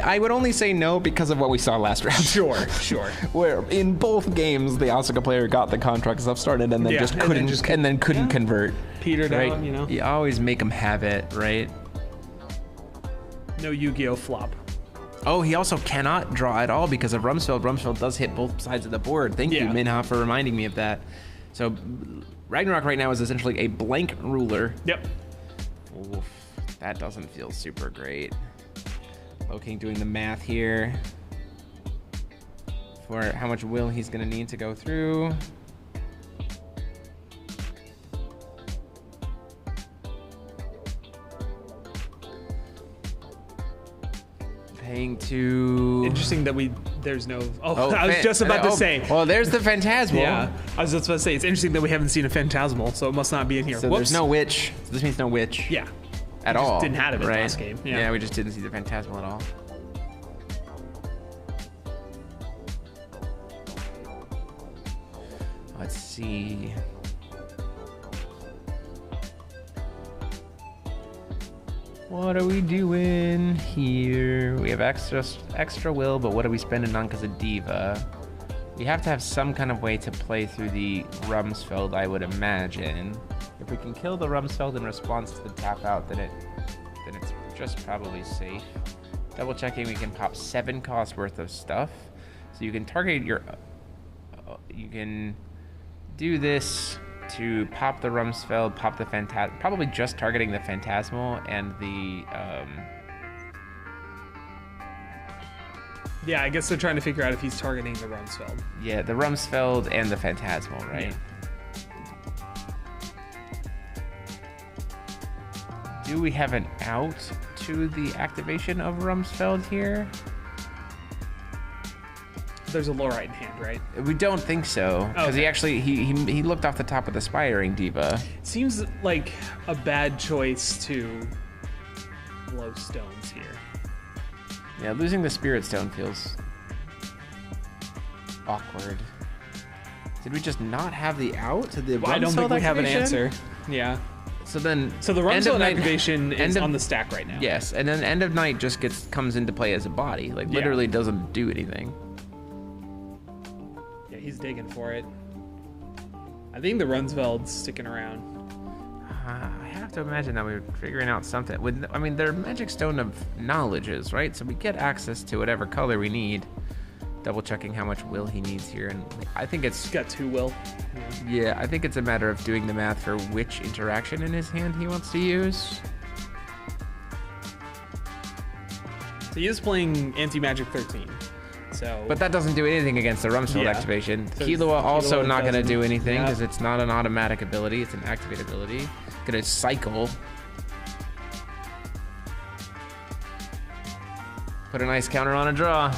I would only say no because of what we saw last round. Sure. Where in both games the Asuka player got the contract stuff started and then Yeah, just and then couldn't just- couldn't convert. Petered Right? out, you know. You always make them have it, right? No Yu-Gi-Oh flop. Oh, he also cannot draw at all because of Rumsfeld. Rumsfeld does hit both sides of the board. Thank you, Yeah. Minha, for reminding me of that. So Ragnarok right now is essentially a blank ruler. Yep. Oof, that doesn't feel super great. Low King doing the math here for how much will he's gonna need to go through. Paying to... Interesting that there's no. Oh, I was just about to say. Well, there's the Phantasmal. Yeah, I was just about to say it's interesting that we haven't seen a Phantasmal, so it must not be in here. So Whoops. there's no Witch. So this means no Witch. Yeah. At We just all. didn't have it right? last game. Yeah. Yeah, we just didn't see the Phantasmal at all. Let's see. What are we doing here? We have extra will, but what are we spending on because of Diva? We have to have some kind of way to play through the Rumsfeld, I would imagine. If we can kill the Rumsfeld in response to the tap out, then it's just probably safe. Double checking, we can pop 7 cost worth of stuff. So you can target your... you can do this to pop the Rumsfeld, pop the Phantasmal, probably just targeting the Phantasmal and the... Yeah, I guess they're trying to figure out if he's targeting the Rumsfeld. yeah, the Rumsfeld and the Phantasmal, right? Do we have an out to the activation of Rumsfeld here? There's a Lorite in hand, right? We don't think so, because he Okay. actually he looked off the top of the Spiring Diva. Seems like a bad choice to blow stones here. Yeah, losing the Spirit Stone feels awkward. Did we just not have the out to the I don't think Rumsfeld we have an activation? answer. Yeah. So then, So the end of Rumsfeld night- activation is end of- on the stack right now. Yes, and then End of Night just comes into play as a body, like Yeah. literally doesn't do anything. Yeah, he's digging for it. I think the Rumsfeld's sticking around. I have to imagine that we're figuring out something. I mean, they're Magic Stone of Knowledges, right? So we get access to whatever color we need. Double checking how much will he needs here, and I think it's He's got 2 will. yeah. I think it's a matter of doing the math for which interaction in his hand he wants to use. So he is playing Anti-Magic 13. So, But that doesn't do anything against the Rumsfeld Yeah. activation. So Killua also Killua not going to do doesn't- anything yeah. because it's not an automatic ability. It's an activate ability. Going to cycle. Put a nice counter on a draw.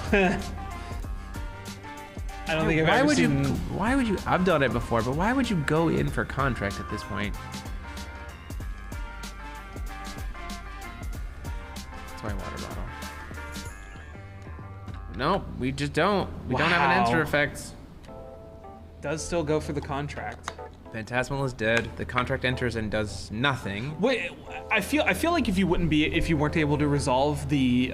I don't think I've ever seen... Why would you? I've done it before, but why would you go in for contract at this point? That's my water bottle. No, we just don't. We don't have an Wow. answer effect. Does still go for the contract. Phantasmal is dead. The contract enters and does nothing. Wait, I feel like if you weren't able to resolve the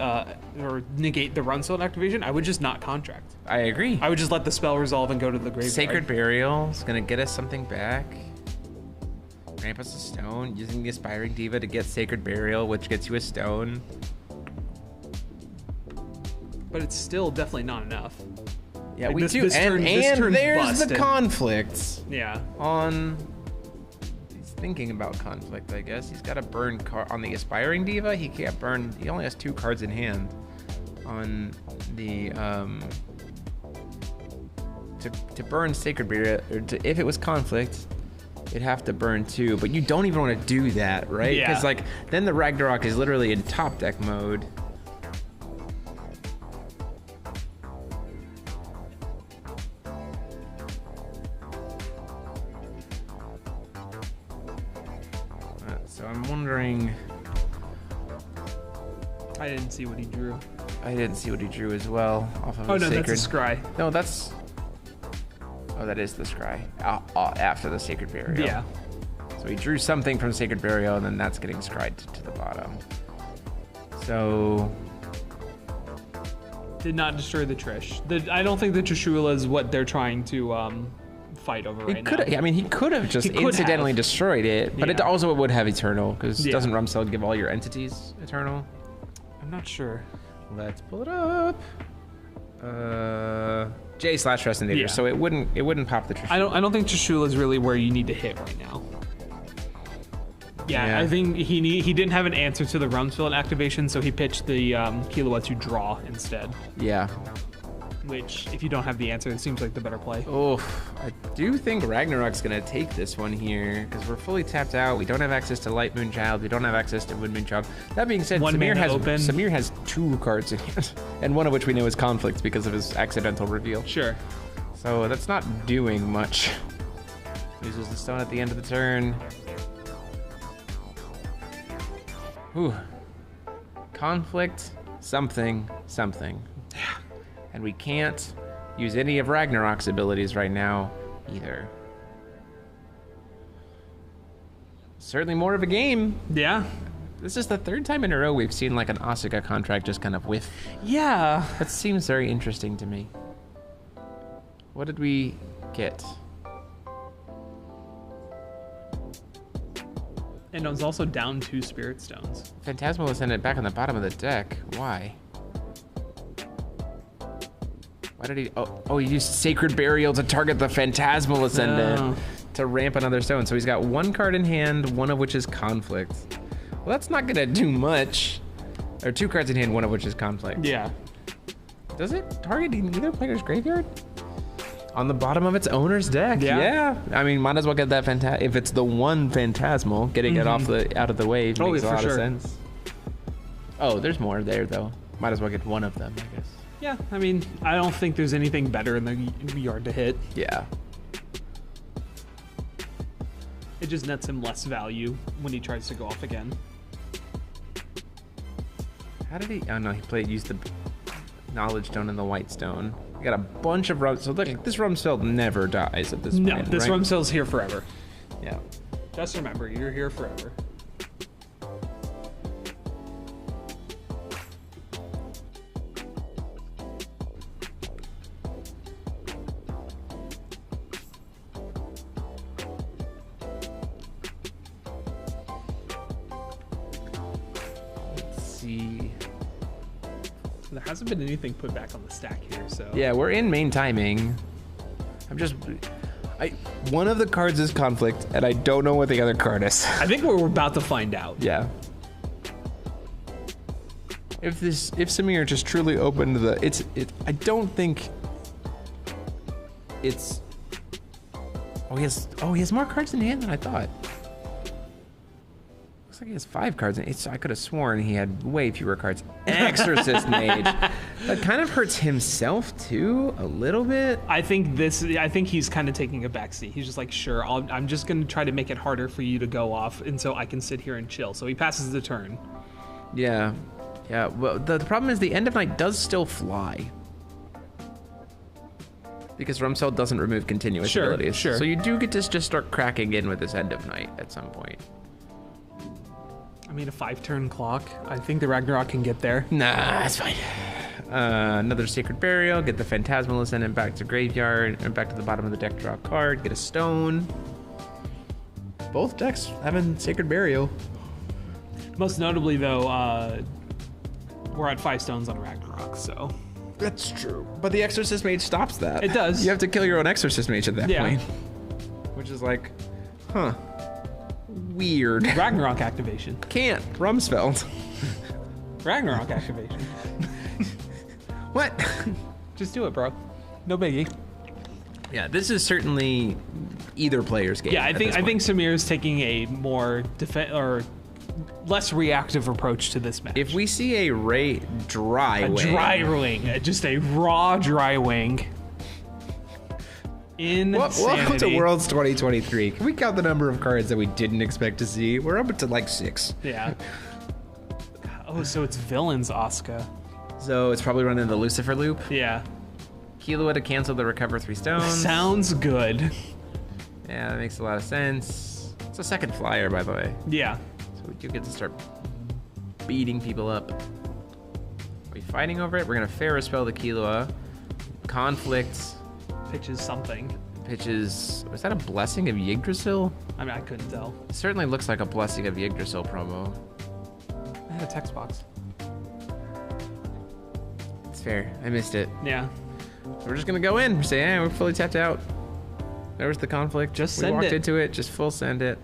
or negate the run zone activation, I would just not contract. I agree. I would just let the spell resolve and go to the graveyard. Sacred Burial is gonna get us something back. Ramp us a stone, using the Aspiring Diva to get Sacred Burial, which gets you a stone. But it's still definitely not enough. Yeah, Like we this- do. this turn- this and turn's there's the busted. conflicts Yeah. on. He's thinking about conflict, I guess. He's got to burn on the Aspiring Diva. He can't burn. He only has 2 cards in hand on the to burn Sacred Burial. Or if it was conflict, it'd have to burn 2. But you don't even want to do that, right? Yeah. Because like then the Ragnarok is literally in top deck mode. So I'm wondering. I didn't see what he drew. I didn't see what he drew as well. Off of Oh the no, Sacred. that's a scry. No, that's. Oh, that is the scry. After the Sacred Burial. Yeah. So he drew something from Sacred Burial, and then that's getting scried to the bottom. So. Did not destroy the Trish. I don't think the Trishula is what they're trying to fight over He right could. now. I mean, he could have just He could incidentally have. destroyed it, but it Yeah. also would have Eternal, because Yeah. doesn't Rumsfeld give all your entities Eternal? I'm not sure. Let's pull it up. J/Trust Invader. Yeah. So it wouldn't pop the Trishula. I don't think Trishula is really where you need to hit right now. Yeah, Yeah. I think he didn't have an answer to the Rumsfeld activation, so he pitched the Killua to draw instead. Yeah. Which, if you don't have the answer, it seems like the better play. Oh, I do think Ragnarok's gonna take this one here because we're fully tapped out. We don't have access to Light Moon Child. We don't have access to Wood Moon Child. That being said, One mana open. Samir has 2 cards in hand, and one of which we know is Conflict because of his accidental reveal. Sure. So that's not doing much. Uses the stone at the end of the turn. Whew. Conflict, something. And we can't use any of Ragnarok's abilities right now either. Certainly more of a game. Yeah. This is the 3rd time in a row we've seen like an Asuka contract just kind of whiff. Yeah. That seems very interesting to me. What did we get? And it was also down 2 Spirit Stones. Phantasmal Ascendant back on the bottom of the deck. Why? Why did he? Oh, he used Sacred Burial to target the Phantasmal Ascendant Oh. to ramp another stone. So he's got 1 card in hand, one of which is Conflict. Well, that's not gonna do much. Or 2 cards in hand, one of which is Conflict. Yeah. Does it target either player's graveyard? On the bottom of its owner's deck. Yeah. I mean, might as well get that if it's the one Phantasmal, getting it out of the way makes Oh, a yeah, for lot of sure. sense. Oh, there's more there though. Might as well get one of them, I guess. Yeah, I mean, I don't think there's anything better in the yard to hit. Yeah. It just nets him less value when he tries to go off again. How did he? Oh no, he used the Knowledge Stone and the White Stone. We got a bunch of So look, this Rumsfeld never dies at this No, point. this right? Rumsfeld's here forever. Yeah. Just remember, you're here forever. Let's see. There hasn't been anything put back on the stack here, so. Yeah, we're in main timing. One of the cards is Conflict, and I don't know what the other card is. I think we're about to find out. Yeah. If Samir just truly opened I don't think it's. He has more cards in hand than I thought. Looks like he has 5 cards in. I could have sworn he had way fewer cards. Exorcist Mage. That kind of hurts himself too, a little bit. I think he's kind of taking a backseat. He's just like, sure, I'm just gonna try to make it harder for you to go off, and so I can sit here and chill. So he passes the turn. Yeah. Well, the problem is the End of Night does still fly. Because Rumsfeld doesn't remove continuous Sure, abilities. sure. So you do get to just start cracking in with this End of Night at some point. I mean, a 5-turn clock. I think the Ragnarok can get there. Nah, that's fine. Another Sacred Burial. Get the Phantasmal Ascendant back to graveyard and back to the bottom of the deck. Draw a card. Get a stone. Both decks having Sacred Burial. Most notably, though, we're at 5 stones on Ragnarok, so. That's true. But the Exorcist Mage stops that. It does. You have to kill your own Exorcist Mage at that Yeah. point. Which is like, huh. Weird. Ragnarok activation. Can't. Rumsfeld. Ragnarok activation. What? Just do it, bro. No biggie. Yeah, this is certainly either player's game. Yeah, I at think this point. Samir's taking a more or less reactive approach to this match. If we see a dry a wing, dry wing, just a raw dry wing. Insanity. Welcome to Worlds 2023. Can we count the number of cards that we didn't expect to see? We're up to like 6. Yeah. Oh, so it's villains, Asuka. So it's probably running the Lucifer loop. Yeah. Killua to cancel the recover 3 stones. Sounds good. Yeah, that makes a lot of sense. It's a second flyer, by the way. Yeah. So we do get to start beating people up. Are we fighting over it? We're gonna Pharaoh spell the Killua. Conflict Pitches something. pitches. Was that a blessing of Yggdrasil? I mean, I couldn't tell. It certainly looks like a blessing of Yggdrasil promo. I had a text box. It's fair. I missed it. Yeah. So we're just gonna go in. Say, hey, we're fully tapped out. There was the conflict. Just we send walked it. into it. Just full send it.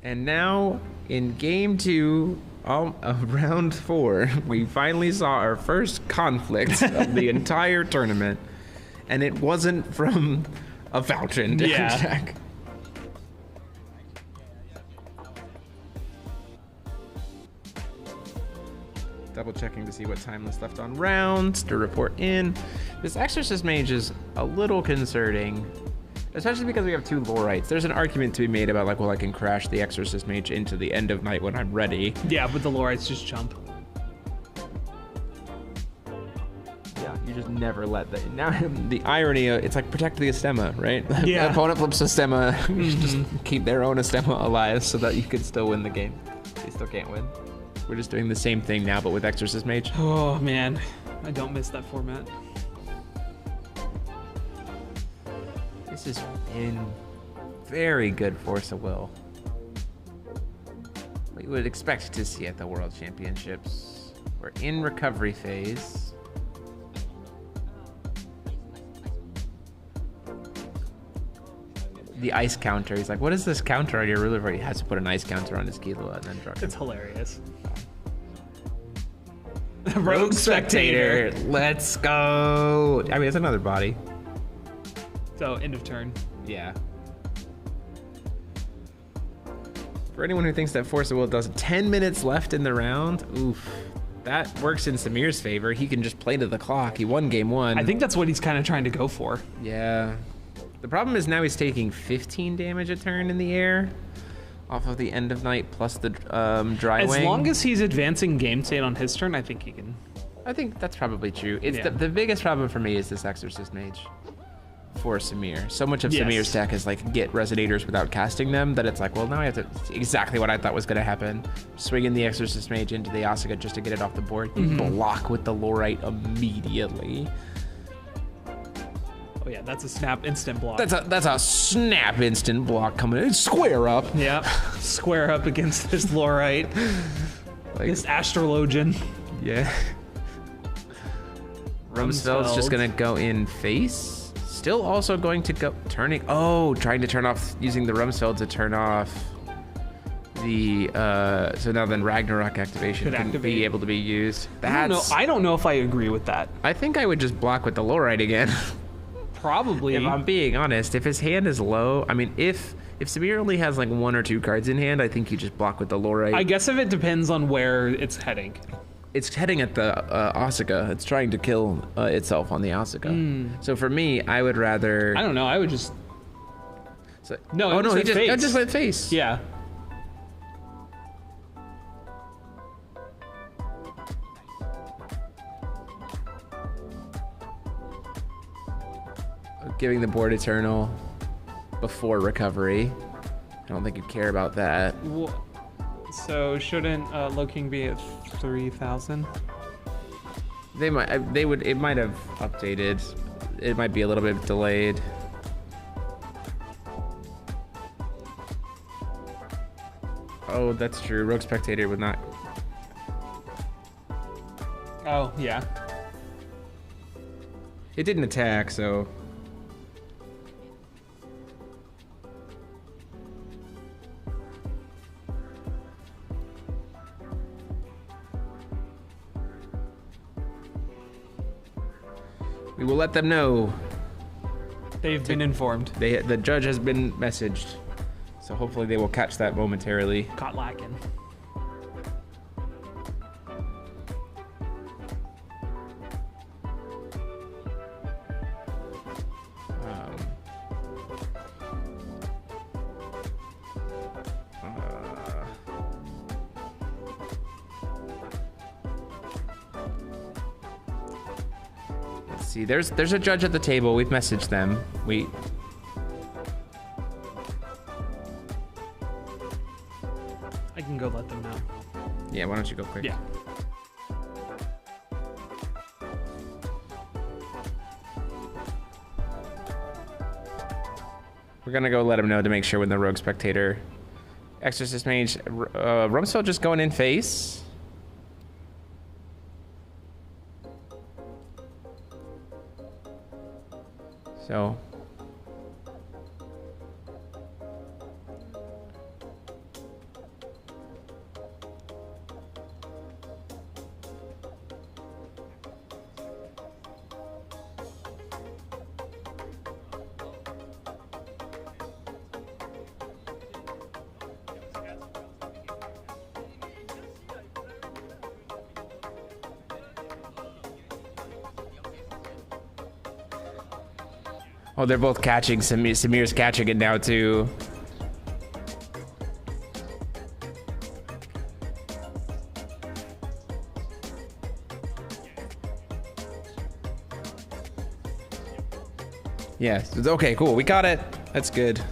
And now in game 2 of round 4, we finally saw our first conflict of the entire tournament, and it wasn't from a fountain. Yeah. Jack. Double checking to see what time is left on rounds to report in. This Exorcist Mage is a little concerning, especially because we have 2 Lorites. There's an argument to be made about like, well, I can crash the Exorcist Mage into the End of Night when I'm ready. Yeah, but the Lorites just jump. Yeah, you just never let the. Now the irony, it's like protect the Astema, right? Yeah. The opponent flips Astema, you should just keep their own Astema alive so that you could still win the game. They still can't win. We're just doing the same thing now, but with Exorcist Mage. Oh, man. I don't miss that format. This has been very good force of will. We would expect to see at the World Championships. We're in recovery phase. The ice counter. He's like, what is this counter on your ruler for? He has to put an ice counter on his Killua and then draw. It's hilarious. Rogue Spectator. Let's go. I mean, it's another body. So, end of turn. Yeah. For anyone who thinks that Force of Will does 10 minutes left in the round, oof. That works in Samir's favor. He can just play to the clock. He won game 1. I think that's what he's kind of trying to go for. Yeah. The problem is now he's taking 15 damage a turn in the air off of the End of Night plus the dry As wing. long as he's advancing game state on his turn, I think he can. I think that's probably true. It's Yeah. the biggest problem for me is this Exorcist Mage for Samir. So much of Yes. Samir's deck is like get Resonators without casting them that it's like, well, now I have to exactly what I thought was going to happen. Swinging the Exorcist Mage into the Asuka just to get it off the board. You block with the Lorite immediately. Oh, yeah, that's a snap instant block. That's a snap instant block coming in. Square up. Yep. Square up against this Lorite, Like, this Astrologian. yeah. Rumsfeld's just going to go in face. Still also going to go turning. Oh, trying to turn off using the Rumsfeld to turn off the. So now then Ragnarok activation Could can activate. be able to be used. That's. I don't know if I agree with that. I think I would just block with the Lorite again. Probably. If I'm being honest, if his hand is low, I mean, if Samir only has like 1 or 2 cards in hand, I think you just block with the Lorite. I guess if it depends on where it's heading. It's heading at the Asuka. It's trying to kill itself on the Asuka. So for me, I would rather. I don't know. I would just. So, No, oh it no, went he face. just went face. Yeah. Giving the board eternal before recovery. I don't think you care about that. So shouldn't Low King be at 3,000? They might. They would. It might have updated. It might be a little bit delayed. Oh, that's true. Rogue Spectator would not. Oh, yeah. It didn't attack, so. We will let them know. They've been informed. The judge has been messaged, so hopefully they will catch that momentarily. Caught lacking. Let's see. There's a judge at the table. We've messaged them. I can go let them know. Yeah, why don't you go quick? Yeah. We're gonna go let them know to make sure when the Rogue Spectator, Exorcist Mage, Rumsfeld just going in face. So. Oh, they're both catching. Samir's catching it now, too. Yeah, okay, cool. We got it. That's good.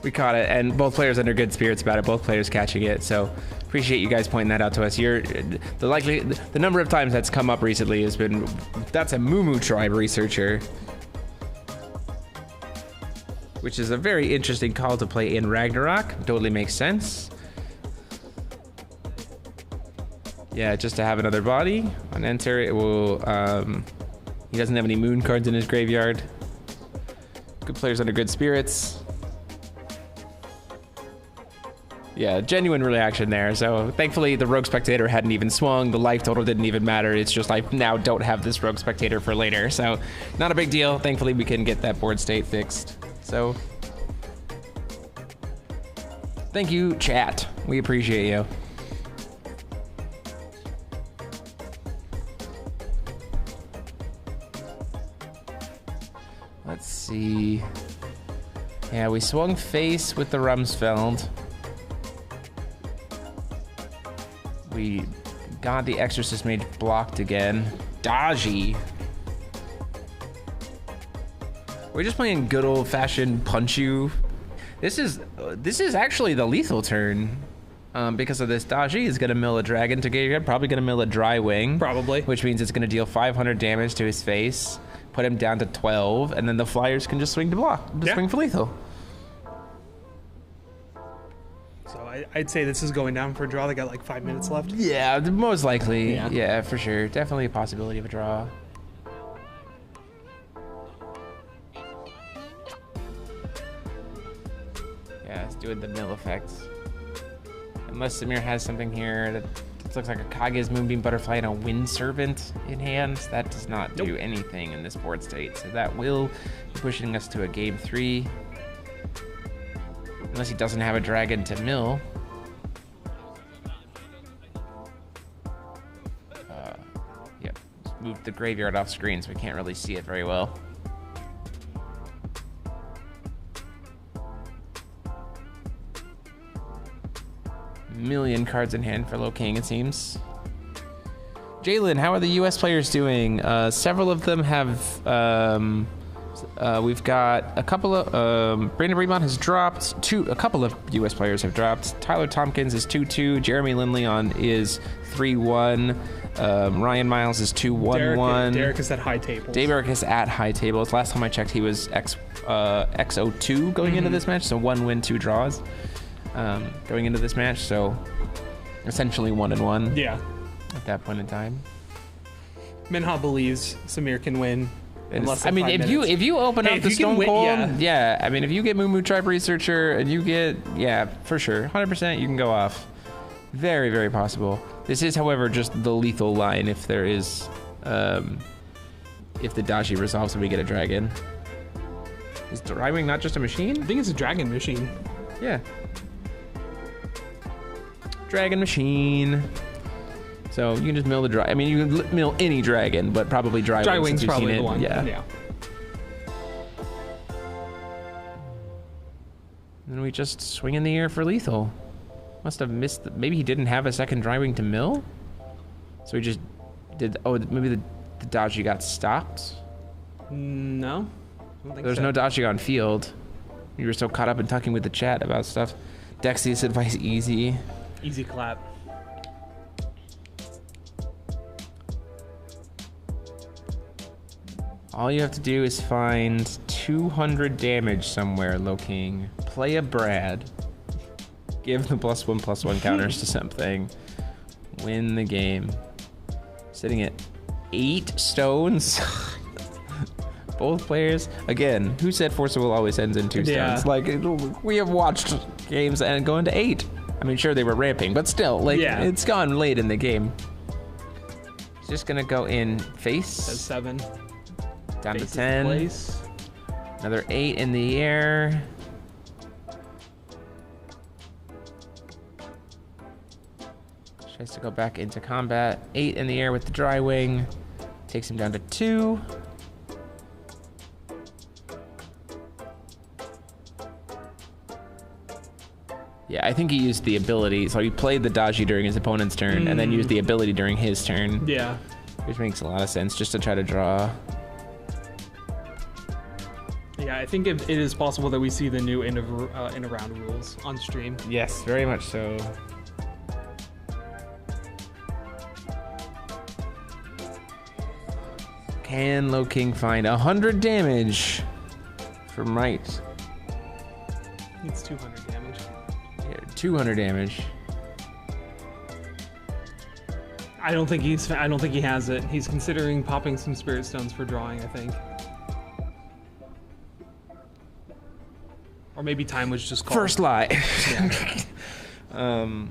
We caught it, and both players under good spirits about it. Both players catching it, so appreciate you guys pointing that out to us. The number of times that's come up recently has been, that's a Mumu tribe researcher, which is a very interesting call to play in Ragnarok. Totally makes sense. Yeah, just to have another body on enter, it will. He doesn't have any moon cards in his graveyard. Good players under good spirits. Yeah, genuine reaction there. So thankfully the Rogue Spectator hadn't even swung. The life total didn't even matter. It's just I now don't have this Rogue Spectator for later. So not a big deal. Thankfully we can get that board state fixed. So thank you, chat. We appreciate you. Let's see. Yeah, we swung face with the Rumsfeld. We got the Exorcist Mage blocked again. Dodgy. We're just playing good old-fashioned punch you. This is actually the lethal turn. Because of this, Dodgy is gonna mill a dragon to get, probably gonna mill a dry wing. Probably. Which means it's gonna deal 500 damage to his face, put him down to 12, and then the flyers can just swing to block, swing for lethal. I'd say this is going down for a draw. They got like 5 minutes left. Yeah, most likely. Yeah. Yeah, for sure. Definitely a possibility of a draw. Yeah, it's doing the mill effects. Unless Samir has something here that looks like a Kage's Moonbeam Butterfly and a Wind Servant in hand. That does not do anything in this board state. So that will be pushing us to a game 3. Unless he doesn't have a dragon to mill. Yep, moved the graveyard off screen so we can't really see it very well. Million cards in hand for Low King, it seems. Jalen, how are the U.S. players doing? Several of them have. We've got a couple of. Brandon Fremont has dropped. A couple of U.S. players have dropped. Tyler Tompkins is 2-2. Jeremy Lindley is 3-1. Ryan Miles is 2-1-1. Derek is at high tables. Derek is at high tables. Last time I checked, he was X02 going into this match. So 1 win, 2 draws going into this match. So essentially 1-1. Yeah. At that point in time. Minha believes Samir can win. I mean, if you open up the Stone Cold, yeah. I mean, if you get Moo Moo Tribe Researcher and you get, for sure, 100%, you can go off. Very, very possible. This is, however, just the lethal line if there is, if the Dashi resolves and we get a dragon. Is Driving not just a machine? I think it's a dragon machine. Yeah. Dragon machine. So you can just mill the I mean, you can mill any dragon, but probably Drywing's probably the one. Yeah. And we just swing in the air for lethal. Must have missed. Maybe he didn't have a second Drywing to mill. So he just did. Oh, maybe the Daji got stopped. No. There's no Daji on field. You were so caught up in talking with the chat about stuff. Dexi's advice easy. Easy clap. All you have to do is find 200 damage somewhere, Loking. Play a Brad. Give the +1/+1 counters to something. Win the game. Sitting at 8 stones. Both players. Again, who said Forcible always ends in 2 stones? Like, we have watched games and go into 8. I mean, sure, they were ramping, but still, like, it's gone late in the game. It's just gonna go in face. Says 7. Down to 10. Place. Another 8 in the air. Tries to go back into combat. 8 in the air with the Drywing. Takes him down to 2. Yeah, I think he used the ability. So he played the Daji during his opponent's turn and then used the ability during his turn. Yeah. Which makes a lot of sense, just to try to draw. Yeah, I think it is possible that we see the new end of round rules on stream. Yes, very much so. Can Loking find 100 damage from right? It's 200 damage. Yeah, 200 damage. I don't think he has it. He's considering popping some Spirit Stones for drawing, I think. Or maybe time was just called. First lie. Yeah.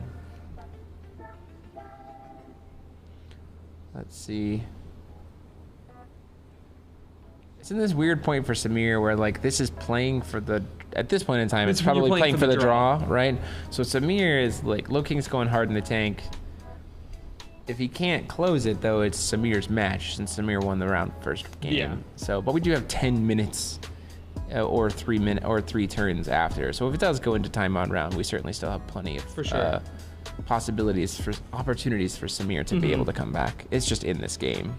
Let's see. It's in this weird point for Samir where, like, this is playing for the... At this point in time, it's probably playing for the draw, right? So Samir is, like, Loking's going hard in the tank. If he can't close it, though, it's Samir's match, since Samir won the round first game. Yeah. So, but we do have 10 minutes or 3 turns after. So if it does go into time on round, we certainly still have plenty of opportunities for Samir to be able to come back. It's just in this game.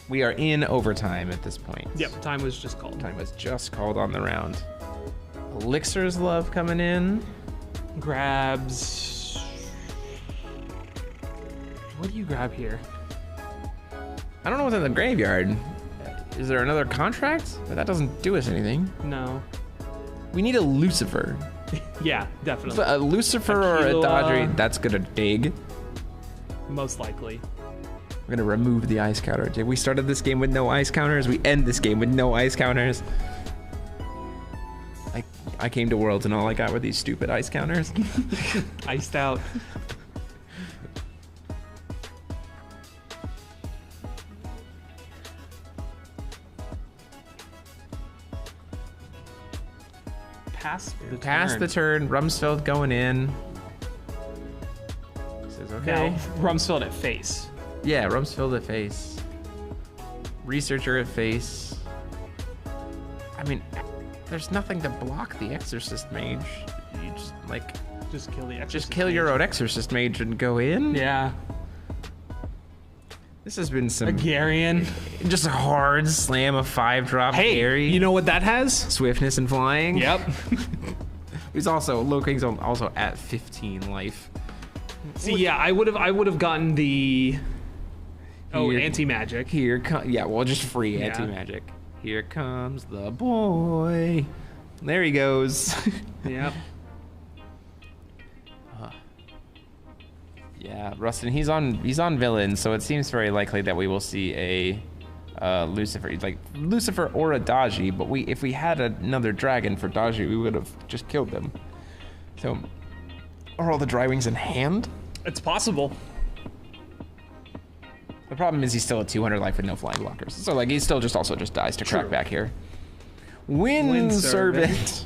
We are in overtime at this point. Yep, time was just called. Time was just called on the round. Elixir's Love coming in. Grabs. What do you grab here? I don't know what's in the graveyard. Is there another contract? But that doesn't do us anything. No. We need a Lucifer. Yeah, definitely. A Lucifer or a Dodgery, that's gonna dig. Most likely. We're gonna remove the ice counter. We started this game with no ice counters. We end this game with no ice counters. I came to Worlds and all I got were these stupid ice counters. Iced out. Pass the turn. Rumsfeld going in. Says okay. Now, Rumsfeld at face. Yeah, Rumsfeld at face. Researcher at face. I mean, there's nothing to block the Exorcist Mage. You just, like... Just kill the exorcist. Just kill your own exorcist mage and go in. Yeah. This has been some Agarian. just a hard slam of 5-drop Hey, carry. you know what that has? Swiftness and flying. Yep. He's also Low King's also at 15 life. See, yeah, I would have gotten the Here- anti-magic. Here comes just free Yeah. anti-magic. Here comes the boy. There he goes. Yep. Yeah, Rustin, he's on villain, so it seems very likely that we will see a Lucifer or a Daji. But if we had another dragon for Daji, we would have just killed them. So, are all the dry wings in hand? It's possible. The problem is he's still at 200 life with no flying blockers. So like he still also just dies to crack True. back here. Wind Servant.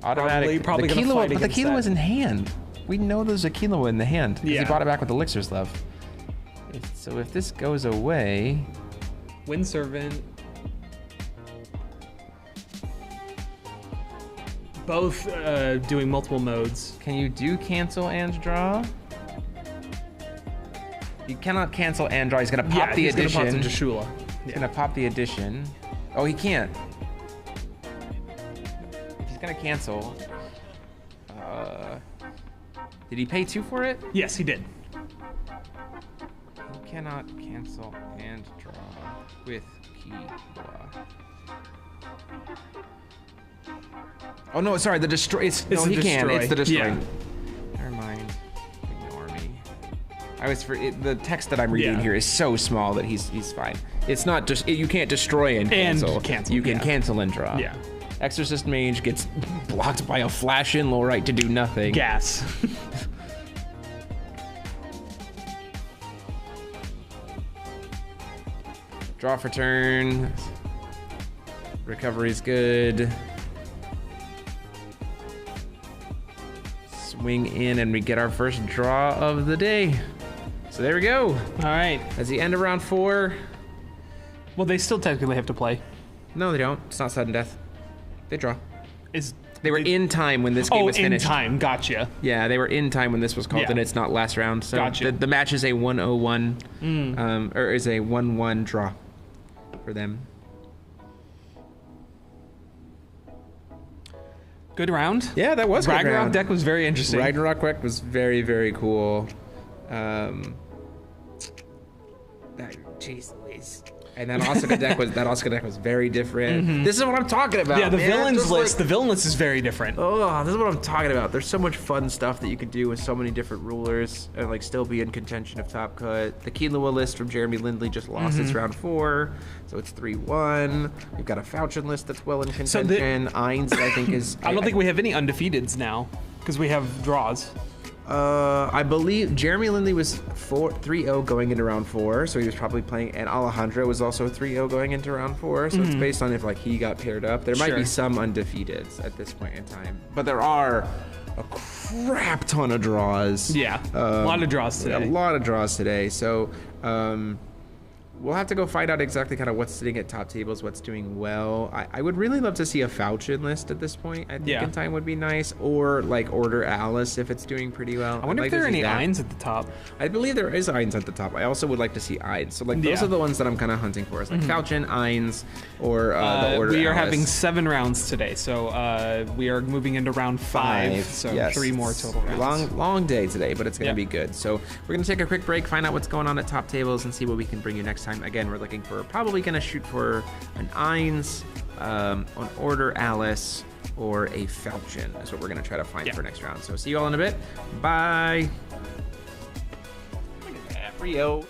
Automatic. Probably the gonna Kilo, fight but the against Kilo that. is in hand. We know there's a Kilo in the hand because he Yeah. brought it back with Elixir's Love. So if this goes away, Wind Servant. Both doing multiple modes. can you do cancel and draw? You cannot cancel and draw. He's gonna pop the he's addition. gonna pop to Jashula. He's gonna pop the addition. Oh, he can't. He's gonna cancel. Did he pay 2 for it? Yes, he did. He cannot cancel and draw with Keyblade. Oh no, sorry, the destroy. No, the he can. destroy. It's the destroy. Yeah. Never mind. Ignore me. The text that I'm reading Yeah. here is so small that he's fine. It's not just you can't destroy and cancel. cancel, You can yeah. cancel and draw. Yeah. Exorcist Mage gets blocked by a flash in low right to do nothing. Gas. Draw for turn. Recovery's good. Swing in and we get our first draw of the day. So there we go. All right. That's the end of round 4. Well, they still technically have to play. No, they don't. It's not sudden death. They draw. They were They- in time when this game was in finished. time. Gotcha. Yeah, they were in time when this was called, Yeah. and it's not last round. So Gotcha. the match is a 1-0-1, or is a 1-1 draw for them. Good round. Yeah, that was good Ragnarok round. deck was very interesting. Ragnarok deck was very, very cool. Jeez Louise. And that Asuka deck was very different. This is what I'm talking about. Yeah, the man. villains Just list. like- The villain list is very different. Oh, this is what I'm talking about. There's so much fun stuff that you could do with so many different rulers and like still be in contention of top cut. The Killua list from Jeremy Lindley just lost its round 4, so it's 3-1. We've got a Falchion list that's well in So contention. Ainz, I think, is. I don't think we have any undefeateds now because we have draws. I believe Jeremy Lindley was 3-0 going into round 4, so he was probably playing, and Alejandro was also 3-0 going into round 4, so it's based on if like he got paired up. There might be Sure. some undefeateds at this point in time, but there are a crap ton of draws. Yeah, a lot of draws today. A lot of draws today. So we'll have to go find out exactly kind of what's sitting at top tables, what's doing well. I would really love to see a Falchion list at this point. I think Yeah. in time would be nice, or like Order Alice if it's doing pretty well. I wonder I'd if like there are to see any that. Eins at the top. I believe there is Ainz at the top. I also would like to see Ainz. So like those Yeah. are the ones that I'm kind of hunting for. It's like Falchion, Ainz, or the Order We are Alice. having 7 rounds today, so we are moving into round 5. So yes. 3 more total rounds. Long day today, but it's going to Yeah. be good. So we're going to take a quick break, find out what's going on at top tables, and see what we can bring you next time. Again, we're looking for, probably going to shoot for an Ainz, an Order Alice, or a Falchion is what we're going to try to find for next round. So see you all in a bit. Bye. Look at that, Rio.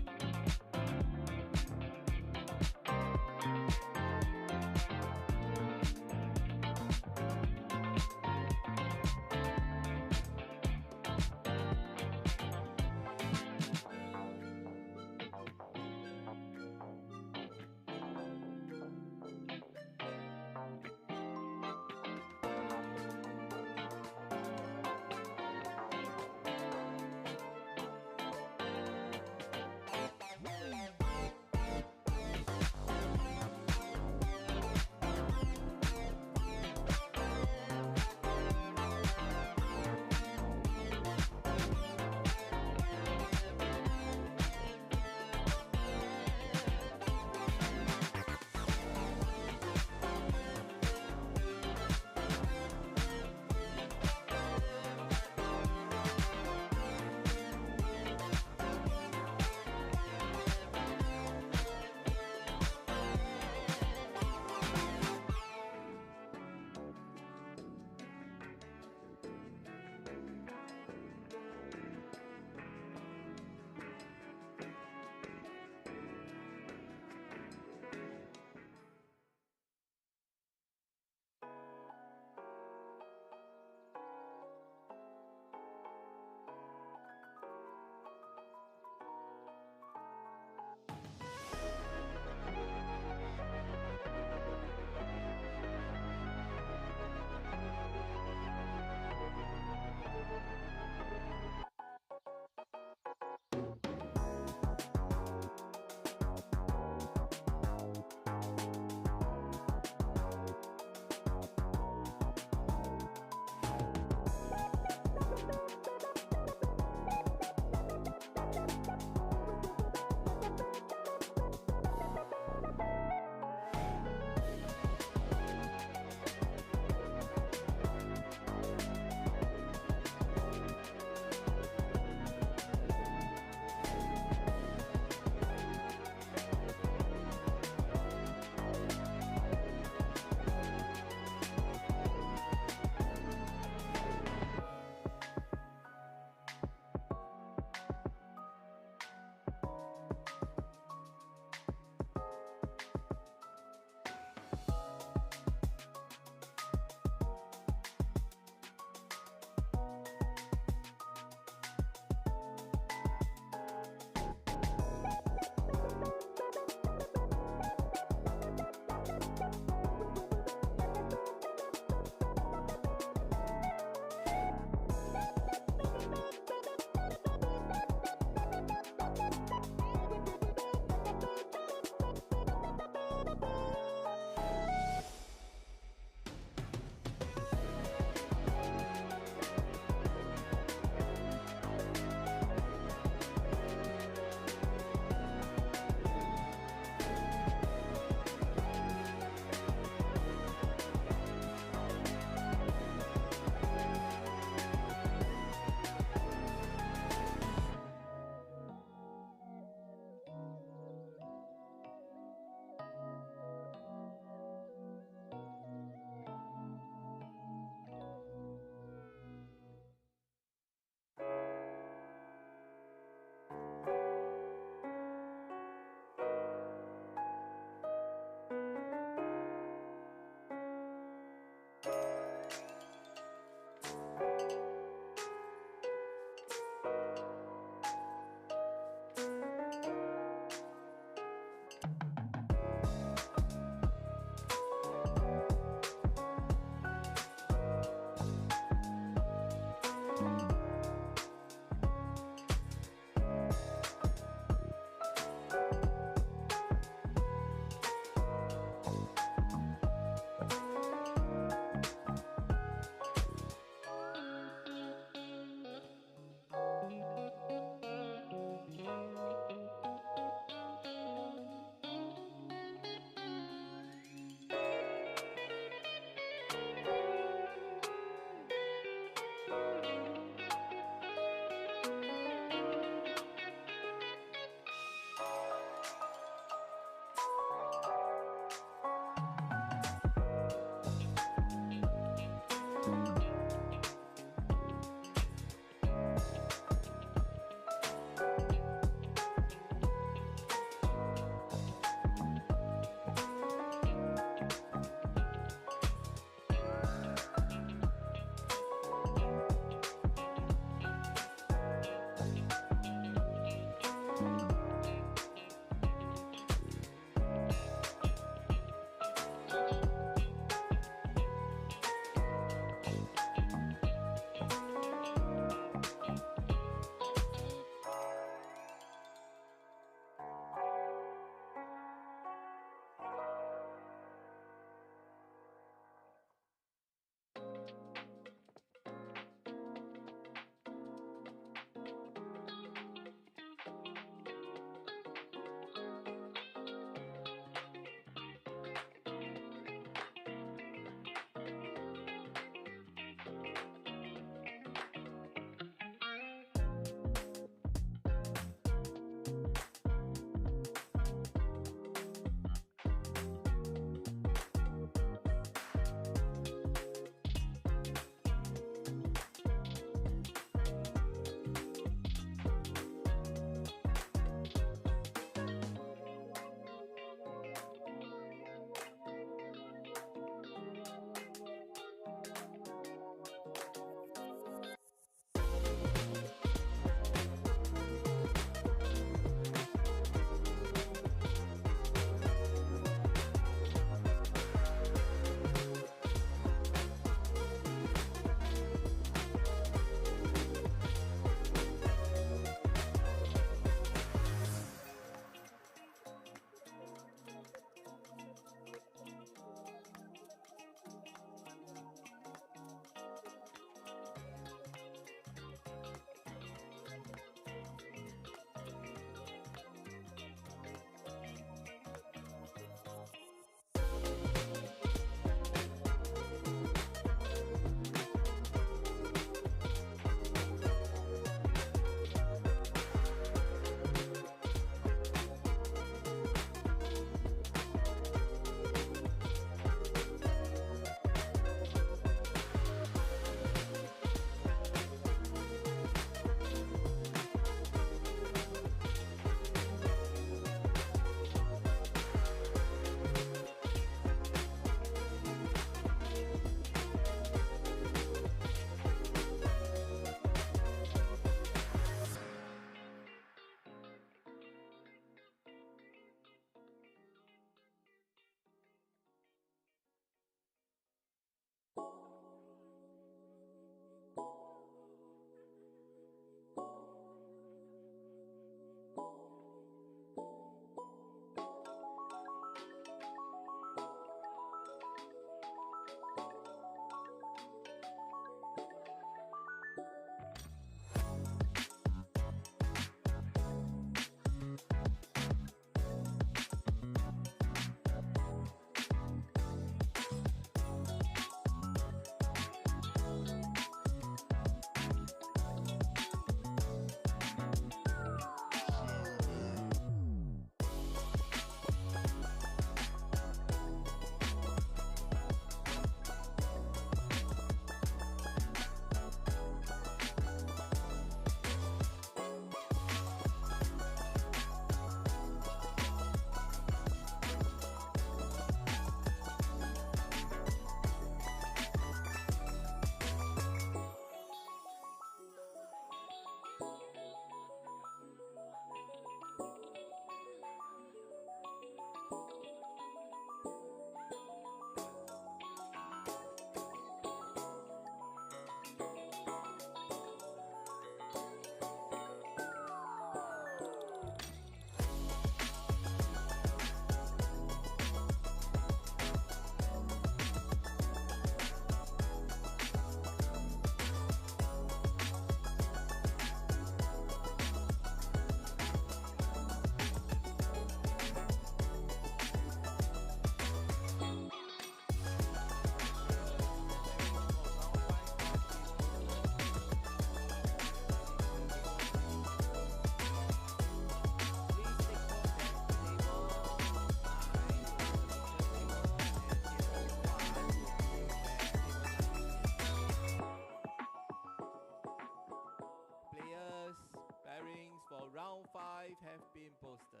Round 5 have been posted.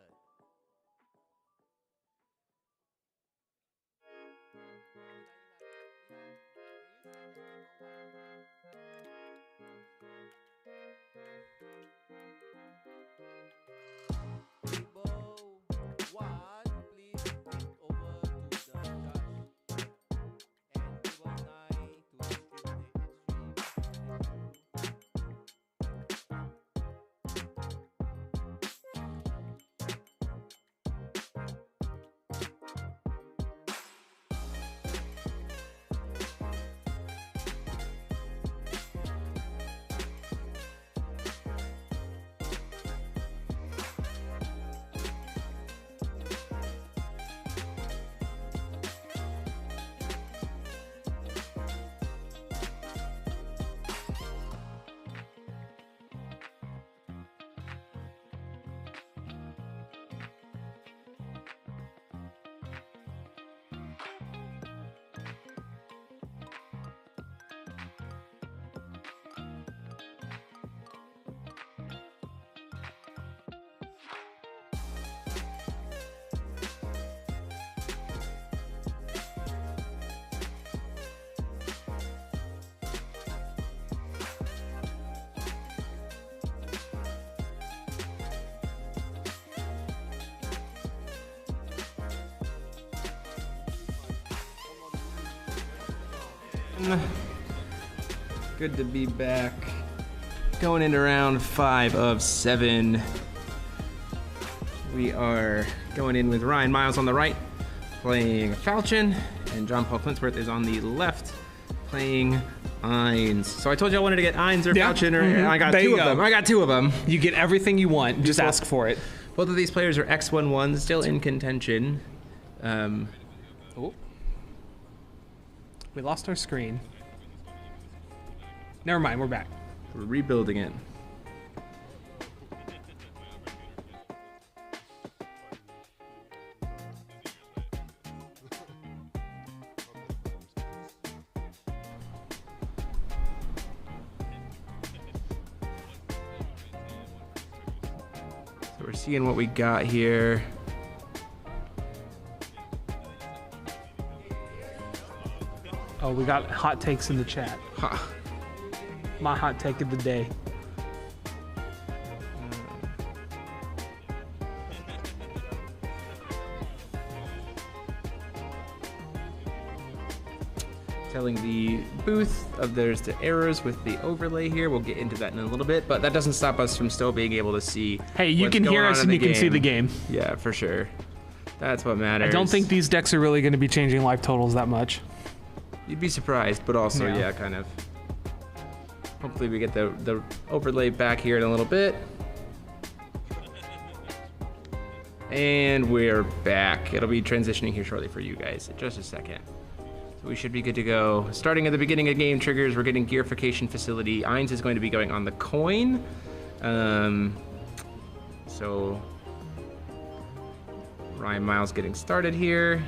Table 1, please take over to the judge. And table 9 to distribute the Good to be back. Going into round 5 of 7. We are going in with Ryan Miles on the right, playing Falchion, and John Paul Flintsworth is on the left, playing Ainz. So I told you I wanted to get Ainz or Falchion, and I got There two you of go. them. I got 2 of them. You get everything you want. Just ask for it. Both of these players are X11, still in contention. Oh. We lost our screen. Never mind, we're back. We're rebuilding it. So we're seeing what we got here. Oh, we got hot takes in the chat. Huh. My hot take of the day. Telling the booth of there's the errors with the overlay here. We'll get into that in a little bit, but that doesn't stop us from still being able to see. Hey, you what's can going hear on us in and the you can see game. the game. Yeah, for sure. That's what matters. I don't think these decks are really going to be changing life totals that much. You'd be surprised, but also, Yeah. yeah, kind of. Hopefully we get the overlay back here in a little bit. And we're back. It'll be transitioning here shortly for you guys in just a second. So we should be good to go. Starting at the beginning of game triggers, we're getting gearification facility. Ainz is going to be going on the coin. So Ryan Miles getting started here.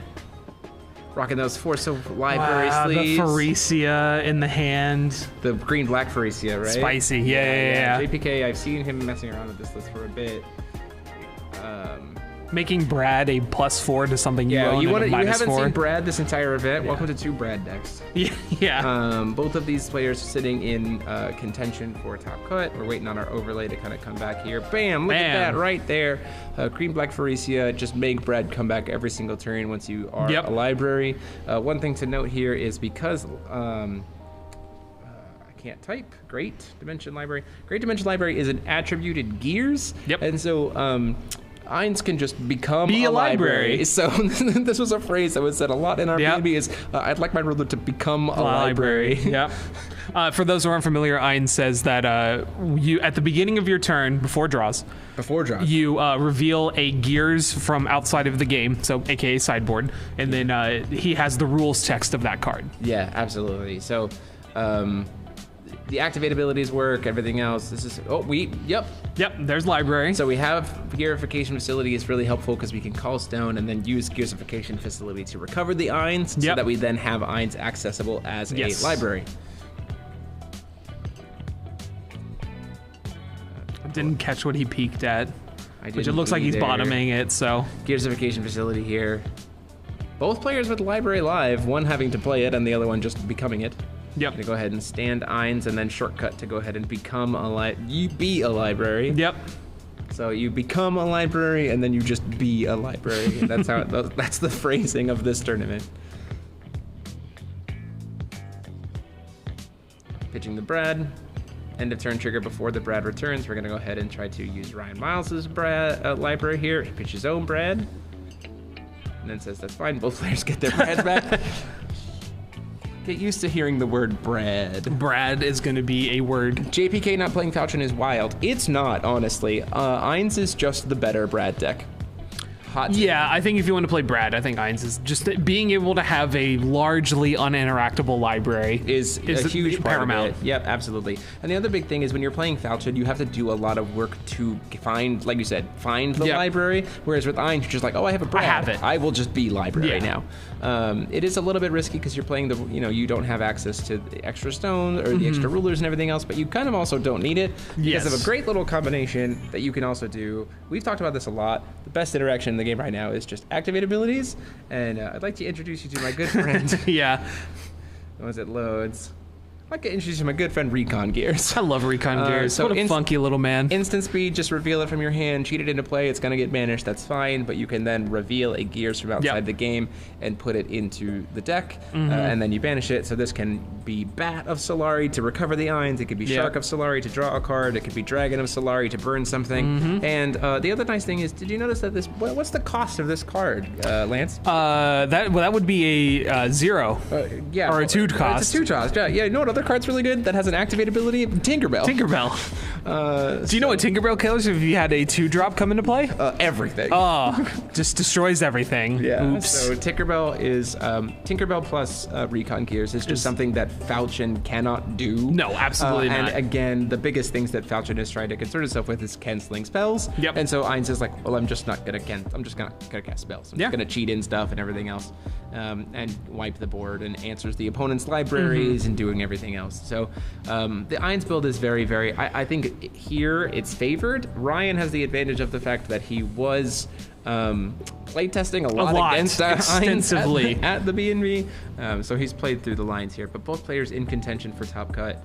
Rocking those Force of Library sleeves. The Pharesia in the hand. The green-black Pharesia, right? Spicy, yeah. JPK, I've seen him messing around with this list for a bit. Making Brad a +4 to something you own you and a haven't -4. seen Brad this entire event. Yeah. Welcome to 2 Brad decks. Yeah. Both of these players are sitting in contention for top cut. We're waiting on our overlay to kind of come back here. Bam! Look at that right there. Green-black Pharesia. Just make Brad come back every single turn once you are a library. One thing to note here is because I can't type. Great Dimension Library. Great Dimension Library is an attributed gears. Yep. And so Ainz can just become Be a library. So this was a phrase that was said a lot in our community is, I'd like my ruler to become a library. Yep. For those who aren't familiar, Ainz says that you at the beginning of your turn, before draws, you reveal a gears from outside of the game, so aka sideboard, and then he has the rules text of that card. Yeah, absolutely. So the activate abilities work, everything else. This is, Yep, there's library. So we have gearification facility is really helpful because we can call stone and then use gearification facility to recover the Ainz so that we then have Ainz accessible as a library. Didn't catch what he peaked at, I which it didn't looks like he's either. bottoming it, so. Gearsification facility here. Both players with library live, one having to play it and the other one just becoming it. Yep. Gonna go ahead and stand Eins and then shortcut to go ahead and become you be a library. Yep. So you become a library and then you just be a library. That's how that's the phrasing of this tournament. Pitching the Brad. End of turn trigger before the Brad returns. We're gonna go ahead and try to use Ryan Miles's Brad library here. He pitches his own Brad. And then says that's fine. Both players get their Brads back. Get used to hearing the word Brad. Brad is going to be a word. JPK not playing Falchion is wild. It's not, honestly. Eins is just the better Brad deck. Hot take. Yeah, I think if you want to play Brad, I think Eins is just being able to have a largely uninteractable library is a huge part paramount. of it. Yep, absolutely. And the other big thing is when you're playing Falchion, you have to do a lot of work to find, like you said, find the Yep. library. Whereas with Eins, you're just like, oh, I have a Brad. I have it. I will just be library Yeah. now. It is a little bit risky because you're playing you don't have access to the extra stones or the extra rulers and everything else, but you kind of also don't need it because of Yes. a great little combination that you can also do. We've talked about this a lot. The best interaction in the game right now is just activate abilities, and I'd like to introduce you to my good friend. Yeah, Once it loads, I'd like to introduce you to my good friend Recon Gears. I love Recon Gears. so What a funky little man. Instant speed, just reveal it from your hand, cheat it into play, it's going to get banished, that's fine, but you can then reveal a Gears from outside Yep. the game and put it into the deck, and then you banish it. So this can be Bat of Solari to recover the Eins, it could be Yep. Shark of Solari to draw a card, it could be Dragon of Solari to burn something. And the other nice thing is, did you notice that what's the cost of this card, Lance? That would be a 0. Yeah, or a 2 cost. It's a 2 cost, yeah. You know what other card's really good that has an activate ability? Tinkerbell. Tinkerbell. Do you know what Tinkerbell kills if you had a 2-drop come into play? Everything. Oh, just destroys everything. Yeah. Oops. So Tinkerbell is Tinkerbell plus Recon Gears is just something that Falchion cannot do. No, absolutely not. And again, the biggest things that Falchion is trying to concern itself with is canceling spells. Yep. And so Eins is like, well, I'm just not gonna I'm just gonna cast spells. I'm Yeah. just gonna cheat in stuff and everything else, and wipe the board and answers the opponent's libraries and doing everything else. So the Eins build is very, very. I think here it's favored. Ryan has the advantage of the fact that he was playtesting a lot against extensively Eins at the B&B. So he's played through the lines here, but both players in contention for top cut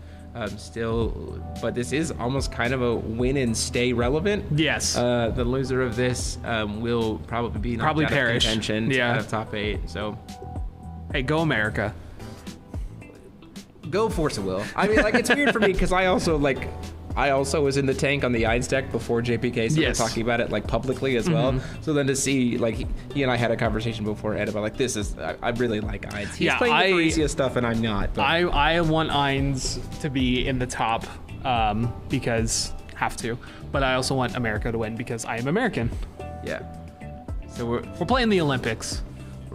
still. But this is almost kind of a win and stay relevant. Yes. The loser of this will probably be knocked out perish. of contention Yeah. out of top 8. So Hey, go America. go Force of Will. I mean, like, it's weird for me because I also was in the tank on the Eins deck before JPK started Yes. talking about it like publicly as well. So then to see like he and I had a conversation beforehand about like I really like Eins. He's Yeah, playing the Parisia stuff and I'm not. But I want Eins to be in the top because have to, but I also want America to win because I am American. yeah. So we're playing the Olympics.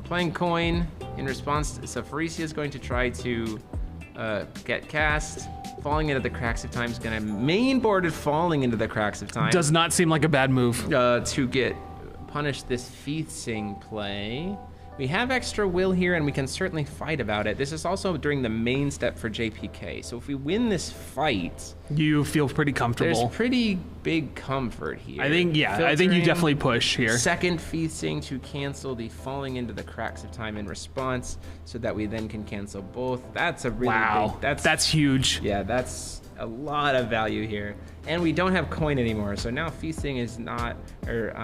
playing coin in response. So Parisia is going to try to get cast. Falling into the cracks of time is going to main boarded falling into the cracks of time. Does not seem like a bad move. To get punished this Feathsing play. We have extra will here, and we can certainly fight about it. This is also during the main step for JPK. So if we win this fight, You feel pretty comfortable. there's pretty big comfort here. I think you Filtering, definitely push here. Second Feathsing to cancel the falling into the cracks of time in response, so that we then can cancel both. That's a really Wow, big. that's huge. Yeah, that's a lot of value here. And we don't have coin anymore, so now Feasting is not, or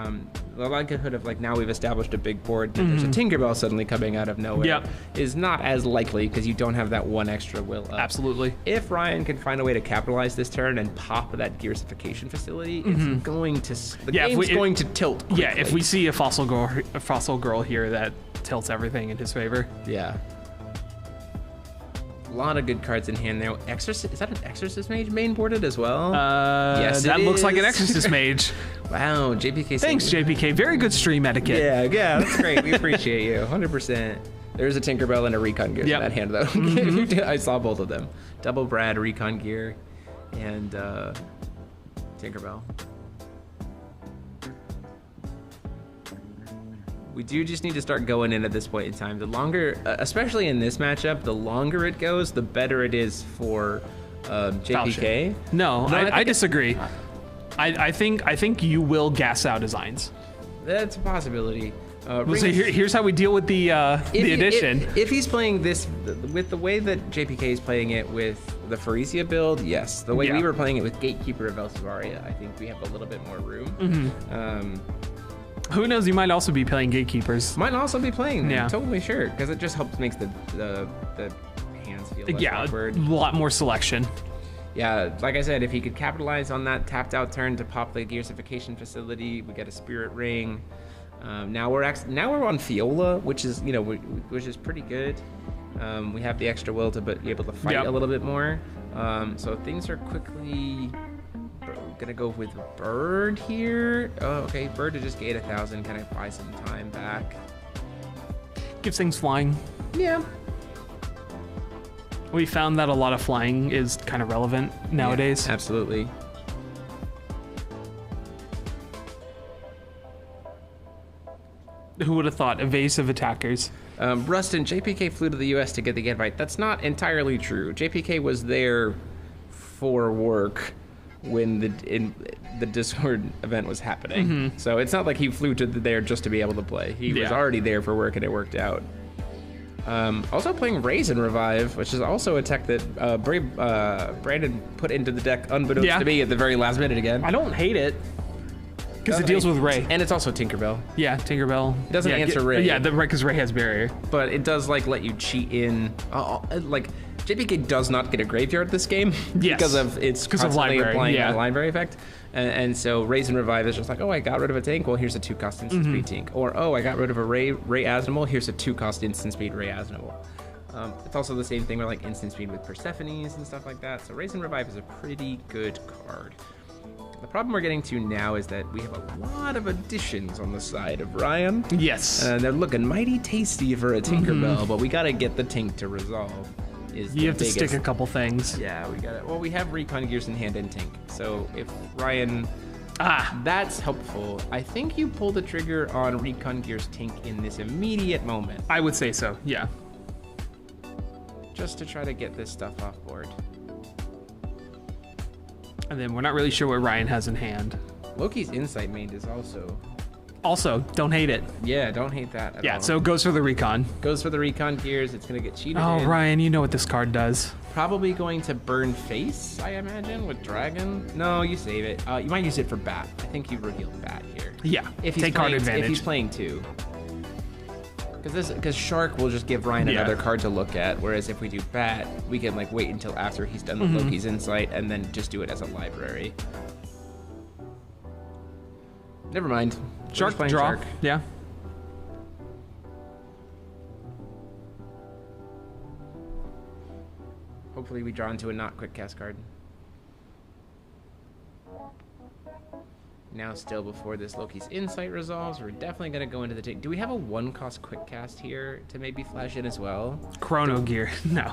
the likelihood of like now we've established a big board, that there's a Tinkerbell suddenly coming out of nowhere Yep. is not as likely because you don't have that one extra will up. Absolutely. If Ryan can find a way to capitalize this turn and pop that Gearsification facility, it's going to, game's going to tilt quickly. Yeah, if we see a fossil girl here, that tilts everything in his favor. Yeah. A lot of good cards in hand there. Exorcist, is that an Exorcist Mage main boarded as well? Yes, that it looks like an is. Exorcist Mage. Wow, JPK. Thanks, JPK. Very good stream etiquette. Yeah, that's great. We appreciate you, 100%. There's a Tinkerbell and a Recon Gear Yep. in that hand, though. I saw both of them. Double Brad, Recon Gear, and Tinkerbell. We do just need to start going in at this point in time. The longer, especially in this matchup, the longer it goes, the better it is for JPK. No, I think disagree. I think you will gas out designs. That's a possibility. So Ring- here's how we deal with the addition. If he's playing this with the way that JPK is playing it with the Pharesia build, yes. The way Yeah. we were playing it with Gatekeeper of Elsevaria, I think we have a little bit more room. Who knows? You might also be playing Gatekeepers. Might also be playing them, Yeah. totally sure, because it just helps makes the hands feel less Yeah, awkward. a lot more selection. Yeah, like I said, if he could capitalize on that tapped out turn to pop the Gearsification facility, we get a Spirit Ring. Now we're on Fiola, which is which is pretty good. We have the extra will to be able to fight Yep. a little bit more. So things are quickly gonna go with Bird here. Oh, okay, Bird to just gate 1,000. Can I buy some time back? Gives things flying. Yeah. We found that a lot of flying is kind of relevant nowadays. Yeah, absolutely. Who would have thought evasive attackers? Rustin, JPK flew to the U.S. to get the invite. That's not entirely true. JPK was there for work when the Discord event was happening. So it's not like he flew to there just to be able to play. He was Yeah. already there for work, and it worked out. Also playing Raisin Revive, which is also a tech that Brandon put into the deck unbeknownst Yeah. to me at the very last minute again. I don't hate it because it deals with Ray. And it's also Tinkerbell. Yeah, Tinkerbell. It doesn't yeah, answer Ray. Yeah, because Ray has barrier. But it does let you cheat in. Like JPK does not get a graveyard this game Yes. because of it's 'Cause of constantly library, applying yeah. a library effect. And so Raisin Revive is just like, oh, I got rid of a tank. Well, here's a 2-cost instant speed tank. Or oh, I got rid of a Ray Asnimal. Here's a 2-cost instant speed Ray Asnimal. It's also the same thing with like instant speed with Persephones and stuff like that. So Raisin Revive is a pretty good card. The problem we're getting to now is that we have a lot of additions on the side of Ryan. Yes. They're looking mighty tasty for a Tinkerbell, but we gotta get the Tink to resolve. You have to stick a couple things. Yeah, we got it. Well, we have Recon Gears in hand and Tink. So if Ryan, Ah, that's helpful. I think you pull the trigger on Recon Gears Tink in this immediate moment, I would say so. Yeah. just to try to get this stuff off board. And then we're not really sure what Ryan has in hand. Loki's Insight Main is Also, don't hate it. yeah, don't hate that at Yeah, all. so it goes for the recon. goes for the Recon Gears. It's gonna get cheated Oh, in. Ryan, you know what this card does. Probably going to burn face, I imagine, with Dragon. No, you save it. You might use it for Bat. I think you reveal Bat here. Yeah, If he's take card playing, advantage. If he's playing 2. Because Shark will just give Ryan Yeah. another card to look at, whereas if we do Bat, we can wait until after he's done with Loki's Insight and then just do it as a library. Never mind. We're just Shark playing draw. Shark. Yeah. Hopefully we draw into a not quick cast card. Now still before this Loki's Insight resolves, we're definitely going to go into the tank. Do we have a 1-cost quick cast here to maybe flash in as well? Chrono Gear. No.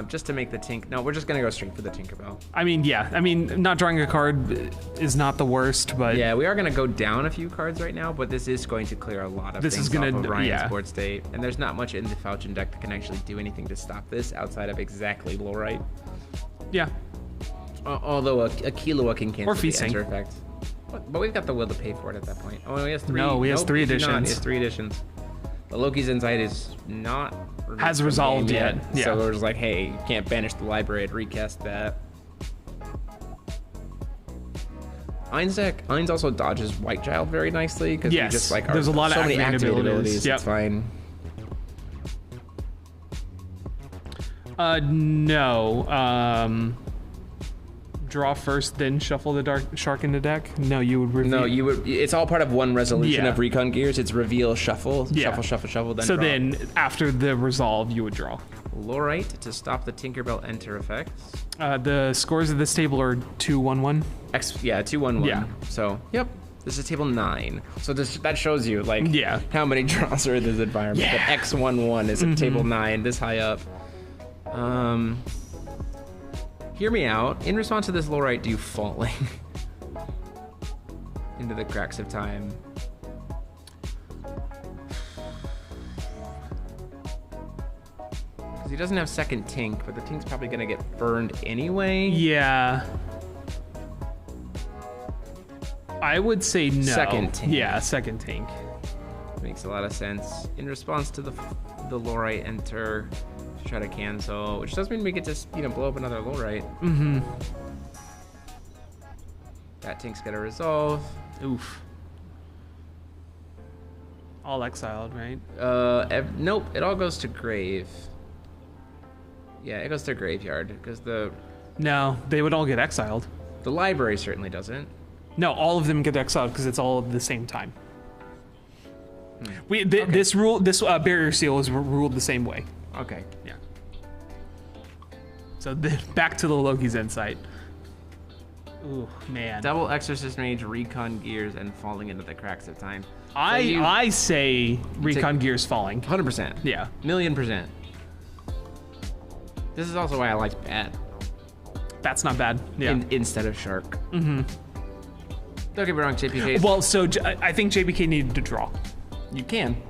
Just to make the Tink. No, we're just going to go straight for the Tinkerbell. I mean, yeah. I mean, not drawing a card is not the worst, but Yeah, we are going to go down a few cards right now, but this is going to clear a lot of This things is gonna- off of Ryan's yeah. board state. And there's not much in the Falchion deck that can actually do anything to stop this outside of exactly Lorite. yeah. Although a Killua can cancel Or the Feasting. enter effect. But we've got the will to pay for it at that point. Oh, he has 3. No, he has 3 he does not. additions. He has 3 additions. The Loki's Insight is not Has from resolved game yet, yeah. So we're just like, hey, you can't banish the library and recast that. Ainz also dodges White Child very nicely because Yes, we just are there's a lot of so many activated activated abilities. abilities. Yep. It's fine. No. Draw first, then shuffle the dark shark in the deck. No, you would reveal. No, you would. It's all part of one resolution Yeah. of Recon Gears. It's reveal, shuffle, Yeah. shuffle, then So draw. then, after the resolve, you would draw. Lorite to stop the Tinkerbell enter effects. The scores of this table are 2-1-1. 2-1-1. Yeah. So, yep. This is table 9. So that shows you Yeah. how many draws are in this environment. Yeah. That X11 is at table 9, this high up. Hear me out. In response to this Lorite, do falling into the cracks of time. Because he doesn't have second Tink, but the Tink's probably gonna get burned anyway. Yeah. I would say no. Second tank. Yeah, second tank. Makes a lot of sense. In response to the Lorite enter to try to cancel, which does mean we get to blow up another Lorite. Mm-hmm. That tank's got to resolve. Oof. All exiled, right? Nope. It all goes to grave. Yeah, it goes to graveyard because No, they would all get exiled. the library certainly doesn't. No, all of them get exiled because it's all at the same time. Okay. This barrier seal is ruled the same way. Okay. Yeah. So back to the Loki's insight. Ooh, man. Double Exorcist Mage, Recon Gears, and falling into the cracks of time. I say Recon Gears falling. 100%. Yeah. $1,000,000%. This is also why I liked Bat That's not bad. Yeah. instead of Shark. Mm-hmm. Don't get me wrong, JPK. Well, so I think JPK needed to draw. You can.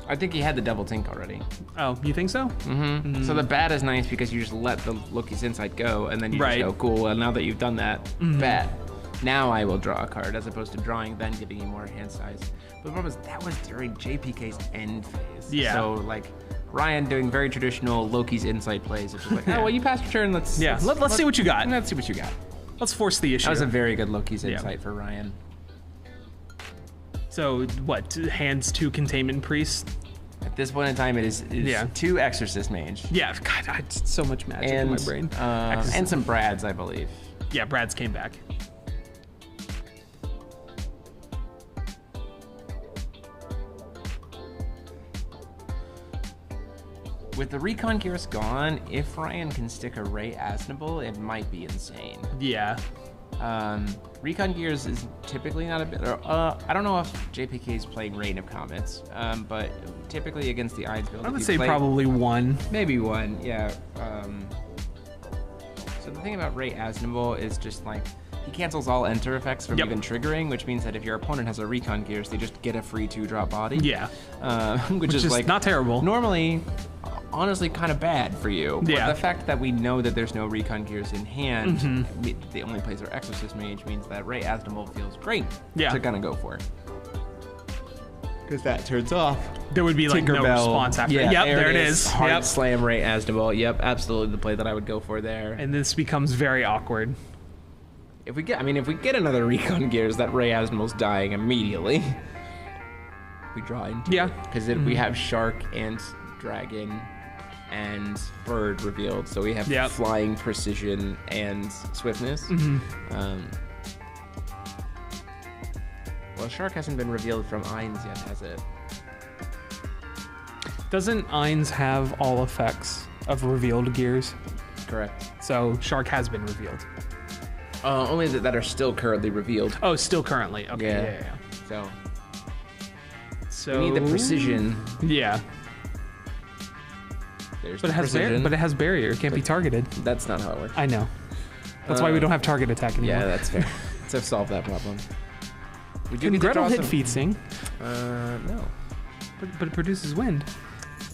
I think he had the double tink already. Oh, you think so? Mm-hmm. So the Bat is nice because you just let the Loki's Insight go, and then you Right. just go, cool, well, now that you've done that, Bat. Now I will draw a card, as opposed to drawing, then giving you more hand size. But the problem is, that was during JPK's end phase. Yeah. So, like, Ryan doing very traditional Loki's Insight plays. It's just like, oh, well, you passed your turn, let's Yeah. Let's see what you got. Let's see what you got. Let's force the issue. That was a very good Loki's Yeah. Insight for Ryan. So what? Hands to Containment Priest. At this point in time, it is Yeah. 2 Exorcist Mage. Yeah. God, I had so much magic in my brain. And some Brads, I believe. Yeah, Brad's came back. With the Recon Gears gone, if Ryan can stick a Ray Asnable, it might be insane. Yeah. Recon Gears is typically not a bit. I don't know if JPK is playing Rain of Comets, but typically against the Ides build, I if would you say play- probably one. maybe one. Yeah. So the thing about Ray Asnable is just like he cancels all enter effects from Yep. even triggering, which means that if your opponent has a Recon Gears, they just get a free 2-drop body. Yeah. Which is like not terrible. normally honestly kind of bad for you. Yeah. But the fact that we know that there's no Recon Gears in hand, Mm-hmm. the only place our Exorcist Mage means that Ray Asnable feels great Yeah. to gonna go for. Because that turns off. There would be like no Tinkerbell. response after. Yeah, Yep, there it is. Hard Yep. slam Ray Asnable. Yep, absolutely the play that I would go for there. And this becomes very awkward. If we get another Recon Gears, that Ray Asnable's dying immediately. We draw into Yeah. because we have Shark and Dragon and Bird revealed, so we have Yep. flying, precision, and swiftness. Well, Shark hasn't been revealed from Ainz yet, has it? Doesn't Ainz have all effects of revealed gears? Correct. So Shark has been revealed. Only that are still currently revealed. Oh, still currently. Okay. Yeah. Yeah. So So we need the precision. Yeah. There's But the it has precision. but it has barrier. It can't be targeted. That's not how it works. I know. That's why we don't have target attack anymore. Yeah, that's fair. To solve that problem. We do Can need to Gretel draw hit some- feet sing? No. But it produces wind.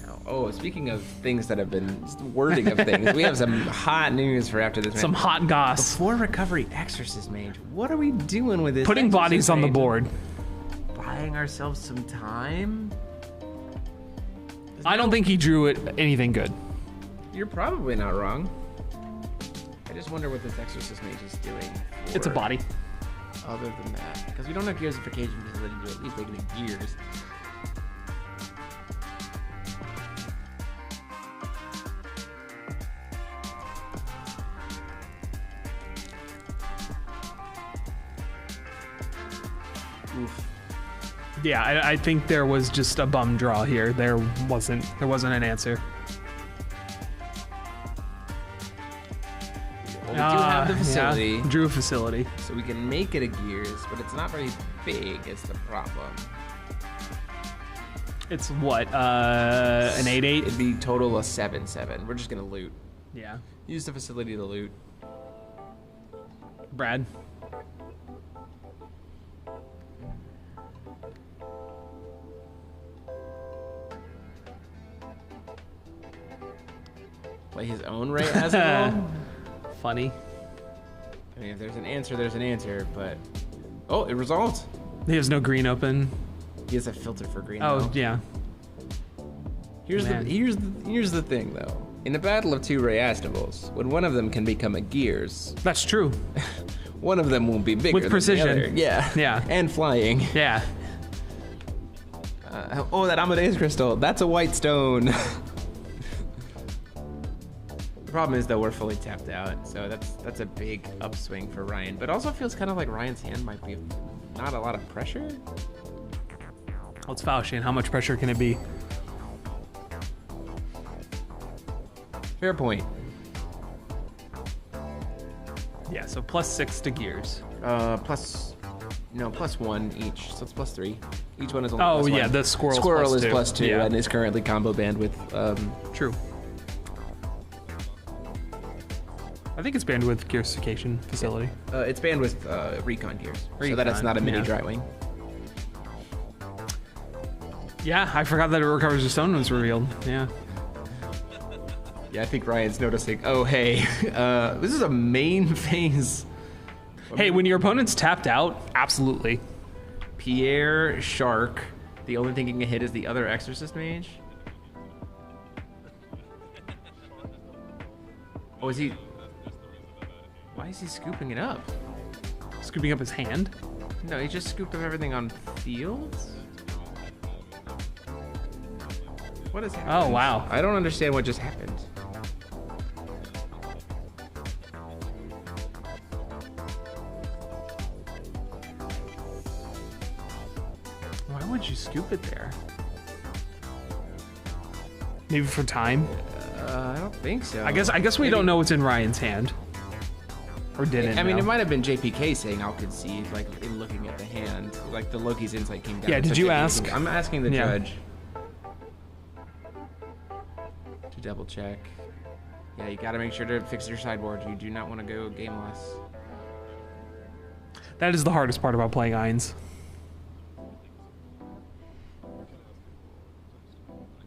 No. Oh, speaking of things that have been wording of things, we have some hot news for after this match. Some hot goss. Before recovery, Exorcist Mage. What are we doing with this? Putting Exorcist bodies on the Mage? board. Buying ourselves some time. I don't think he drew it anything good. You're probably not wrong. I just wonder what this Exorcist Mage is doing. It's a for- body. Other than that, because we don't have gearsification facility to at least make it in gears. Oof. Yeah, I think there was just a bum draw here. There wasn't an answer. Well, we do have the facility, Yeah, drew a facility. so we can make it a gears, but it's not very big. Is the problem? It's what, an 8/8? It'd be total a 7/7. We're just gonna loot. Yeah. Use the facility to loot. Brad. Play his own Ray Asnable. Funny. I mean, if there's an answer, there's an answer, but Oh, it resolved. He has no green open. He has a filter for green. Oh, though. yeah. Here's Man. here's the thing though. In a battle of two Rayastivals, when one of them can become a Gears, That's true. one of them will be bigger With precision. than the other. Yeah. Yeah. And flying. Yeah. Oh, that Amadeus crystal. That's a white stone. The problem is though we're fully tapped out, so that's a big upswing for Ryan. But also feels kind of like Ryan's hand might be not a lot of pressure. Let's foul Shane. How much pressure can it be? Fair point. Yeah, so +6 to Gears. +1 each, so it's +3. Each one is only Oh, +1. yeah, the squirrel's Squirrel is +2. +2 Yeah. and is currently combo banned with True. I think it's banned with Gearsification facility. it's banned with recon gears, so that it's Recon, not a mini yeah. dry wing. Yeah, I forgot that it recovers the stone when it's revealed. Yeah. Yeah, I think Ryan's noticing. Oh, hey, this is a main phase. Hey, when your opponent's tapped out, absolutely. Pierre Shark. The only thing he can hit is the other Exorcist mage. Oh, is he? Why is he scooping it up? Scooping up his hand. No, he just scooped up everything on fields. What is happening? Oh, wow. I don't understand what just happened. Why would you scoop it there? Maybe for time? I don't think so. I guess we Maybe- don't know what's in Ryan's hand. Or didn't I mean, know. it might have been JPK saying I'll concede, like in looking at the hand, like the Loki's insight came down. Yeah, did So you JPK ask? I'm asking the Yeah. judge to double check. Yeah, you got to make sure to fix your sideboard. You do not want to go gameless. That is the hardest part about playing Irons.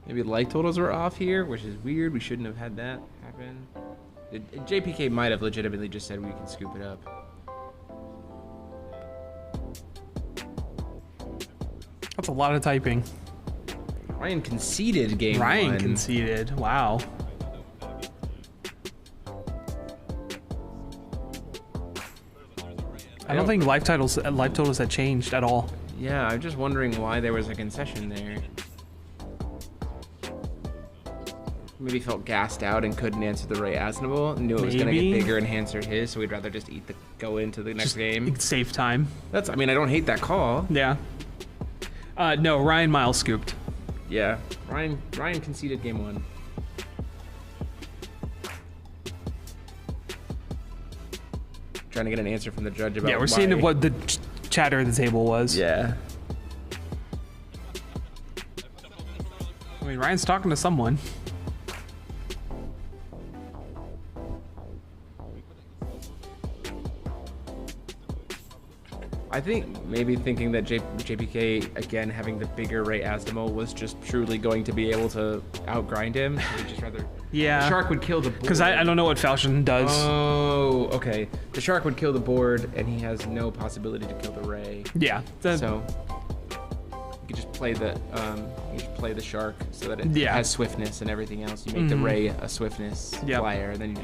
Maybe life totals were off here, which is weird. We shouldn't have had that happen. JPK might have legitimately just said we can scoop it up. That's a lot of typing. Ryan conceded game Ryan one. conceded. Wow. I don't think life totals had changed at all. Yeah, I'm just wondering why there was a concession there. Maybe felt gassed out and couldn't answer the Ray Asnable. Knew it was going to get Maybe. bigger and answered his, so we'd rather just go into the next game. Save time. I mean, I don't hate that call. Yeah. No, Ryan Miles scooped. Yeah, Ryan conceded game one. Trying to get an answer from the judge about Yeah, we're why. seeing what the chatter at the table was. Yeah. I mean, Ryan's talking to someone. I think maybe thinking that JPK, again, having the bigger Ray Asdamo was just truly going to be able to outgrind him. He'd just rather... Yeah. The Shark would kill the board. Because I don't know what Falchion does. Oh, okay. The Shark would kill the board, and he has no possibility to kill the Ray. Yeah. So you could just play the Shark so that it Yeah. has swiftness and everything else. You make the Ray a swiftness Yep. flyer, and then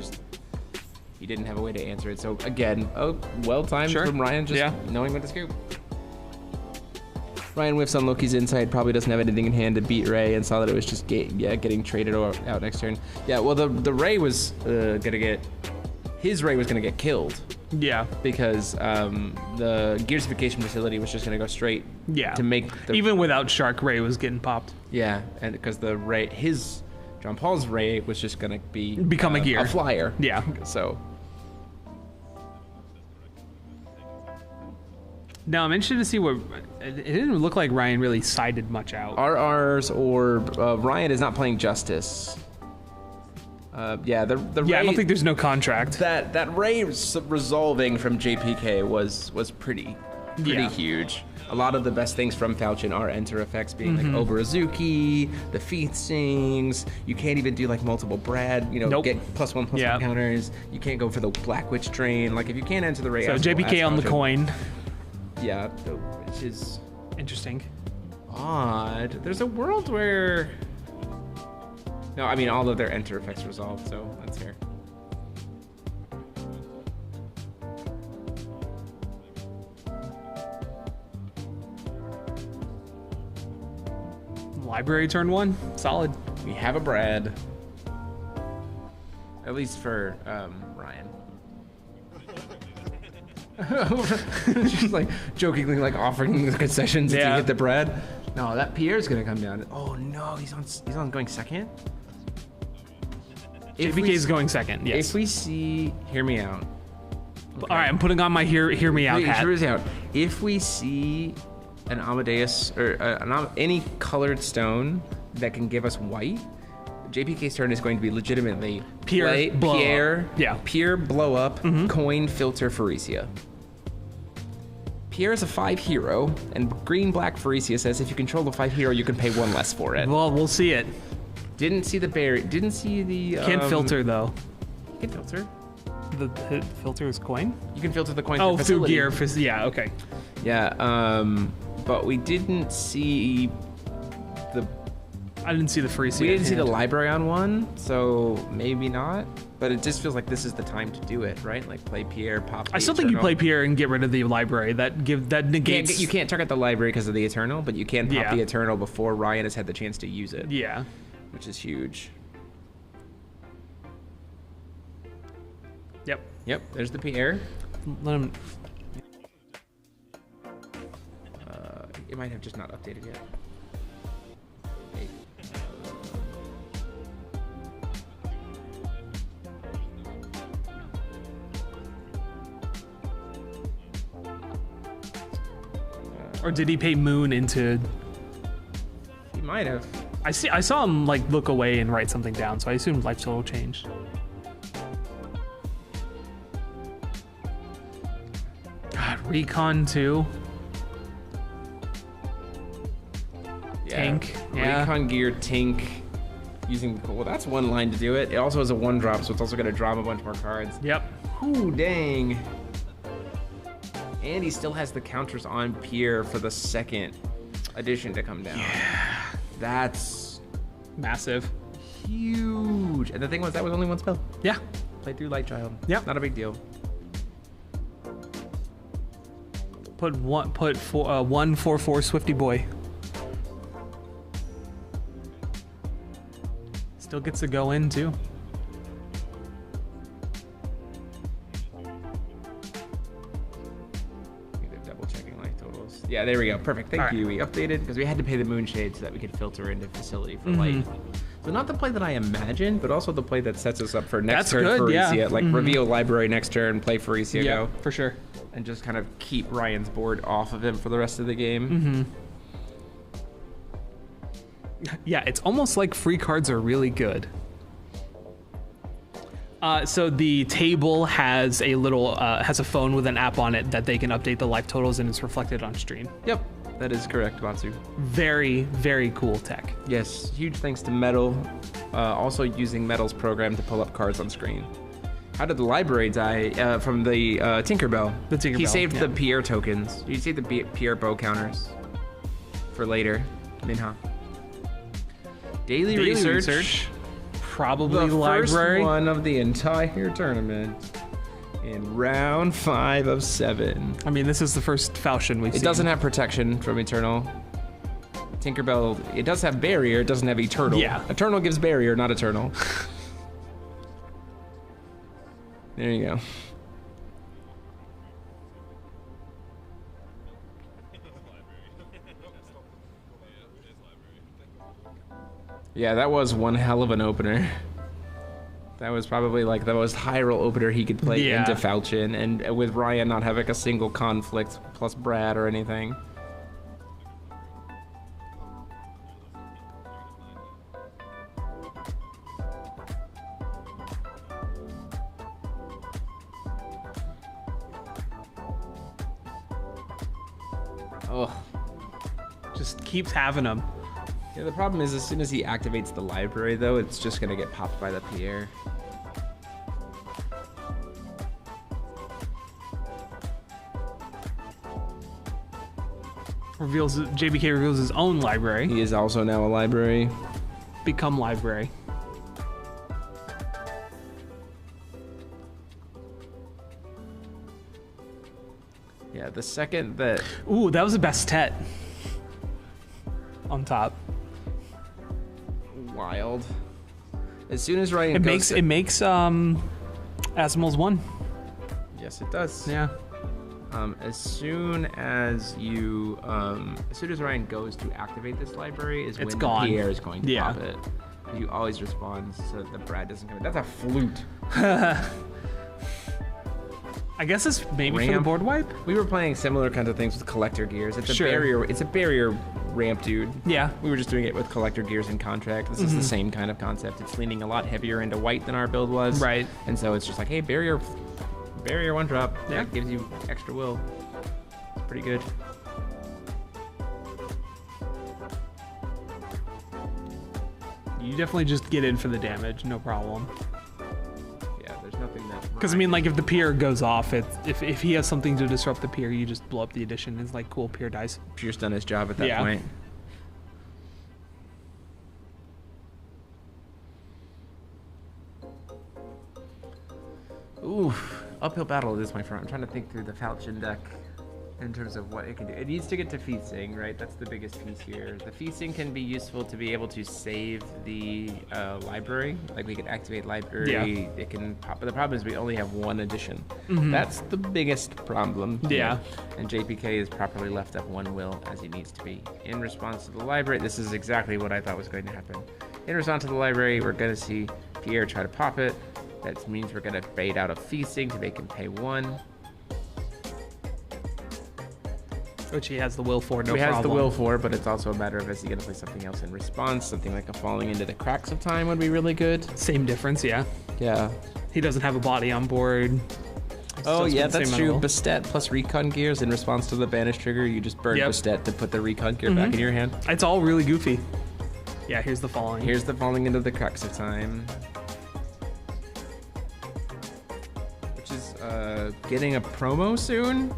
you didn't have a way to answer it. So again, well timed Sure. from Ryan, just Yeah. knowing when to scoop. Ryan whiffs on Loki's insight, probably doesn't have anything in hand to beat Ray, and saw that it was just getting traded out next turn. Yeah, well the Ray was his Ray was gonna get killed Yeah. because the Gearsification facility was just gonna go straight Yeah. to make the Even without Shark, Ray was getting popped. yeah, and because the Ray John Paul's Ray was just gonna Become a gear. a flyer. Yeah. So Now, I'm interested to see what... It didn't look like Ryan really sided much out. RR's or Ryan is not playing Justice. The Yeah, Ray, I don't think there's no contract. that Ray resolving from JPK was pretty Yeah. huge. A lot of the best things from Falchion are enter effects, being like Oberazuki, the Feet Stings. You can't even do like multiple Brad, Nope. get +1/+1 Yeah. counters. You can't go for the Black Witch Train. Like if you can't enter the Ray, So Asshole JPK as on the Falchion- coin. Yeah, which is Interesting. odd. There's a world where... No, I mean, all of their enter effects resolved, so that's fair. Library turn 1. Solid. We have a Brad. At least for Ryan. She's like jokingly like offering the concessions if you Yeah. get the Brad. No, that Pierre's gonna come down. Oh no, he's on going second. JPK is going second. Yes. If we see, hear me out. All right, I'm putting on my hear me out Wait, hat. hear me out. If we see an Amadeus or any colored stone that can give us white, JPK's turn is going to be legitimately Pierre, blow up. Pierre, Yeah. Pierre, blow up, coin, filter, Pharesia. Pierre is a 5 hero, and green-black Pharesia says if you control the 5 hero, you can pay 1 less for it. Well, we'll see it. Didn't see the berry. Didn't see the. Can't filter though. You can filter. The filter is coin. You can filter the coin. Oh, through through facility. gear. Yeah. Okay. Yeah. But we didn't see the. I didn't see the free. We didn't see the library on one, so maybe not. But it just feels like this is the time to do it, right? Like play Pierre, pop. I still think you play Pierre and get rid of the library. That negates. You can't target the library because of the Eternal, but you can pop Yeah. the Eternal before Ryan has had the chance to use it, Yeah. which is huge. Yep. Yep, there's the Pierre. Let him. It might have just not updated yet. Or did he pay Moon into? He might have. I saw him like look away and write something down, so I assumed life total changed. God, Recon too. Tank. Yeah. Recon gear, tank. Using, well, that's one line to do it. It also has a 1-drop, so it's also going to drop a bunch more cards. Yep. Ooh, dang. And he still has the counters on Pierre for the second edition to come down. Yeah. That's Massive. huge. And the thing was, that was only one spell. Yeah. Played through Light Child. Yep. Not a big deal. Put 1/4/4 Swifty Boy. Still gets to go in too. Double checking life totals. Yeah, there we go. Perfect. Thank All right. you. We updated because we had to pay the Moonshade so that we could filter into facility for light. So not the play that I imagined, but also the play that sets us up for next That's turn good, Pharesia. yeah. Like reveal library next turn, play Pharesia, go, for sure. and just kind of keep Ryan's board off of him for the rest of the game. Mm-hmm. Yeah, it's almost like free cards are really good. So the table has a little has a phone with an app on it that they can update the life totals, and it's reflected on stream. Yep, that is correct, Batsu. Very, very cool tech. Yes, huge thanks to Metal. Also using Metal's program to pull up cards on screen. How did the library die? From the Tinkerbell. The Tinkerbell, He saved yeah. the Pierre tokens. You see the Pierre bow counters for later. Minha. Daily research. Probably The library. first one of the entire tournament in round 5 of 7. I mean, this is the first Falchion we've seen. It doesn't have protection from Eternal. Tinkerbell, it does have barrier, it doesn't have Eternal. Yeah. Eternal gives barrier, not Eternal. There you go. Yeah, that was one hell of an opener. That was probably like the most high roll opener he could play Yeah. into Falchion, and with Ryan not having a single conflict plus Brad or anything. Oh. Just keeps having them. Yeah, the problem is as soon as he activates the library, though, it's just gonna get popped by the Pierre. JBK reveals his own library. He is also now a library. Become library. Yeah, the second that Ooh, that was the best tet. On top. wild. As soon as Ryan It goes makes Asimals 1. Yes, it does. Yeah. As soon as Ryan goes to activate this library is It's when gone. Pierre is going to Yeah. pop it. You always respond so that Brad doesn't come in. That's a flute. I guess it's maybe for the Ramp. board wipe. We were playing similar kinds of things with collector gears. It's a Sure. barrier. It's a barrier ramp, dude. Yeah. We were just doing it with collector gears and contract. This is the same kind of concept. It's leaning a lot heavier into white than our build was. Right. And so it's just like, hey, barrier one drop. Yeah. That gives you extra will. It's pretty good. You definitely just get in for the damage, no problem. Yeah, there's nothing that. Because I mean, like if the pier goes off, if he has something to disrupt the pier, you just blow up the addition. It's like cool pier dice. Pierce done his job at that Yeah. point. Ooh, uphill battle it is, my friend. I'm trying to think through the Falchion deck in terms of what it can do. It needs to get to feasting, right? That's the biggest piece here. The feasting can be useful to be able to save the library. Like we can activate library. Yeah. It can pop. But the problem is we only have one addition. That's the biggest problem. here. Yeah. And JPK is properly left up one will as he needs to be. In response to the library, this is exactly what I thought was going to happen. In response to the library, we're going to see Pierre try to pop it. That means we're going to bait out a feasting to make him pay 1. Which he has the will for, no He problem. has the will for, but it's also a matter of is he going to play something else in response? Something like a falling into the cracks of time would be really good. Same difference, yeah. Yeah. He doesn't have a body on board. Oh, Still yeah, spend the that's same true. amount. Bastet plus recon gears in response to the banish trigger. You just burn Yep. Bastet to put the recon gear back in your hand. It's all really goofy. Yeah, here's the falling. Here's the falling into the cracks of time. Which is getting a promo soon.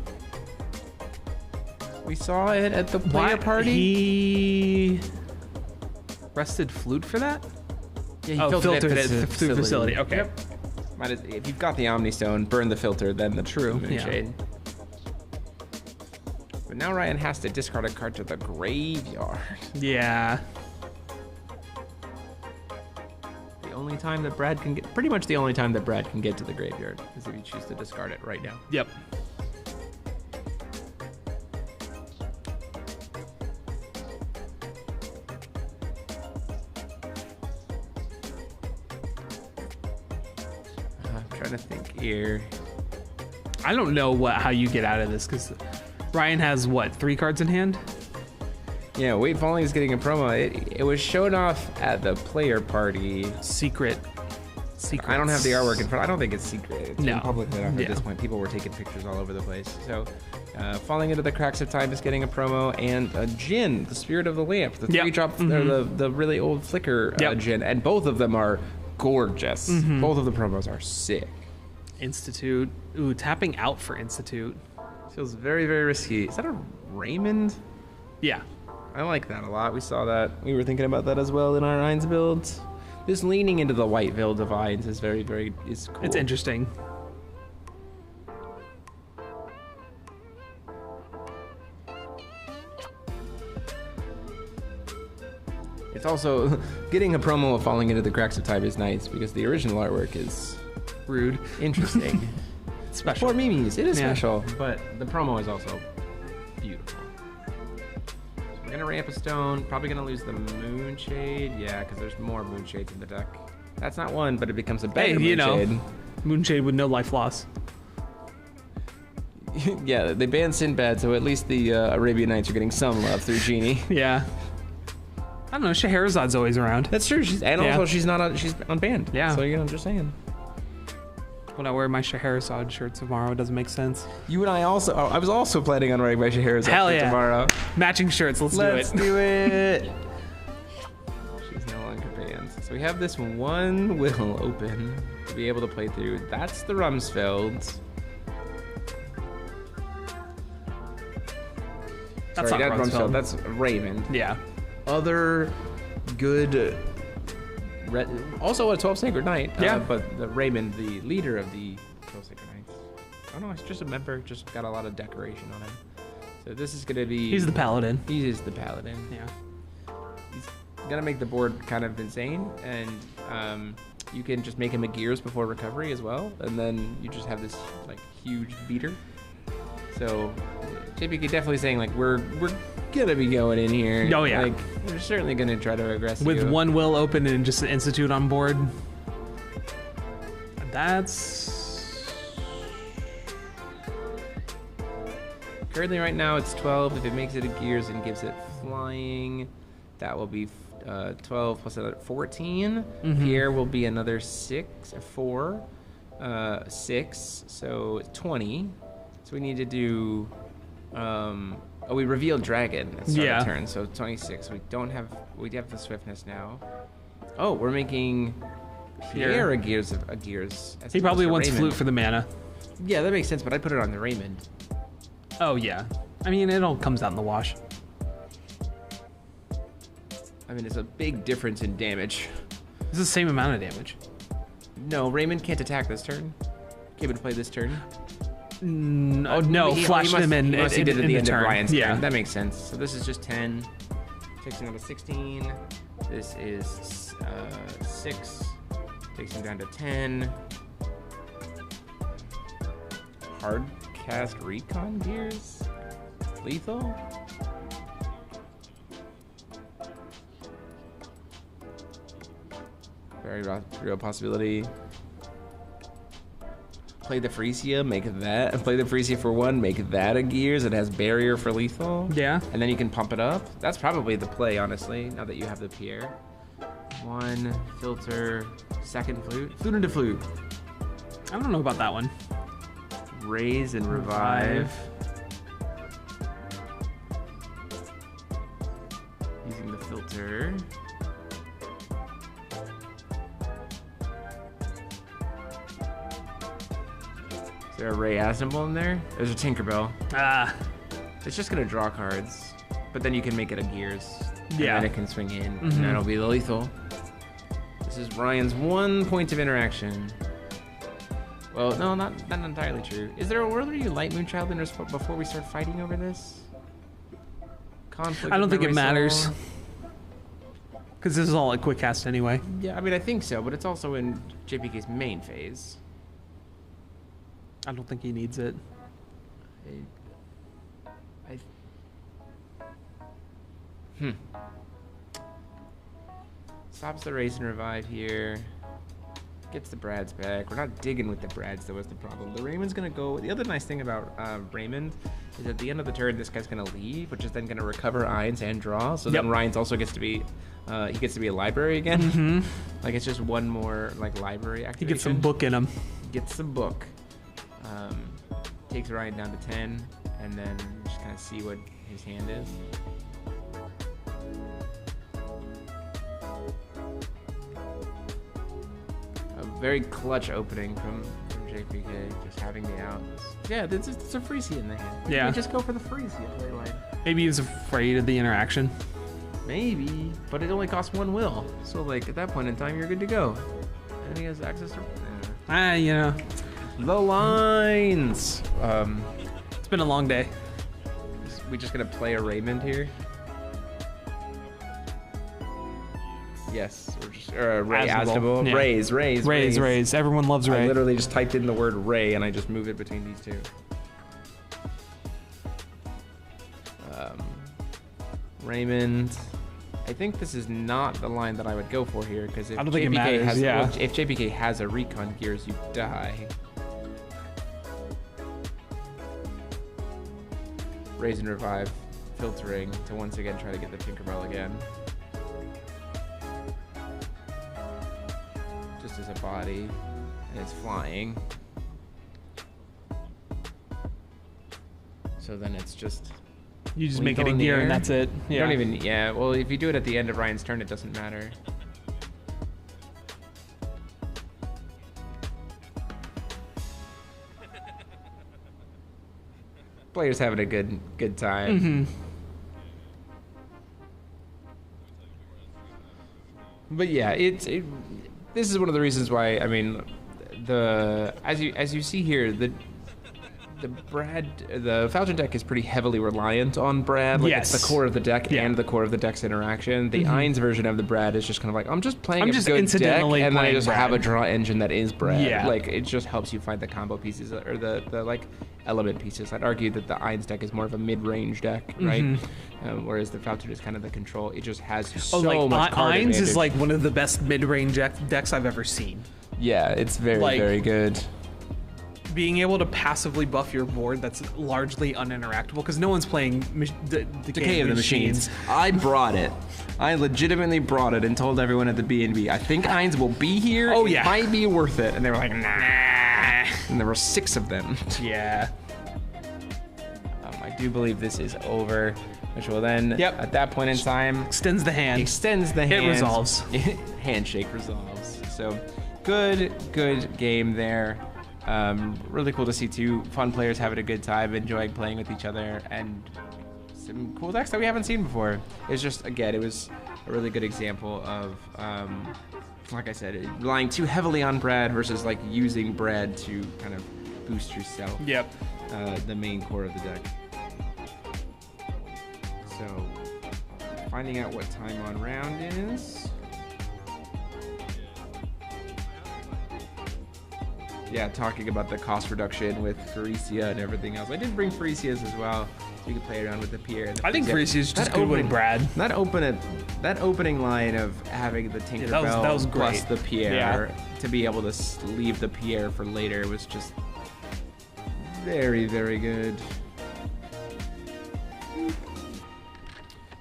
We saw it at the player party. He rested flute for that? Yeah, he Oh, filtered it the through facility. Okay. Yep. If you've got the Omni Stone, burn the filter, then the True, yeah. Moonshade. But now Ryan has to discard a card to the graveyard. Yeah. The only time that Brad can get, pretty much the only time that Brad can get to the graveyard is if you choose to discard it right now. Yep. I'm trying to think here. I don't know how you get out of this because Ryan has what, 3 cards in hand? Yeah, Wade Falling is getting a promo. It was shown off at the player party. Secret. I don't have the artwork in front. I don't think it's secret. It's No. been public enough at Yeah. this point. People were taking pictures all over the place. So, Falling into the Cracks of Time is getting a promo, and Jin, the Spirit of the Lamp, the Yep. 3-drop, or the really old Flicker Yep. Jin, and both of them are gorgeous. Both of the promos are sick. Institute. Ooh, tapping out for Institute. Feels very, very risky. Is that a Raymond? Yeah. I like that a lot. We saw that. We were thinking about that as well in our Ainz builds. This leaning into the white Veil Divines is very, very is cool. It's interesting. It's also getting a promo of Falling into the Cracks of Time is nice because the original artwork is Rude. interesting. Special. For Mimi's, it is Yeah. special, but the promo is also beautiful. So we're gonna ramp a stone. Probably gonna lose the Moonshade. Yeah, because there's more Moonshades in the deck. That's not one, but it becomes a better Hey, you Moonshade. know. Moonshade with no life loss. Yeah, they banned Sinbad, so at least the Arabian Nights are getting some love through Genie. Yeah. I don't know. Shahrazad's always around. That's true. She's Yeah. also she's unbanned. Yeah. So I'm just saying. When I wear my Shahrazad shirt tomorrow, it doesn't make sense. You and I also. Oh, I was also planning on wearing my Scheherazade Hell for yeah. tomorrow. Matching shirts. Let's do it. do it. She's no longer banned. So we have this one will open to be able to play through. That's the Rumsfeld. That's Sorry, not Rumsfeld. That's Raymond. Yeah. Other good. Also a 12 Sacred Knight. Yeah. But the Raymond, the leader of the 12 Sacred Knights. Oh no, it's just a member. Just got a lot of decoration on him. So this is gonna be. He's the paladin. He is the paladin. Yeah. He's gonna make the board kind of insane, and you can just make him a gears before recovery as well, and then you just have this like huge beater. So JPK definitely saying like we're gonna be going in here. Oh, yeah. Like we're certainly gonna try to aggress With you. one will open and just an institute on board. That's Currently right now it's 12. If it makes it a gears and gives it flying, that will be 12 plus another 14. Mhm. Here will be another 4, 6, so 20. So we need to do. We revealed dragon at start Yeah. of turn, so 26. We have the swiftness now. Oh, we're making Pierre a gears. As he probably opposed to wants Raymond. flute for the mana. Yeah, that makes sense. But I put it on the Raymond. Oh yeah. I mean, it all comes out in the wash. I mean, it's a big difference in damage. It's the same amount of damage. No, Raymond can't attack this turn. Came into play this turn. No, flash them in. He did at in the end turn. of Ryan's Yeah. turn. That makes sense. So this is just 10. Takes him down to 16. This is 6. Takes him down to 10. Hard cast recon gears? Lethal? Very real possibility. Play the Frisia, make that. Play the Frisia for 1, make that a gears. It has barrier for lethal. Yeah. And then you can pump it up. That's probably the play, honestly, now that you have the Pierre. 1, filter, second flute. Flute into flute. I don't know about that one. Raise and revive. Using the filter. Is there a Ray Asnable in there? There's a Tinkerbell. Ah. It's just gonna draw cards, but then you can make it a gears. And Yeah. then it can swing in, Mhm. and that'll be the lethal. This is Ryan's 1 point of interaction. Well, no, not entirely true. Is there a world where you light Moonchild in before we start fighting over this? Conflict. I don't of think it Memory matters. Soul? Because this is all a quick cast anyway. Yeah, I mean, I think so, but it's also in JPK's main phase. I don't think he needs it. Stops the race and revive here. Gets the Brads back. We're not digging with the Brads, that was the problem. The Raymond's gonna go. The other nice thing about Raymond is at the end of the turn, this guy's gonna leave, which is then gonna recover Irons and draw. So then Yep. Ryan's also gets to be, he gets to be a library again. Mm-hmm. Like it's just one more like library He activation. gets some book in him. Gets the book. Takes Ryan down to 10, and then just kind of see what his hand is. A very clutch opening from JPK, just having the outs. Yeah, it's a Frisia in the hand. Yeah. You just go for the Frisia play line. Maybe he's afraid of the interaction. Maybe, but it only costs 1 will. So like at that point in time, you're good to go. And he has access to. You know, The lines. it's been a long day. We just gonna play a Raymond here? Yes, or just Ray Asnable. Asnable. Yeah. Raise. Everyone loves I Ray. literally just typed in the word Ray and I just move it between these two. Raymond. I think this is not the line that I would go for here because if I don't think it JPK matters, has yeah. well, if JPK has a recon gears, you die. Raise and revive, filtering to once again try to get the Tinkerbell again. Just as a body, and it's flying. So then it's just. You just make it lethal a in the gear and air. that's it. You Yeah. don't even. Yeah. Well, if you do it at the end of Ryan's turn, it doesn't matter. Players having a good time. Mm-hmm. But yeah, this is one of the reasons why, I mean, as you see here, the Falchion deck is pretty heavily reliant on Brad. Like, Yes. it's the core of the deck and the core of the deck's interaction. The Ainz version of the Brad is just kind of like, I'm just playing a good deck, incidentally and then I playing just Brad. have a draw engine that is Brad. Yeah. Like, it just helps you find the combo pieces or the like element pieces. I'd argue that the Ainz deck is more of a mid-range deck, right? Whereas the Falchion is kind of the control. It just has so much card Ainz advantage. is like one of the best mid-range decks I've ever seen. Yeah, it's very, like- very good. Being able to passively buff your board that's largely uninteractable because no one's playing Decay of the Machines. I brought it. I legitimately brought it and told everyone at the B&B, I think Ainz will be here. Oh, It yeah. might be worth it. And they were like, nah. And there were 6 of them. Yeah. I do believe this is over, which will then, Yep. at that point in time, Extends the hand. extends the It hand. resolves. Handshake resolves. So good game there. Really cool to see 2 fun players having a good time, enjoying playing with each other, and some cool decks that we haven't seen before. It's just, again, it was a really good example of, like I said, relying too heavily on Brad versus like using Brad to kind of boost yourself. Yep. The main core of the deck. So, finding out what time on round is. Yeah, talking about the cost reduction with Phyrecia and everything else. I did bring Phyreциas as well, so you can play around with the Pierre. I think Phyrecia is just That good with opening- Brad. That opening line of having the Tinkerbell that was plus great. the Pierre to be able to leave the Pierre for later was just very, very good.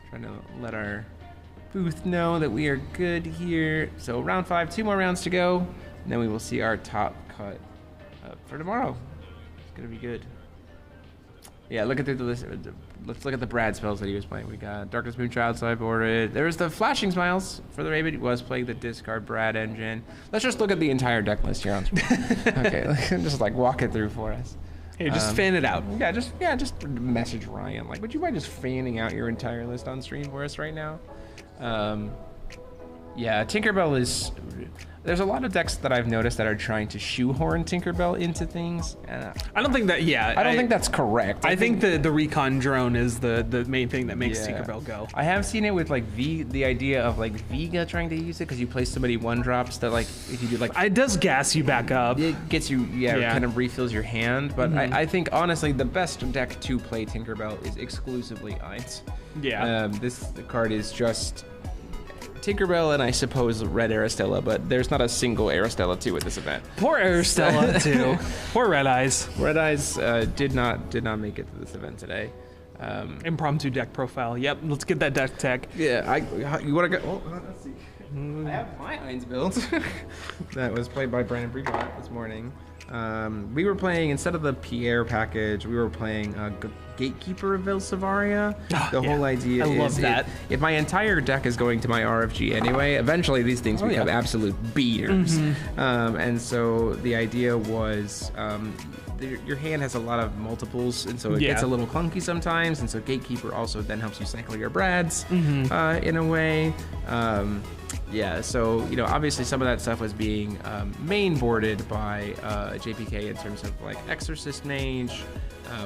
Trying to let our booth know that we are good here. So round 5, 2 more rounds to go, and then we will see our top cut for tomorrow. It's gonna be good. Yeah, look at the list. Let's look at the Brad spells that he was playing. We got Darkness Moonchild sideboarded. There was the Flashing Smiles for the Raven. He was playing the discard Brad engine. Let's just look at the entire deck list here on screen. Okay, just like walk it through for us. Hey, just fan it out. Yeah, just message Ryan. Like, would you mind just fanning out your entire list on stream for us right now? Yeah, Tinkerbell is. There's a lot of decks that I've noticed that are trying to shoehorn Tinkerbell into things. And I don't think that. Yeah. I don't think that's correct. I think the recon drone is the main thing that makes Yeah. Tinkerbell go. I have seen it with like the idea of like Vega trying to use it because you play so many 1-drops that like if you do like It does gas you back up. it gets you Yeah. kind of refills your hand. But I think honestly the best deck to play Tinkerbell is exclusively Ainz. Yeah. This card is just Tinkerbell and I suppose Red Aristella, but there's not a single Aristella 2 at this event. Poor Aristella too. Poor Red Eyes. Red Eyes did not make it to this event today. Impromptu deck profile. Yep. Let's get that deck tech. Yeah, you want to go? Oh, let's see. I have my Ainz build that was played by Brandon Breebot this morning. We were playing, instead of the Pierre package, we were playing Gatekeeper of Velsavaria. The whole idea I is love that. If my entire deck is going to my RFG anyway, eventually these things become absolute beaters. And so the idea was your hand has a lot of multiples, and so it gets a little clunky sometimes, and so Gatekeeper also then helps you cycle your Brads in a way. Yeah, so, you know, obviously some of that stuff was being main boarded by JPK in terms of like Exorcist Mage,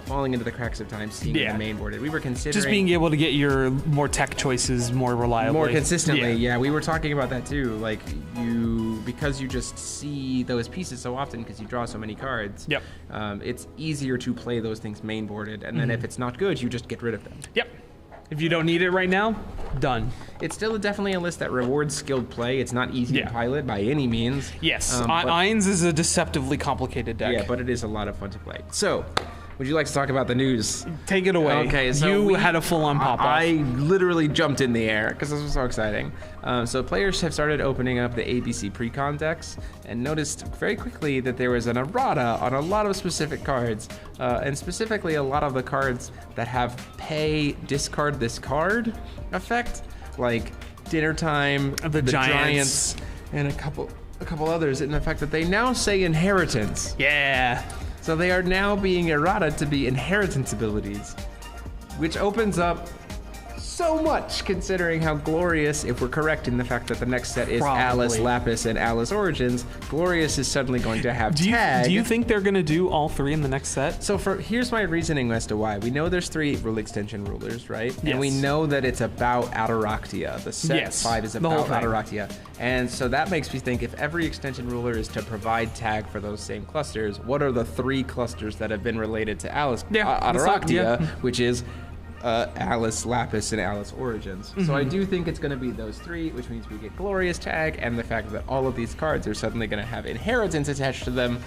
falling into the cracks of time, seeing the main boarded. We were considering Just being able to get your more tech choices more reliably. more consistently. Yeah, we were talking about that too. Like because you just see those pieces so often because you draw so many cards. Yep. It's easier to play those things main boarded, and then if it's not good, you just get rid of them. Yep. If you don't need it right now, done. It's still definitely a list that rewards skilled play. It's not easy to pilot by any means. Yes. But- Ainz is a deceptively complicated deck. Yeah, but it is a lot of fun to play. So, would you like to talk about the news? Take it away. Okay, so you we had a full-on pop-off. I literally jumped in the air because this was so exciting. So players have started opening up the ABC pre-con decks and noticed very quickly that there was an errata on a lot of specific cards, and specifically a lot of the cards that have pay discard this card effect, like Dinner Time, The Giants. and a couple others, in the fact that they now say inheritance. Yeah. So they are now being errata to be inheritance abilities, which opens up so much considering how glorious, if we're correct in the fact that the next set is Probably. Alice, Lapis, and Alice Origins, glorious is suddenly going to have tag. Do you think they're gonna do all 3 in the next set? So here's my reasoning as to why. We know there's 3 rule extension rulers, right? Yes. And we know that it's about Ataraktia. The set Yes, 5 is the whole about thing. Ataraktia. And so that makes me think if every extension ruler is to provide tag for those same clusters, what are the 3 clusters that have been related to Alice Ataraktia, yeah. which is Alice, Lapis, and Alice Origins. So I do think it's going to be those 3, which means we get Glorious tag, and the fact that all of these cards are suddenly going to have inheritance attached to them,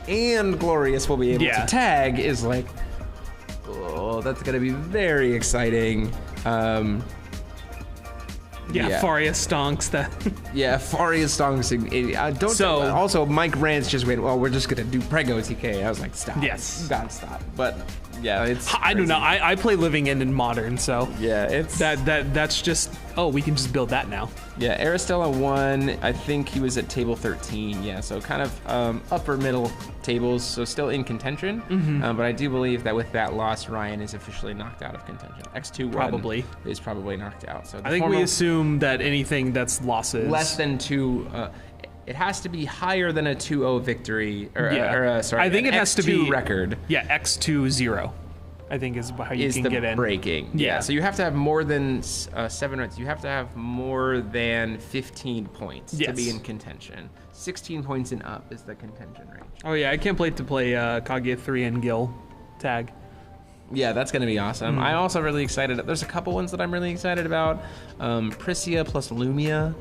and Glorious will be able to tag is like, oh, that's going to be very exciting. Faria stonks that. Yeah, Faria stonks. Also, Mike Rance just went, well, we're just going to do Prego TK. I was like, stop. Yes. You gotta stop. But yeah, it's I don't know. crazy. I play Living End in Modern, so Yeah, it's that's just, oh, we can just build that now. Yeah, Aristella won. I think he was at table 13. Yeah, so kind of upper middle tables, so still in contention. But I do believe that with that loss, Ryan is officially knocked out of contention. X2 Probably. is probably knocked out. So I think we assume that anything that's losses less than 2. It has to be higher than a 2-0 victory, sorry. I think an it has to X2 be record. Yeah, X2-0. I think is how you Is can the get in. breaking. Yeah. So you have to have more than 7 runs. You have to have more than 15 points to be Yes. in contention. 16 points and up is the contention range. Oh yeah, I can't wait to play Kaguya 3 and Gil tag. Yeah, that's going to be awesome. I'm also really excited. There's a couple ones that I'm really excited about. Priscia plus Lumia.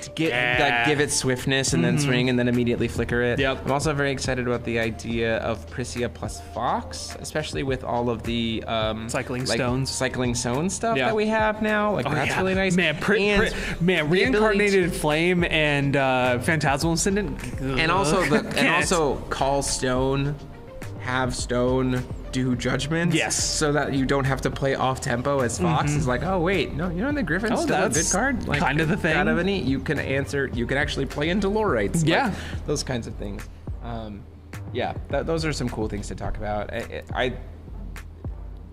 To give it swiftness and then swing and then immediately flicker it. Yep. I'm also very excited about the idea of Priscia plus Fox, especially with all of the Cycling stones. cycling stone stuff Yeah. that we have now. Like that's really nice. Man, And Reincarnated Flame and Phantasmal Ascendant. and also call stone, have stone, do judgment. Yes. So that you don't have to play off tempo as Fox is like, oh wait, no, you know the Griffin's Oh, still a good that's card. Like, kind of the thing. Kind of a neat. You can actually play into Lorites. Yeah. Like, those kinds of things. Those are some cool things to talk about.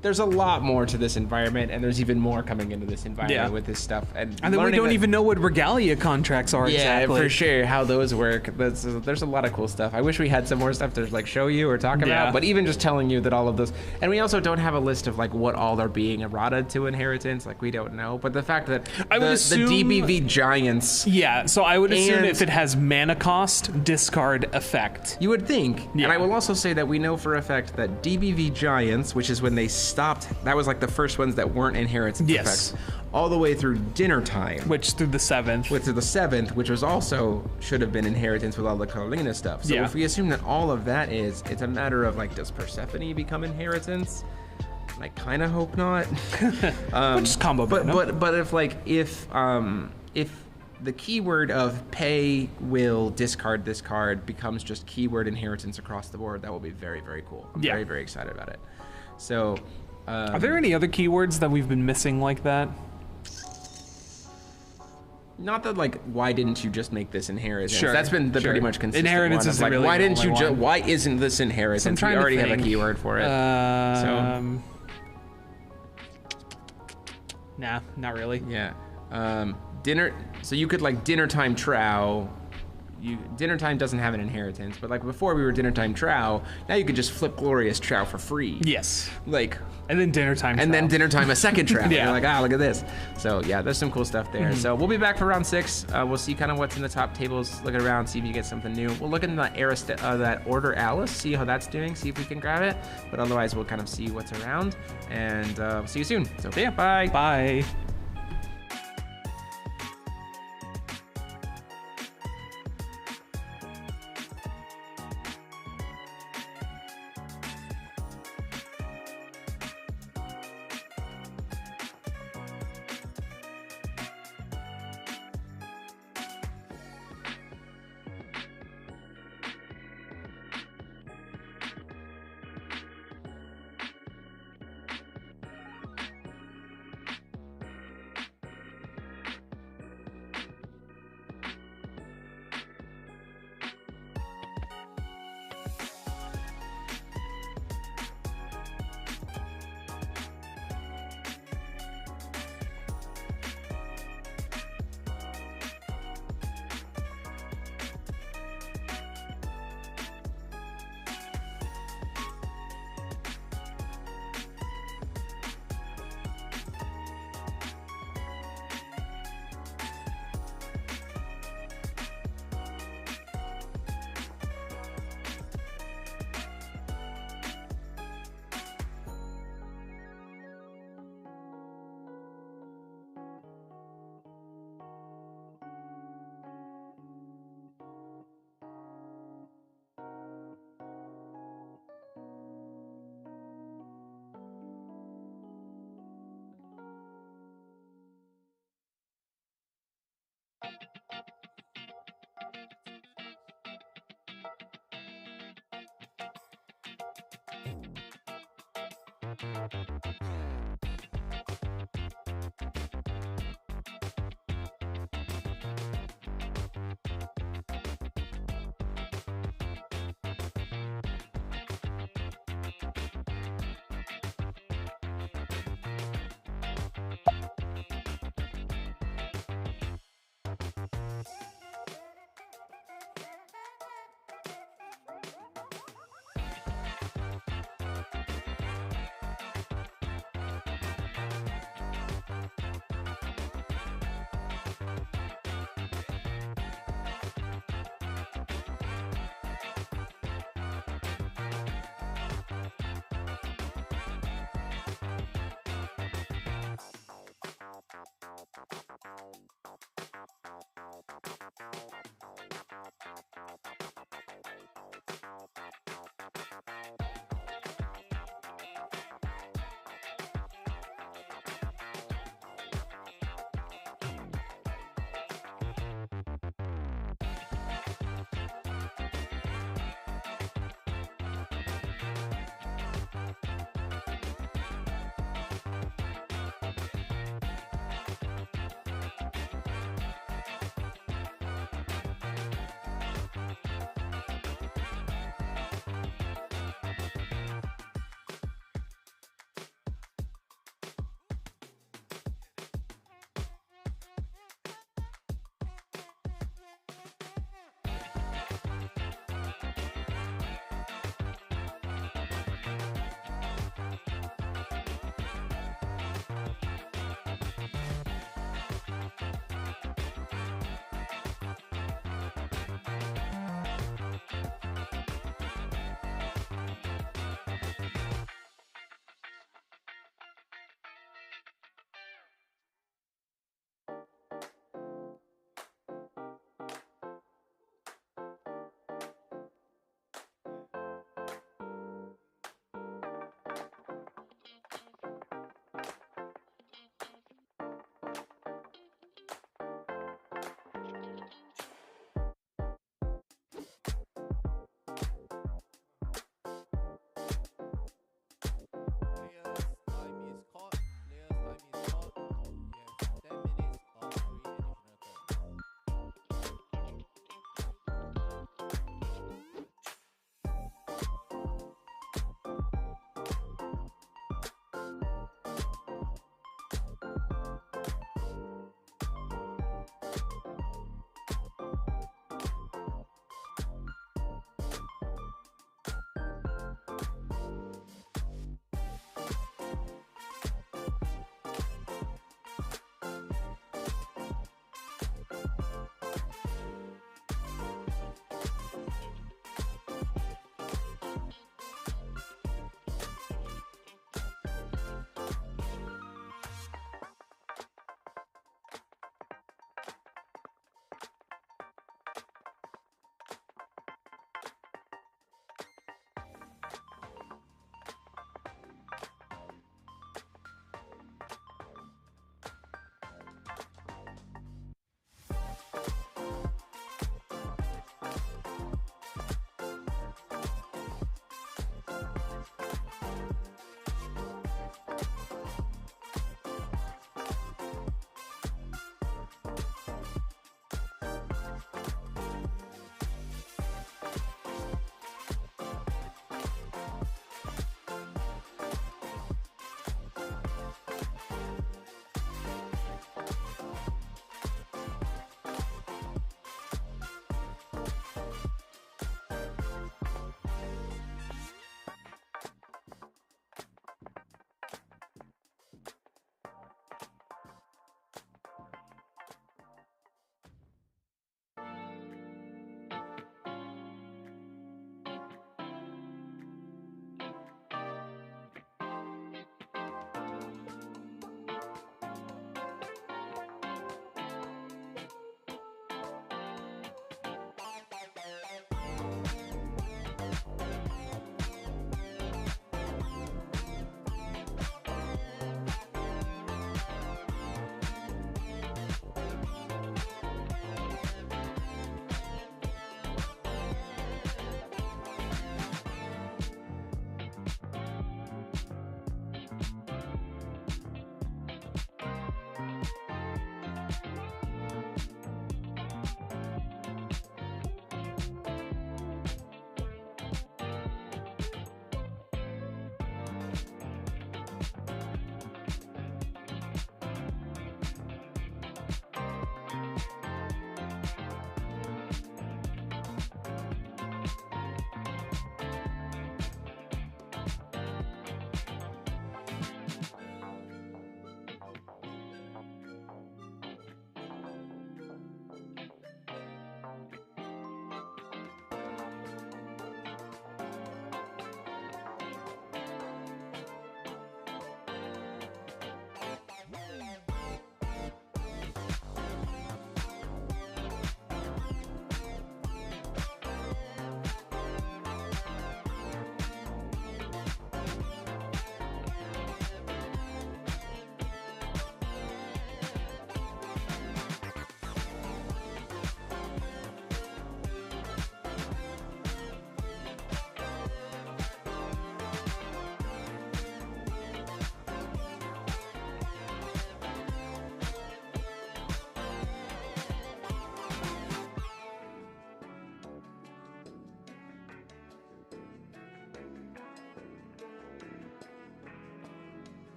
There's a lot more to this environment, and there's even more coming into this environment with this stuff. And then we learning don't that- even know what Regalia contracts are exactly. for sure, how those work. There's a lot of cool stuff. I wish we had some more stuff to like show you or talk Yeah. about, but even just telling you that all of those, and we also don't have a list of like what all are being errata to inheritance, like we don't know. But the fact that I would assume- the DBV giants, Yeah, so I would assume And- if it has mana cost, discard effect. you would think. Yeah. And I will also say that we know for a fact that DBV giants, which is when they stopped, that was like the first ones that weren't inheritance Yes. effects, all the way through dinner time. Which through the 7th. With the 7th, which was also should have been inheritance with all the Carlina stuff. So Yeah. if we assume that all of that is, it's a matter of like, does Persephone become inheritance? I kind of hope not. Which is combo But burn, but if the keyword of pay, will, discard this card becomes just keyword inheritance across the board, that will be very, very cool. I'm Yeah. very, very excited about it. So Are there any other keywords that we've been missing like that? not that like, why didn't you just make this inheritance? Sure, That's been the sure. pretty much consistent Inheritance one of, is like, really why the didn't you only just? one. Why isn't this inheritance? We trying to already have a think. keyword for it. Nah, not really. Yeah. Dinner. So you could like dinner time trow. Dinner time doesn't have an inheritance, but like before we were dinner time trow. Now you could just flip glorious trow for free. Yes. Like. And then dinner time. And then dinner time a second trow. Yeah. You're like, look at this. So yeah, there's some cool stuff there. So we'll be back for round 6. We'll see kind of what's in the top tables. Look around, see if you get something new. We'll look in the that Order Alice, see how that's doing, see if we can grab it. But otherwise, we'll kind of see what's around. And see you soon. So yeah, bye. Bye.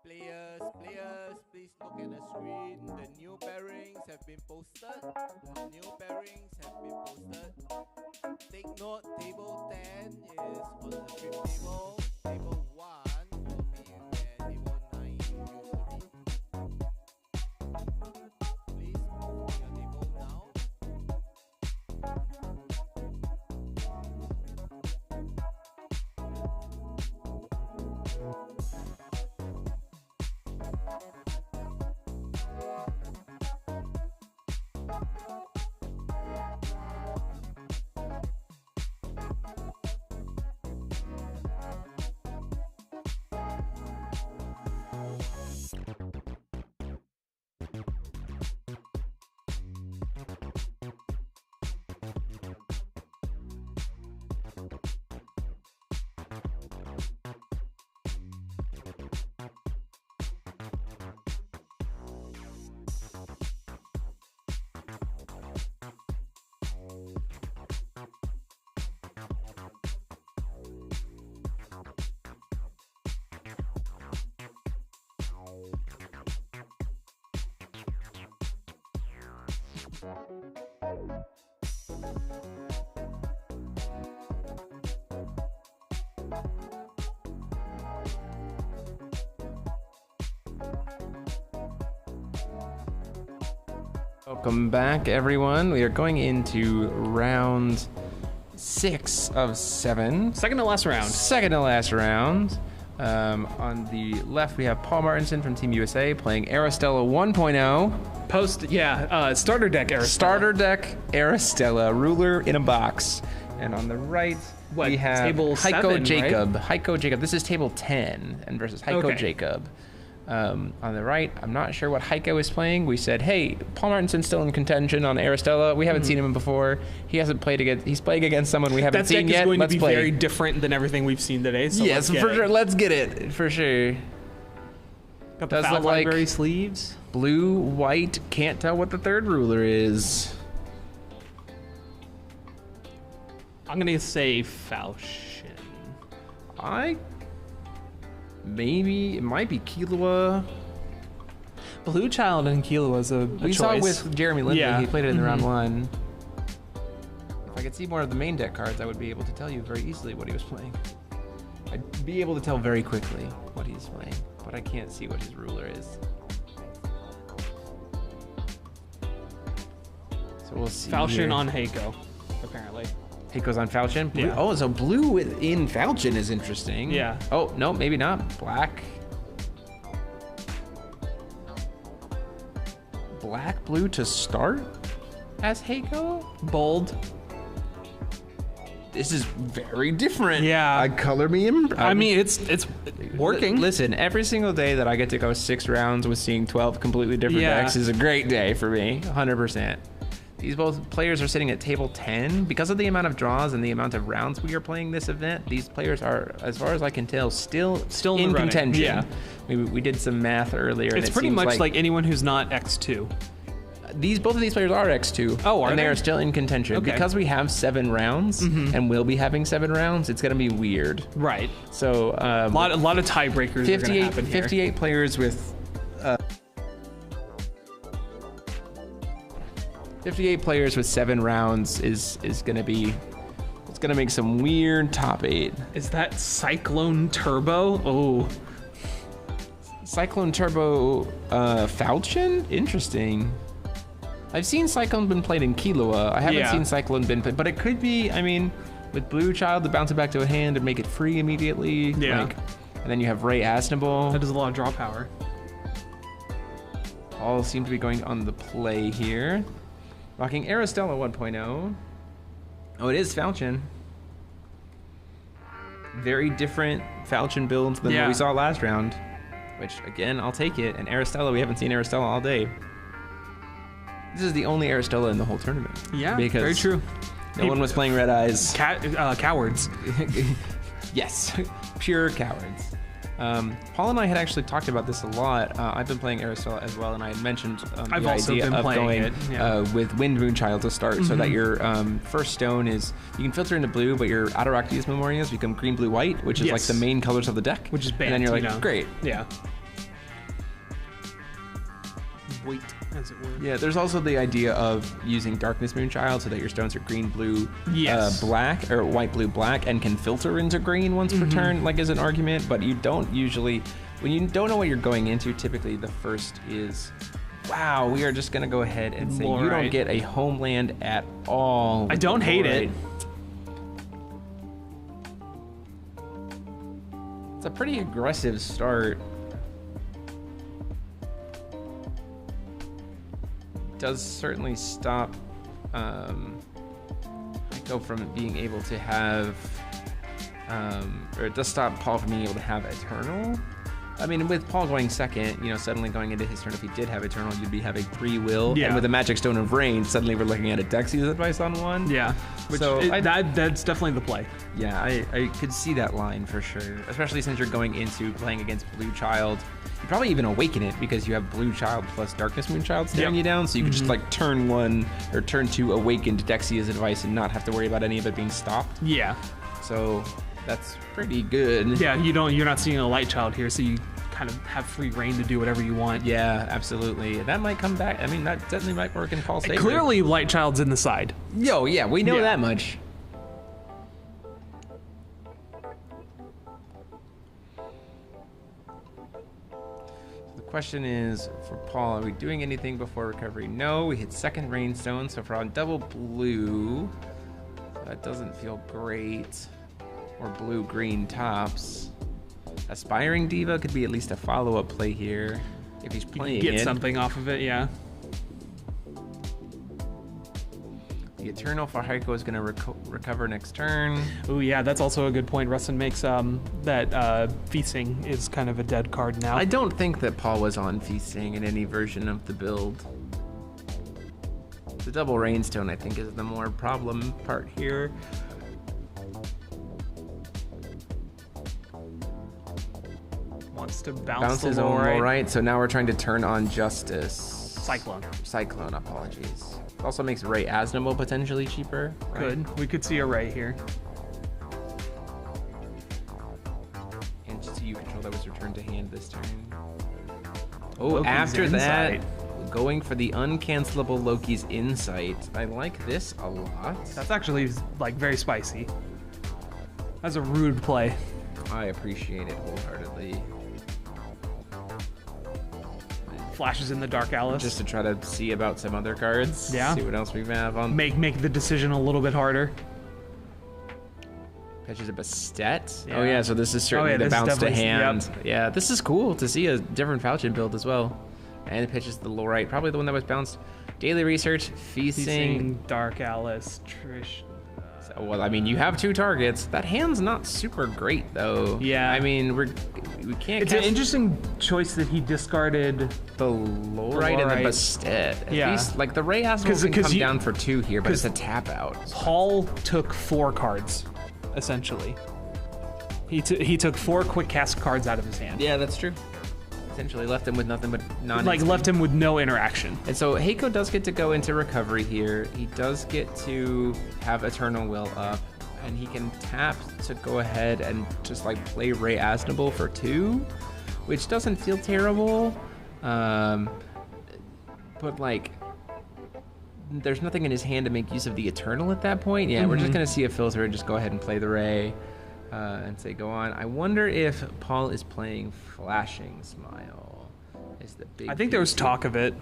Players, please look at the screen. The new pairings have been posted. Take note, table 10 is on the trip table. Table 1 will be where table 9 used to be. Please move to your table now. Welcome back, everyone. We are going into round 6 of 7. Second to last round. Second to last round. On the left, we have Paul Martinson from Team USA playing Aristella 1.0. Starter deck era. Starter deck Aristella, ruler in a box. And on the right, What, we have table Heiko 7, Jacob. Heiko Jacob. This is table 10 and versus Heiko Okay. Jacob. On the right, I'm not sure what Heiko is playing. We said, hey, Paul Martinson's still in contention on Aristella. We haven't seen him before. He hasn't played against. He's playing against someone we haven't That deck seen is yet. going Let's to be play. very different than everything we've seen today. So Yes, let's for get sure. it. Let's get it for sure. Got the Does Foul look like- Library sleeves. Blue, white. Can't tell what the third ruler is. I'm gonna say Falchion. Maybe it might be Killua. Blue Child and Killua is a We choice. saw it with Jeremy Lindley. Yeah. He played it in the round Mhm. 1. If I could see more of the main deck cards, I would be able to tell you very easily what he was playing. I'd be able to tell very quickly what he's playing, but I can't see what his ruler is. So we'll see. Falchion here. on Heiko, apparently. Heiko's on Falchion. Blue. Yeah. Oh, so blue in Falchion is interesting. Yeah. Oh, no, maybe not. Black. Black, blue to start as Heiko? Bold. This is very different. Yeah. Color me in. I mean, it's working. Listen, every single day that I get to go 6 rounds with seeing 12 completely different Yeah. decks is a great day for me. 100%. These both players are sitting at table 10. Because of the amount of draws and the amount of rounds we are playing this event, these players are, as far as I can tell, still in in the running. contention. Yeah. We did some math earlier. and It's it pretty seems much like anyone who's not X2. both of these players are X2. Oh, are and they they? are still in contention. Okay. Because we have 7 rounds and will be having 7 rounds, it's going to be weird. Right. So A lot of tiebreakers are going to happen here. 58 players with 58 players with 7 rounds is going to be, it's going to make some weird top 8. Is that Cyclone Turbo? Oh, Cyclone Turbo Falchion? Interesting. I've seen Cyclone been played in Killua. I haven't Yeah. seen Cyclone been played, but it could be, I mean, with Blue Child to bounce it back to a hand and make it free immediately. Yeah. And then you have Ray Asnable. that is a lot of draw power. All seem to be going on the play here. Rocking Aristella 1.0. Oh, it is Falchion. Very different Falchion builds than what Yeah. we saw last round. Which, again, I'll take it. And Aristella, we haven't seen Aristella all day. This is the only Aristella in the whole tournament. Yeah, because very true. No one was playing Red Eyes. Cowards. Yes, pure cowards. Paul and I had actually talked about this a lot. I've been playing Aristella as well, and I had mentioned I've the also idea been of playing going it, yeah. with Wind Moonchild to start, so that your first stone is, you can filter into blue, but your Ataractes Memorias become green, blue, white, which is like Yes. the main colors of the deck. Which is And then banned, you're like, you know. great. Yeah. Wait, as it were. Yeah, there's also the idea of using Darkness Moonchild so that your stones are green, blue, Yes. black, or white, blue, black, and can filter into green once per turn, like as an argument, but you don't usually, when you don't know what you're going into, typically the first is, wow, we are just gonna go ahead and say you don't Lorite. get a homeland at all. I with don't the hate it. Lorite. It's a pretty aggressive start. Does certainly stop Echo from being able to have, or it does stop Paul from being able to have Eternal. I mean, with Paul going second, you know, suddenly going into his turn, if he did have Eternal, you'd be having 3 will. Yeah. And with the Magic Stone of Rain, suddenly we're looking at a Dexy's advice on 1. Yeah. Which So that's definitely the play. Yeah, I could see that line for sure, especially since you're going into playing against Blue Child. You probably even awaken it because you have Blue Child plus Darkness Moonchild staring you down, so you could just like turn 1 or turn 2 awakened Dexia's advice and not have to worry about any of it being stopped. Yeah. So that's pretty good. Yeah, you're not seeing a Light Child here, so you kind of have free reign to do whatever you want. Yeah, absolutely. That might come back. I mean, that definitely might work in Paul's favor. Clearly, Light Child's in the side. Yo, yeah, we know Yeah. that much. The question is, for Paul, are we doing anything before recovery? No, we hit second Rainstone, so if we're on double blue, that doesn't feel great. Or blue-green tops. Aspiring Diva could be at least a follow-up play here, if he's You can playing get it. something off of it, yeah. The Eternal for Heiko is going to recover next turn. Oh yeah, that's also a good point. Rustin makes that Feasting is kind of a dead card now. I don't think that Paul was on Feasting in any version of the build. The double Rainstone, I think, is the more problem part here. Wants to bounce Bounce the his own Lorite. right, so now we're trying to turn on Justice. Cyclone. Cyclone, apologies. Also makes Ray Asnable potentially cheaper. Right? Good. We could see a Ray here. And just you control that was returned to hand this turn. Oh, Loki's after that, Insight. going for the uncancelable Loki's Insight. I like this a lot. That's actually like very spicy. That's a rude play. I appreciate it wholeheartedly. Flashes in the Dark Alice. Just to try to see about some other cards. Yeah. See what else we have on. make the decision a little bit harder. Pitches a Bastet. Yeah. Oh yeah, so this is certainly yeah, the this is bounce to definitely- hand. Yeah, this is cool to see a different Falchion build as well. And it pitches the Lorite, probably the one that was bounced. Daily Research, Feasting. Feasting, Dark Alice, Trish. Well, I mean, you have 2 targets. That hand's not super great though. Yeah. I mean, we can't. It's an interesting choice that he discarded. the Lorite and the Lorite. Bastet. At Yeah. least, like the Ray Asnable 'Cause- can 'cause come you- down for 2 here, but it's a tap out. Paul took 4 cards, essentially. He took 4 quick cast cards out of his hand. Yeah, that's true. Essentially left him with nothing but non. Like left him with no interaction. And so Heiko does get to go into recovery here. He does get to have Eternal Will up, and he can tap to go ahead and just like play Ray Asnable for 2, which doesn't feel terrible. But like, there's nothing in his hand to make use of the Eternal at that point. Yeah, we're just gonna see a filter and just go ahead and play the Ray. And say go on. I wonder if Paul is playing Flashing Smile. Is the big I think there was piece talk of it.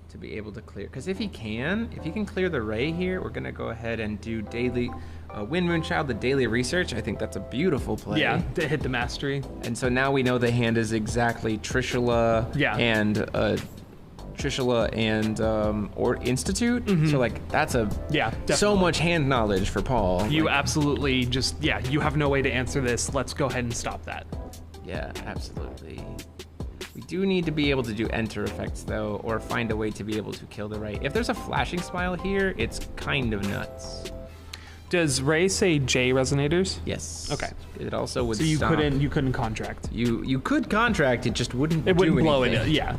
to be able to clear. Because if he can clear the Ray here, we're gonna go ahead and do daily Wind Moonchild, the daily research. I think that's a beautiful play. Yeah, to hit the mastery. And so now we know the hand is exactly Trishula Yeah. and or Institute. So like that's a Yeah, so definitely. much hand knowledge for Paul. You Like, absolutely just, yeah, you have no way to answer this. Let's go ahead and stop that. yeah, absolutely. We do need to be able to do enter effects though, or find a way to be able to kill the Ray. If there's a Flashing Smile here, it's kind of nuts. Does Ray say J resonators? Yes. Okay. It also would So you stop. couldn't contract. You could contract, it just wouldn't It wouldn't do blow anything. it. Yeah.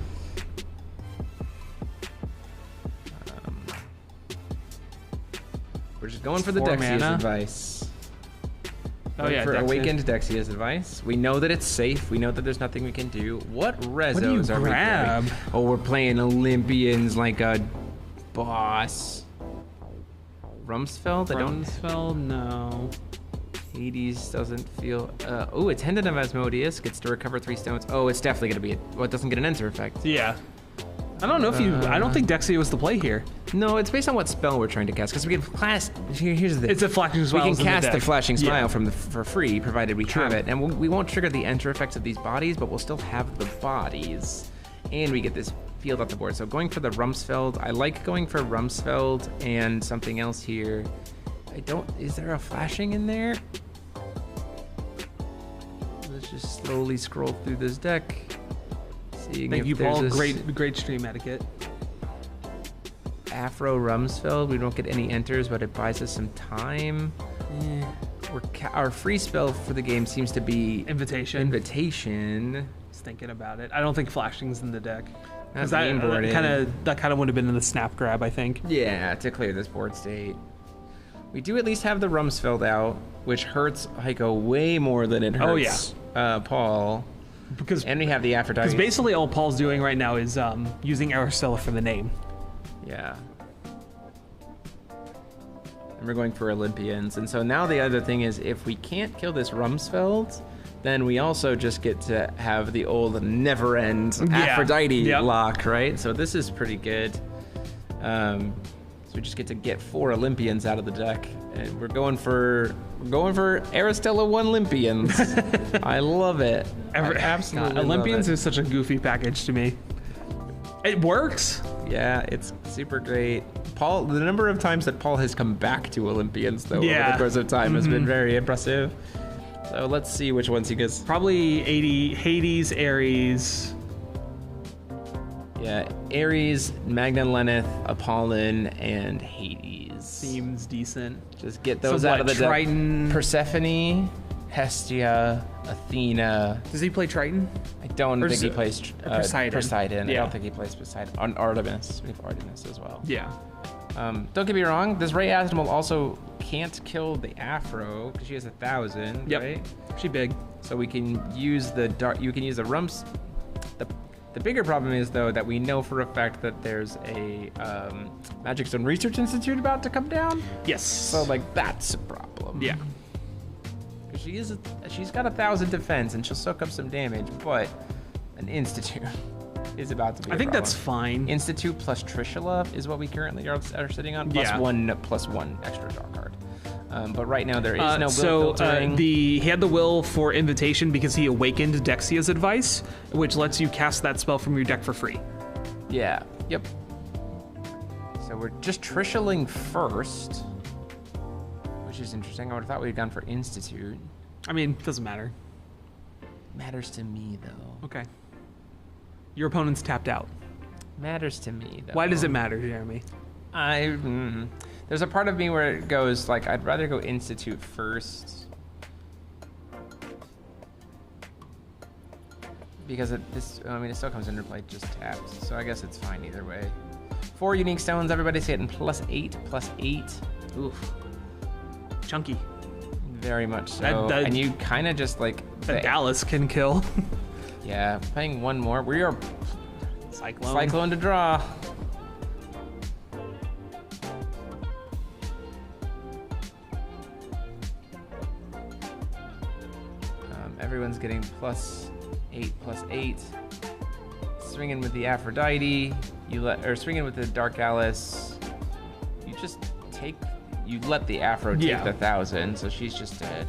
We're just going for the 4 Dexia's mana. advice. Oh yeah. For Dexia. Awakened Dexia's advice. We know that it's safe. We know that there's nothing we can do. What rezos What do you are grab? we doing? Oh, we're playing Olympians like a boss. Rumsfeld? I don't. Rumsfeld? No. Hades doesn't feel. Oh, Attendant of Asmodeus gets to recover 3 stones. Oh, it's definitely gonna be. Well, it doesn't get an enter effect. Yeah. I don't know if you. I don't think Dexia was the play here. No, it's based on what spell we're trying to cast. Because we can class. Here's the thing. It's a flashing We smile. can cast the flashing smile Yeah. from for free, provided we True. have it, and we won't trigger the enter effects of these bodies, but we'll still have the bodies, and we get this field off the board. So going for the Rumsfeld, I like going for Rumsfeld and something else here. I don't. Is there a flashing in there? Let's just slowly scroll through this deck. Seeing Thank if you, there's Paul. a Great stream etiquette. Afro Rumsfeld. We don't get any enters, but it buys us some time. Our free spell for the game seems to be Invitation. Invitation. Just thinking about it. I don't think flashing's in the deck. That's Because that game board kind of would have been in the snap grab, I think. Yeah, to clear this board state. We do at least have the Rumsfeld out, which hurts Heiko way more than it hurts Paul. Because And we have the Aphrodite. basically all Paul's doing right now is using Aristella for the name. Yeah. And we're going for Olympians. And so now the other thing is, if we can't kill this Rumsfeld, then we also just get to have the old never-end Aphrodite Yep. lock, right? So this is pretty good. So we just get to get 4 Olympians out of the deck, and we're going for Aristella 1 Olympians. I love it. I absolutely love Olympians it. is such a goofy package to me. It works. Yeah, it's super great. Paul, the number of times that Paul has come back to Olympians, though, over Yeah. the course of time has been very impressive. So let's see which ones he gets. Probably 80 Hades, Ares. Yeah, Ares, Magna Lenneth, Apollon, and Hades. Seems decent. Just get those So out of what, the deck. Triton? Persephone, Hestia, Athena. Does he play Triton? I don't Or think he Z- plays or Poseidon. Poseidon. I Yeah. don't think he plays Poseidon. On Artemis. We have Artemis as well. Yeah. Don't get me wrong. This Ray Asnimal also can't kill the Afro because she has 1,000, Yep. right? She big. So we can use the dark. You can use the Rums. The bigger problem is though that we know for a fact that there's a Magic Stone Research Institute about to come down. Yes. So like that's a problem. Yeah. Because she's got 1,000 defense and she'll soak up some damage, but an Institute is about to be. I a think that's problem. fine. Institute plus Trishula is what we currently are sitting on. Plus Yeah. one extra draw card. But right now there is no build so filtering. he had the will for Invitation because he awakened Dexia's advice, which lets you cast that spell from your deck for free. Yeah. Yep. So we're just Trishuling first, which is interesting. I would have thought we'd gone for Institute. I mean, doesn't matter. Matters to me though. Okay. Your opponent's tapped out. Matters to me though. Why does it matter, Jeremy? There's a part of me where it goes like I'd rather go Institute first because it still comes into play just tapped, so I guess it's fine either way. 4 unique stones, everybody's hitting +8. Oof. Chunky. Very much so. That- And you kind of just like That Dallas can kill. yeah, playing one more. We are Cyclone. to draw. Everyone's getting +8. Swinging with the Aphrodite, swinging with the Dark Alice. You just you let the Afro take Yeah. the 1,000, so she's just dead.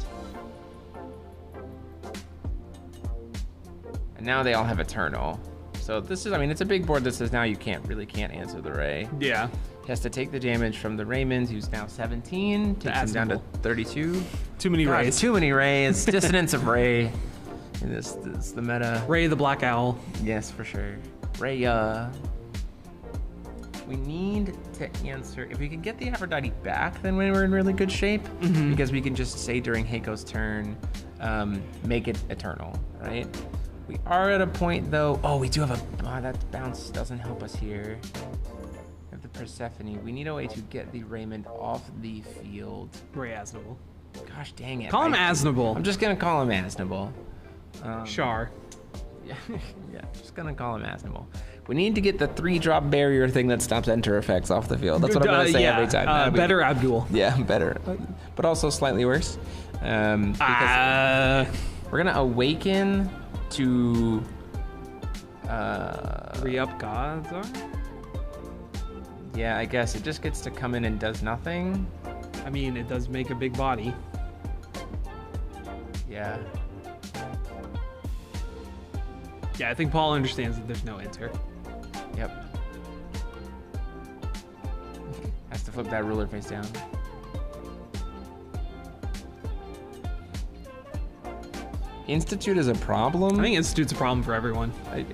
And now they all have Eternal. So this is, it's a big board that says now you can't answer the Ray. Yeah. He has to take the damage from the Raymonds, who's now 17, takes him down to 32. Too many God, Rays. Too many Rays. Dissonance of Ray. And this the meta. Ray the Black Owl. Yes, for sure. Ray, we need to answer. If we can get the Aphrodite back, then we're in really good shape. Because we can just say during Heiko's turn, make it eternal, right? We are at a point though. Oh, we do have that bounce doesn't help us here. We have the Persephone. We need a way to get the Raymond off the field. Very Asnable. Gosh dang it. Call him Asnable. I'm just gonna call him Asnable. Char. Yeah, just gonna call him Asnable. We need to get the 3-drop barrier thing that stops enter effects off the field. That's what I'm gonna say every time. Better Abdul. Yeah, better, but also slightly worse. Because we're gonna awaken to Re-up gods are? Yeah, I guess it just gets to come in and does nothing. I mean, it does make a big body. Yeah. Yeah, I think Paul understands that there's no enter. Yep. Has to flip that ruler face down. Institute is a problem? I think Institute's a problem for everyone. I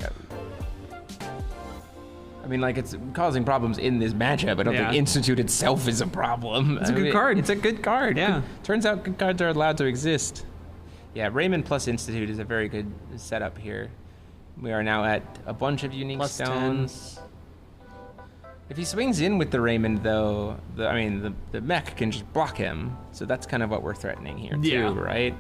mean, like, it's causing problems in this matchup. I don't think Institute itself is a problem. It's a good card. It's a good card. Yeah. Turns out good cards are allowed to exist. Yeah, Raymond plus Institute is a very good setup here. We are now at a bunch of unique Plus stones. 10. If he swings in with the Raymond, though, the mech can just block him. So that's kind of what we're threatening here, too, right?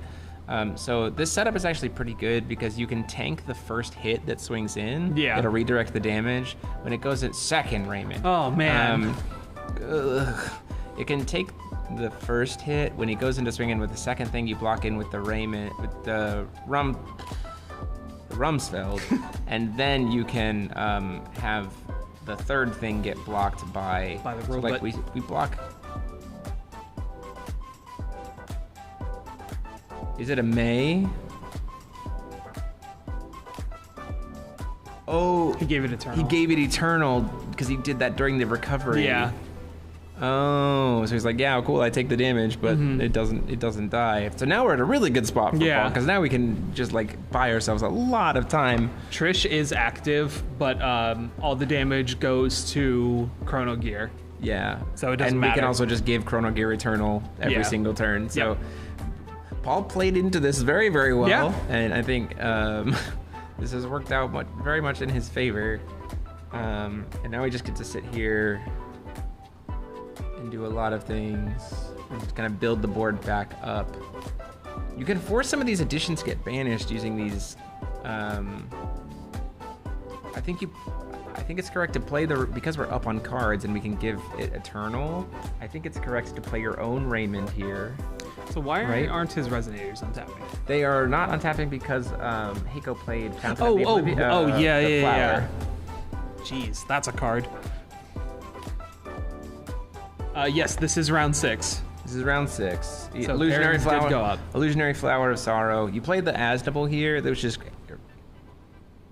So this setup is actually pretty good because you can tank the first hit that swings in. Yeah. It'll redirect the damage. When it goes at second Raymond. Oh, man. It can take the first hit. When he goes into swing in with the second thing, you block in with the Raymond, with the Rumsfeld, and then you can have the third thing get blocked by the so robot. like we block. Is it a May? Oh, He gave it Eternal. he gave it Eternal because he did that during the recovery. Yeah. Oh, so he's like, yeah, cool, I take the damage, but it doesn't die. So now we're at a really good spot for Paul, because now we can just like buy ourselves a lot of time. Trish is active, but all the damage goes to Chrono Gear. Yeah. So it doesn't and matter. we can also just give Chrono Gear Eternal every single turn. So Paul played into this very, very well. Yeah. And I think this has worked out very much in his favor. And now we just get to sit here and do a lot of things and just kind of build the board back up. You can force some of these additions to get banished using these. I think it's correct to play because we're up on cards and we can give it Eternal. I think it's correct to play your own Raymond here. So why aren't his Resonators untapping? They are not untapping because Heiko played Fountain of the Oh, Flower. yeah. Jeez, that's a card. Yes, this is round 6. This is round 6. So Illusionary Baron's Flower. did go up. Illusionary Flower of Sorrow. You played the Asdable here. That was just.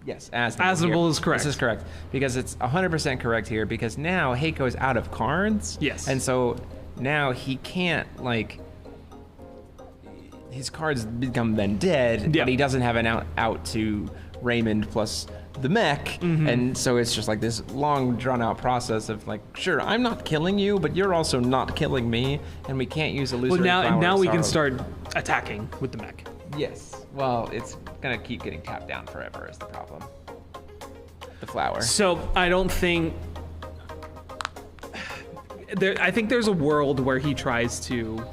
Yes, Asdable is correct. This is correct because it's 100% correct here because now Heiko is out of cards. Yes. And so now he can't his cards become then dead, but he doesn't have an out to Raymond plus the mech, and so it's just like this long drawn out process of like, sure, I'm not killing you, but you're also not killing me, and we can't use Illusionary Flower of now we can Sorrow. start attacking with the mech. Yes. Well, it's gonna keep getting tapped down forever is the problem. The flower. So I don't think I think there's a world where he tries to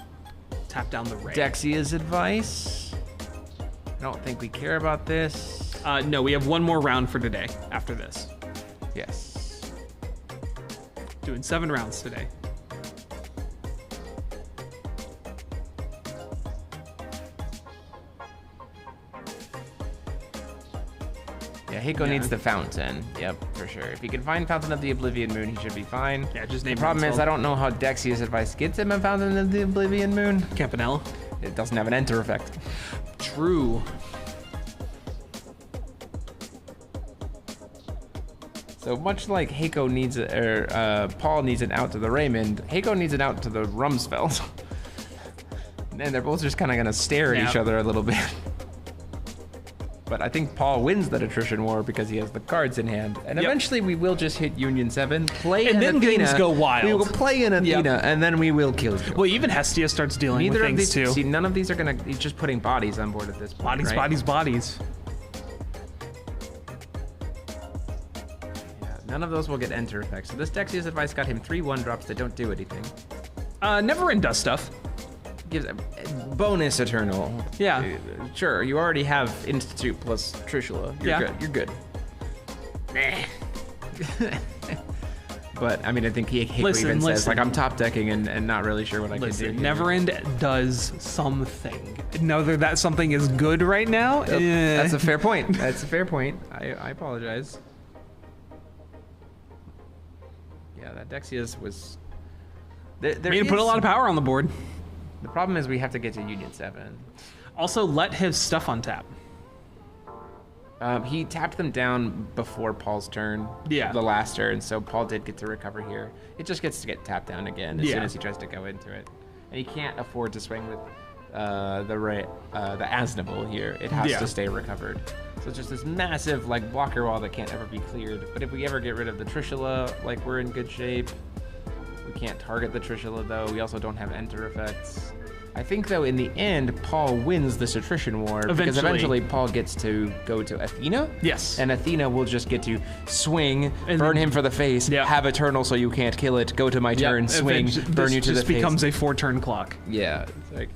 tap down the ray. Dexia's advice. I don't think we care about this. No, we have one more round for today after this. Yes. Doing 7 rounds today. Yeah, Heiko needs the fountain. Yep, for sure. If he can find Fountain of the Oblivion Moon, he should be fine. Yeah, just The name problem is Rumsfeld. I don't know how Dexia's advice gets him a Fountain of the Oblivion Moon. Campanella. It doesn't have an enter effect. True. So much like Heiko needs Paul needs an out to the Raymond, Heiko needs an out to the Rumsfeld. And they're both just kind of gonna stare at each other a little bit. But but I think Paul wins that attrition war because he has the cards in hand. And eventually we will just hit Union 7, play And an then Athena. things go wild. We will play an Athena, and then we will kill you. Well, even Hestia starts dealing Neither with of things these, too. see, none of these are gonna, he's just putting bodies on board at this point, Bodies, right? bodies, bodies. Yeah, none of those will get enter effects. So this Dexia's advice got him 3 1-drops that don't do anything. Never in does stuff. Gives a bonus Eternal. Yeah. Sure, you already have Institute plus Trishula. You're good. You're good. But I mean, I think Hiko even says like I'm top decking and not really sure what I can do. Neverend does something. Now that something is good right now. That's a fair point. That's a fair point. I apologize. Yeah, that Dexia's was. There put a lot of power on the board. The problem is we have to get to Union 7. Also, let his stuff on tap. He tapped them down before Paul's turn. Yeah. The last turn, so Paul did get to recover here. It just gets to get tapped down again as soon as he tries to go into it. And he can't afford to swing with the Asnable here. It has to stay recovered. So it's just this massive like blocker wall that can't ever be cleared. But if we ever get rid of the Trishula, like we're in good shape. We can't target the Trishula though. We also don't have enter effects. I think though in the end, Paul wins this attrition war because eventually Paul gets to go to Athena. Yes. And Athena will just get to swing, burn him for the face, have Eternal so you can't kill it, go to my turn, swing, burn you to the face. This becomes a 4-turn clock. Yeah. It's like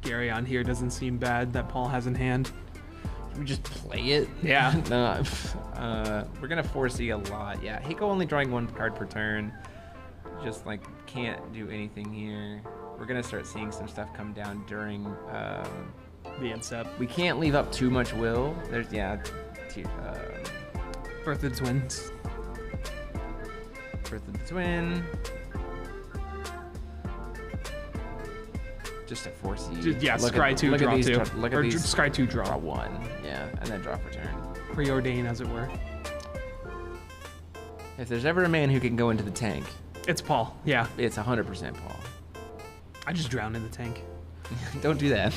Gary on here doesn't seem bad that Paul has in hand. we just play it? Yeah. We're gonna 4C a lot. Yeah. Hiko only drawing 1 card per turn. Just like can't do anything here. We're gonna start seeing some stuff come down during the incept. We can't leave up too much will. There's Birth of the Twins. Birth of the Twin. Just a 4C. Yeah, scry 2, draw 2. Look at these. Scry 2, draw 1. Yeah, and then draw for turn. Preordain, as it were. If there's ever a man who can go into the tank, it's Paul. Yeah. It's 100% Paul. I just drowned in the tank. Don't do that.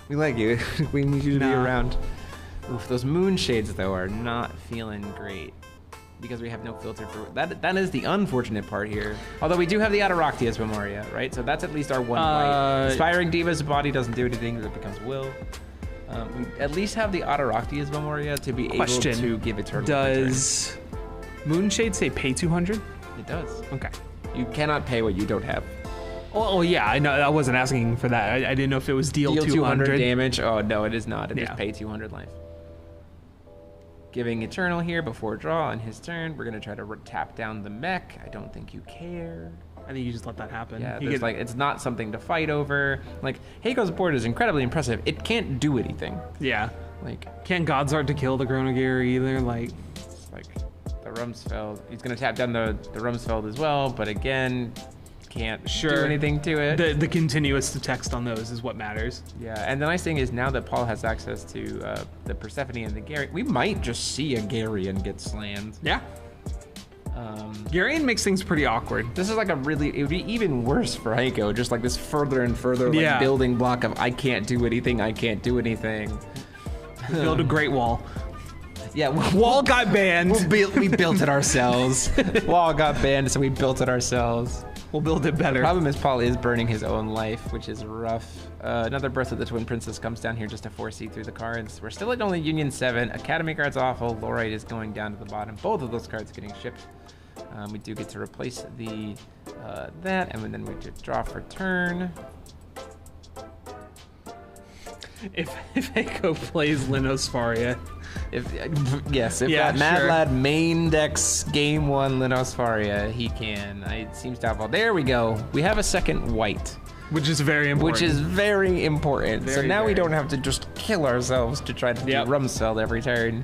We like you. We need you to be around. Oof, those moon shades though are not feeling great because we have no filter for that. That is the unfortunate part here. Although we do have the Ataractia's Memoria, right? So that's at least our 1 white. Inspiring Diva's body doesn't do anything. It becomes will. We at least have the Ataractia's Memoria to be able to give Eternal. Does Moonshade say pay 200? It does. Okay. You cannot pay what you don't have. Oh yeah, I know. I wasn't asking for that. I didn't know if it was deal 200 damage. Oh no, it is not. It is pay 200 life. Giving Eternal here before draw on his turn. We're gonna try to tap down the mech. I don't think you care. I think you just let that happen. Yeah, like it's not something to fight over. Like Heiko's board is incredibly impressive. It can't do anything. Yeah. Like can't Godsart to kill the Gronagir either. Like it's like the Rumsfeld. He's gonna tap down the Rumsfeld as well, but again, can't do anything to it. The continuous text on those is what matters. Yeah, and the nice thing is now that Paul has access to the Persephone and the Gary, we might just see a Garian get slammed. Yeah. Garian makes things pretty awkward. This is like it would be even worse for Heiko, just like this further and further like building block of I can't do anything, I can't do anything. Build a great wall. Yeah, wall got banned. We built it ourselves. Wall got banned, so we built it ourselves. We'll build it better. The problem is Paul is burning his own life, which is rough. Another Birth of the Twin Princess comes down here just to 4C through the cards. We're still at only Union 7. Academy card's awful. Lorite is going down to the bottom. Both of those cards getting shipped. We do get to replace the that, and then we just draw for turn. If Heiko plays Linosfaria. If that Mad Lad main decks game 1 Linosfaria, he can. It seems doubtful. There we go. We have a second white. Which is very important. So now we don't have to just kill ourselves to try to do Rumsfeld every turn.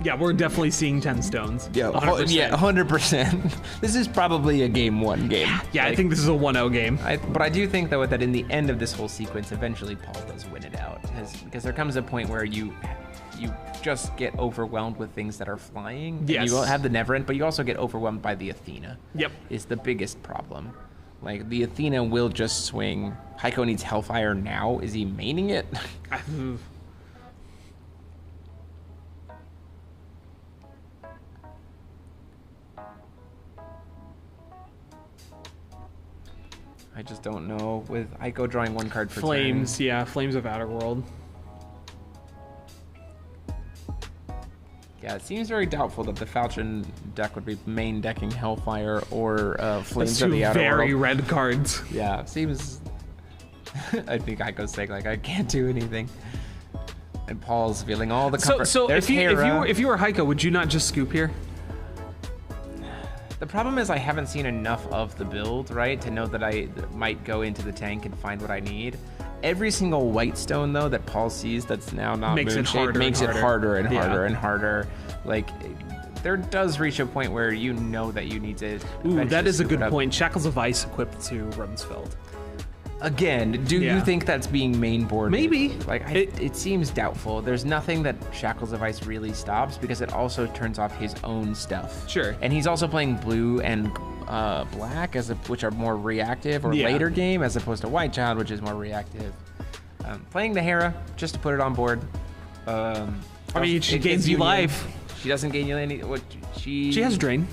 Yeah, we're definitely seeing 10 stones. Yeah, 100%. This is probably a game 1 game. Yeah, I think this is a 1-0 game. But I do think, though, that in the end of this whole sequence, eventually Paul does win it out. Because there comes a point where you you just get overwhelmed with things that are flying. Yes. You have the Neverent, but you also get overwhelmed by the Athena. Yep. Is the biggest problem. Like, the Athena will just swing. Heiko needs Hellfire now. Is he maining it? I just don't know. With Heiko drawing 1 card per Flames, turn. yeah, Flames of Outer World. Yeah, it seems very doubtful that the Falchion deck would be main decking Hellfire or Flames That's of two the Outer very World. red cards. Yeah, seems... I think Heiko's saying, like, I can't do anything. And Paul's feeling all the comfort. So There's if you were Heiko, would you not just scoop here? The problem is I haven't seen enough of the build, right, to know that I might go into the tank and find what I need. Every single white stone, though, that Paul sees that's now not Makes it moon-shaped harder makes and it harder and Yeah. harder and harder. Like, there does reach a point where you know that you need to... Ooh, that eventually is a scoop good it up. point. Shackles of Ice equipped to Rumsfeld. Again, do Yeah. you think that's being main boarded? Maybe. Like, it seems doubtful. There's nothing that Shackles of Ice really stops because it also turns off his own stuff. Sure. And he's also playing blue and black, which are more reactive, or Yeah. later game, as opposed to White Child, which is more reactive. Playing the Hera, just to put it on board. I mean, she it gains gives you Union. life. She doesn't gain you any... What, She has Drain.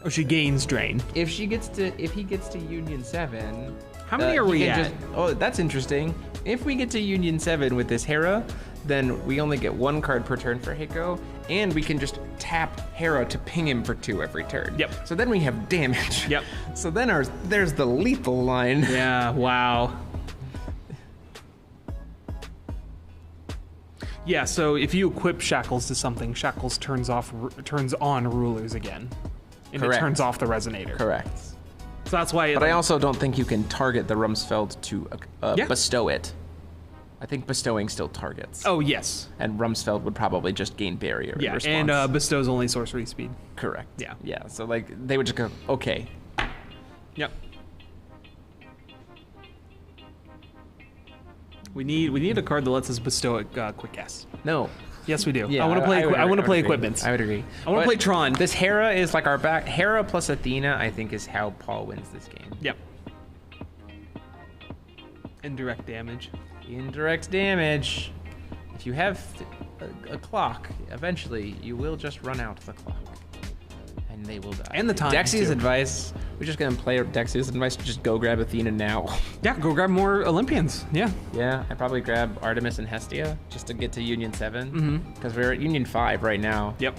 Oh, she gains Drain. If he gets to Union 7... How many are he we can at? just- oh, that's interesting. If we get to Union 7 with this Hera, then we only get 1 card per turn for Heiko, and we can just tap Hera to ping him for 2 every turn. Yep. So then we have damage. Yep. So then there's the lethal line. Yeah, wow. Yeah, so if you equip Shackles to something, Shackles turns on Rulers again. And Correct. it turns off the Resonator. Correct. So that's why... But I also don't think you can target the Rumsfeld to Yeah. bestow it. I think bestowing still targets. Oh, yes. And Rumsfeld would probably just gain barrier in Yeah, response. and Bestows only sorcery speed. Correct. Yeah. Yeah, so like they would just go, okay. Yep. We need a card that lets us bestow it quick guess. No. Yes, we do. Yeah, I want to play. would I want to agree. play I would agree. equipments. I would agree. I want to But play Tron. This Hera is like our back. Hera plus Athena, I think, is how Paul wins this game. Yep. Indirect damage. Indirect damage. If you have a clock, eventually you will just run out the clock. And they will die. And the time, Dexia's too. advice. We're just going to play Dexia's advice. Just go grab Athena now. Yeah, go grab more Olympians. Yeah. Yeah, I'd probably grab Artemis and Hestia just to get to Union 7. Mm-hmm. Because we're at Union 5 right now. Yep.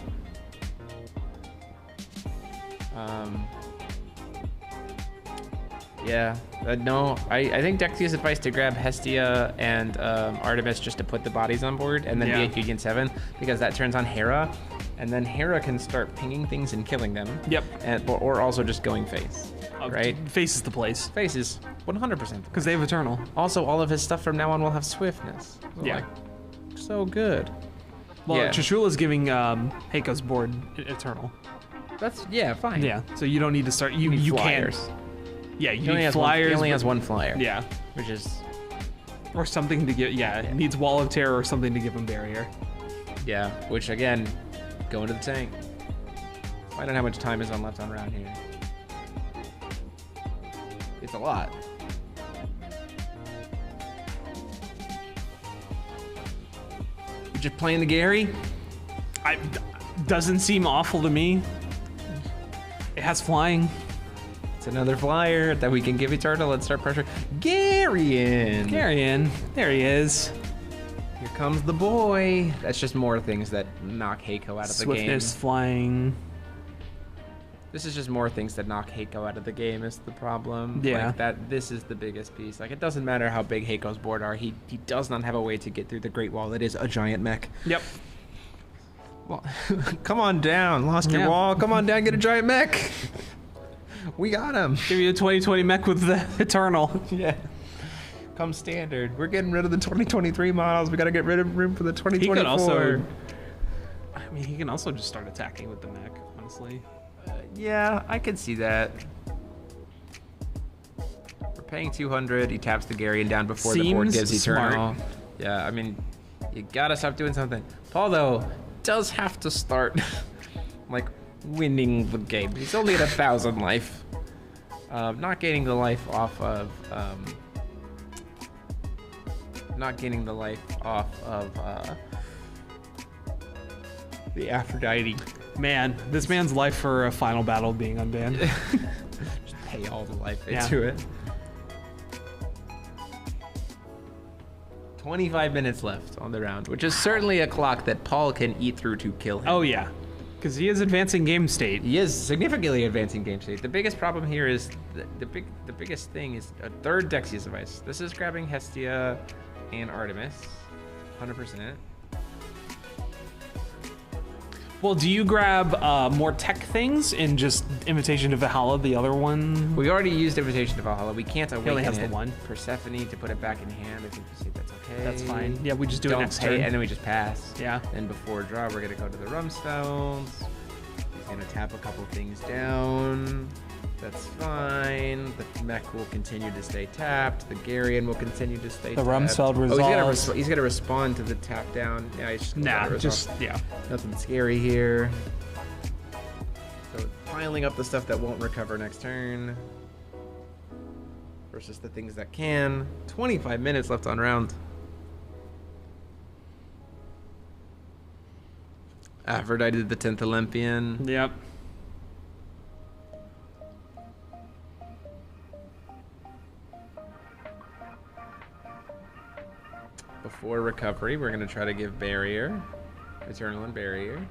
Yeah, no, I think Dexia's advice to grab Hestia and Artemis just to put the bodies on board and then Yeah. be at Union 7 because that turns on Hera, and then Hera can start pinging things and killing them. Yep. Or also just going face, right? Face is the place Faces, 100%. because they have Eternal. Also, all of his stuff from now on will have swiftness. Yeah. Like, so good. Well, Yeah. Trishula's giving Heiko's board Eternal. That's, yeah, fine. Yeah, so you don't need to start. You need you can. flyers. Yeah, He you only need has flyers. he only but- has 1 flyer. Yeah, Which is, or something to get. Yeah, it needs Wall of Terror or something to give him barrier. yeah, which again, go into the tank. Find out how much time is on left on round here. It's a lot. You just playing the Gary? Doesn't seem awful to me. It has flying. It's another flyer that we can give Eternal and start pressure. Garion! Carrion, there he is. Here comes the boy. That's just more things that knock Heiko out of the game. Swiftness, flying. This is just more things that knock Heiko out of the game is the problem. Yeah. Like this is the biggest piece. Like, it doesn't matter how big Heiko's board are. He does not have a way to get through the Great Wall. It is a giant mech. Yep. Well, come on down. Lost your Yeah. wall. Come on down, get a giant mech. We got him. Give you a 2020 mech with the Eternal. Yeah. Come standard. We're getting rid of the 2023 models. We got to get rid of room for the He 2024. could also. I mean, he can also just start attacking with the mech. Honestly. Yeah, I could see that. paying 200. He taps the Gary and down before the board Seems gives smart. Eternal. Yeah, I mean, you gotta stop doing something. Paul, though, does have to start, like, winning the game. He's only at 1,000 life. Not gaining the life off of, the Aphrodite. Man, this man's life for a final battle being unbanned. Just pay all the life Yeah. into it. 25 minutes left on the round, which is certainly a clock that Paul can eat through to kill him. Oh yeah, because he is advancing game state. He is significantly advancing game state. The biggest problem here is the biggest thing is a third Dexius device. This is grabbing Hestia and Artemis, 100%. Well, do you grab more tech things in just Invitation to Valhalla, the other one? We already used Invitation to Valhalla. We can't awaken only has the it. one. Persephone to put it back in hand. I think you say that's okay. That's fine. Yeah, we just do it Don't next pay, turn. and then we just pass. Yeah. Then before draw, we're gonna go to the Rumsfelds. He's gonna tap a couple things down. That's fine. The mech will continue to stay tapped. The Garian will continue to stay The tapped. Rumsfeld Oh, resolves. he's gonna respond to the tap down. Yeah, he's just gonna let Nah, it resolve. just, yeah. Nothing scary here. So piling up the stuff that won't recover next turn versus the things that can. 25 minutes left on round. Aphrodite did the 10th Olympian. Yep. Before recovery, we're going to try to give Barrier. Eternal and Barrier.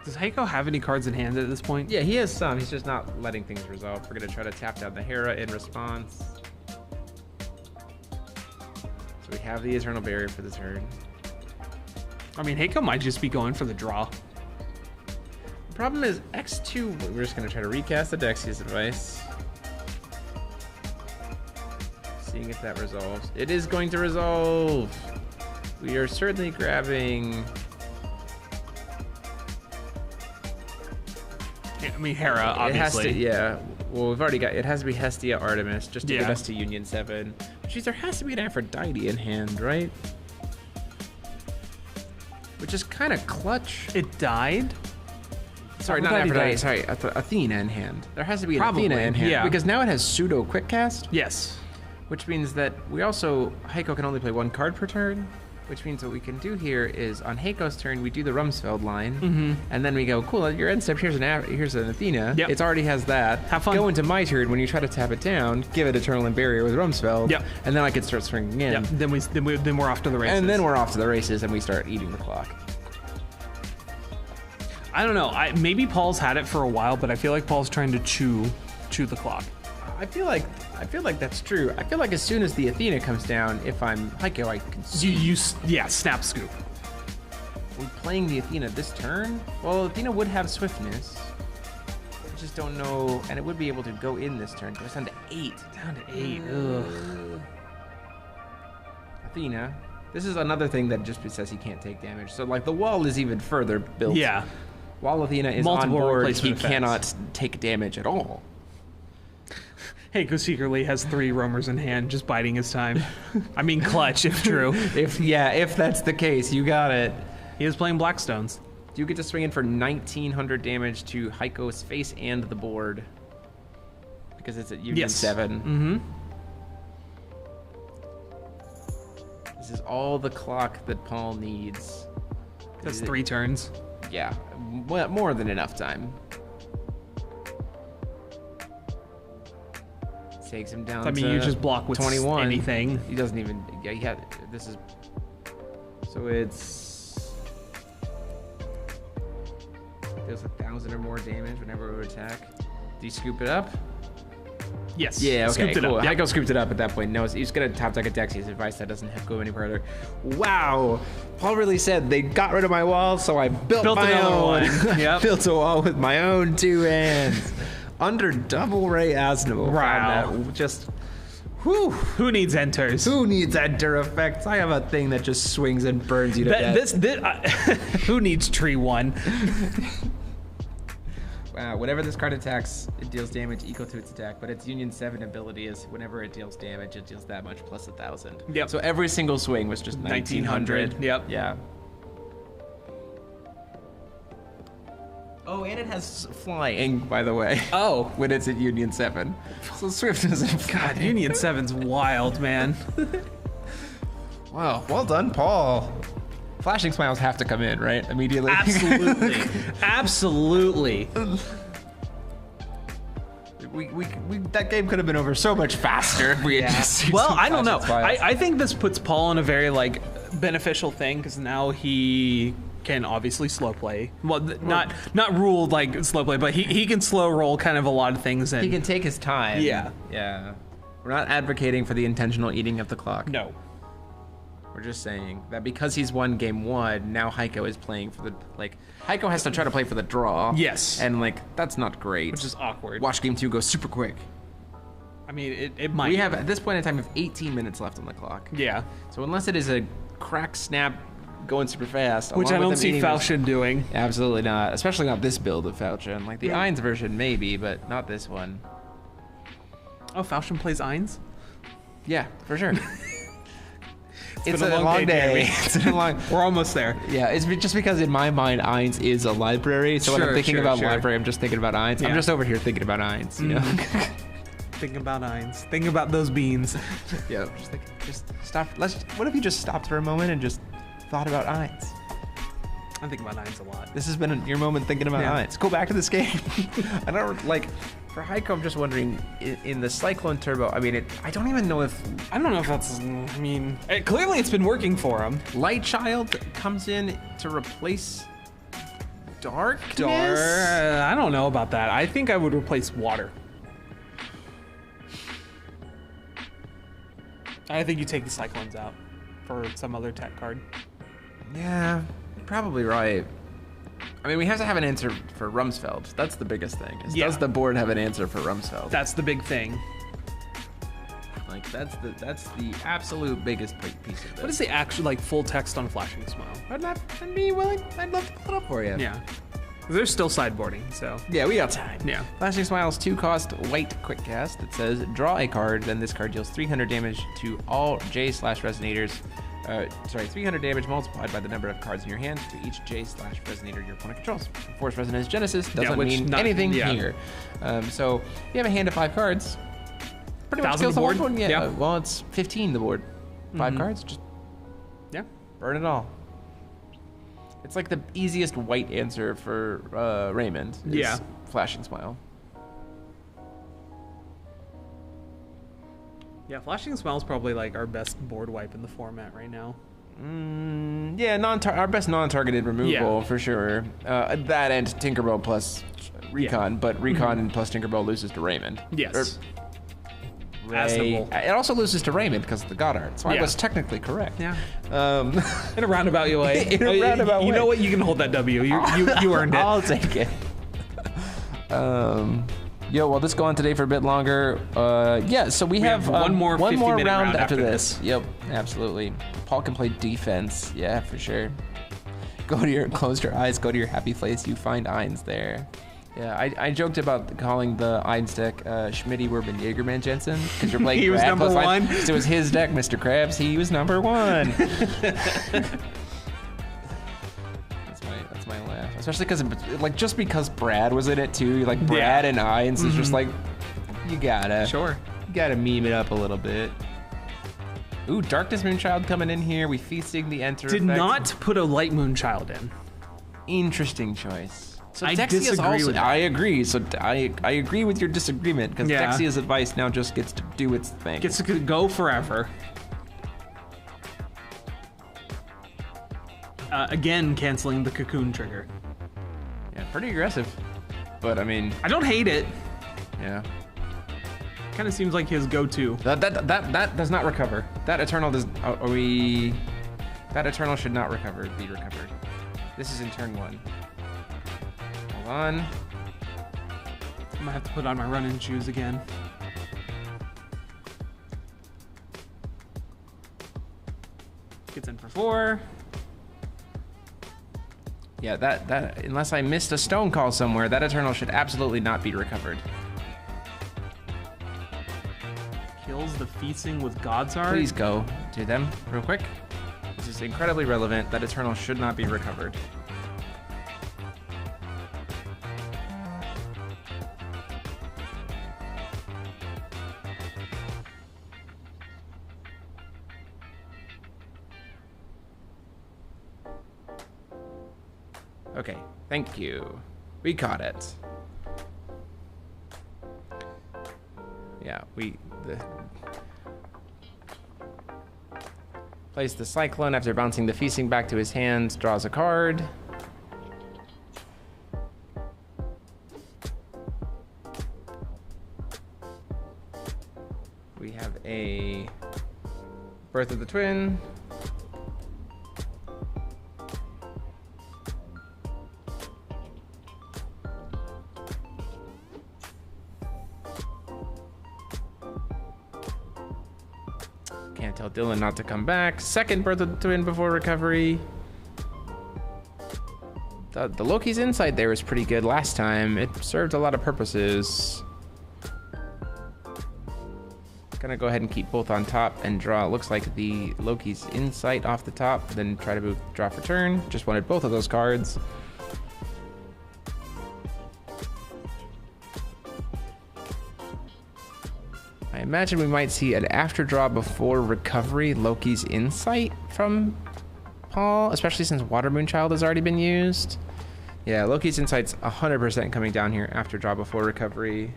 Does Heiko have any cards in hand at this point? Yeah, he has some. He's just not letting things resolve. We're going to try to tap down the Hera in response. So we have the Eternal Barrier for the turn. I mean, Heiko might just be going for the draw. The problem is X2, we're just going to try to recast the Dexius advice. Seeing if that resolves. It is going to resolve. We are certainly grabbing... Yeah, I mean, Hera, It has obviously. to, yeah. Well, we've already got, it has to be Hestia Artemis just to get Yeah. us to Union 7. Which means there has to be an Aphrodite in hand, right? Which is kind of clutch. It died? Sorry, not Aphrodite Aphrodite, died. sorry, Athena in hand. There has to be an Probably, Athena in hand. yeah. Because now it has pseudo quick cast, Yes. which means that we also, Heiko can only play one card per turn. Which means what we can do here is on Heiko's turn, we do the Rumsfeld line. And then we go, cool, your end step, here's an Athena. Yep. It already has that. Have fun. Go into my turn, when you try to tap it down, give it Eternal and Barrier with Rumsfeld. Yep. And then I can start swinging in. Yep. Then we're off to the races. And then we're off to the races and we start eating the clock. I don't know. Maybe Paul's had it for a while, but I feel like Paul's trying to chew the clock. I feel like that's true. I feel like as soon as the Athena comes down, if I'm Heiko, I can see. Yeah, snap scoop. Are we playing the Athena this turn? Well, Athena would have swiftness. I just don't know, and it would be able to go in this turn. Goes down to 8. Down to 8. Ugh. Athena. This is another thing that just says he can't take damage. So like the wall is even further built. Yeah. While Athena is Multiple on board, he replacement effects. cannot take damage at all. Heiko secretly has 3 roamers in hand, just biding his time. I mean, clutch, if true. If that's the case, you got it. He is playing Blackstones. You get to swing in for 1,900 damage to Heiko's face and the board. Because it's at Union Yes. 7. Mm-hmm. This is all the clock that Paul needs. That's 3 turns. Yeah, more than enough time. Takes him down I mean, to you just block with 21. anything. He doesn't even, yeah, he had, this is, so it's, there's 1,000 or more damage whenever we attack. Do you scoop it up? Yes. Yeah, okay, Scooped it cool. up. Yep. Heiko scooped it up at that point. No, he's gonna top deck a Dexius advice that doesn't go any further. Wow, Paul really said they got rid of my wall, so I built my another own. one. Yep. Built a wall with my own 2 hands under double Ray Asnable. Wow. Found that just, whew. Who needs enters? Who needs enter effects? I have a thing that just swings and burns you to death. Who needs tree 1? Whenever this card attacks, it deals damage equal to its attack, but its Union 7 ability is whenever it deals damage, it deals that much plus 1,000. Yep. So every single swing was just 1,900. Yep. Yeah. Oh, and it has flying, by the way. Oh. When it's at Union 7. So Swift isn't God, Union 7's wild, man. Wow, well done, Paul. Flashing smiles have to come in, right? Immediately. Absolutely. Absolutely. That game could have been over so much faster if we had just used Well, some I don't know. flashing smiles. I think this puts Paul in a very like beneficial thing because now he can obviously slow play. Well, not rule like slow play, but he can slow roll kind of a lot of things. And He can take his time. Yeah. Yeah. We're not advocating for the intentional eating of the clock. no. We're just saying that because he's won game 1, now Heiko is playing for the, like, Heiko has to try to play for the draw. Yes. And, like, that's not great. Which is awkward. Watch game 2 go super quick. I mean, it might. We have, at this point in time, we have 18 minutes left on the clock. Yeah. So unless it is a crack snap going super fast, Which I along don't with them see eating Falchion doing. Absolutely not. Especially not this build of Falchion. Like, the Ainz version, maybe, but not this one. Oh, Falchion plays Ainz? Yeah, for sure. It's been a long day. Jamie. It's been a long. We're almost there. Yeah, it's just because in my mind, Ainz is a library. So when I'm Sure, thinking sure, about sure. library, I'm just thinking about Ainz. Yeah. I'm just over here thinking about Ainz. You know? Thinking about Ainz. Thinking about those beans. Yeah, just stop. What if you just stopped for a moment and just thought about Ainz? I think about Ainz a lot. This has been your moment thinking about Yeah. Ainz. Go back to this game. I don't like. For Heiko, I'm just wondering in the Cyclone Turbo. I mean, I don't even know if I don't know if that's. I mean, clearly it's been working for him. Light Child comes in to replace Darkness. I don't know about that. I think I would replace water. I think you take the Cyclones out for some other tech card. Yeah, you're probably right. I mean, we have to have an answer for Rumsfeld. That's the biggest thing. Yeah. Does the board have an answer for Rumsfeld? That's the big thing. Like that's the absolute biggest piece of this. What is the actual like full text on Flashing Smile? I'd love to pull it up for you. Yeah. There's still sideboarding, so. Yeah, we got time. Yeah. Flashing Smile's 2-cost white quick cast that says draw a card, then this card deals 300 damage to all J/resonators. 300 damage multiplied by the number of cards in your hand to each J/resonator your opponent controls. Force Resonance Genesis doesn't mean anything here. So you have a hand of 5 cards. Pretty much 1,000 kills the the whole board? board. Yeah. Yeah. Well, it's 15 the board. 5 cards, just Yeah. burn it all. It's like the easiest white answer for Raymond. Is Yeah. Flashing Smile. Yeah, Flashing Smile is probably like our best board wipe in the format right now. Yeah, our best non-targeted removal Yeah. for sure. That and Tinkerbell plus Recon, but Recon plus Tinkerbell loses to Raymond. Yes. Ray. simple. It also loses to Raymond because of the God Art, so I Yeah. was technically correct. Yeah. Um, In a roundabout way. In a roundabout You way. know what? You can hold that W. You earned it. I'll take it. Well, this go on today for a bit longer. Yeah, so we have one more 50-minute round round after after this. Yep, absolutely. Paul can play defense. Yeah, for sure. Close your eyes, go to your happy place. You find Ainz there. Yeah, I joked about calling the Ainz deck Schmitty Werben Jaegerman Jensen because you're playing. He was Brad number plus line. one. So it was his deck, Mr. Krabs. He was number 1. That's my laugh. Especially because, like, just because Brad was in it too. Like Brad and Ainz is just like, you gotta meme it up a little bit. Ooh, Darkness Moonchild coming in here. We feasting the enter. Did effect. not put a Light Moon Child in. Interesting choice. So I Dexy is disagree also. with that. I agree. So I agree with your disagreement because Yeah. Dexia's advice now just gets to do its thing. Gets to go forever. Again, canceling the cocoon trigger. Yeah, pretty aggressive. But I mean, I don't hate it. yeah. Kind of seems like his go-to. That does not recover. That Eternal does. That Eternal should not be recovered. This is in turn 1. Hold on. I might have to put on my running shoes again. Gets in for 4. Yeah, that unless I missed a stone call somewhere, that Eternal should absolutely not be recovered. Kills the feasting with God's Art. Please go to them real quick. This is incredibly relevant. That Eternal should not be recovered. Okay, thank you. We caught it. Yeah, plays the Cyclone after bouncing the Feasting back to his hand, draws a card. We have a Birth of the Twin. Can't tell Dylan not to come back. Second Birth of the Twin before recovery. The Loki's Insight there was pretty good last time. It served a lot of purposes. Gonna go ahead and keep both on top and draw. It looks like the Loki's Insight off the top, then try to move, draw for turn. Just wanted both of those cards. I imagine we might see an after draw before recovery Loki's Insight from Paul, especially since Water Moonchild has already been used. Yeah, Loki's Insight's 100% coming down here after draw before recovery.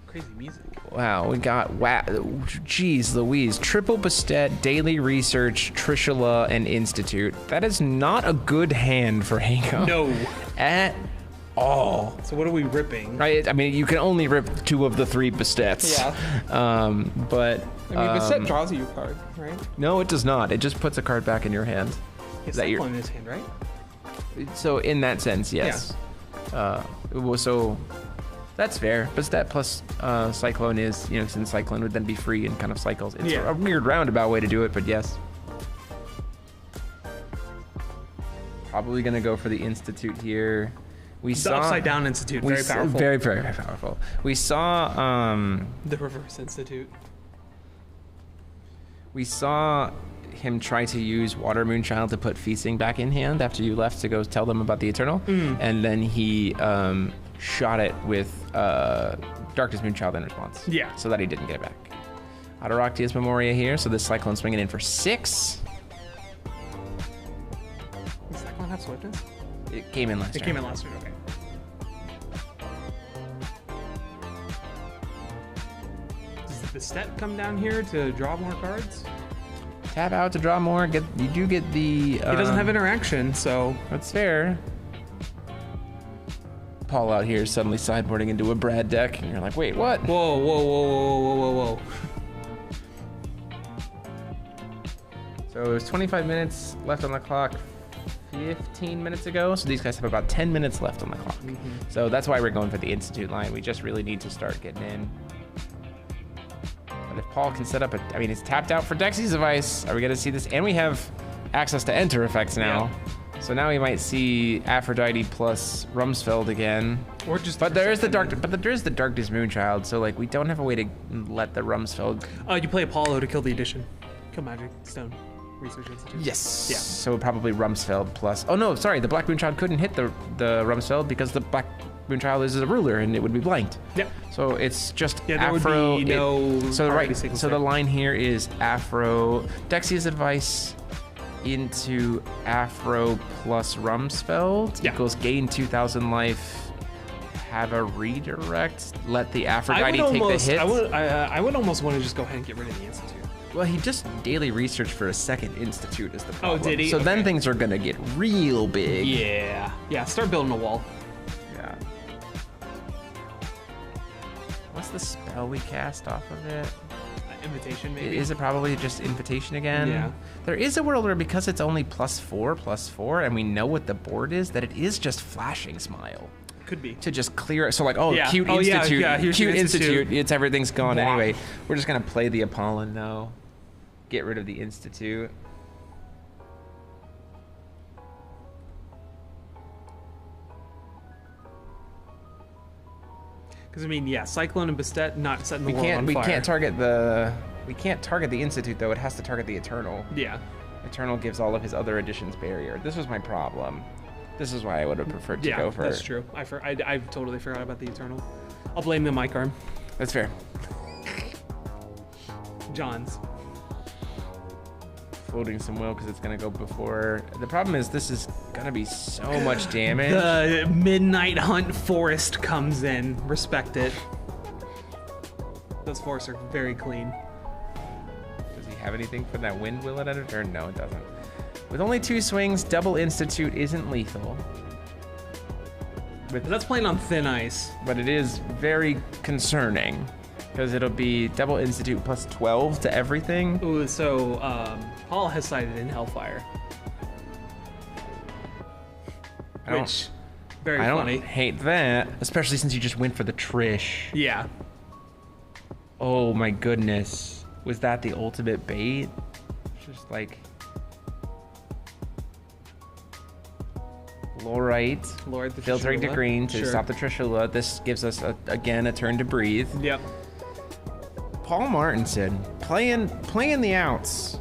Crazy music. Wow, we got, geez Louise, Triple Bastet, Daily Research, Trishula, and Institute. That is not a good hand for Hanko. No. At all. So what are we ripping? Right, I mean, you can only rip 2 of the 3 Bastets. Yeah. But... I mean, Bastet draws you a card, right? No, it does not. It just puts a card back in your hand. It's that in his hand, right? So in that sense, yes. So that's fair. Bastet plus Cyclone is, you know, since Cyclone would then be free and kind of cycles. It's a weird roundabout way to do it, but yes. Probably gonna go for the Institute here. We the saw Upside Down Institute, very powerful. Very, very, very powerful. We saw the Reverse Institute. We saw him try to use Water Moonchild to put Feasting back in hand after you left to go tell them about the Eternal. And then he shot it with Darkness Moonchild in response. Yeah. So that he didn't get it back. Adaractia's Memoria here, so this Cyclone swinging in for 6. Does Cyclone have swiftness? It came in last turn. It came in last turn, okay. Does the Bastet come down here to draw more cards? Tap out to draw more. You do get the... he doesn't have interaction, so... That's fair. Paul out here suddenly sideboarding into a Brad deck, and you're like, wait, what? Whoa, whoa, whoa, whoa, whoa, whoa, whoa. So it was 25 minutes left on the clock 15 minutes ago, so these guys have about 10 minutes left on the clock. So that's why we're going for the Institute line. We just really need to start getting in. But if Paul can set up a... I mean, it's tapped out for Dexy's Device. Are we going to see this? And we have access to enter effects now. Yeah. So now we might see Aphrodite plus Rumsfeld again. Or just... But there is the Darkness Moonchild, so like we don't have a way to let the Rumsfeld... you play Apollo to kill the addition. Kill Magic Stone. Research Institute. Yes. Yeah. So probably Rumsfeld plus... Oh no, sorry, the Black Moonchild couldn't hit the Rumsfeld because the Black Moonchild is a ruler and it would be blanked. Yep. So it's just there Afro... would be no... So the line here is Afro... Dexy's Advice into Afro plus Rumsfeld equals gain 2,000 life, have a redirect, let the Aphrodite take the hit. I would almost want to just go ahead and get rid of the Institute. Well, he just daily researched for a second Institute is the problem. Oh, did he? So then things are gonna get real big. Yeah. Yeah, start building a wall. Yeah. What's the spell we cast off of it? Invitation, maybe? Is it probably just Invitation again? Yeah. There is a world where because it's only +4/+4, and we know what the board is, that it is just Flashing Smile. Could be. to just clear it. So like, oh, Yeah. cute Oh, yeah, institute, yeah, here's your cute institute. institute. It's everything's gone Blah. anyway. We're just gonna play the Apollon though. Get rid of the institute. Because I mean, yeah, Cyclone and Bastet not setting the We world can't. on We fire. can't target the. We can't target the institute though. It has to target the Eternal. Yeah. Eternal gives all of his other additions barrier. This was my problem. This is why I would have preferred to Yeah, go for. that's true. I totally forgot about the Eternal. I'll blame the mic arm. That's fair. John's. Floating some will because it's gonna go before. The problem is this is gonna be so much damage. The Midnight Hunt Forest comes in. Respect it. Those forests are very clean. Does he have anything for that wind will at end of turn? No, it doesn't. With only 2 swings, double institute isn't lethal. But that's playing on thin ice. But it is very concerning because it'll be double institute plus 12 to everything. Ooh, so Paul has sided in Hellfire. Which, very I don't funny. hate that, especially since you just went for the Trish. Yeah. Oh my goodness. Was that the ultimate bait? Just like Lorite, Lord, the filtering to Trishula. green to Sure. stop the Trishula. This gives us again a turn to breathe. Yep. Paul Martinson playing the outs.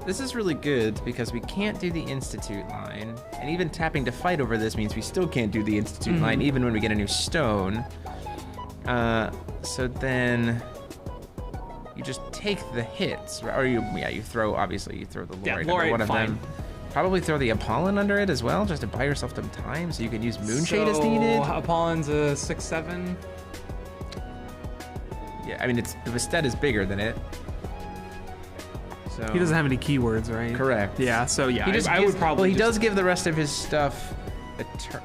This is really good because we can't do the institute line, and even tapping to fight over this means we still can't do the institute line even when we get a new stone. So then you just take the hits, or you throw, obviously you throw the Lorite under Lorite, one of fine. them. Probably throw the Apollon under it as well, just to buy yourself some time so you can use Moonshade as needed. Apollon's a 6/7. Yeah, I mean, the Bastet is bigger than it. So He doesn't have any keywords, right? Correct. Yeah, so yeah, He just I gives- would probably. Well, he just- does give the rest of his stuff.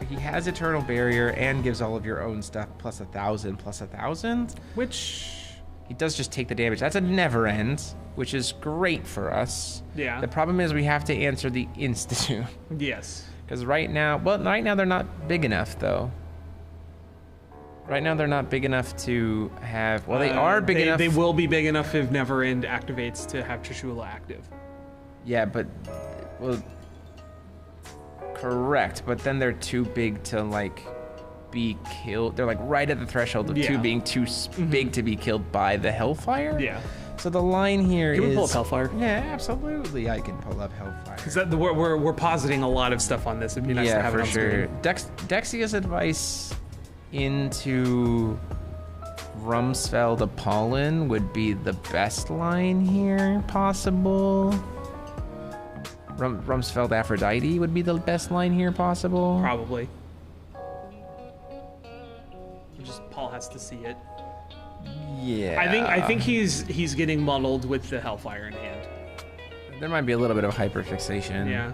He has Eternal Barrier and gives all of your own stuff plus 1,000 plus 1,000. Which. He does just take the damage. That's a never end, which is great for us. Yeah. The problem is we have to answer the institute. Yes. Because right now they're not big enough though. Right now they're not big enough to have. Well, they are big enough. They will be big enough if Never End activates to have Trishula active. Yeah, but well, correct. But then they're too big to like be killed. They're like right at the threshold of Yeah. being too big to be killed by the Hellfire. Yeah. So the line here Can is. we pull up Hellfire? Yeah, absolutely. I can pull up Hellfire. Because we're positing a lot of stuff on this. It'd be nice to Yeah, have for it on sure. screen. Dexia's advice into Rumsfeld Apollon would be the best line here possible. Rumsfeld Aphrodite would be the best line here possible. Probably. Just Paul has to see it. Yeah. I think he's getting muddled with the Hellfire in hand. There might be a little bit of hyperfixation. Yeah.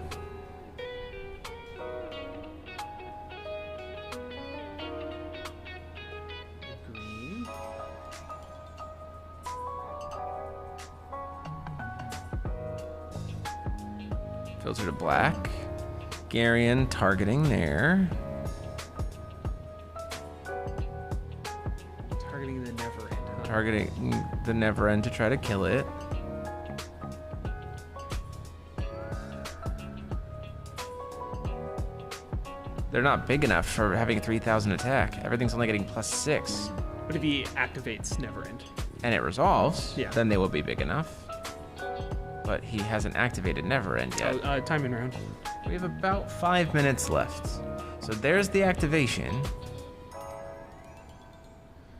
Green. Filter to black. Garion targeting there. Targeting the Never End. Huh? Targeting the Never End to try to kill it. They're not big enough for having 3,000 attack. Everything's only getting +6. But if he activates Never End. And it resolves, Yeah. then they will be big enough. But he hasn't activated Never End yet. Timing round. We have about 5 minutes left. So there's the activation.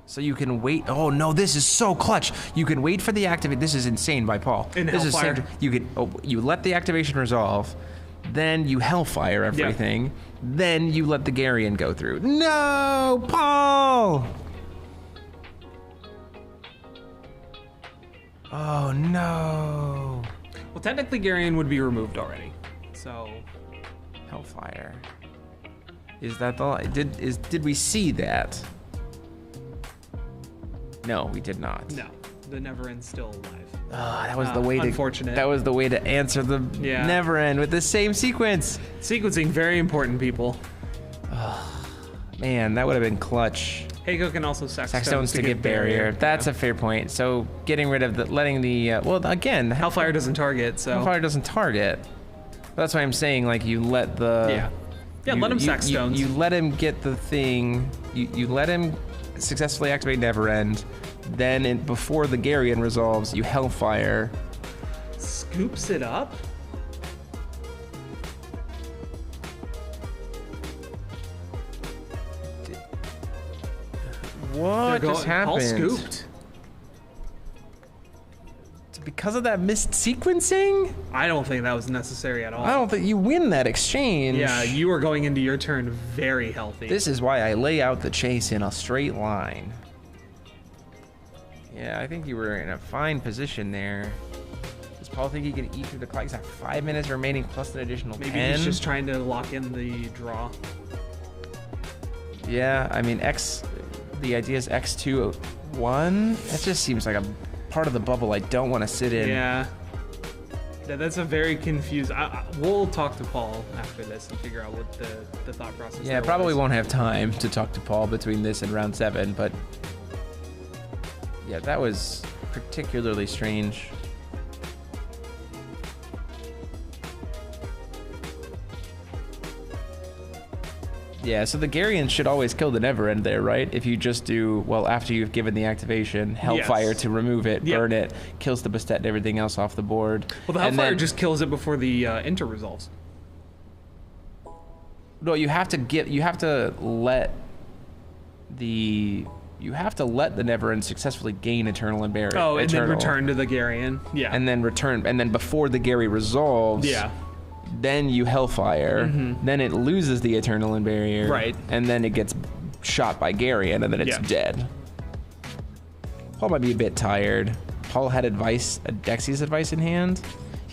So you can wait. Oh no, this is so clutch. You can wait for the activate. This is insane by Paul. In this Hellfire. is you let the activation resolve, then you Hellfire everything, then you let the Garion go through. No, Paul! Oh no. Well, technically Garion would be removed already. So Hellfire. Is that the did we see that? No, we did not. no, the Never End's still alive. That was the way to. Unfortunate. That was the way to answer the Yeah. Never End with the same sequence. Sequencing very important, people. Man, that would have been clutch. Heiko can also sack Stones to get barrier. That's a fair point. So getting rid of letting the, well, again, Hellfire doesn't target, so. Hellfire doesn't target. That's why I'm saying, like, you let the. Yeah, let him sack stones. You let him get the thing. You let him successfully activate Neverend. Then before the Garion resolves, you Hellfire. Scoops it up? What just happened? All scooped. Because of that missed sequencing? I don't think that was necessary at all. I don't think you win that exchange. Yeah, you were going into your turn very healthy. This is why I lay out the chase in a straight line. Yeah, I think you were in a fine position there. Does Paul think he can eat through the clock? He's got 5 minutes remaining plus an additional 10. Maybe he's just trying to lock in the draw. Yeah, I mean, the idea is X2 1. That just seems like a part of the bubble I don't want to sit in. Yeah. That's a very confused. We'll talk to Paul after this and figure out what the thought process. Yeah, probably won't have time to talk to Paul between this and round 7, but yeah, that was particularly strange. Yeah, so the Garion should always kill the Neverend there, right? If you just do, well, after you've given the activation, Hellfire to remove it, burn it, kills the Bastet and everything else off the board. Well, the Hellfire just kills it before the Enter resolves. No, you have to let the Neverend successfully gain Eternal and Barrier. Oh, and then return to the Garion. Yeah. And then before the Gary resolves. Yeah. Then you Hellfire, then it loses the Eternal and Barrier. Right. And then it gets shot by Garion, and then it's dead. Paul might be a bit tired. Paul had advice, a Dexy's advice in hand.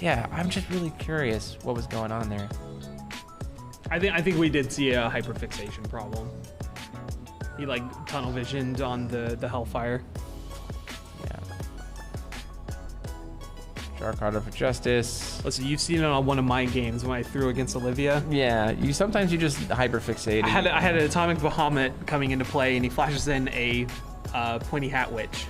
Yeah, I'm just really curious what was going on there. I think we did see a hyperfixation problem. He like tunnel visioned on the Hellfire. Dark Art of Justice. Listen, you've seen it on one of my games when I threw against Olivia. Yeah, sometimes you just hyperfixate. I had an Atomic Bahamut coming into play, and he flashes in a Pointy Hat Witch.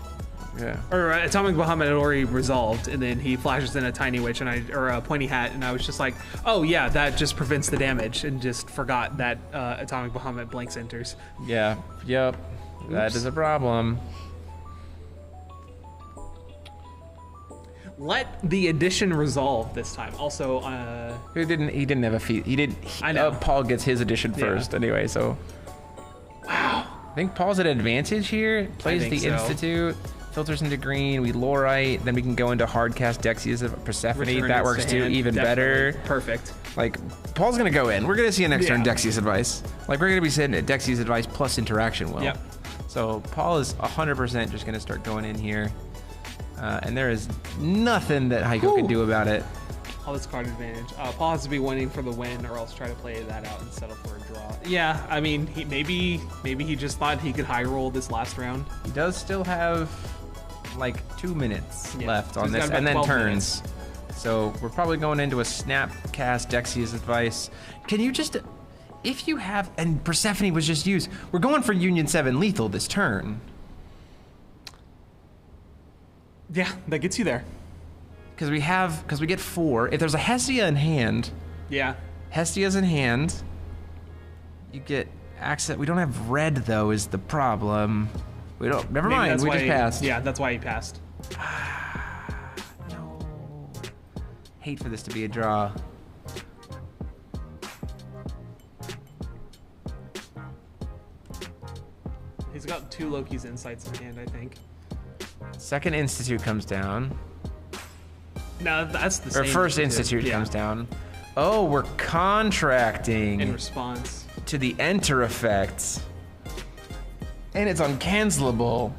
Yeah. Or Atomic Bahamut had already resolved, and then he flashes in a Tiny Witch or a Pointy Hat, and I was just like, oh yeah, that just prevents the damage, and just forgot that Atomic Bahamut blanks enters. Yeah. Yep. Oops. That is a problem. Let the addition resolve this time. Also, he didn't have a feat. I know. Paul gets his addition first anyway. So, wow. I think Paul's at advantage here. Plays the Institute, filters into green. We Lorite, then we can go into hardcast Dexius of Persephone. That works too, even better. Perfect. Like Paul's gonna go in. We're gonna see a next turn Dexius advice. Like we're gonna be sitting at Dexius advice plus interaction will. Yep. So Paul is 100% just gonna start going in here. And there is nothing that Heiko can do about it. All this card advantage. Paul has to be winning for the win, or else try to play that out and settle for a draw. Yeah, I mean, maybe he just thought he could high roll this last round. He does still have like 2 minutes left on this, and then turns. So we're probably going into a snap cast Dexius advice. Can you just, if you have, and Persephone was just used, we're going for Union 7 lethal this turn. Yeah, that gets you there. Because we get 4. If there's a Hestia in hand. Yeah. Hestia's in hand. You get access. We don't have red though is the problem. We don't, never mind, we just passed. Yeah, that's why he passed. No. Hate for this to be a draw. He's got 2 Loki's Insights in hand, I think. Second Institute comes down. No, that's the same. Or first Institute comes down. Oh, we're contracting. In response. To the Enter effects. And it's uncancelable.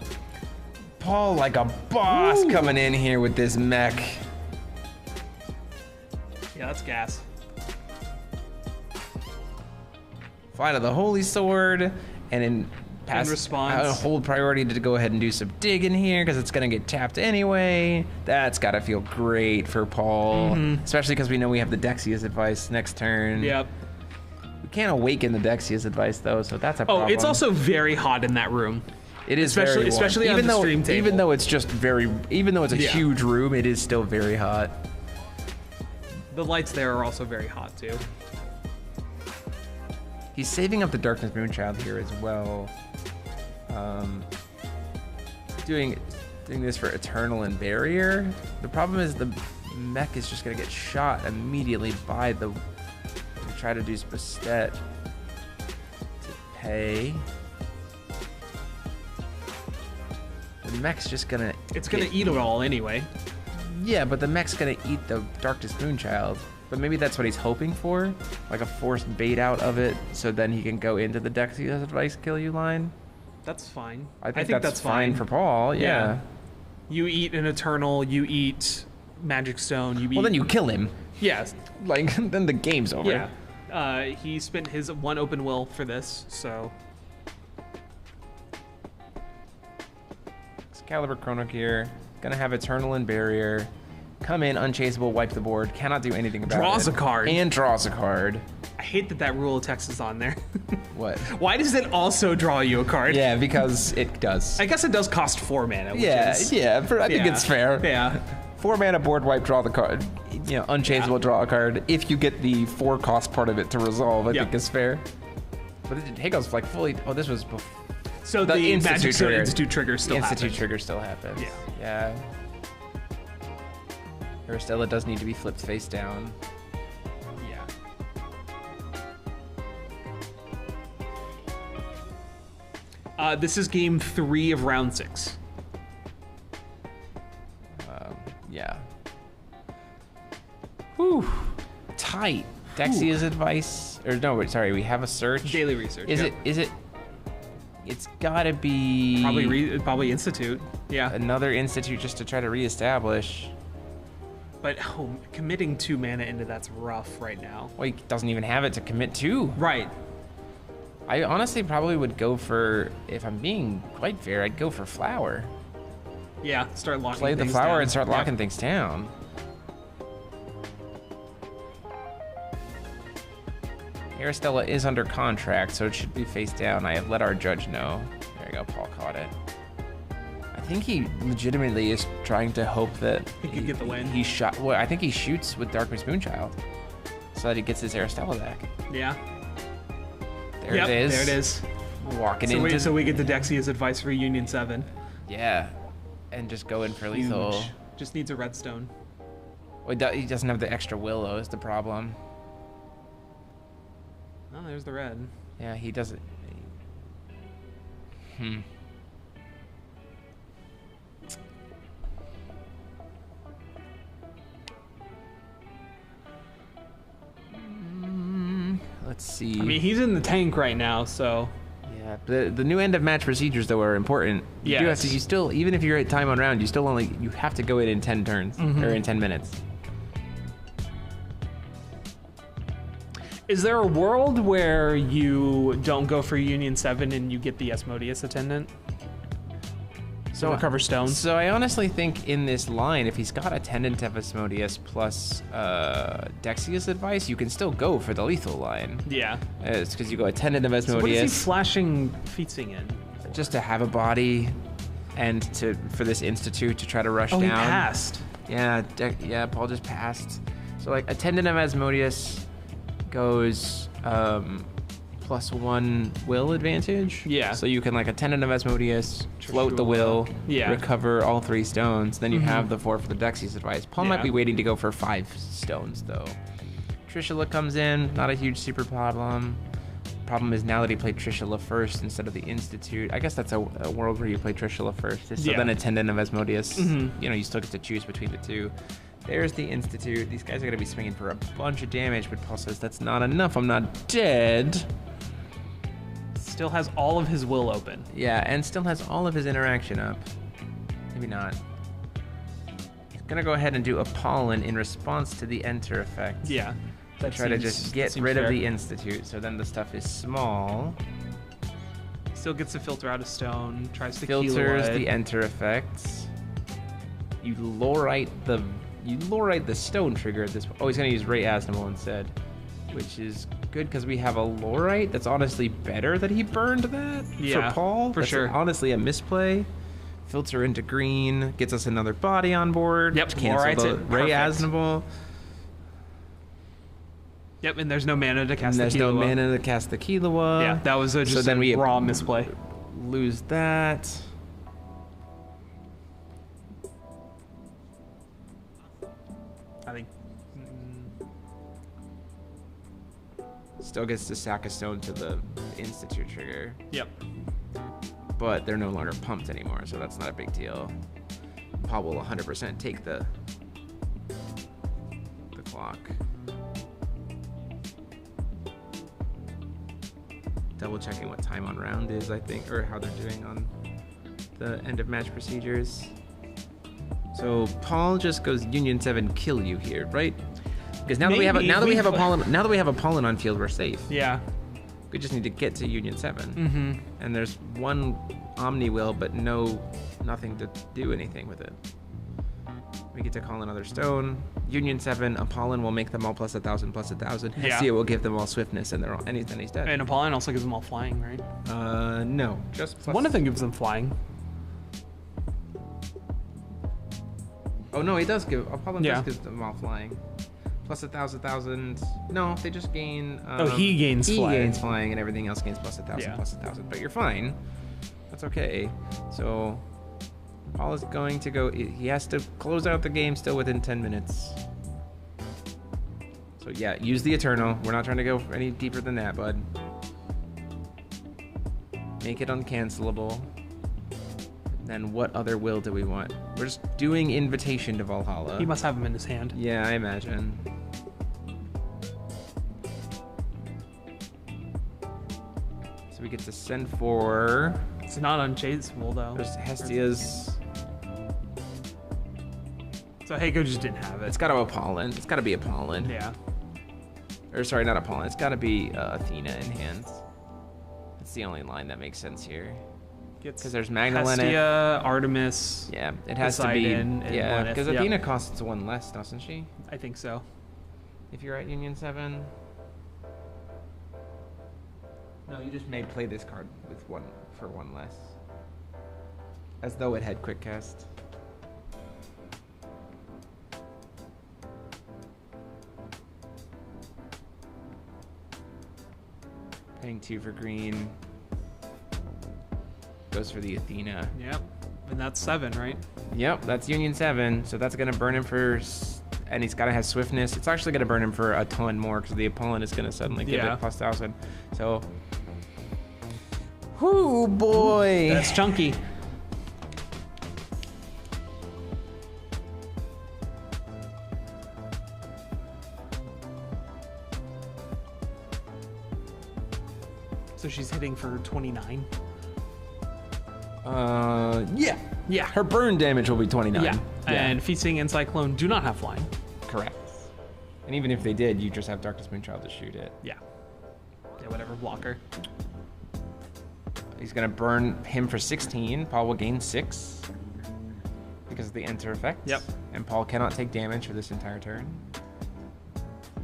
Paul like a boss coming in here with this mech. Yeah, that's gas. Fly to the Holy Sword. And in response, hold priority to go ahead and do some digging here because it's going to get tapped anyway. That's got to feel great for Paul, especially because we know we have the Dexius advice next turn. Yep. We can't awaken the Dexia's advice though, so that's a Oh, problem. it's also very hot in that room. it is especially- very warm. especially on even the though, stream table. Even though it's just even though it's a Yeah. huge room, it is still very hot. The lights there are also very hot too. He's saving up the Darkness Moonchild here as well. Doing this for Eternal and Barrier. The problem is the mech is just gonna get shot immediately by the. Try to do Bastet to pay. The mech's just gonna. It's gonna eat it all anyway. Yeah, but the mech's gonna eat the Darkness Moonchild. But maybe that's what he's hoping for, like a forced bait out of it, so then he can go into the Dexia's advice kill you line. That's fine. I think that's fine for Paul. Yeah. You eat an Eternal. You eat Magic Stone. You eat. Well, then you kill him. Yes. Like then the game's over. Yeah. He spent his one open will for this, so. Excalibur Chrono Gear, gonna have Eternal and Barrier. Come in, unchaseable, wipe the board. Cannot do anything about Draws it. a card. And draws a card. I hate that rule of text is on there. What? Why does it also draw you a card? Yeah, because it does. I guess it does cost 4 mana. Which Yeah, is, yeah. I think it's fair. Yeah. 4 mana board wipe, draw the card. You know, unchaseable, draw a card. If you get the 4 cost part of it to resolve, I think is fair. But it goes like fully. Oh, this was before. So the Magic Stone Institute trigger still Institute happens. trigger still happens. Yeah. Aristella does need to be flipped face down. Yeah. This is game 3 of round 6. Yeah. Whew. Tight. Dexia's advice. Or no, wait, sorry. We have a search. Daily research. Is yep. it? It's gotta be Probably Institute. Yeah. another institute just to try to reestablish. But committing 2 mana into that's rough right now. Well, he doesn't even have it to commit to. Right. I honestly probably would go for, if I'm being quite fair, I'd go for Flower. Yeah. Start locking. Play the things Flower down. and start Yep. locking things down. Aristella is under contract, so it should be face down. I have let our judge know. There you go, Paul caught it. I think he legitimately is trying to hope that He could get the win. He shot. Well, I think he shoots with Darkness Moonchild, so that he gets his Aristella back. Yeah. There Yep, it is. There it is. Walking So into. so we get the Dexia's advice for Union 7. Yeah, and just go in for lethal. Huge. Just needs a redstone. Well, he doesn't have the extra Willow. Is the problem? Oh, there's the red. Yeah, he doesn't. Let's see. I mean, he's in the tank right now, so. yeah, the new end of match procedures though are important. You do have Yes. to. You still, even if you're at time on round, you have to go in 10 turns or in 10 minutes. Is there a world where you don't go for Union 7 and you get the Asmodeus attendant? So recover stones? So I honestly think in this line, if he's got Attendant of Asmodeus plus Dexia's advice, you can still go for the lethal line. Yeah. It's because you go Attendant of So what is he Asmodeus flashing Feetsing in? just to have a body, and for this institute to try to rush down. He passed. Yeah, Paul just passed. So like Attendant of Asmodeus goes +1 will advantage. Yeah. So you can like Attendant of Asmodeus, float the will, Yeah. recover all 3 stones. Then you have the 4 for the Dexia's advice. Paul might Yeah. be waiting to go for 5 stones though. Trishula comes in, not a huge super problem. Problem is now that he played Trishula first instead of the Institute. I guess that's a world where you play Trishula first. So Yeah. then Attendant of Asmodeus, you still get to choose between the 2. There's the Institute. These guys are going to be swinging for a bunch of damage, but Paul says that's not enough. I'm not dead. Still has all of his will open. Yeah, and still has all of his interaction up. Maybe not. He's going to go ahead and do a Pollen in response to the Enter effect. Yeah. To try to just get rid of the Institute. So then the stuff is small. Still gets to filter out a stone. Tries to Filters kilo it. the Enter effects. You lorite the stone trigger at this point. Oh, he's going to use Ray Asnimal instead. which is good because we have a Lorite. That's honestly better that he burned that Yeah, for Paul. for That's sure. honestly a misplay. Filter into green, gets us another body on board. Yep, cancel Lorite's the it. Ray Perfect. Asnable. Yep, and there's no mana to And cast there's the no Killua. mana to cast the Killua. Yeah, that was just then a we raw misplay. lose that. I think. Still gets to sack a stone to the Institute trigger, Yep. but they're no longer pumped anymore, so that's not a big deal. Paul will 100% take the clock. Double checking what time on round is, I think, or how they're doing on the end of match procedures. So Paul just goes Union 7, kill you here, right? Because now that we have Maybe. a Pollen on field, we're safe. Yeah. We just need to get to Union 7. Mm-hmm. And there's one Omni Will, but nothing to do anything with it. We get to call another stone. Union 7, Apollon will make them all plus 1,000, plus 1,000. Yeah. Hestia will give them all swiftness, and then he's dead. And Apollon also gives them all flying, right? No, just plus. One of them gives them flying. Oh no, he does give Apollon Yeah. does give them all flying. Plus 1,000. No, they just gain. He gains flying. He gains flying, and everything else gains plus 1,000, Yeah. plus 1,000. But you're fine. That's okay. So Paul is going to go. He has to close out the game still within 10 minutes. So yeah, use the Eternal. We're not trying to go any deeper than that, bud. Make it uncancelable. Then what other will do we want? We're just doing Invitation to Valhalla. He must have them in his hand. Yeah, I imagine. So we get to send for. It's not unchaseable though. There's Hestia's. So Heiko just didn't have it. It's got to Apollon. It's got to be Apollon. Yeah. Or sorry, not Apollon. It's got to be Athena in hand. That's the only line that makes sense here. Because there's Magdalene. Hestia, Artemis. Yeah, it has Poseidon, to and be. Yeah, Lilith, because yep. Athena costs one less, doesn't she? I think so. If you're at Union 7. No, you just may play this card with one for one less. As though it had quick cast. Paying 2 for green. Goes for the Athena. Yep. And that's 7, right? Yep, that's Union 7. So that's going to burn him for... And he's got to have swiftness. It's actually going to burn him for a ton more because the Apollon is going to suddenly give Yeah. it plus 1,000. So... Whoo, boy! That's chunky. So she's hitting for 29. Yeah. Yeah. Her burn damage will be 29. Yeah. And Feasting and Cyclone do not have flying. Correct. And even if they did, you just have Darkness Moonchild to shoot it. Yeah. Yeah, whatever. Blocker. He's going to burn him for 16. Paul will gain 6 because of the enter effect. Yep. And Paul cannot take damage for this entire turn.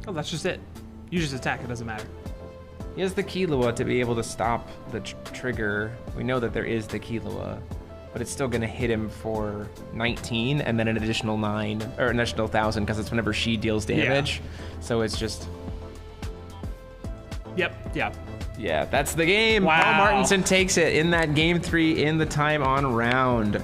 Oh, that's just it. You just attack. It doesn't matter. He has the Killua to be able to stop the trigger. We know that there is the Killua, but it's still going to hit him for 19 and then an additional 9 or an additional 1,000 because it's whenever she deals damage. So it's just. Yep. Yeah. Yeah, that's the game. Wow. Paul Martinson takes it in that game 3 in the time on round.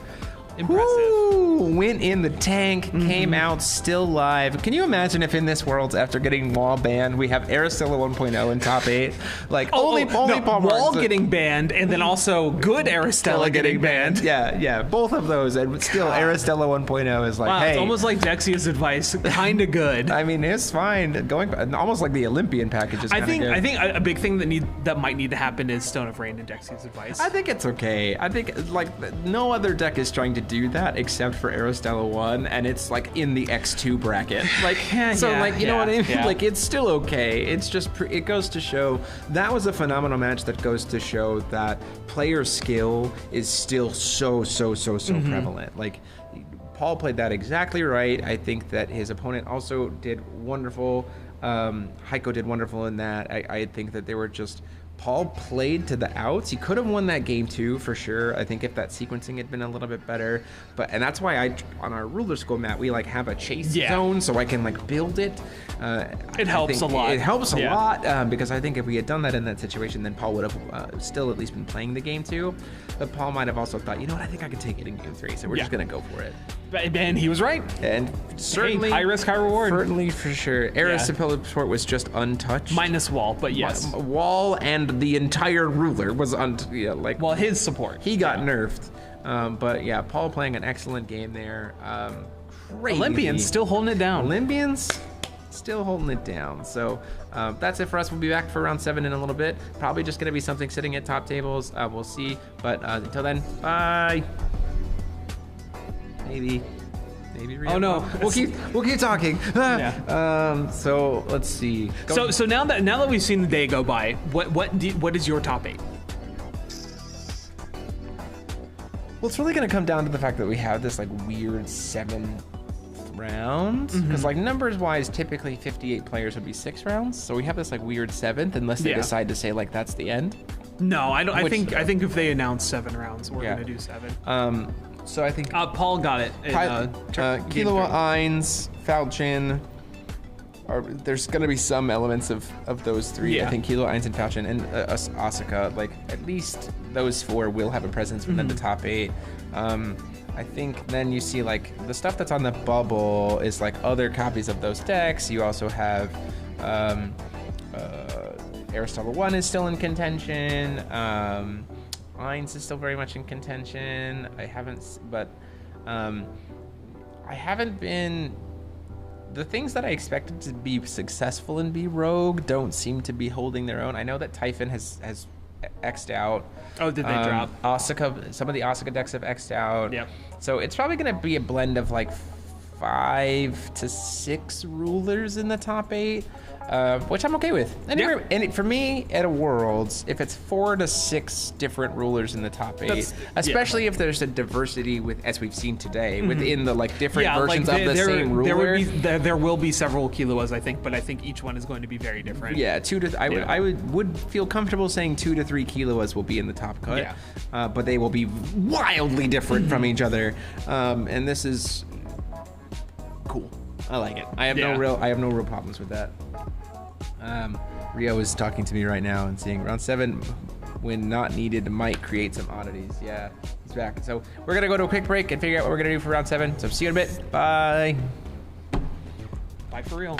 Impressive. Woo! Went in the tank, came out still live. Can you imagine if in this world, after getting Wall banned, we have Aristella 1.0 in top 8? Like, only Paul Wall Martinson. getting banned, and then also good Aristella getting banned. Yeah, both of those. And still, Aristella 1.0 is like, Wow, hey. it's almost like Dexia's advice, kind of good. I mean, it's fine. Going almost like the Olympian package is I kind of think good. a big thing that might need to happen is Stone of Rain and Dexia's advice. I think it's okay. I think like no other deck is trying to do that except for Aristella 1, and it's like in the X2 bracket. Like, so like you know what I mean? yeah. Like it's still okay. It's just it goes to show that was a phenomenal match. That goes to show that player skill is still so prevalent. Like Paul played that exactly right. I think that his opponent also did wonderful. Heiko did wonderful in that. I think that they were just... Paul played to the outs. He could have won that game too, for sure. I think if that sequencing had been a little bit better, and that's why on our ruler school mat we like have a chase zone so I can like build it. It helps a lot. It helps a lot because I think if we had done that in that situation, then Paul would have still at least been playing the game too. But Paul might have also thought, you know what, I think I could take it in game 3, so we're just gonna go for it. And he was right. And certainly high risk, high reward. Certainly for sure. Era's support was just untouched. Minus wall, but yes. Wall and the entire ruler was well, his support. He got nerfed. But yeah, Paul playing an excellent game there. Crazy. Olympians still holding it down. Olympians still holding it down. So that's it for us. We'll be back for round 7 in a little bit. Probably just going to be something sitting at top tables. We'll see. But until then, bye. Maybe oh no, we'll keep talking. So let's see. So now that we've seen the day go by, what is your top 8? Well, it's really gonna come down to the fact that we have this like weird 7 rounds, because like numbers wise, typically 58 players would be 6 rounds. So we have this like weird 7th, unless they decide to say like that's the end. No, I don't. I think if they announce 7 rounds, we're gonna do 7. So I think Paul got it. Killua, Ainz, Falcon. There's going to be some elements of those 3. I think Killua, Ainz, and Falcon, and Asuka. Like at least those 4 will have a presence within the top 8. I think then you see like the stuff that's on the bubble is like other copies of those decks. You also have Aristotle 1 is still in contention. Ainz is still very much in contention. I haven't been... The things that I expected to be successful in B Rogue don't seem to be holding their own. I know that Typhon has X'd out. Oh, did they drop? Asuka, some of the Asuka decks have X'd out. Yeah. So it's probably going to be a blend of like 5 to 6 rulers in the top 8. Which I'm okay with. And for me, at a Worlds, if it's 4 to 6 different rulers in the top 8, especially if there's a diversity with, as we've seen today, within the like different versions of the same ruler. There will be several Killuas, I think, but I think each one is going to be very different. Yeah, I would feel comfortable saying 2 to 3 Killuas will be in the top cut. Yeah. But they will be wildly different from each other. And this is cool. I like it. I have no real problems with that. Rio is talking to me right now and saying round 7, when not needed, might create some oddities. Yeah, he's back. So we're gonna go to a quick break and figure out what we're gonna do for round 7. So see you in a bit. Bye. Bye for real.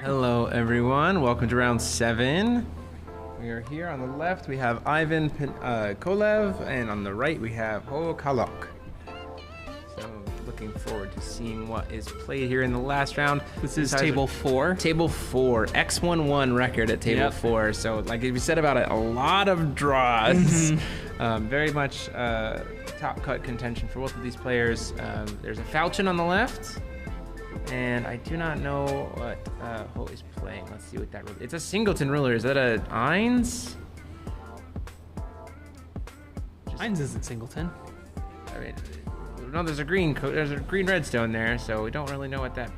Hello, everyone. Welcome to round 7. We are here on the left. We have Ivan Kolev, and on the right we have Ho Kalok. So, looking forward to seeing what is played here in the last round. This is table 4. Table 4, X11 record at table 4. So, like we said about it, a lot of draws. Very much top cut contention for both of these players. There's a Falchion on the left. And I do not know what Ho is playing. Let's see what that ruler. It's a singleton ruler. Is that a Eins? Eins isn't singleton. I mean, no, there's a green redstone there, so we don't really know what that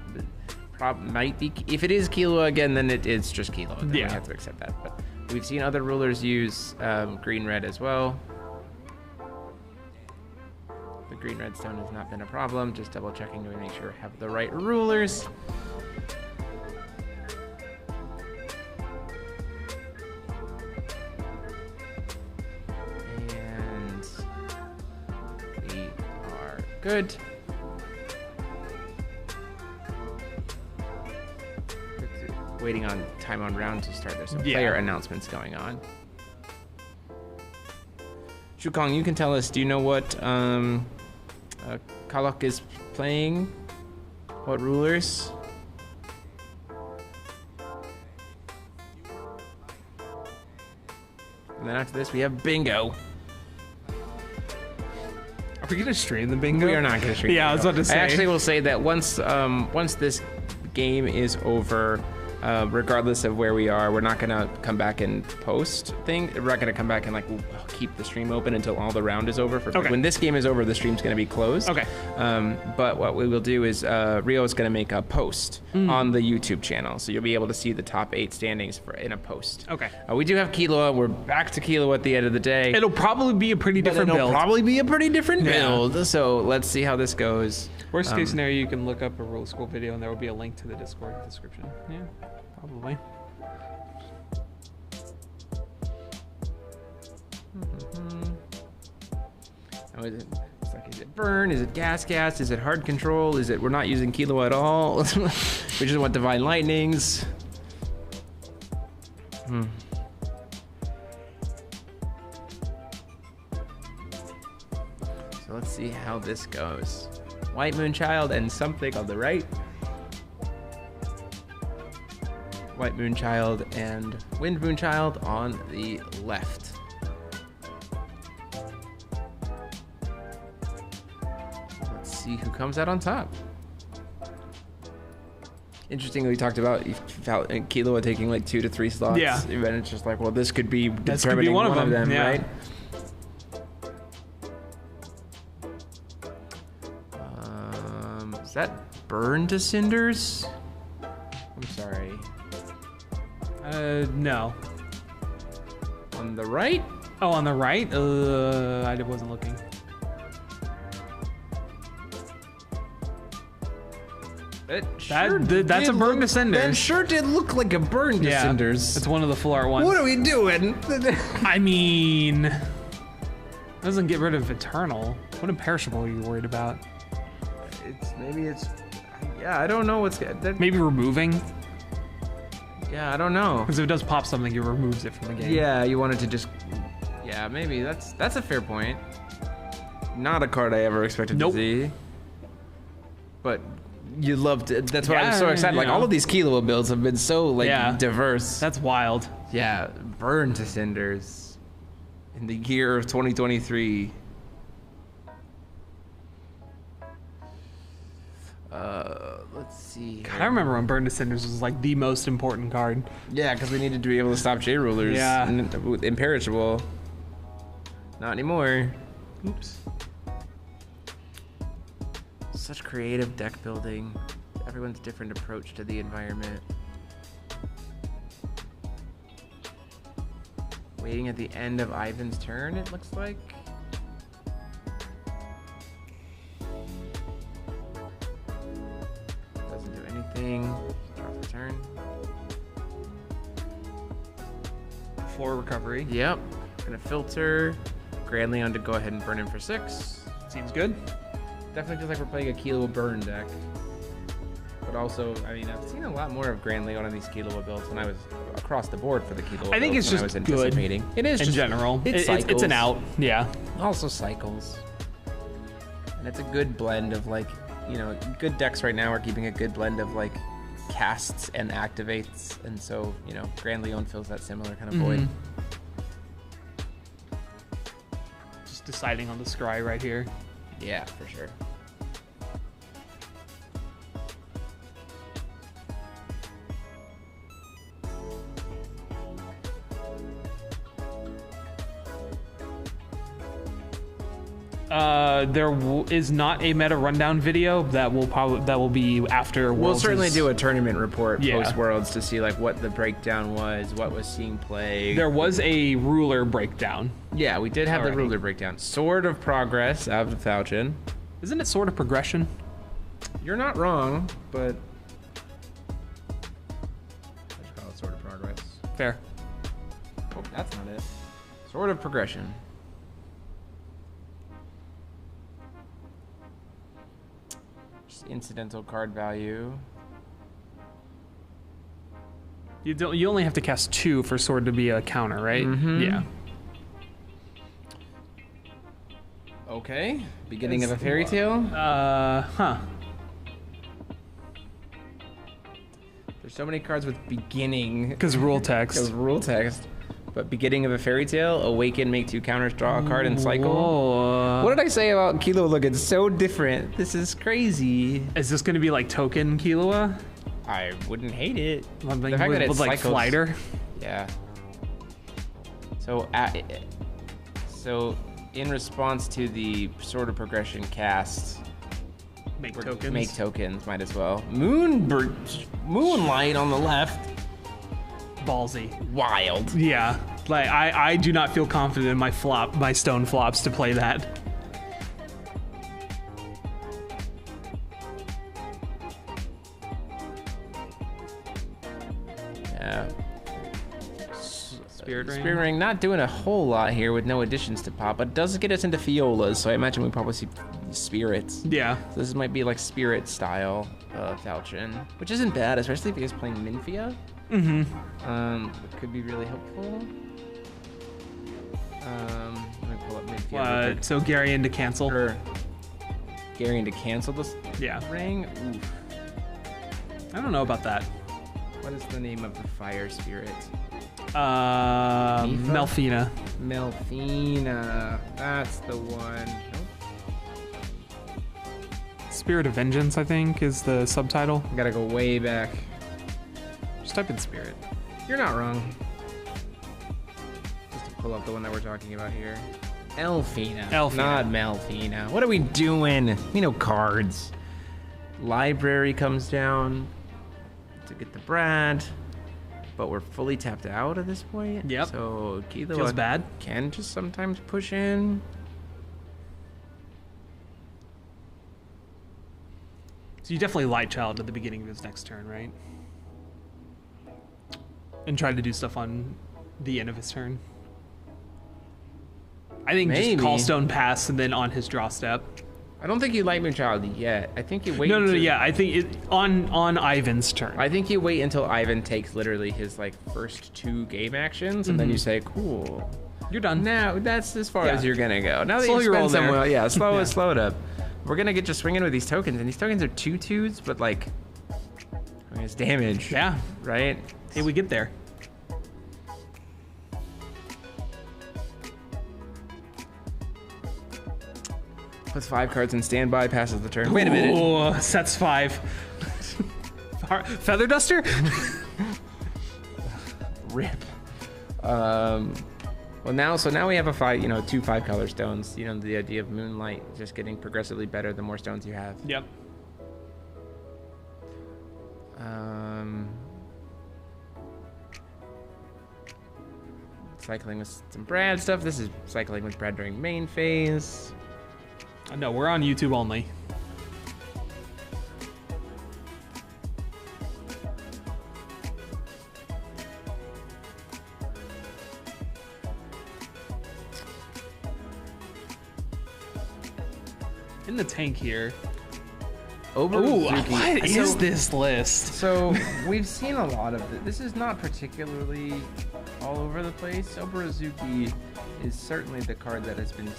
might be. If it is Kilo again, then it's just Kilo. Then we have to accept that. But we've seen other rulers use green red as well. The green redstone has not been a problem. Just double checking to make sure we have the right rulers. And we are good. Waiting on time on round to start. There's some player announcements going on. Shukong, you can tell us, do you know what Kalok is playing? What rulers? And then after this, we have bingo. Are we gonna stream the bingo? We are not gonna stream. I was about to say. I actually will say that once this game is over, regardless of where we are, we're not gonna come back and post things. We're not gonna come back and like keep the stream open until all the round is over. When this game is over, the stream's gonna be closed. Okay. But what we will do is Rio is gonna make a post on the YouTube channel, so you'll be able to see the top 8 standings in a post. Okay. We do have Kilo. We're back to Kilo at the end of the day. It'll probably be a pretty different build. It'll probably be a pretty different build. So let's see how this goes. Worst case scenario, you can look up a rule school video, and there will be a link to the Discord description. Yeah. Probably. Is it burn? Is it gas? Is it hard control? Is it we're not using Kilo at all? We just want divine lightnings. So let's see how this goes. White Moonchild and something on the right. White Moonchild and Wind Moonchild on the left. Let's see who comes out on top. Interestingly, we talked about Kilo taking like 2 to 3 slots. Yeah. And it's just like, well, this could be determining one of them, right? Is that burn to cinders? I'm sorry. No. On the right? Oh, on the right? I wasn't looking. That's a burn to cinders. That sure did look like a burn to cinders. It's one of the full art ones. What are we doing? I mean, it doesn't get rid of Eternal. What imperishable are you worried about? Yeah, I don't know what's maybe removing. Yeah, I don't know. Because if it does pop something, it removes it from the game. Yeah, you wanted to just. Yeah, maybe that's a fair point. Not a card I ever expected to see. But you loved it. That's why I'm so excited. Like all of these Kilo builds have been so diverse. That's wild. Yeah, burn to cinders in the year of 2023. Let's see. God, I remember when Burn to Cinders was like the most important card. Yeah, because we needed to be able to stop J rulers. Yeah. With imperishable. Not anymore. Oops. Such creative deck building. Everyone's different approach to the environment. Waiting at the end of Ivan's turn, it looks like. Doesn't do anything. Draws the turn. 4 recovery. Yep. Gonna filter. Grand Leon to go ahead and burn him for 6. Seems good. Definitely feels like we're playing a Kilo burn deck. But also, I mean, I've seen a lot more of Grand Leon on these Killua builds when I was across the board for the Killua I think builds it's than just I was good anticipating. It is in just, general. It's It's an out. Yeah. Also cycles. And it's a good blend of like, you know, good decks right now are keeping a good blend of like casts and activates. And so, you know, Grand Leon fills that similar kind of void. Just deciding on the scry right here. Yeah, for sure. There is not a meta rundown video that will be after Worlds. We'll certainly do a tournament report Yeah. post Worlds to see like what the breakdown was, what was seeing play. There was a ruler breakdown. Yeah, we did have Alrighty. the ruler breakdown. Sword of Progress out of Falchion. Isn't it sort of progression? You're not wrong, but I just call it Sword of Progress. Fair. Oh, that's not it. Sword of Progression. Just incidental card value. You only have to cast 2 for sword to be a counter, right? Mhm. Yeah. Okay. Beginning of a fairy tale. Huh. There's so many cards with beginning. Because rule text. Because rule text. But beginning of a fairy tale, awaken, make 2 counters, draw a card, and cycle. Whoa. What did I say about Killua? Look, it's so different. This is crazy. Is this going to be like token Killua? I wouldn't hate it. Like, The fact that it with like cycles- Flighter? Yeah. So, in response to the Sword of Progression cast, Make we're- tokens. Make tokens, might as well. Moonlight on the left. Ballsy. Wild. Yeah. Like I do not feel confident in my stone flops to play that. Yeah. Spirit Ring. Spirit Ring not doing a whole lot here with no additions to pop, but does get us into Fiolas, so I imagine we probably see spirits. Yeah. So this might be like spirit style Falchion, which isn't bad, especially if he's playing Minfia. It could be really helpful. Let me pull up Minfia. real quick. So Gary into cancel. Or Gary to cancel this Yeah. ring. Oof. I don't know about that. What is the name of the fire spirit? Melfina. Melfina. That's the one. Nope. Spirit of Vengeance, I think, is the subtitle. Gotta go way back. Just type in Spirit. You're not wrong. Just to pull up the one that we're talking about here. Elfina. Elfina. Not Melfina. What are we doing? We know cards. Library comes down to get the Brad, but we're fully tapped out at this point. Yep. So Killua Feels bad. can just sometimes push in. So you definitely Light Child at the beginning of his next turn, right? And try to do stuff on the end of his turn. I think Maybe. just Call Stone Pass and then on his draw step. I don't think you Light Moonchild yet. I think you wait. No, until- yeah. I think on Ivan's turn. I think you wait until Ivan takes literally his like first 2 game actions, and then you say, "Cool, You're done. now that's as far Yeah. as you're gonna go." Now that Slow you your roll spend some, there. yeah, slow Yeah. slow it up. We're gonna get you swinging with these tokens, and these tokens are 2/2s, but like, I mean, it's damage. Yeah. Right. Hey, we get there. Puts 5 cards in standby, passes the turn. Wait a minute. Oh, sets 5. Feather Duster? Rip. Well, now we have a 5, 2 5-color stones. You know, the idea of Moonlight just getting progressively better the more stones you have. Yep. Cycling with some Brad stuff. This is cycling with Brad during main phase. No, we're on YouTube only. In the tank here. Obaruzuki. What is this list? So we've seen a lot of it. This is not particularly all over the place. Obaruzuki is certainly the card that has been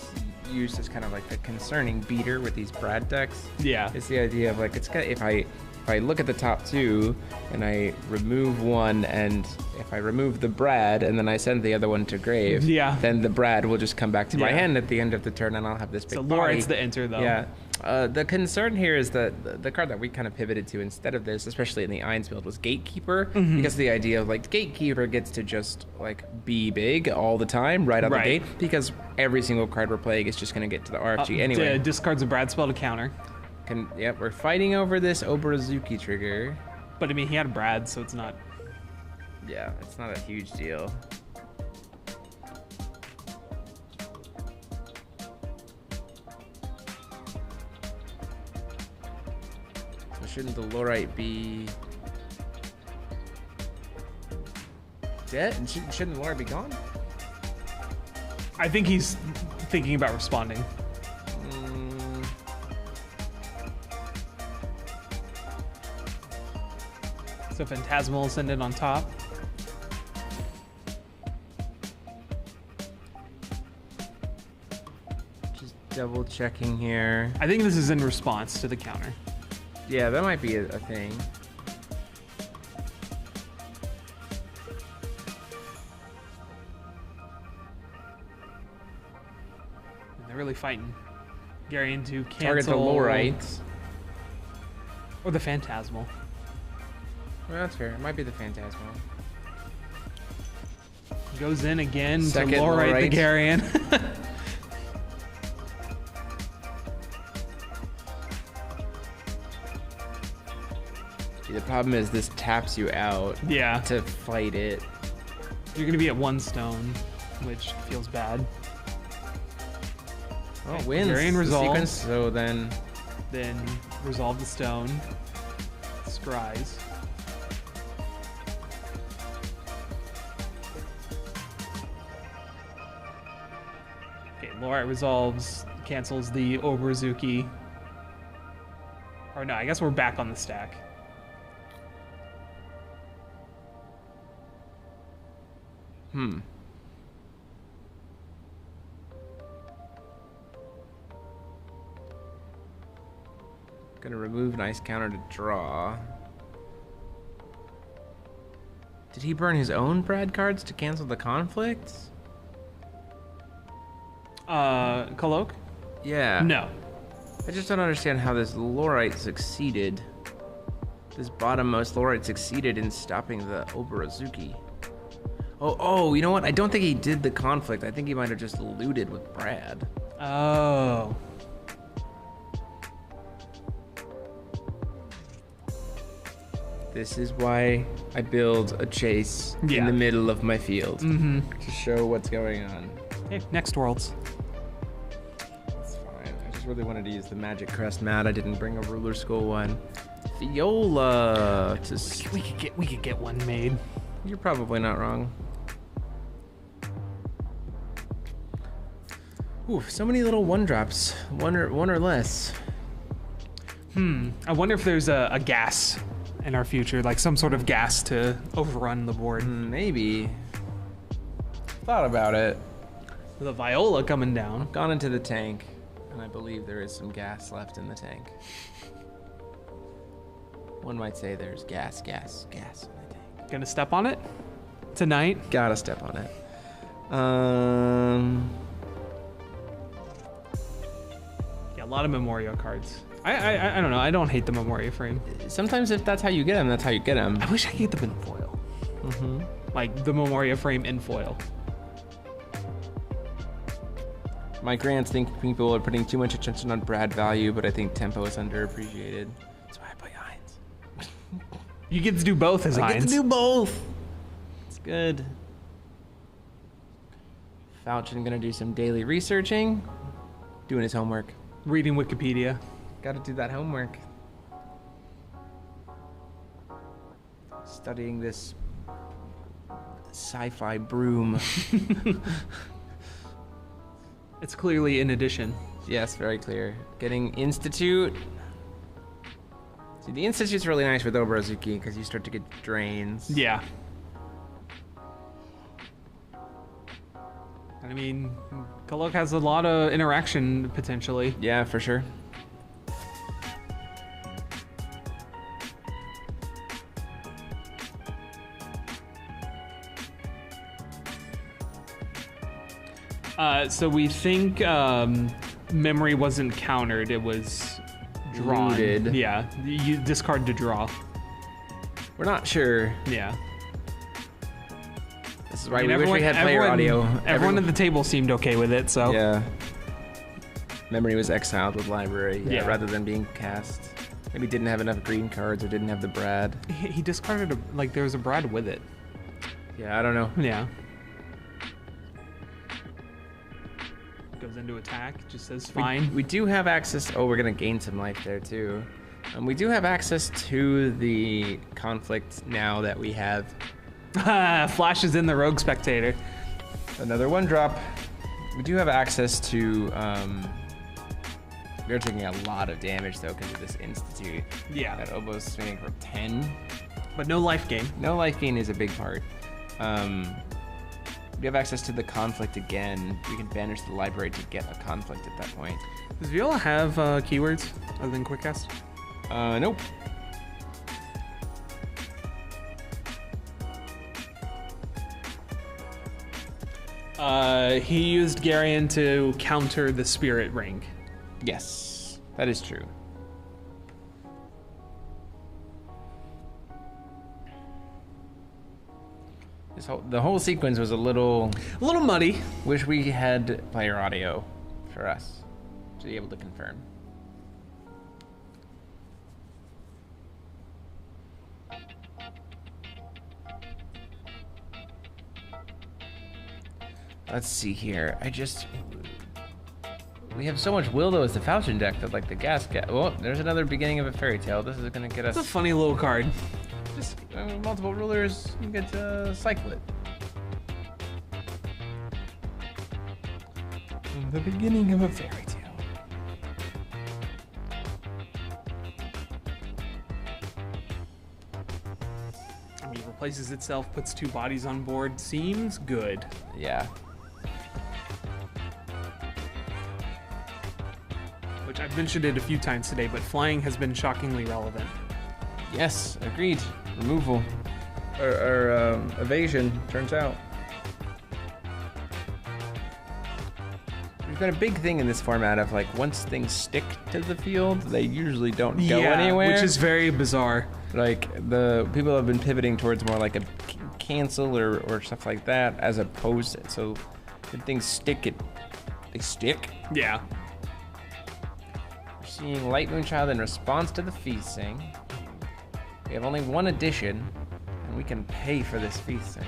used as kind of like the concerning beater with these Brad decks. Yeah. It's the idea of like if I look at the top two and I remove one, and if I remove the Brad and then I send the other one to grave, then the Brad will just come back to my hand at the end of the turn, and I'll have this big So body. Lorite's the enter though. Yeah. The concern here is that the card that we kind of pivoted to instead of this, especially in the Ainz build, was Gatekeeper, because the idea of like Gatekeeper gets to just like be big all the time right out the gate, because every single card we're playing is just going to get to the RFG anyway. Discards a Brad spell to counter. Yep, we're fighting over this Obaruzuki trigger. But I mean, he had a Brad, so it's not. Yeah, it's not a huge deal. So shouldn't the Lorite be dead? Shouldn't the Lorite be gone? I think he's thinking about responding. So Phantasmal Ascendant on top. Just double checking here. I think this is in response to the counter. Yeah, that might be a thing. And they're really fighting. Garion to cancel. Target the Lorite. Or the Phantasmal. Well, that's fair. It might be the Phantasmal. Goes in again Second to Lorite the Lorite. Garion. See, the problem is this taps you out Yeah. to fight it. You're going to be at 1 stone, which feels bad. Oh, Okay, wins Garion the resolves. sequence, so then Then resolve the stone. Scries. Okay, Lorite resolves, cancels the Obaruzuki. Or no, I guess we're back on the stack. Gonna remove nice counter to draw. Did he burn his own Brad cards to cancel the conflicts? Coloque? Yeah. No. I just don't understand how this Lorite succeeded. This bottommost Lorite succeeded in stopping the Obaruzuki. Oh, you know what? I don't think he did the conflict. I think he might have just looted with Brad. Oh. This is why I build a chase in the middle of my field to show what's going on. Okay, next Worlds. That's fine. I just really wanted to use the Magic Crest mat. I didn't bring a Ruler Skull one. Viola to We could get one made. You're probably not wrong. Ooh, so many little 1-drops. One or less. I wonder if there's a gas in our future, like some sort of gas to overrun the board. Maybe. Thought about it. The Viola coming down. Gone into the tank, and I believe there is some gas left in the tank. One might say there's gas in the tank. Gonna step on it tonight. Gotta step on it. Yeah, a lot of Memoria cards. I don't know. I don't hate the Memoria frame. Sometimes if that's how you get them, that's how you get them. I wish I could get them in foil. Like the Memoria frame in foil. My grants think people are putting too much attention on Brad value, but I think tempo is underappreciated. That's why I play Ainz. You get to do both as I get to Ainz. do both. It's good. Falchion gonna do some daily researching, doing his homework. Reading Wikipedia. Gotta do that homework. Studying this sci-fi broom. It's clearly in addition. Yes, very clear. Getting Institute. See, the Institute's really nice with Obrozuki because you start to get drains. Yeah. I mean, Kalok has a lot of interaction potentially. Yeah, for sure. So we think memory wasn't countered, it was drawn. Looted. Yeah, you discard to draw. We're not sure. Yeah. This is why I mean, we wish we had player audio. Everyone at the table seemed okay with it, so. Yeah. Memory was exiled with library, Yeah. rather than being cast. Maybe didn't have enough green cards or didn't have the Brad. He discarded, like, there was a Brad with it. Yeah, I don't know. Yeah. Goes into attack, just says fine. We do have access. Oh, we're gonna gain some life there too. We do have access to the conflict now that we have Flash is in the Rogue Spectator. another 1-drop. We do have access to. We're taking a lot of damage though because of this Institute. Yeah. That Obo's swinging for 10. But no life gain. No life gain is a big part. We have access to the conflict again. We can banish the library to get a conflict at that point. Does Viola have keywords other than quick cast? Nope. He used Garion to counter the Spirit Ring. Yes, that is true. The whole sequence was a little muddy. Wish we had player audio for us to be able to confirm. Let's see here. We have so much will though as the Falchion deck that like the gas get. Oh, there's another beginning of a fairy tale. This is gonna get us. It's a funny little card. Just multiple rulers. You get to cycle it. The beginning of a fairy tale. I mean, replaces itself, puts 2 bodies on board. Seems good. Yeah. Which I've mentioned it a few times today, but flying has been shockingly relevant. Yes, agreed. Removal. Or evasion, turns out. There's been a big thing in this format of like once things stick to the field, they usually don't go anywhere. Which is very bizarre. Like the people have been pivoting towards more like a cancel or stuff like that, as opposed to, so when things stick, they stick. Yeah. We're seeing Light Moon Child in response to the feasting. We have only 1 addition, and we can pay for this feasting.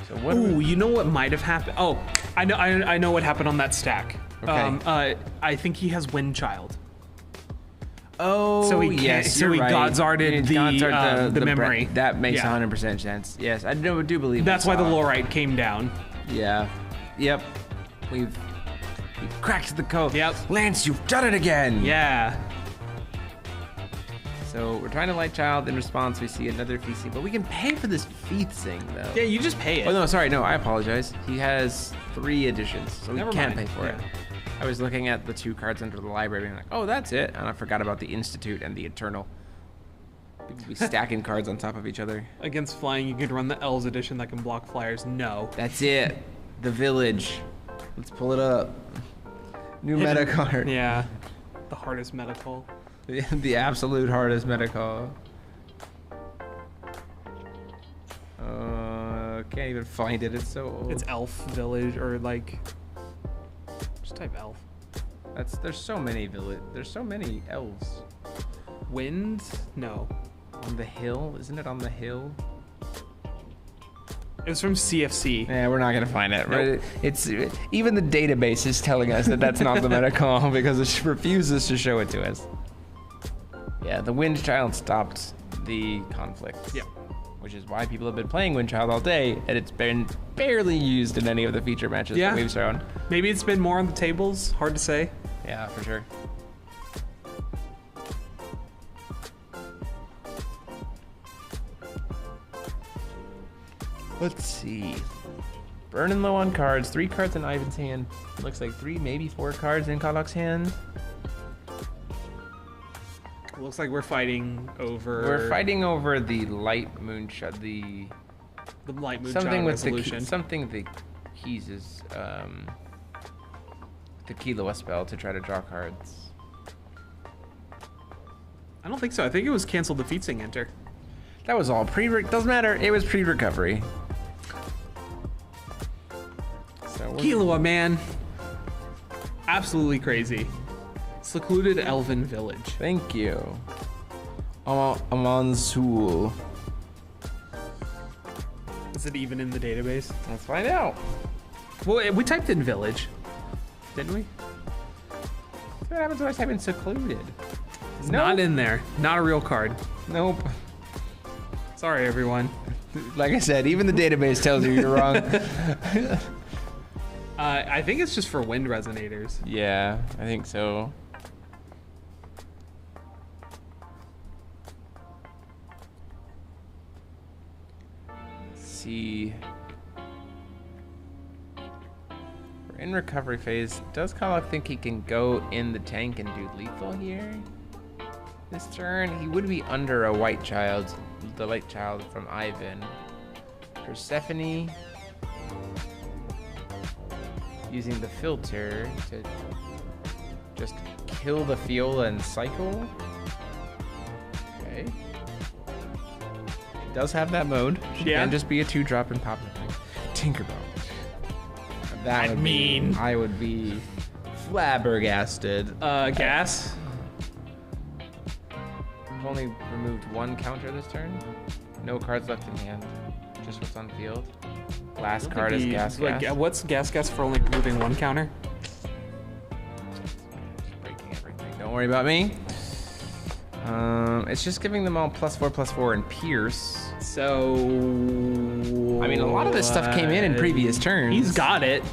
So what? Ooh, you know what might have happened? Oh, I know what happened on that stack. Okay. I think he has Wind Child. Oh, So he yes, so you're he right. Godsarded the memory. That makes Yeah. 100% sense. Yes, I do believe. That's we why the saw it. Lorite came down. Yeah. Yep. We've cracked the code. Yep. Lance, you've done it again. Yeah. So we're trying to Light Child. In response, we see another feasting, but we can pay for this feasting though. Yeah, you just pay it. Oh no, sorry, no, I apologize. He has 3 additions, so we Never can't mind. pay for it. Yeah. I was looking at the 2 cards under the library and like, oh, that's it, and I forgot about the Institute and the Eternal. People be stacking cards on top of each other. Against flying, you could run the L's edition that can block flyers. No. That's it. The Village. Let's pull it up. New meta card. Yeah. The hardest meta call. The absolute hardest meta call. Can't even find it. It's so old. It's Elf Village or like. Just type Elf. There's so many There's so many elves. Wind? No. On the hill? Isn't it on the hill? It was from CFC. Yeah, we're not gonna find it. Nope. Right? It's even the database is telling us that that's not the meta call because it refuses to show it to us. Yeah, the Wind Child stopped the conflict. Yeah. Which is why people have been playing Wind Child all day, and it's been barely used in any of the feature matches that we've shown. Maybe it's been more on the tables. Hard to say. Yeah, for sure. Let's see. Burning low on cards. 3 cards in Ivan's hand. Looks like 3, maybe 4 cards in Kalok's hand. Looks like we're fighting over. We're fighting over the light moonshot. The light moonshot something with resolution. something the keys is the Killua spell to try to draw cards. I don't think so. I think it was cancel defeat sing enter. That was all doesn't matter. It was pre-recovery. So Killua, man. Absolutely crazy. Secluded Elven Village. Thank you. Amansul. Is it even in the database? Let's find out. Well, we typed in village, didn't we? What happens when I type in secluded? It's not in there. Not a real card. Nope. Sorry, everyone. Like I said, even the database tells you you're wrong. I think it's just for wind resonators. Yeah, I think so. See. We're in recovery phase. Does Kalok think he can go in the tank and do lethal here? This turn, he would be under a white child, the light child from Ivan. Persephone. Using the filter to just kill the Fiola and cycle. Okay. It does have that mode. She can just be a 2-drop and pop the thing. Tinkerbell. That would mean I would be flabbergasted. Gas. I've only removed 1 counter this turn. No cards left in hand. Just what's on field. Last card is gas. What's gas for only removing 1 counter? Just breaking everything. Don't worry about me. It's just giving them all +4/+4 and Pierce. So I mean, a lot of this stuff came in previous turns. He's got it.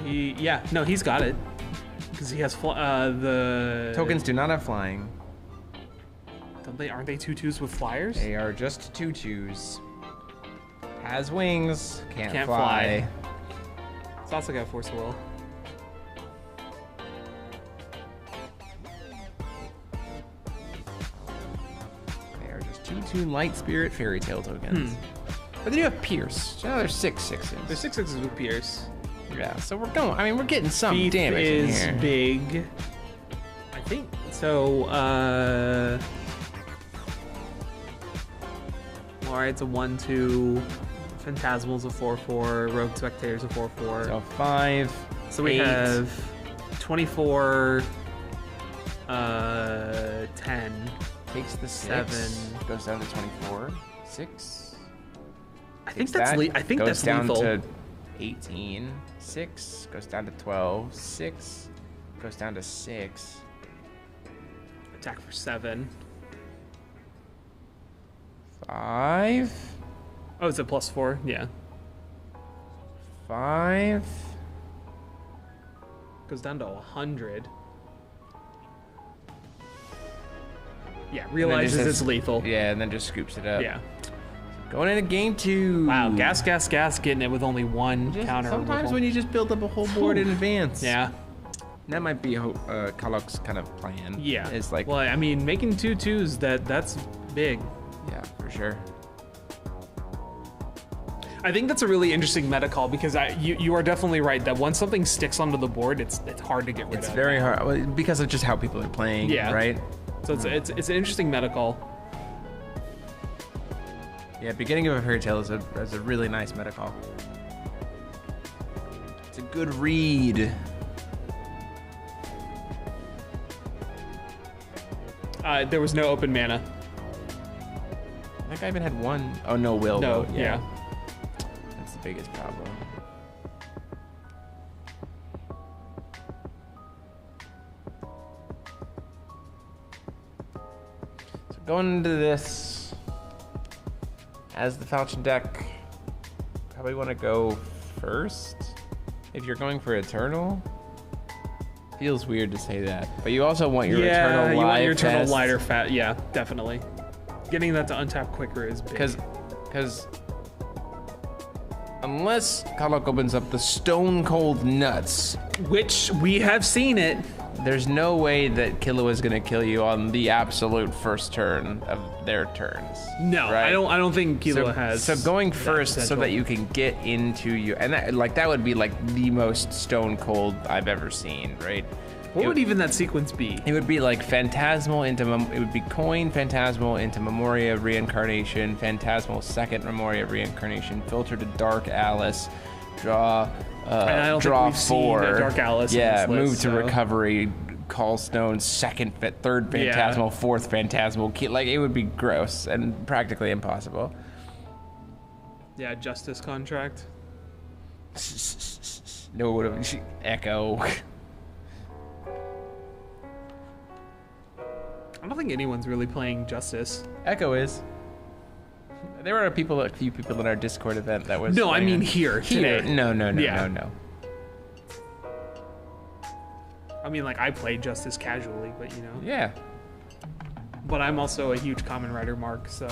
He's got it because he has the tokens do not have flying. Aren't they 2/2s with flyers? They are just 2/2s. Has wings, can't fly. It's also got force of will. They are just 2/2 light spirit fairy tale tokens. But they do have Pierce. So now there's 6/6s. There's 6/6s with Pierce. Yeah, so we're going. I mean, we're getting some Thief damage in is here. big. I think so. Alright, it's a 1/2. Phantasmal's a 4/4. Rogue Spectator's a 4/4. So 5. So we 8. have 24, 10. Takes the 7. 6. Goes down to 24. 6. I think Takes that, I think goes that's down lethal. to 18. 6 goes down to 12. 6 goes down to 6. Attack for 7. 5. Oh, is it +4? Yeah. 5. Goes down to 100. Yeah, realizes it's lethal. Yeah, and then just scoops it up. Yeah. Going into game 2. Wow, gas, getting it with only 1 counter. Sometimes removal. when you just build up a whole board in advance. Yeah. That might be Kalok's kind of plan. Yeah. It's like, well, I mean, making 2/2s, that's big. yeah, for sure. I think that's a really interesting meta call because you are definitely right that once something sticks onto the board, it's hard to get rid of. It's very hard because of just how people are playing. Yeah. Right. So it's an interesting meta call. Yeah, beginning of a fairy tale is a really nice meta call. It's a good read. There was no open mana. That guy even had 1. Oh, no will. No, though. yeah. That's the biggest problem. Going into this as the Falchion deck, probably want to go first. If you're going for Eternal, feels weird to say that, but you also want your Eternal live. You want your Eternal test. lighter fat. Yeah, definitely. Getting that to untap quicker is big. Because unless Kalok opens up the stone cold nuts, which we have seen it. there's no way that Killua is gonna kill you on the absolute first turn of their turns. No, right? I don't think Killua has. So going first so potential. that you can get into you, and that would be like the most stone cold I've ever seen, right? What would even that sequence be? It would be like Phantasmal into, it would be Coin, Phantasmal into Memoria of Reincarnation, Phantasmal second Memoria of Reincarnation, filter to Dark Alice, draw, And I don't draw think we've four. seen a Dark Alice in Yeah, this move list, to so- Recovery, Call Stone, third Phantasmal, fourth Phantasmal. Like, it would be gross and practically impossible. Yeah, Justice Contract. No, it would have, Echo. I don't think anyone's really playing Justice. Echo is. There were a few people in our Discord event that was. No, I playing mean it. here. Today. No, Yeah. no. I mean, like, I play Justice casually, but you know. Yeah. But I'm also a huge Common Rider mark, so.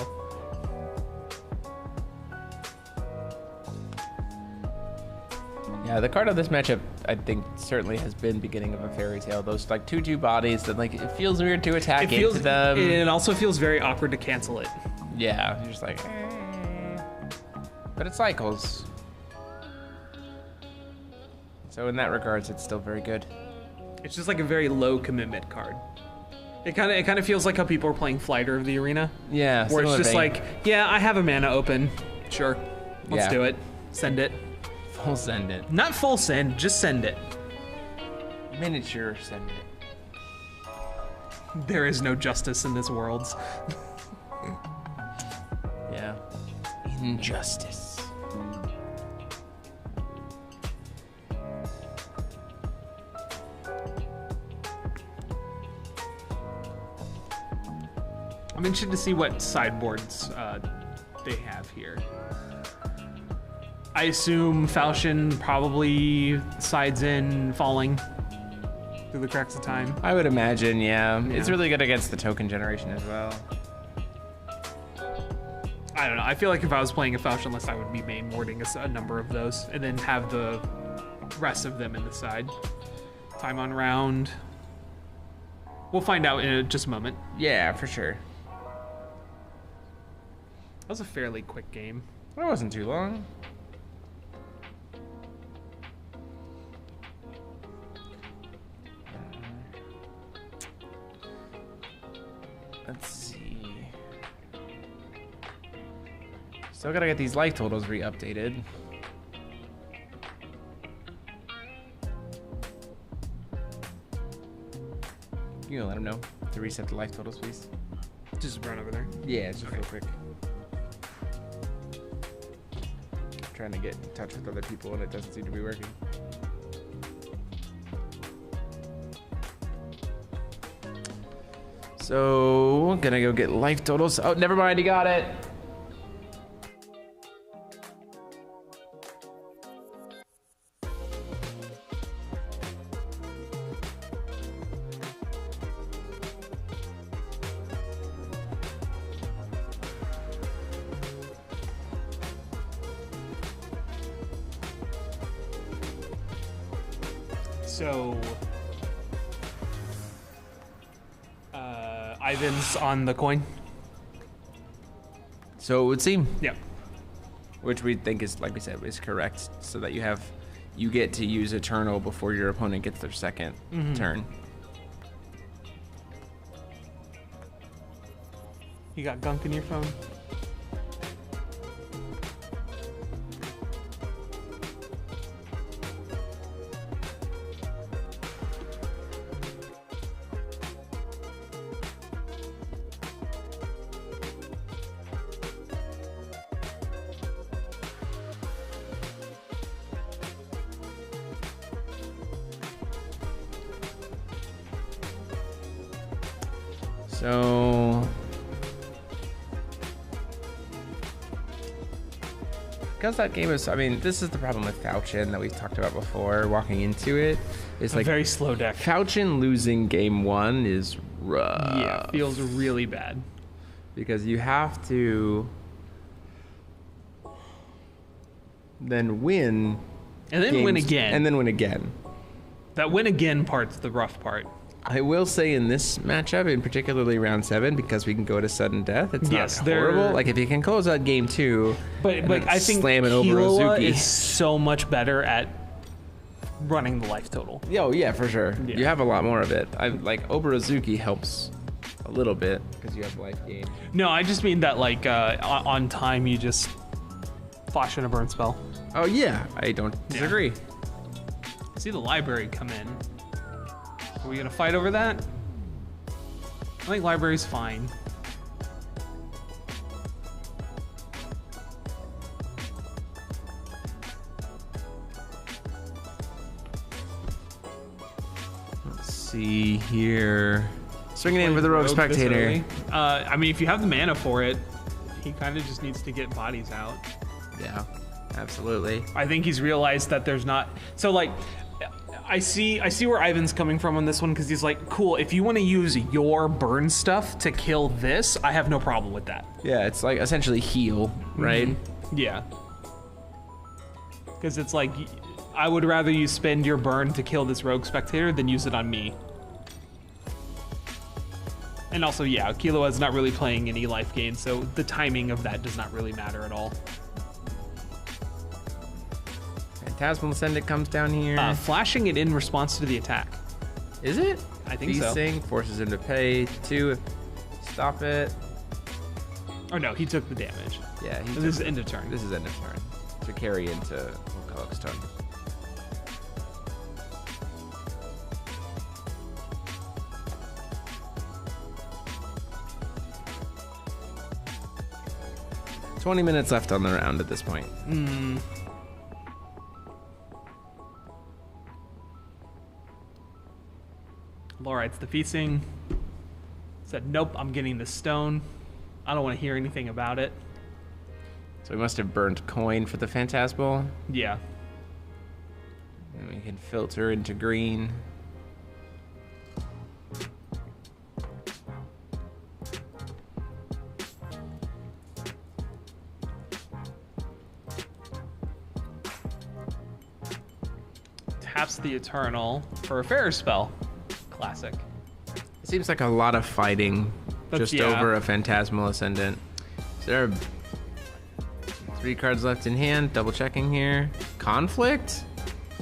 Yeah, the card of this matchup, I think, certainly has been beginning of a fairy tale. Those like 2/2 bodies that like it feels weird to attack into them. It also feels very awkward to cancel it. Yeah, you're just like, eh. But it cycles. So in that regards, it's still very good. It's just like a very low commitment card. It kind of feels like how people are playing Flighter of the Arena. Yeah, Where it's similar just vein. like, yeah, I have a mana open. Sure. Let's Yeah. do it. Send it. Full send it. Not full send, just send it. Miniature send it. There is no justice in this world. Yeah. Injustice. I'm interested to see what sideboards they have here. I assume Falchion probably sides in Falling through the cracks of time. I would imagine, yeah. It's Yeah. really good against the token generation as well. I don't know. I feel like if I was playing a Falchion list, I would be main warding a number of those and then have the rest of them in the side. Time on round. We'll find out in just a moment. Yeah, for sure. That was a fairly quick game. That wasn't too long. Let's see. Still gotta get these life totals re-updated. You can let them know to reset the life totals, please. Just run over there. Yeah, just real quick. Trying to get in touch with other people and it doesn't seem to be working. So, gonna go get life totals. Oh, never mind, you got it. So, Ivan's on the coin. So it would seem, Yep. which we think is, like we said, is correct, so that you get to use Eternal before your opponent gets their second turn. You got gunk in your phone? So because that game is, I mean, this is the problem with Fauchin that we've talked about before walking into it. It's like very slow deck. Fauchin losing game 1 is rough. Yeah, feels really bad. Because you have to then win. And then win again. And then win again. That win again part's the rough part. I will say in this matchup, in particularly round 7, because we can go to sudden death, it's not horrible. Like if you can close out game 2, but I think slam it over Killua Ozuki. is so much better at running the life total. Oh yeah, for sure. Yeah. You have a lot more of it. I like Oberazuki helps a little bit because you have life gain. No, I just mean that like on time you just flash in a burn spell. Oh yeah, I don't disagree. See the library come in. Are we gonna fight over that? I think library's fine. Let's see here. Swinging in for the Rogue Spectator. I mean, if you have the mana for it, he kind of just needs to get bodies out. Yeah, absolutely. I think he's realized that there's not. So like, I see where Ivan's coming from on this one because he's like, cool. If you want to use your burn stuff to kill this, I have no problem with that. Yeah, it's like essentially heal, right? Mm-hmm. Yeah. Because it's like, I would rather you spend your burn to kill this Rogue Spectator than use it on me. And also, yeah, Killua is not really playing any life gain, so the timing of that does not really matter at all. Phantasmal Ascendant comes down here. Flashing it in response to the attack. Is it? I think so. Feasting forces him to pay 2. Stop it. Oh no, he took the damage. Yeah, This is end of turn. This is end of turn. To carry into Okalik's turn. $20 minutes left on the round at this point. Lorites the feasting. Said, nope, I'm getting the stone. I don't want to hear anything about it. So we must have burned coin for the Phantasmal. Yeah. And we can filter into green. Taps the Eternal for a fairer spell. Classic. It seems like a lot of fighting just over a Phantasmal Ascendant. Is there 3 cards left in hand? Double checking here. Conflict?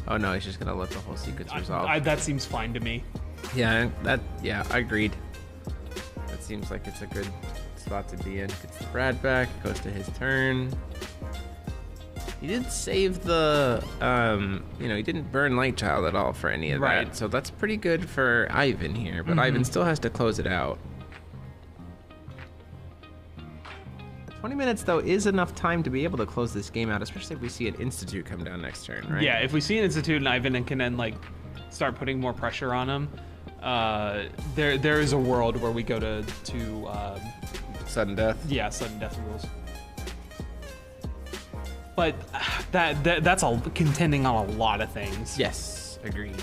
Oh no, he's just gonna let the whole sequence resolve. That seems fine to me. Yeah, I agreed. That seems like it's a good spot to be in. Gets the Brad back, goes to his turn. He did save the, he didn't burn Light Child at all for any of that. So that's pretty good for Ivan here, but Ivan still has to close it out. 20 minutes, though, is enough time to be able to close this game out, especially if we see an Institute come down next turn, right? Yeah, if we see an Institute and Ivan can then, like, start putting more pressure on him, there is a world where we go to sudden death. Yeah, sudden death rules. But that's all contending on a lot of things. Yes, agreed.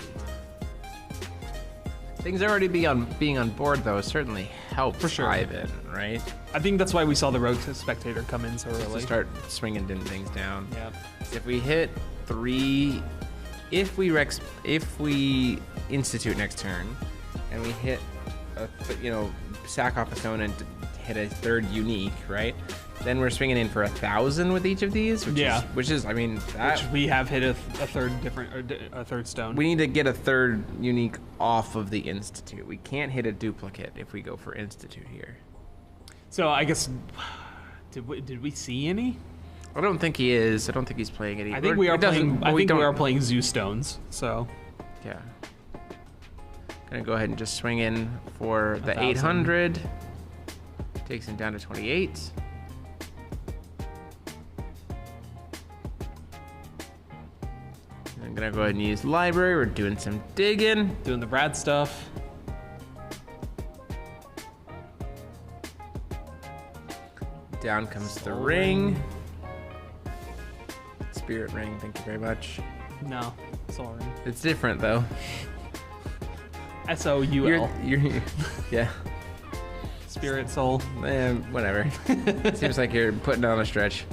Things already being on board, though, certainly helps for sure. Ivan, right? I think that's why we saw the Rogue Spectator come in so early. To start swinging things down. Yeah. If we hit 3, if we Institute next turn, and we hit, sack off a stone and hit a 3rd unique, right? Then we're swinging in for 1,000 with each of these, which is, I mean, that which we have hit a third stone. We need to get a 3rd unique off of the Institute. We can't hit a duplicate if we go for Institute here. So I guess, did we see any? I don't think he is. I don't think he's playing any. I think we are playing. I think we are playing Zoo Stones. So yeah, gonna go ahead and just swing in for the 1,000. 800. Takes him down to 28. I'm gonna go ahead and use library. We're doing some digging. Doing the Brad stuff. Down comes the ring. spirit ring. Thank you very much. No, sorry. It's different though. SOUL. You're yeah. Spirit soul. Whatever. Seems like you're putting on a stretch.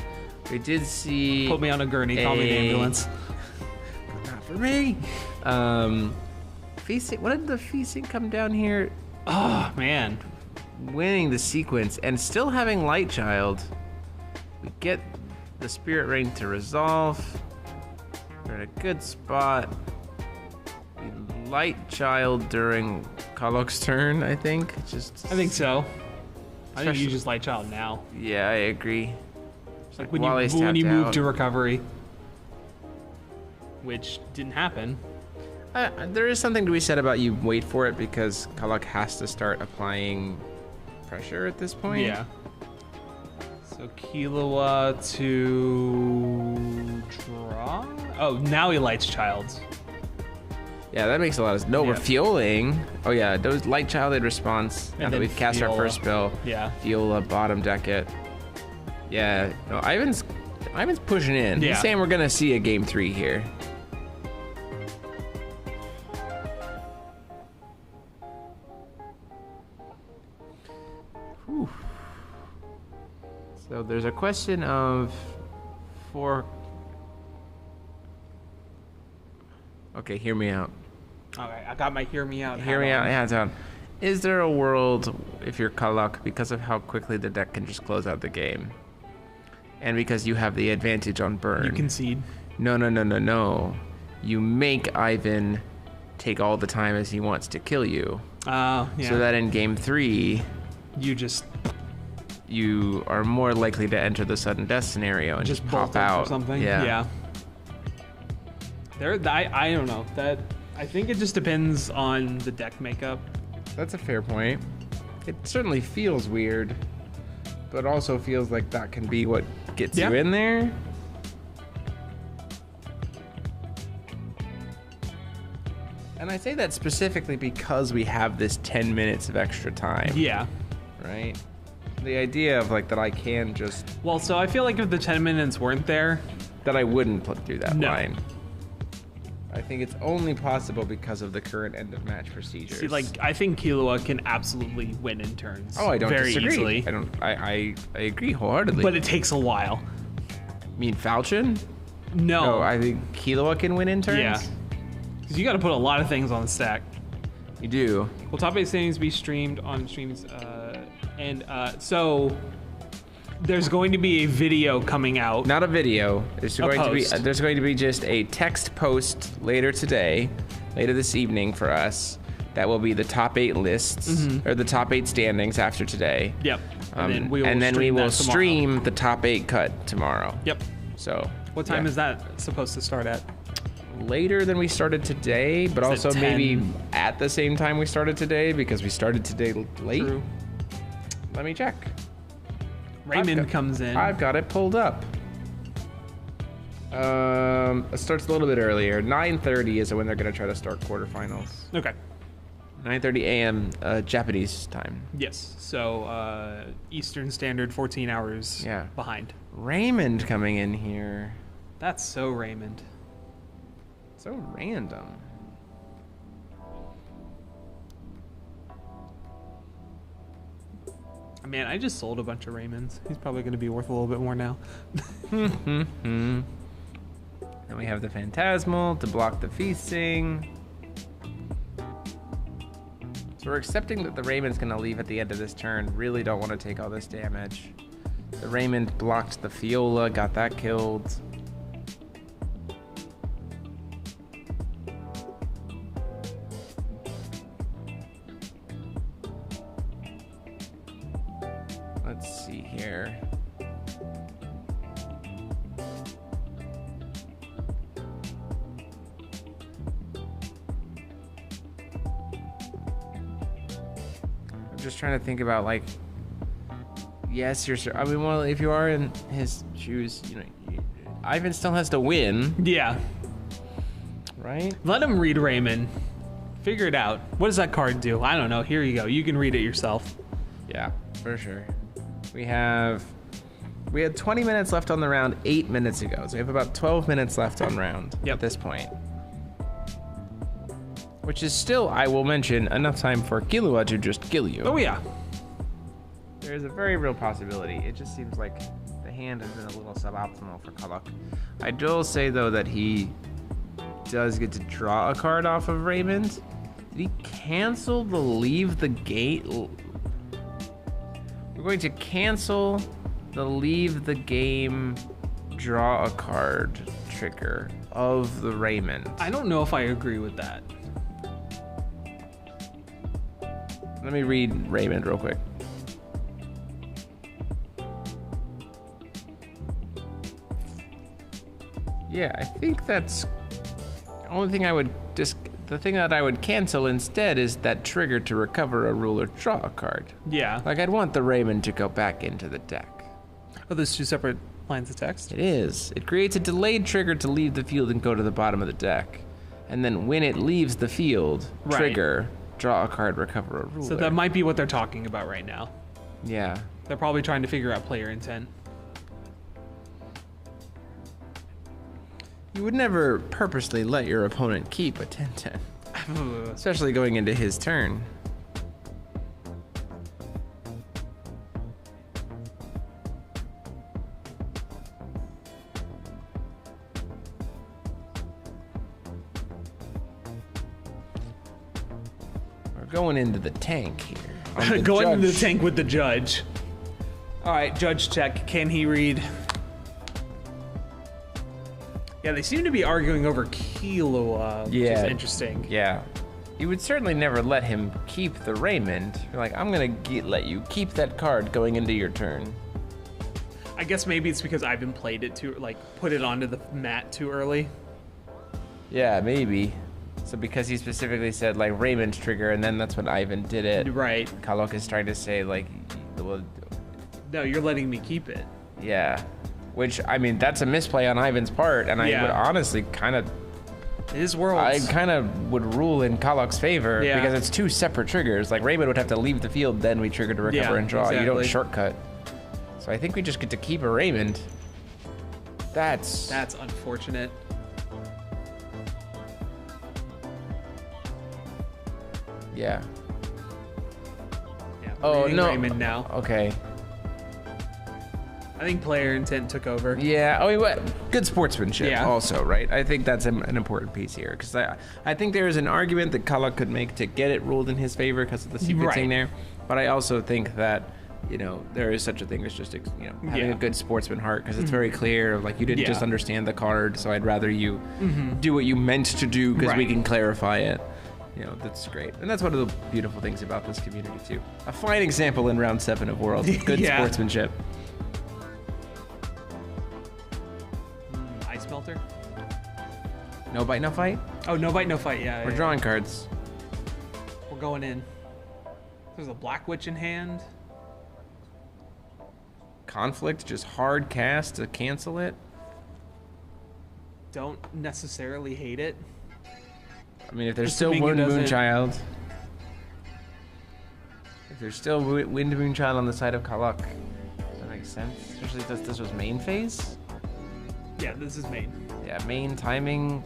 We did see. Put me on a gurney. Call me the ambulance. Not for me. Feasting. What did the feasting come down here? Oh man. Winning the sequence and still having Light Child. We get the Spirit Ring to resolve. We're in a good spot. We Light Child during Kalok's turn, I think. I think so. I think you just Light Child now. Yeah, I agree. It's like when you move to recovery, which didn't happen. There is something to be said about you wait for it because Kalok has to start applying pressure at this point. Yeah. So Killua to draw. Oh, now he Lights Childs. Yeah, that makes a lot of sense. No, we're fueling. Oh yeah, those Light Child in response. Now that we've cast our first spell. Yeah. Viola, bottom deck it. Yeah, no, Ivan's pushing in. Yeah. He's saying we're gonna see a game 3 here. Whew. So there's a question of Okay, hear me out. Okay, I got my hear me out. Hear me out, hands on. Is there a world, if you're Kalok, because of how quickly the deck can just close out the game, and because you have the advantage on burn? You concede. No. You make Ivan take all the time as he wants to kill you. Yeah. So that in game 3, you are more likely to enter the sudden death scenario and just pop out or something. Yeah. I don't know. I think it just depends on the deck makeup. That's a fair point. It certainly feels weird, but also feels like that can be what gets you in there. And I say that specifically because we have this 10 minutes of extra time. Yeah. Right? The idea of like that I can just... Well, so I feel like if the 10 minutes weren't there... That I wouldn't put through that No. line. I think it's only possible because of the current end of match procedures. See, like, I think Killua can absolutely win in turns. Oh, I don't very disagree. easily. I agree wholeheartedly. But it takes a while. You mean Falchion? No. I think Killua can win in turns. Yeah. Because you got to put a lot of things on the stack. You do. Well, top 8 standings be streamed on streams, so there's going to be a video coming out. Not a video. There's post. there's going to be just a text post later this evening for us. That will be the top 8 lists or the top 8 standings after today. Yep. And then we will stream the top 8 cut tomorrow. Yep. So. What time is that supposed to start at? Later than we started today, but Is it also 10? maybe at the same time we started today because we started today late. True. Let me check. Raymond comes in. I've got it pulled up. It starts a little bit earlier. 9:30 is when they're going to try to start quarterfinals. Okay. 9:30 a.m. Japanese time. Yes. So Eastern Standard, 14 hours behind. Raymond coming in here. That's so Raymond. So random. Man, I just sold a bunch of Raymonds. He's probably going to be worth a little bit more now. And we have the Phantasmal to block the feasting. So we're accepting that the Raymond's going to leave at the end of this turn. Really don't want to take all this damage. The Raymond blocked the Fiola, got that killed. Let's see here. I'm just trying to think about like, yes, I mean, well, if you are in his shoes, you know, Ivan still has to win. Yeah. Right? Let him read Raymond. Figure it out. What does that card do? I don't know. Here you go. You can read it yourself. Yeah, for sure. We have We had 20 minutes left on the round 8 minutes ago, so we have about 12 minutes left on round Yep. at this point. Which is still, I will mention, enough time for Killua to just kill you. Oh yeah. There's a very real possibility. It just seems like the hand has been a little suboptimal for Kalak. I will say, though, that he does get to draw a card off of Raymond. Did he cancel the leave the gate? We're going to cancel the leave the game, draw a card trigger of the Raymond. I don't know if I agree with that. Let me read Raymond real quick. Yeah, I think that's the only thing I would the thing that I would cancel instead is that trigger to recover a rule or draw a card. Yeah. Like, I'd want the Raymond to go back into the deck. Oh, there's two separate lines of text? It is. It creates a delayed trigger to leave the field and go to the bottom of the deck. And then when it leaves the field, Right. trigger, draw a card, recover a ruler. So that might be what they're talking about right now. Yeah. They're probably trying to figure out player intent. You would never purposely let your opponent keep a 10-10. Especially going into his turn. We're going into the tank here. on the Going into the judge. tank with the judge. All right, judge check. Can he read? Yeah, they seem to be arguing over Killua, which is interesting. Yeah. You would certainly never let him keep the Raymond. You're like, I'm gonna let you keep that card going into your turn. I guess maybe it's because Ivan played it too, like put it onto the mat too early. Yeah, maybe. So because he specifically said like Raymond trigger, and then that's when Ivan did it. Right. Kalok is trying to say like, well, No, you're letting me keep it. yeah. Which, I mean, that's a misplay on Ivan's part, and I Yeah. would honestly kind of, His world. I kind of would rule in Kalok's favor Yeah. because it's two separate triggers. Like Raymond would have to leave the field, then we trigger to recover Yeah, and draw. You don't exactly. shortcut. So I think we just get to keep a Raymond. That's unfortunate. yeah. Yeah. Oh reading no. Raymond now. Okay. I think player intent took over. Yeah. Oh, what? Good sportsmanship. Yeah. Also, right? I think that's an important piece here because I think there is an argument that Kalok could make to get it ruled in his favor because of the sequencing Right. there. But I also think that, you know, there is such a thing as just, you know, having Yeah. a good sportsman heart because it's very clear. Like, you didn't just Yeah. understand the card, so I'd rather you do what you meant to do because we Right. can clarify it. You know, that's great. And that's one of the beautiful things about this community, too. A fine example in round 7 of Worlds of good Yeah. sportsmanship. Ice melter. No bite, no fight. Oh, no bite, no fight. Yeah. We're yeah. drawing cards. We're going in. There's a Black Witch in hand. Conflict, just hard cast to cancel it. Don't necessarily hate it. I mean, if there's still Assuming it Wind doesn't- Moonchild. If there's still Wind Moonchild on the side of Kalak, that makes sense. Especially if this was main phase. Yeah, this is main. Yeah, main timing.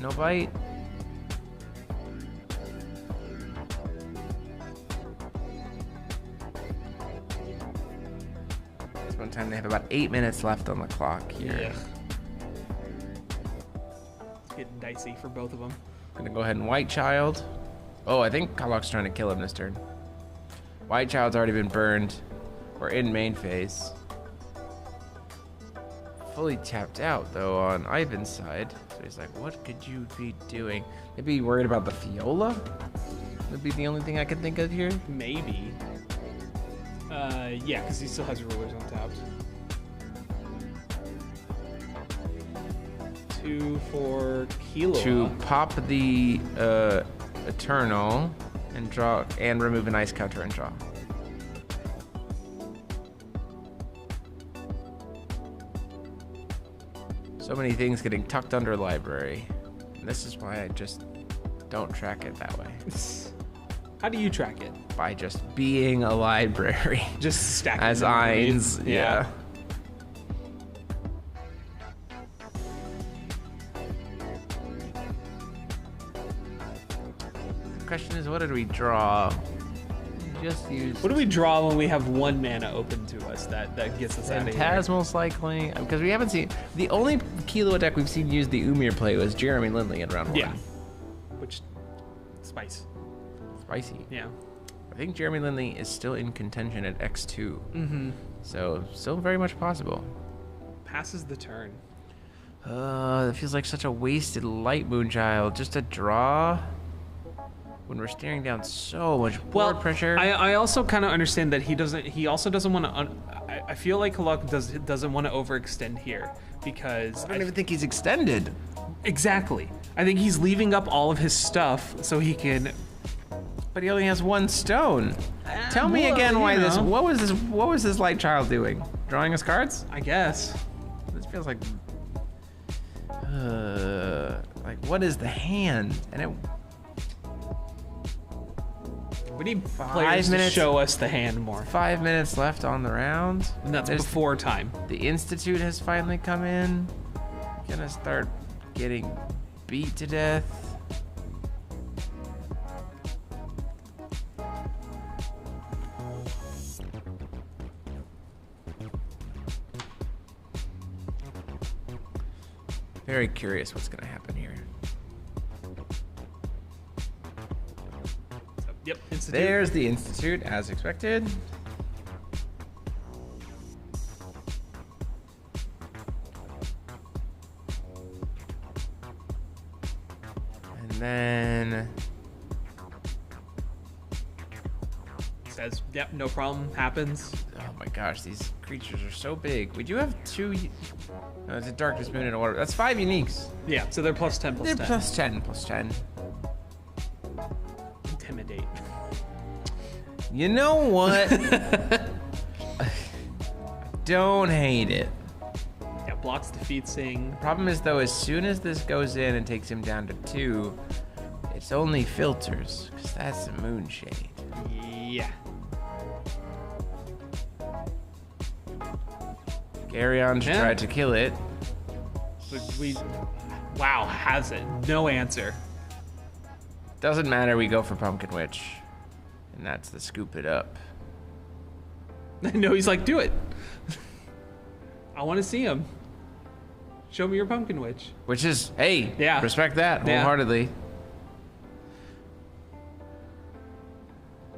No bite. This one time they have about 8 minutes left on the clock here. Yeah. It's getting dicey for both of them. Gonna go ahead and White Child. Oh, I think Kalak's trying to kill him this turn. White Child's already been burned. We're in main phase. Fully tapped out though on Ivan's side. So he's like, what could you be doing? Maybe worried about the Fiola? Would be the only thing I could think of here. Maybe. Yeah, because he still has rulers untapped. 2 for Killua. To pop the Eternal and draw and remove an ice counter and draw. So many things getting tucked under library. And this is why I just don't track it that way. How do you track it? By just being a library. Just stacking As them underneath. Eins, yeah. The question is, what did we draw? We just used What do we draw when we have 1 mana open to us that gets us out of here? Phantasmal Cycling, because we haven't seen, the only Kilo deck we've seen use the Umir play was Jeremy Lindley in round 1. Yeah. Which, spice. Spicy. Yeah. I think Jeremy Lindley is still in contention at X2. Mm-hmm. So, still very much possible. Passes the turn. That feels like such a wasted Light Moonchild. Just a draw when we're staring down so much board pressure. I also kind of understand that he also doesn't want to, I feel like Haluk doesn't want to overextend here because I don't even think he's extended. Exactly. I think he's leaving up all of his stuff so he can. But he only has 1 stone. Tell me again why this. What was this Light Child doing? Drawing us cards? I guess. This feels like what is the hand? And it. We need 5 players minutes to show us the hand more. 5 minutes left on the round. And that's before time. The Institute has finally come in. Gonna start getting beat to death. Very curious what's gonna happen here. Yep, Institute. There's the Institute, as expected. And then Says, yep, no problem, happens. oh my gosh, these creatures are so big. We do have 2. No, it's a Darkness Moon and a Water. That's 5 uniques. Yeah, so they're plus 10, plus They're 10. plus 10, plus 10. Intimidate. You know what? Don't hate it. Yeah, blocks defeat Sing. Problem is though, as soon as this goes in and takes him down to 2, it's only filters, because that's a Moonshade. Yeah. Garyon tried to kill it. So wow, has it. No answer. Doesn't matter, we go for Pumpkin Witch. And that's the scoop it up. No, he's like, do it. I want to see him. Show me your Pumpkin Witch. Which is, hey, Yeah. respect that Yeah. wholeheartedly.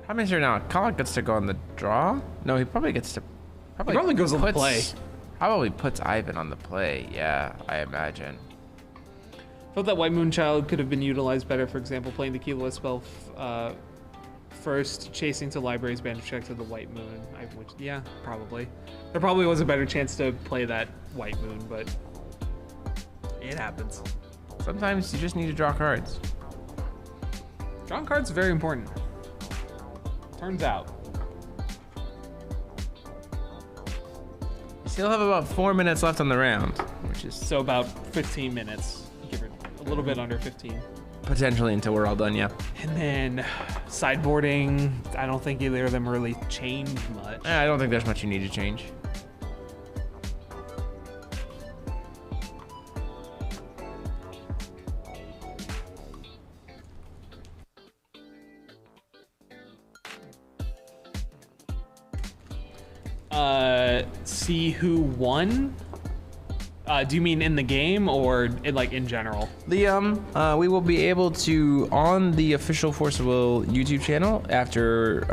How many is there now? Colin gets to go on the draw? No, he probably gets to. He probably goes on the play. Probably puts Ivan on the play, yeah, I imagine. Felt that White Moonchild could have been utilized better, for example, playing the Keyless spell first, chasing to Library's Band check to the White Moon. Yeah, probably. There probably was a better chance to play that White Moon, but it happens. Sometimes you just need to draw cards. Drawing cards is very important. Turns out. You still have about 4 minutes left on the round, which is So about 15 minutes, give it a little bit under 15. potentially until we're all done, yeah. And then sideboarding, I don't think either of them really change much. I don't think there's much you need to change. See who won? Do you mean in the game or in general? Liam, we will be able to, on the official Force of Will YouTube channel, after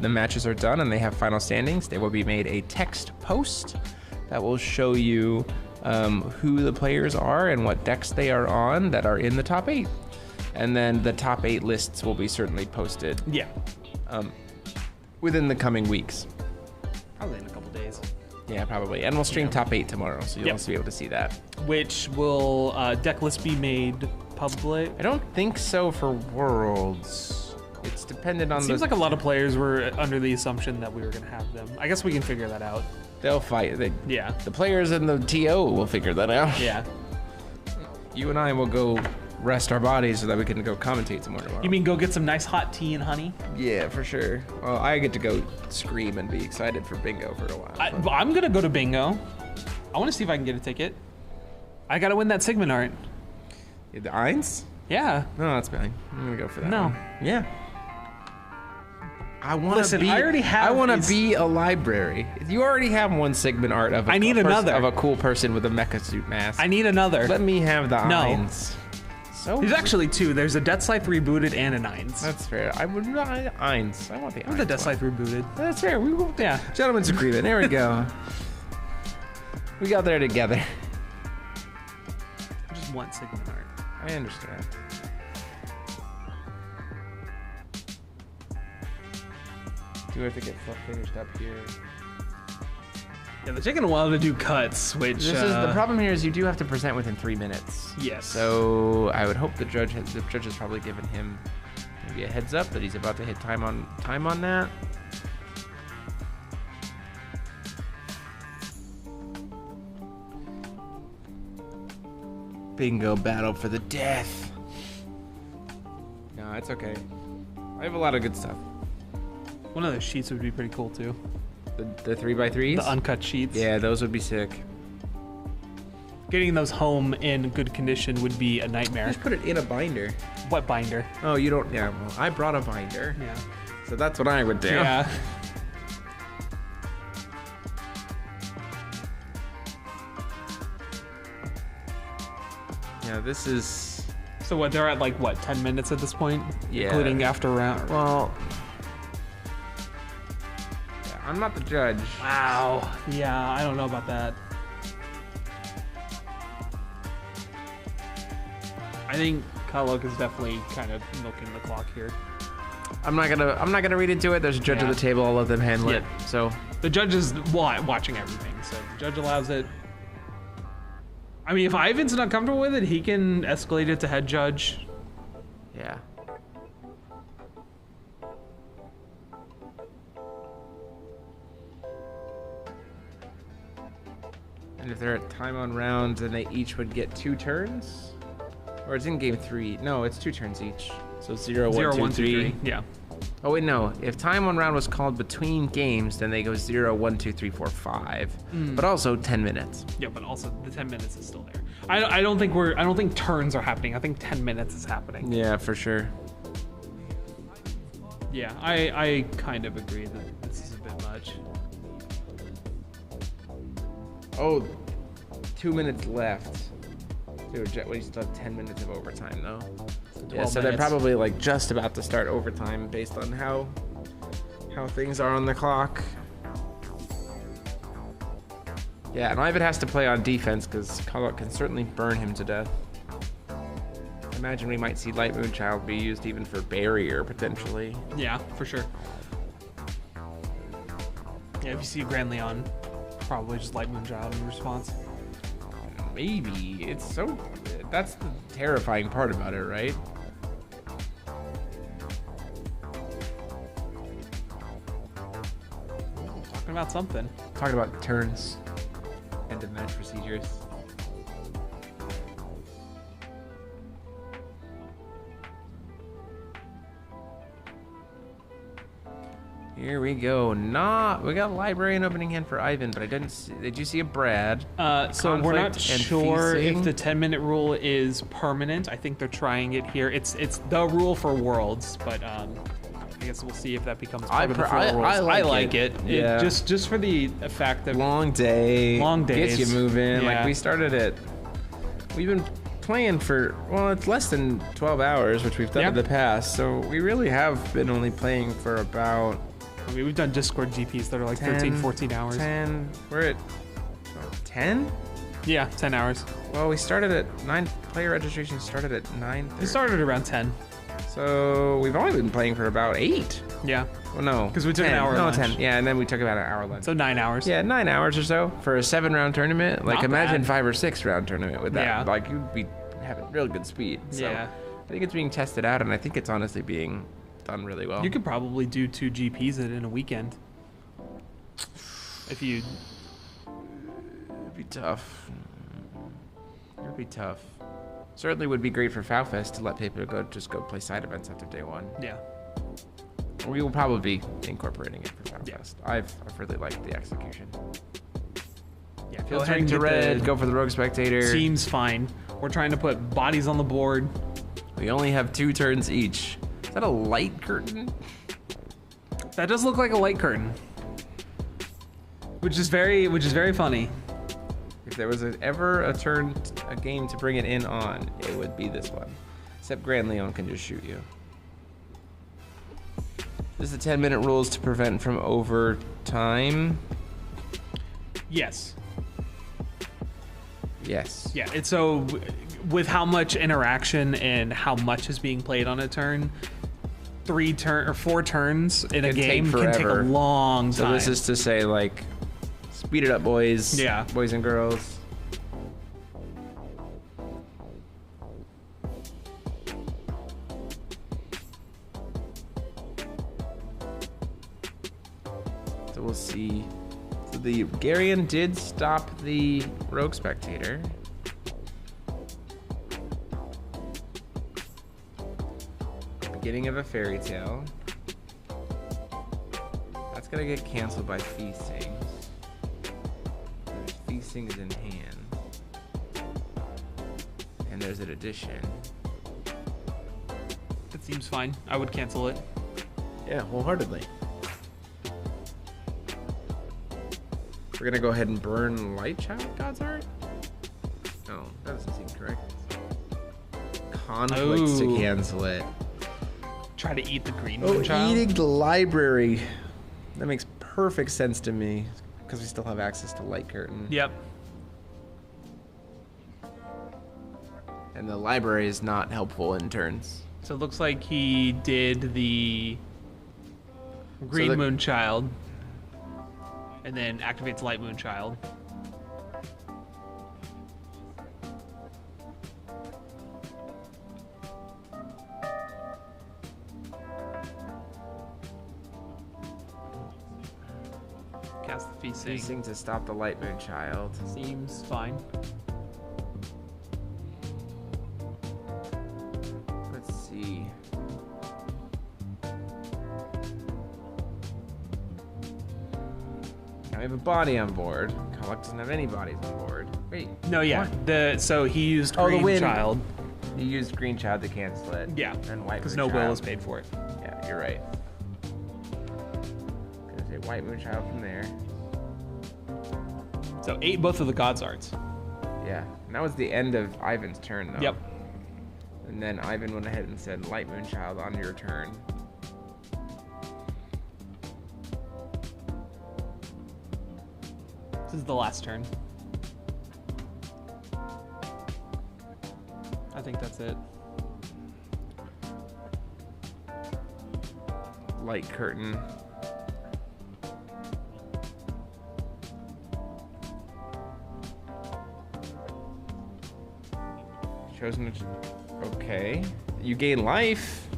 the matches are done and they have final standings, there will be made a text post that will show you who the players are and what decks they are on that are in the top 8. And then the top 8 lists will be certainly posted Yeah. within the coming weeks. Probably in a couple days. Yeah, probably. And we'll stream top 8 tomorrow, so you'll Yep. also be able to see that. Which will deck list be made public? I don't think so for Worlds. It's dependent on Seems like a lot of players were under the assumption that we were going to have them. I guess we can figure that out. they'll fight. Yeah. The players in the TO will figure that out. Yeah. You and I will go rest our bodies so that we can go commentate some more tomorrow. You mean go get some nice hot tea and honey? Yeah, for sure. Well, I get to go scream and be excited for bingo for a while. I'm gonna go to bingo. I want to see if I can get a ticket. I gotta win that Sigmund art. The Eins? Yeah. No, that's fine. I'm gonna go for that. No. one. Yeah. I want to Listen, be. I already have I want these- to be a library. You already have one Sigmund art of. I need another. of a cool person with a mecha suit mask. I need another. Let me have the No. Eins. So There's actually two. There's a Death Scythe rebooted and an Eins. that's fair. I would not Eins. I want the Where's the Eins Death one. Scythe rebooted? That's fair. We will. Yeah. Gentlemen's agreement. There we go. We got there together. I just want Sigmund art. I understand. Do we have to get stuff finished up here? Yeah, they're taking a while to do cuts, which This is the problem here is you do have to present within 3 minutes. Yes. So I would hope the judge has probably given him maybe a heads up that he's about to hit time on that. Bingo battle for the death. No, it's okay. I have a lot of good stuff. one of those sheets would be pretty cool too. The 3x3s? The uncut sheets. Yeah, those would be sick. Getting those home in good condition would be a nightmare. Just put it in a binder. What binder? Oh, you don't. Yeah, well, I brought a binder. Yeah. So that's what I would do. Yeah. Yeah, this is. So what? They're at like what? 10 minutes at this point, Yeah. including after round. Well. Yeah, I'm not the judge. Wow. Yeah, I don't know about that. I think Kalok is definitely kind of milking the clock here. I'm not gonna read into it. There's a judge Yeah. at the table. I'll let them handle it. Yeah. So The judge is watching everything, so the judge allows it. I mean, if Ivan's not comfortable with it, he can escalate it to head judge. yeah. And if they're at time on rounds, then they each would get 2 turns. Or it's in game 3. No, it's 2 turns each. So 0, 1, 0, 2, 1, 2, 3. 3. Yeah. Oh wait, no. If time on round was called between games, then they go 0, 1, 2, 3, 4, 5. But also 10 minutes. Yeah, but also the 10 minutes is still there. I don't think turns are happening. I think 10 minutes is happening. Yeah, for sure. Yeah, I kind of agree that this is a bit much. Oh, 2 minutes left. Dude, we still have 10 minutes of overtime though. Yeah, 12 so they're minutes. probably like just about to start overtime based on how things are on the clock. Yeah, and Ivan has to play on defense because Kalok can certainly burn him to death. Imagine we might see Light Moonchild be used even for barrier potentially. Yeah, for sure. Yeah, if you see a Grand Leon, probably just Light Moonchild in response. Maybe. It's so. That's the terrifying part about it, right? Talking about something. Talking about turns. End of match procedures. Here we go. We got a librarian opening hand for Ivan, but I didn't see. Did you see a Brad? So we're not Conflict and sure if feasting? the 10-minute rule is permanent. I think they're trying it here. It's the rule for Worlds, but I guess we'll see if that becomes part of the floor rules. I like it. Yeah. Just for the fact that Long day. Long days. Gets you moving. Like Yeah. we started it. We've been playing for, well, it's less than 12 hours, which we've done Yeah. in the past. So we really have been only playing for about I mean, we've done Discord GPs that are like 13, 14 hours. 10. We're at 10? Yeah, 10 hours. Well, we started at 9. Player registration started at 9. We started around 10. So we've only been playing for about 8. Yeah, Well, no. 'Cause we took an 10. hour No, lunch. 10. Yeah, and then we took about an hour lunch. so 9 hours. Yeah, 9 hours or so for a 7-round tournament. Like, Not imagine bad. 5 or 6 round tournament with that. Yeah. Like, you'd be having real good speed. So Yeah. I think it's being tested out, and I think it's honestly being done really well. You could probably do 2 GPs in a weekend. If you... It'd be tough. It'd be tough. Certainly would be great for FowFest to let people just go play side events after day one. Yeah. We will probably be incorporating it for FowFest. I've really liked the execution. Yeah. Filtering to red, go for the Rogue Spectator. Seems fine. We're trying to put bodies on the board. We only have 2 turns each. Is that a light curtain? That does look like a light curtain, which is very funny. If there was ever a game to bring it in on, it would be this one. Except Grand Leon can just shoot you. This is the 10-minute rules to prevent from overtime. Yes. Yes. Yeah. It's so with how much interaction and how much is being played on a turn, 4 turns in a Can take game can take a forever. long time. So this is to say, like, speed it up, boys. Yeah. Boys and girls. So we'll see. So the Garion did stop the Rogue Spectator. Beginning of a fairy tale. That's gonna get canceled by feasting. Feasting is in hand. And there's an addition. That seems fine. I would cancel it. Yeah, wholeheartedly. We're gonna go ahead and burn Light Child God's Art? No, that doesn't seem correct. Conflicts to Ooh. cancel it. Try to eat the green Oh, moonchild. eating the library. That makes perfect sense to me because we still have access to Light Curtain. Yep. And the library is not helpful in turns. So it looks like he did the green the- moonchild and then activates light moonchild. Cast the feasting. Feasting to stop the Light Moon Child. Seems fine. Let's see. Now we have a body on board. Kalak doesn't have any bodies on board. Wait. No, yeah. what? So he used Oh, the green wind. child. You used Green Child to cancel it. Yeah. And White Because Moon no Child. will is paid for it. Yeah, you're right. Gonna say White Moon Child from there. So ate both of the God's Arts. Yeah. And that was the end of Ivan's turn, though. Yep. And then Ivan went ahead and said Light Moon Child on your turn. This is the last turn. I think that's it. Light Curtain. Chosen to... Okay. You gain life.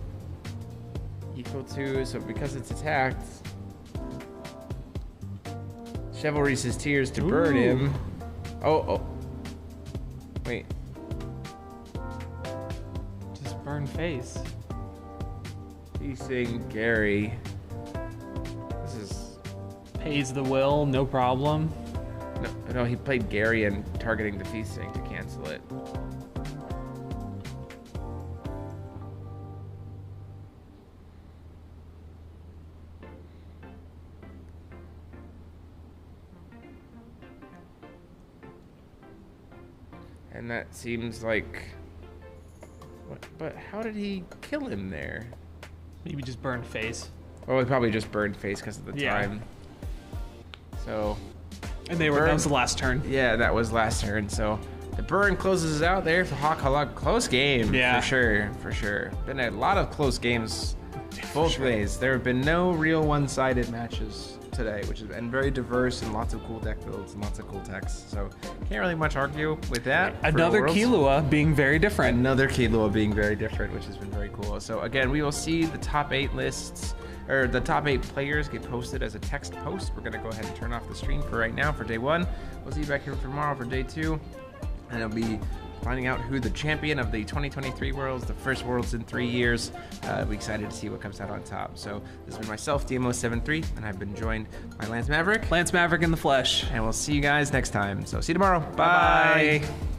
Equal to... So because it's attacked... Chivalry says tears to burn Ooh. him. Oh. Wait. Just burn face. Feasting Gary. This is... Pays the will, no problem. No, he played Gary and targeting the feasting to cancel it. And that seems like... What, but how did he kill him there? Maybe just burn face. Oh, he probably just burned face because of the Yeah. time. So... And that was the last turn. Yeah, that was last turn. So the burn closes out there for Hawk Halak. Close game, Yeah. for sure. Been a lot of close games both ways. There have been no real one-sided matches today, which has been very diverse and lots of cool deck builds and lots of cool techs. So can't really much argue with that. for Another Worlds. Killua being very different. Another Killua being very different, which has been very cool. So again, we will see the top 8 lists, or the top 8 players get posted as a text post. We're gonna go ahead and turn off the stream for right now for day 1. We'll see you back here tomorrow for day 2, and it'll be finding out who the champion of the 2023 Worlds, the first Worlds in 3 years. We're excited to see what comes out on top. So this has been myself, DMO73, and I've been joined by Lance Maverick. Lance Maverick in the flesh. And we'll see you guys next time. So see you tomorrow. Bye. Bye.